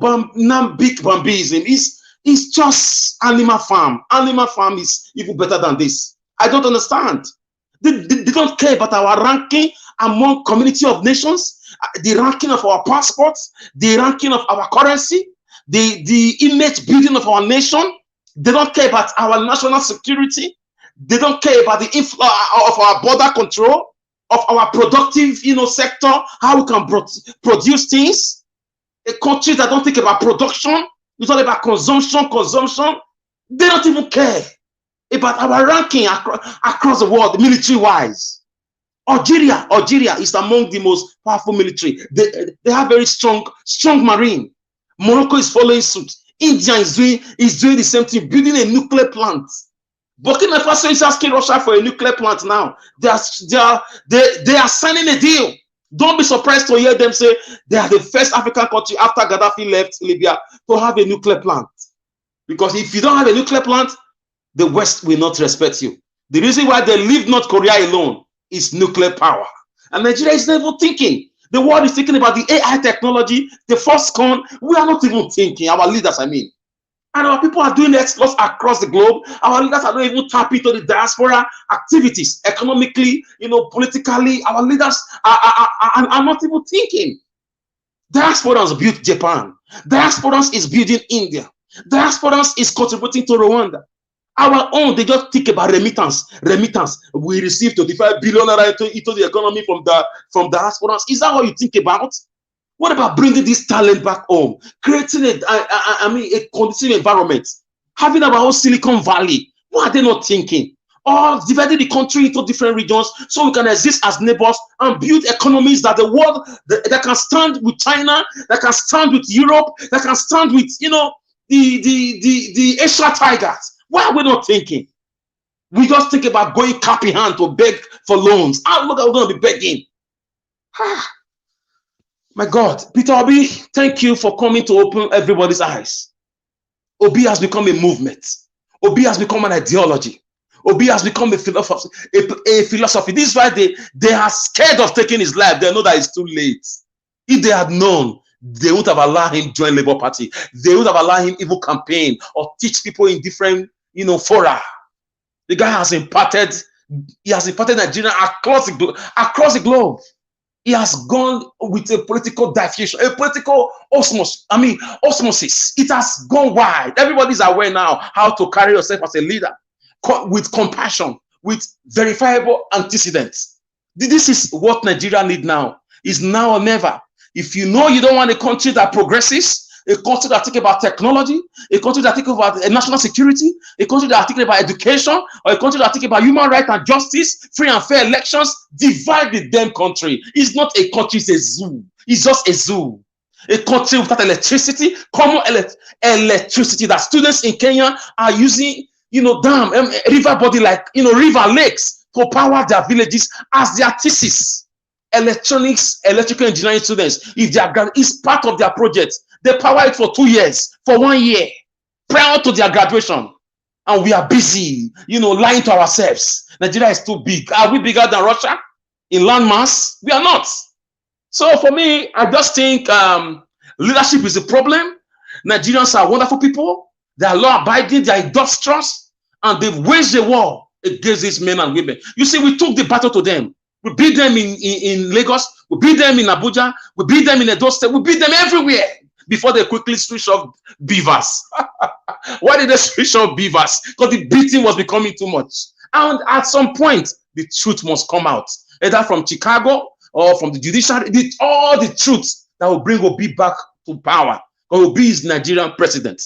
big bambism. It's just animal farm. Animal farm is even better than this. I don't understand. They don't care about our ranking among community of nations, the ranking of our passports, the ranking of our currency, the image building of our nation. They don't care about our national security. They don't care about the inflow of our border control, of our productive sector, how we can produce things. A country that don't think about production, it's all about consumption. They don't even care about our ranking across the world, military-wise. Algeria is among the most powerful military. They have very strong marine. Morocco is following suit. India is doing the same thing, building a nuclear plant. Burkina Faso is asking Russia for a nuclear plant now. They are signing a deal. Don't be surprised to hear them say they are the first African country after Gaddafi left Libya to have a nuclear plant. Because if you don't have a nuclear plant, the West will not respect you. The reason why they leave North Korea alone is nuclear power. And Nigeria is not even thinking. The world is thinking about the AI technology, the first con. We are not even thinking, our leaders, I mean. And our people are doing exploits across the globe. Our leaders are not even tapping into the diaspora activities, economically, politically. Our leaders are not even thinking. Diasporans built Japan. Diasporans is building India. Diasporans is contributing to Rwanda. Our own, they just think about remittance. We receive 25 billion into the economy from diasporans. Is that what you think about? What about bringing this talent back home? Creating a conducive environment. Having our own Silicon Valley. Why are they not thinking? Or dividing the country into different regions so we can exist as neighbors and build economies that the world that can stand with China, that can stand with Europe, that can stand with the Asia tigers. Why are we not thinking? We just think about going cap in hand to beg for loans. Look, we're going to be begging. My God, Peter Obi, thank you for coming to open everybody's eyes. Obi has become a movement. Obi has become an ideology. Obi has become a philosophy. This is why they are scared of taking his life. They know that it's too late. If they had known, they would have allowed him join Labour Party. They would have allowed him even campaign or teach people in different, fora. The guy has imparted Nigeria across the globe. He has gone with a political diffusion, a political osmosis. It has gone wide. Everybody's aware now how to carry yourself as a leader with compassion, with verifiable antecedents. This is what Nigeria needs now. Is now or never. If you know you don't want a country that progresses, a country that think about technology, a country that think about national security, a country that think about education, or a country that think about human rights and justice, free and fair elections, divide the damn country. It's not a country, it's a zoo. It's just a zoo. A country without electricity, common electricity that students in Kenya are using, dam, river body like, river lakes to power their villages as their thesis. Electronics, electrical engineering students, if they are is part of their project, they power it for 2 years, for 1 year, prior to their graduation. And we are busy, lying to ourselves. Nigeria is too big. Are we bigger than Russia in land mass? We are not. So for me, I just think leadership is a problem. Nigerians are wonderful people. They are law-abiding, they are industrious, and they've waged a war against these men and women. You see, we took the battle to them. We beat them in Lagos, we beat them in Abuja, we beat them in Edo State, we beat them everywhere before they quickly switch off beavers. Why did they switch off beavers? Because the beating was becoming too much. And at some point, the truth must come out, either from Chicago or from the judiciary, all the truth that will bring Obi back to power. Because Obi is Nigerian president.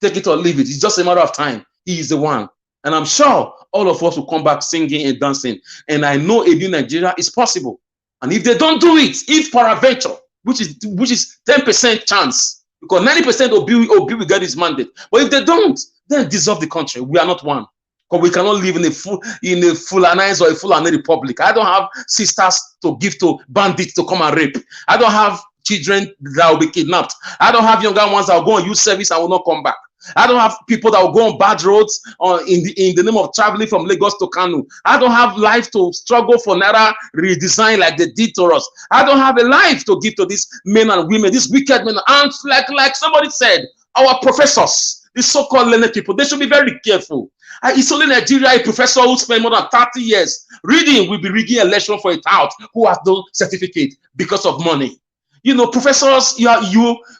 Take it or leave it. It's just a matter of time. He is the one. And I'm sure all of us will come back singing and dancing. And I know a new Nigeria is possible. And if they don't do it, if peradventure, which is 10% chance, because 90% Obi will get his mandate. But if they don't, then dissolve the country. We are not one. Because we cannot live in a Fulanized or a Fulani republic. I don't have sisters to give to bandits to come and rape. I don't have children that will be kidnapped. I don't have younger ones that will go on youth service and will not come back. I don't have people that will go on bad roads in the name of traveling from Lagos to Kanu. I don't have life to struggle for Naira redesign like they did to us. I don't have a life to give to these men and women, these wicked men. And like somebody said, our professors, these so-called learned people, they should be very careful. It's only Nigeria, a professor who spent more than 30 years reading will be rigging election for a tout who has no certificate because of money. Professors, you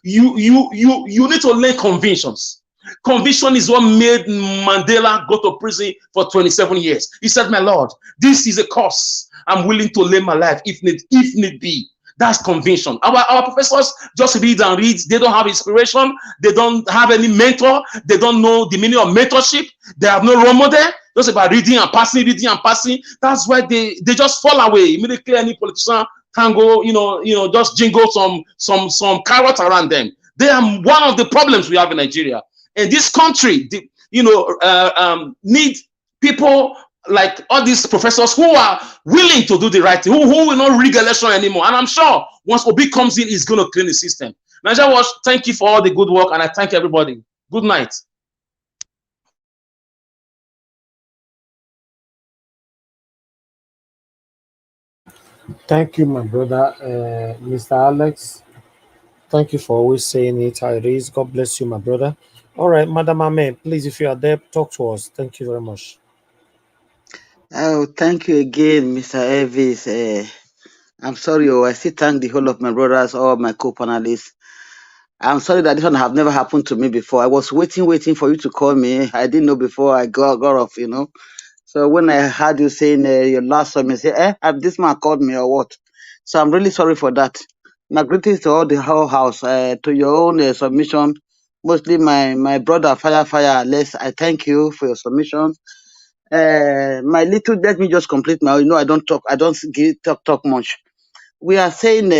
need to learn conventions. Conviction is what made Mandela go to prison for 27 years. He said, my Lord, this is a cause. I'm willing to lay my life if need be. That's conviction. Our professors just read and read. They don't have inspiration. They don't have any mentor. They don't know the meaning of mentorship. They have no role model. Just about reading and passing. That's why they just fall away. Immediately any politician can go, just jingle some carrots around them. They are one of the problems we have in Nigeria. And this country, need people like all these professors who are willing to do the right thing, who will not rig election anymore. And I'm sure once Obi comes in, he's going to clean the system. Nigeria Watch, thank you for all the good work, and I thank everybody. Good night. Thank you, my brother, Mr. Alex. Thank you for always saying it. Iris, God bless you, my brother. All right, Madam Ame, please, if you are there, talk to us. Thank you very much. Oh, thank you again, Mr. Elvis. I'm sorry, I still thank the whole of my brothers, all my co-panelists. I'm sorry that this one have never happened to me before. I was waiting for you to call me. I didn't know before I got off, So when I heard you saying your last one, I said, have this man called me or what? So I'm really sorry for that. My greetings to all the whole house, to your own submission. Mostly my brother, Fire, I thank you for your submission. My little, let me just complete my, I don't talk much. We are saying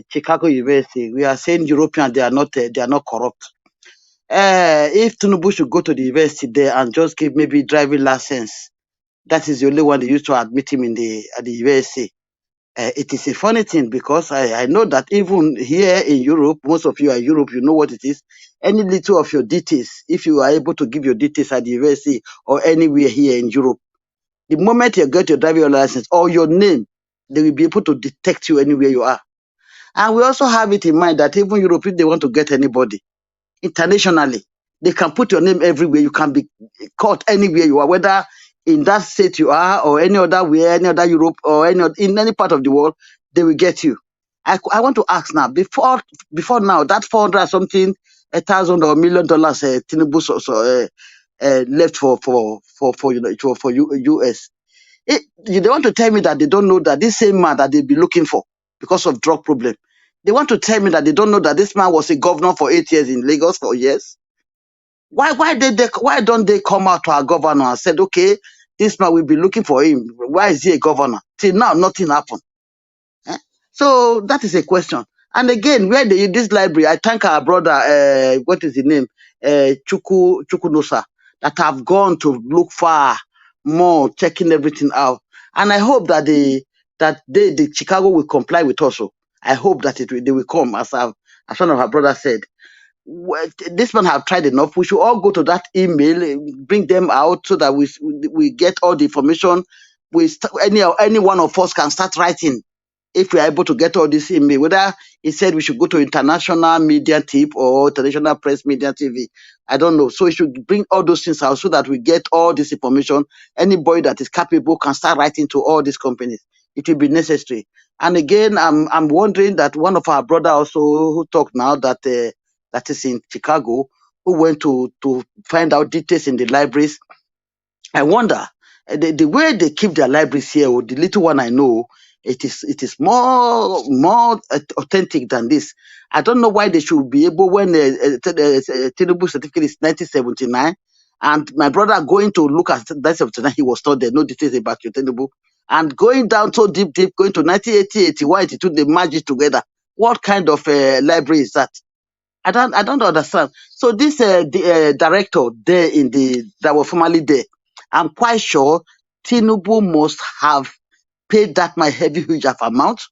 Chicago University. We are saying Europeans, they are not corrupt. If Tinubu should go to the university there and just give maybe driving license, that is the only one they used to admit him at the university. It is a funny thing because I know that even here in Europe, most of you are Europe, you know what it is. Any little of your details, if you are able to give your details at the university or anywhere here in Europe, the moment you get your driving license or your name, they will be able to detect you anywhere you are. And we also have it in mind that even Europe, if they want to get anybody internationally, they can put your name everywhere. You can be caught anywhere you are, whether in that state you are or any other way, any other Europe or in any part of the world, they will get you. I want to ask now, before now, that 400 something $1,000 or $1 million Tinubu left for US. They want to tell me that they don't know that this same man that they be looking for because of drug problem. They want to tell me that they don't know that this man was a governor for 8 years in Lagos for years. Why don't they come out to our governor and said, okay, this man will be looking for him. Why is he a governor? Till now, nothing happened. So that is a question. And again, where they use this library, I thank our brother, what is his name? Chukwunosa, that have gone to look far more, checking everything out. And I hope that the Chicago will comply with us. I hope that they will come, as one of our brothers said. This man have tried enough. We should all go to that email, bring them out so that we get all the information. Any one of us can start writing if we are able to get all this email. Whether he said we should go to international media tip or international press media TV, I don't know. So we should bring all those things out so that we get all this information. Anybody that is capable can start writing to all these companies. It will be necessary. And again, I'm wondering that one of our brother also who talked now that is in Chicago, who went to find out details in the libraries. I wonder, the way they keep their libraries here, or the little one I know, it is more authentic than this. I don't know why they should be able, when Tinubu certificate is 1979, and my brother going to look at that 79, he was told there no details about your Tinubu, and going down so deep, going to 1980, 81, 82, they merge it together. What kind of library is that? I don't understand. So this director there that was formerly there, I'm quite sure Tinubu must have paid that my heavy huge amount,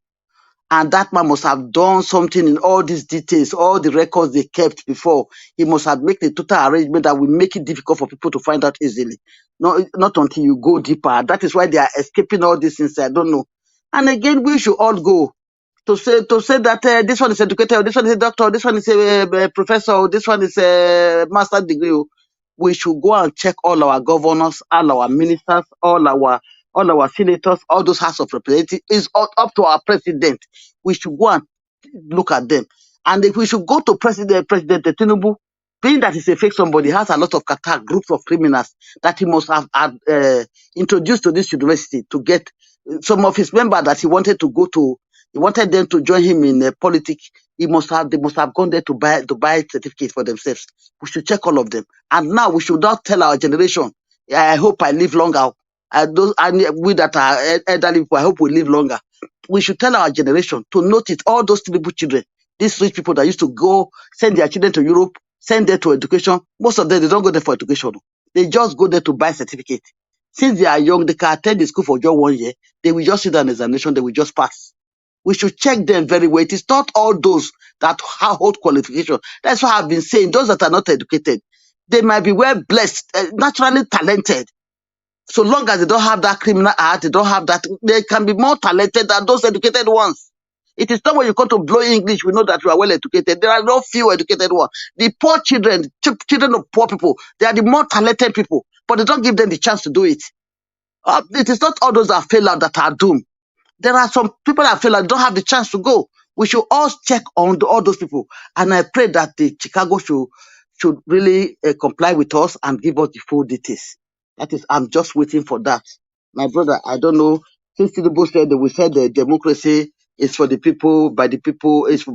and that man must have done something in all these details, all the records they kept before. He must have made a total arrangement that will make it difficult for people to find out easily. Not until you go deeper. That is why they are escaping all these things. I don't know. And again, we should all go to say that this one is educated, this one is a doctor, this one is a professor, this one is a master's degree. We should go and check all our governors, all our ministers, all our senators, all those House of Representatives. It's up to our president. We should go and look at them. And if we should go to President Tinubu, being that he's a fake somebody, has a lot of groups of criminals that he must have introduced to this university to get some of his members that he wanted to go to. He wanted them to join him in politics. They must have gone there to buy certificates for themselves. We should check all of them. And now we should not tell our generation, I hope I live longer. We that are elderly people, I hope we live longer. We should tell our generation to notice all those terrible children, these rich people that used to go send their children to Europe, send them to education. Most of them, they don't go there for education. They just go there to buy certificates. Since they are young, they can attend the school for just 1 year. They will just sit an examination, they will just pass. We should check them very well. It is not all those that hold qualification. That's why I've been saying those that are not educated, they might be well blessed, naturally talented. So long as they don't have that criminal heart, they don't have that, they can be more talented than those educated ones. It is not when you come to blow English, we know that you are well educated. There are no few educated ones. The poor children of poor people, they are the more talented people, but they don't give them the chance to do it. It is not all those that fail out that are doomed. There are some people that feel like don't have the chance to go. We should all check on all those people. And I pray that the Chicago should really comply with us and give us the full details. That is, I'm just waiting for that. My brother, I don't know. Since Tinubu said that we said the democracy is for the people, by the people, it's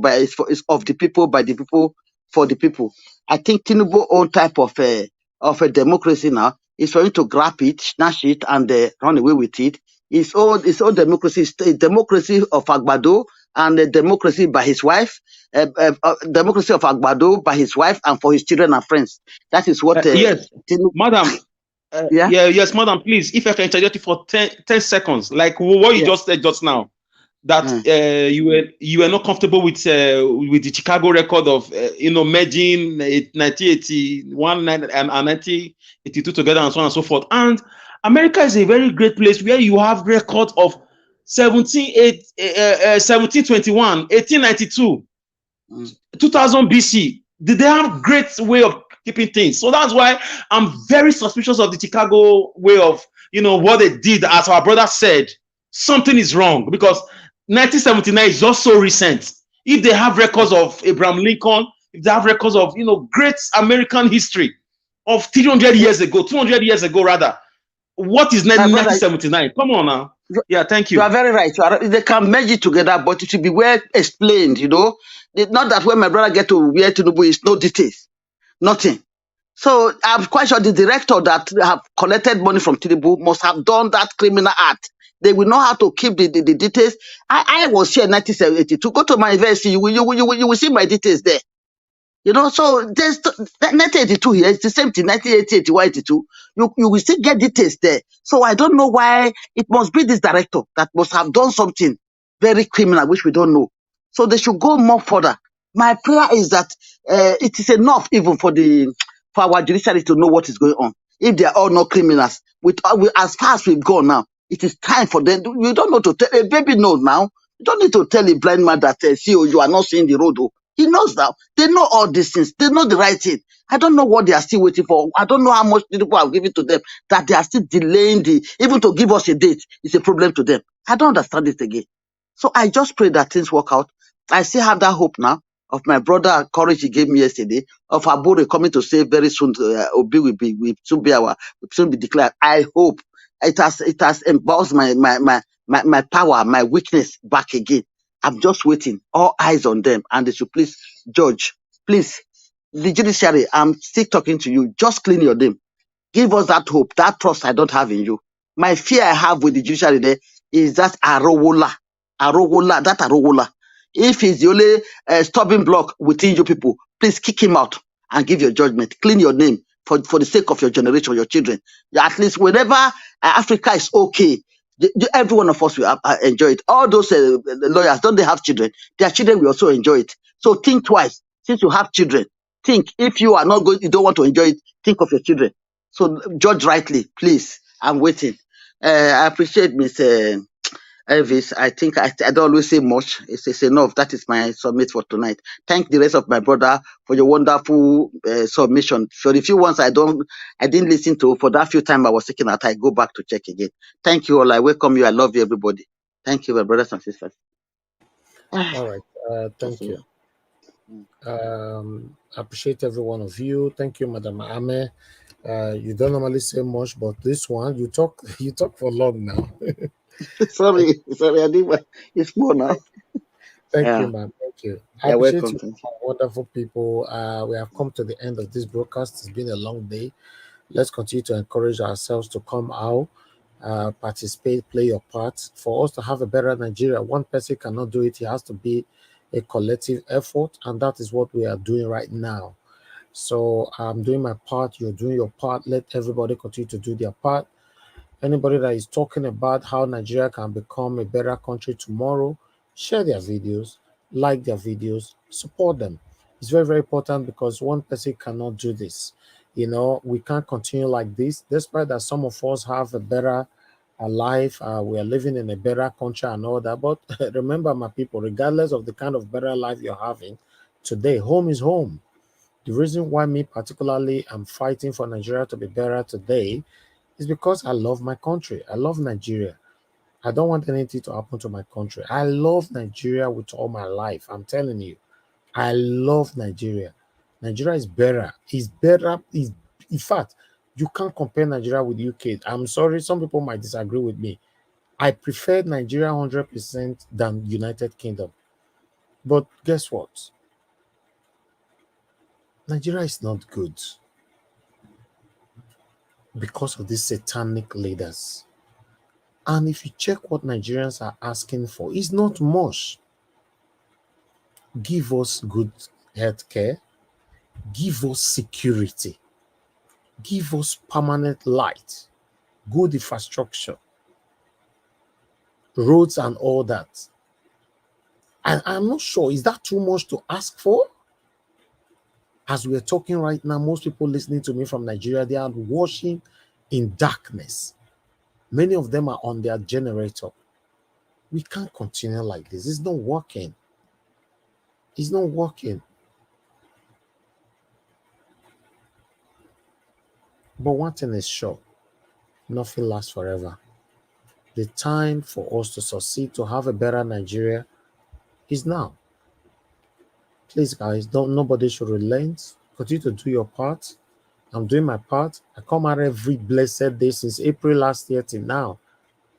of the people, by the people, for the people. I think Tinubu own type of a democracy now is for him to grab it, snatch it, and run away with it. His own democracy is a democracy of Agbado and a democracy by his wife, democracy of Agbado by his wife and for his children and friends. That is what. Yes, madam. Yes, madam. Please, if I can interject you for 10 seconds, like what you just said just now, that you were not comfortable with the Chicago record of merging 1981 and 1982 together and so on and so forth. And America is a very great place where you have records of 1721, 1892, 2000 BC. They have great way of keeping things. So that's why I'm very suspicious of the Chicago way of, what they did. As our brother said, something is wrong because 1979 is just so recent. If they have records of Abraham Lincoln, if they have records of, great American history of 300 years ago, 200 years ago rather, what is 1979? Come on now. Yeah, thank You you. are very right. They can merge it together, but it should be well explained, you know. Not that when my brother get to where Tinubu is, no details, nothing. So I'm quite sure the director that have collected money from Tinubu must have done that criminal act. They will know how to keep the details. I was here in 1972. Go to my university, you will see my details there. You know, so there's 1982 here, it's the same thing, 1980, 81, 82. You will still get details there. So I don't know why it must be this director that must have done something very criminal, which we don't know. So they should go more further. My prayer is that it is enough even for our judiciary to know what is going on. If they are all not criminals, as far as we've gone now, it is time for them. You don't know to tell a baby knows now. You don't need to tell a blind man that see, you are not seeing the road. Oh. He knows now. They know all these things. They know the right thing. I don't know what they are still waiting for. I don't know how much people have given to them that they are still delaying even to give us a date. It's a problem to them. I don't understand it again. So I just pray that things work out. I still have that hope now of my brother courage he gave me yesterday of Abure coming to say very soon Obi'll will soon be declared. I hope it has embossed my power, my weakness back again. I'm just waiting. All eyes on them, and they should please judge. Please, the judiciary. I'm still talking to you. Just clean your name. Give us that hope, that trust I don't have in you. My fear I have with the judiciary there is that Arowola. That Arowola. If he's the only stubborn block within you people, please kick him out and give your judgment. Clean your name for the sake of your generation, your children. At least whenever Africa is okay, every one of us will enjoy it. All those lawyers, don't they have children? Their children will also enjoy it. So think twice. Since you have children, think if you are not going, you don't want to enjoy it, think of your children. So judge rightly, please. I'm waiting. I appreciate Miss Elvis. I think I don't always say much. It's enough. That is my submit for tonight. Thank the rest of my brother for your wonderful submission. For the few ones I didn't listen to, for that few time I was taking out, I go back to check again. Thank you all. I welcome you. I love you, everybody. Thank you, my brothers and sisters. All right. Thank you. Appreciate every one of you. Thank you, Madam Ame. You don't normally say much, but this one you talk for long now. sorry, I didn't. It's more now. Thank you, ma'am. Thank you. I appreciate you, wonderful people. We have come to the end of this broadcast. It's been a long day. Let's continue to encourage ourselves to come out, participate, play your part. For us to have a better Nigeria, one person cannot do it. It has to be a collective effort, and that is what we are doing right now. So I'm doing my part, you're doing your part. Let everybody continue to do their part. Anybody that is talking about how Nigeria can become a better country tomorrow, share their videos, like their videos, support them. It's very, very important because one person cannot do this. You know, we can't continue like this, despite that some of us have a better life. We are living in a better country and all that. But remember, my people, regardless of the kind of better life you're having today, home is home. The reason why me particularly am fighting for Nigeria to be better today is because I love my country. I love Nigeria. I don't want anything to happen to my country. I love Nigeria with all my life. I'm telling you, I love Nigeria. Nigeria is better. It's better. In fact, you can't compare Nigeria with UK. I'm sorry, some people might disagree with me. I prefer Nigeria 100% than United Kingdom. But guess what? Nigeria is not good because of these satanic leaders. And if you check what Nigerians are asking for, it's not much. Give us good health care. Give us security. Give us permanent light. Good infrastructure. Roads and all that. And I'm not sure, is that too much to ask for? As we're talking right now, most people listening to me from Nigeria, they are washing in darkness. Many of them are on their generator. We can't continue like this. It's not working. It's not working. But one thing is sure, nothing lasts forever. The time for us to succeed, to have a better Nigeria, is now. Please, guys, nobody should relent. Continue to do your part. I'm doing my part. I come out every blessed day since April last year till now.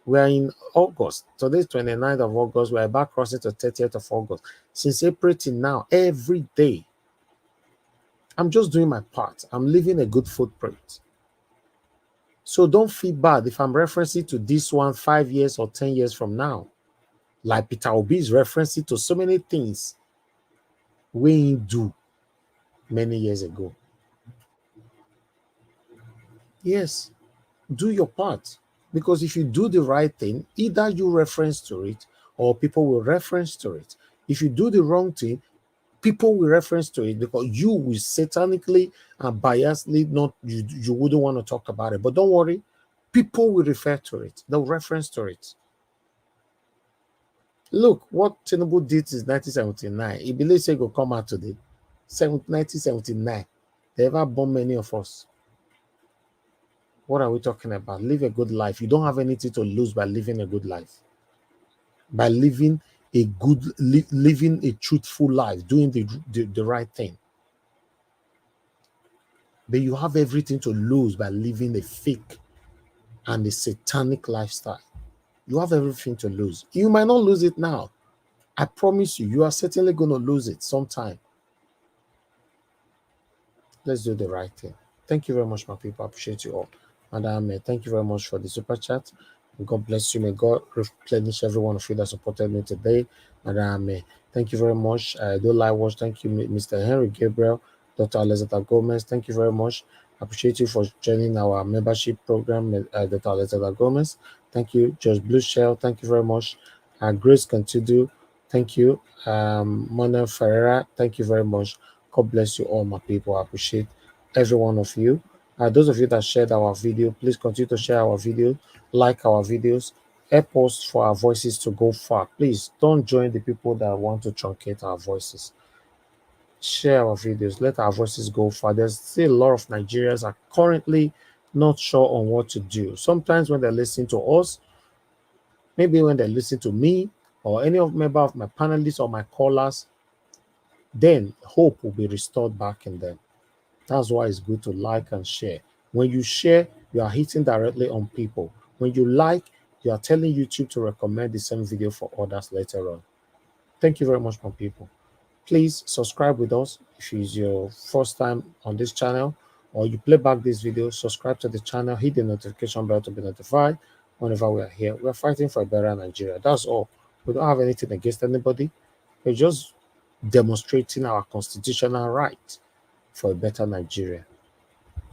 We are in August. Today's 29th of August. We are about crossing to 30th of August. Since April till now, every day, I'm just doing my part. I'm leaving a good footprint. So don't feel bad if I'm referencing to this one 5 years or 10 years from now. Like Peter Obi is referencing to so many things we do many years ago. Yes, do your part. Because if you do the right thing, either you reference to it or people will reference to it. If you do the wrong thing, people will reference to it because you will satanically and biasedly not, you wouldn't want to talk about it. But don't worry, people will refer to it. They'll reference to it. Look, what Tinubu did is 1979. He believes he will come out today. 1979. They ever bomb many of us. What are we talking about? Live a good life. You don't have anything to lose by living a good life. By living a good, living a truthful life, doing the right thing. But you have everything to lose by living a fake and a satanic lifestyle. You have everything to lose. You might not lose it now. I promise you, you are certainly going to lose it sometime. Let's do the right thing. Thank you very much, my people. I appreciate you all. Madam, thank you very much for the super chat. God bless you. May God replenish every one of you that supported me today. Madam, thank you very much. I do like watch. Thank you, Mr. Henry Gabriel, Dr. Alexander Gomez. Thank you very much. I appreciate you for joining our membership program, Dr. Alexander Gomez. Thank you, George Blue Shell. Thank you very much. Grace Continue. Thank you. Mona Ferreira. Thank you very much. God bless you all, my people. I appreciate every one of you. Those of you that shared our video, please continue to share our video, like our videos, help us for our voices to go far. Please don't join the people that want to truncate our voices. Share our videos, let our voices go far. There's still a lot of Nigerians are currently not sure on what to do. Sometimes when they're listening to us, maybe when they listen to me or any member of my panelists or my callers, then hope will be restored back in them. That's why it's good to like and share. When you share, you are hitting directly on people. When you like, you are telling YouTube to recommend the same video for others later on. Thank you very much, my people. Please subscribe with us if it's your first time on this channel or you play back this video. Subscribe to the channel, hit the notification bell to be notified whenever we are here. We are fighting for a better Nigeria. That's all. We don't have anything against anybody. We're just demonstrating our constitutional right for a better Nigeria.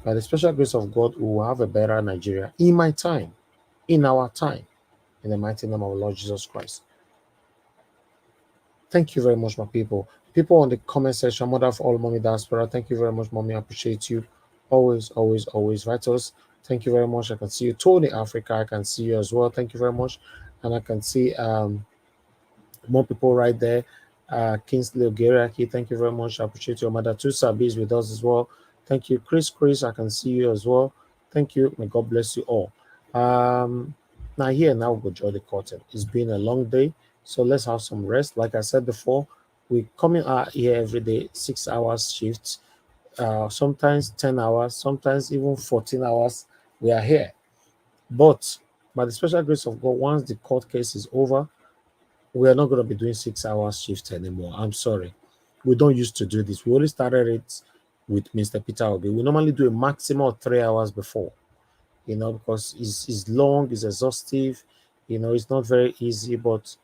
By the special grace of God, we will have a better Nigeria in my time, in our time, in the mighty name of Lord Jesus Christ. Thank you very much, my people. People on the comment section, Mother of all Mommy Diaspora, thank you very much, Mommy. I appreciate you. Always, always, always write us. Thank you very much. I can see you. Tony Africa, I can see you as well. Thank you very much. And I can see more people right there. Kingsley Ogeriaki, thank you very much. I appreciate your mother. Two Sabis with us as well. Thank you, Chris. I can see you as well. Thank you. May God bless you all. Now we'll go join the curtain. It's been a long day, so let's have some rest. Like I said before, we're coming out here every day, 6 hours shifts, sometimes 10 hours, sometimes even 14 hours. We are here. But by the special grace of God, once the court case is over, we are not going to be doing 6 hours shifts anymore. I'm sorry. We don't used to do this. We only started it with Mr. Peter Obi. We normally do a maximum of 3 hours before, because it's long, it's exhaustive, it's not very easy, but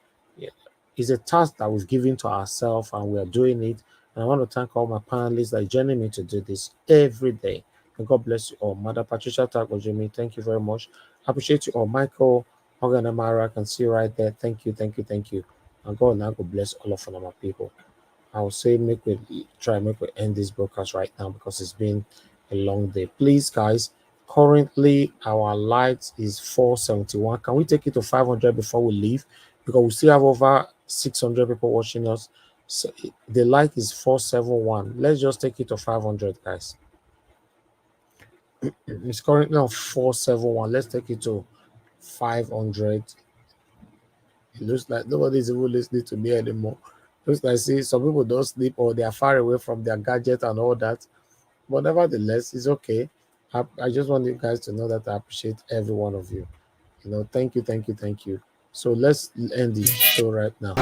it's a task that we've given to ourselves and we are doing it. And I want to thank all my panelists that joining me to do this every day. And God bless you all. Mother Patricia Tagojimi, thank you very much. I appreciate you all. Michael, Morgan Amara, I can see you right there. Thank you, thank you, thank you. And God now God bless all of my people. I will say make we end this broadcast right now because it's been a long day. Please, guys, currently our light is 471. Can we take it to 500 before we leave? Because we still have over 600 people watching us. So the light is 471. Let's just take it to 500, guys. It's currently on 471. Let's take it to 500. It looks like nobody's even listening to me anymore. Looks like some people don't sleep or they are far away from their gadget and all that. But nevertheless, it's okay. I just want you guys to know that I appreciate every one of you. You know, thank you. So let's end the show right now.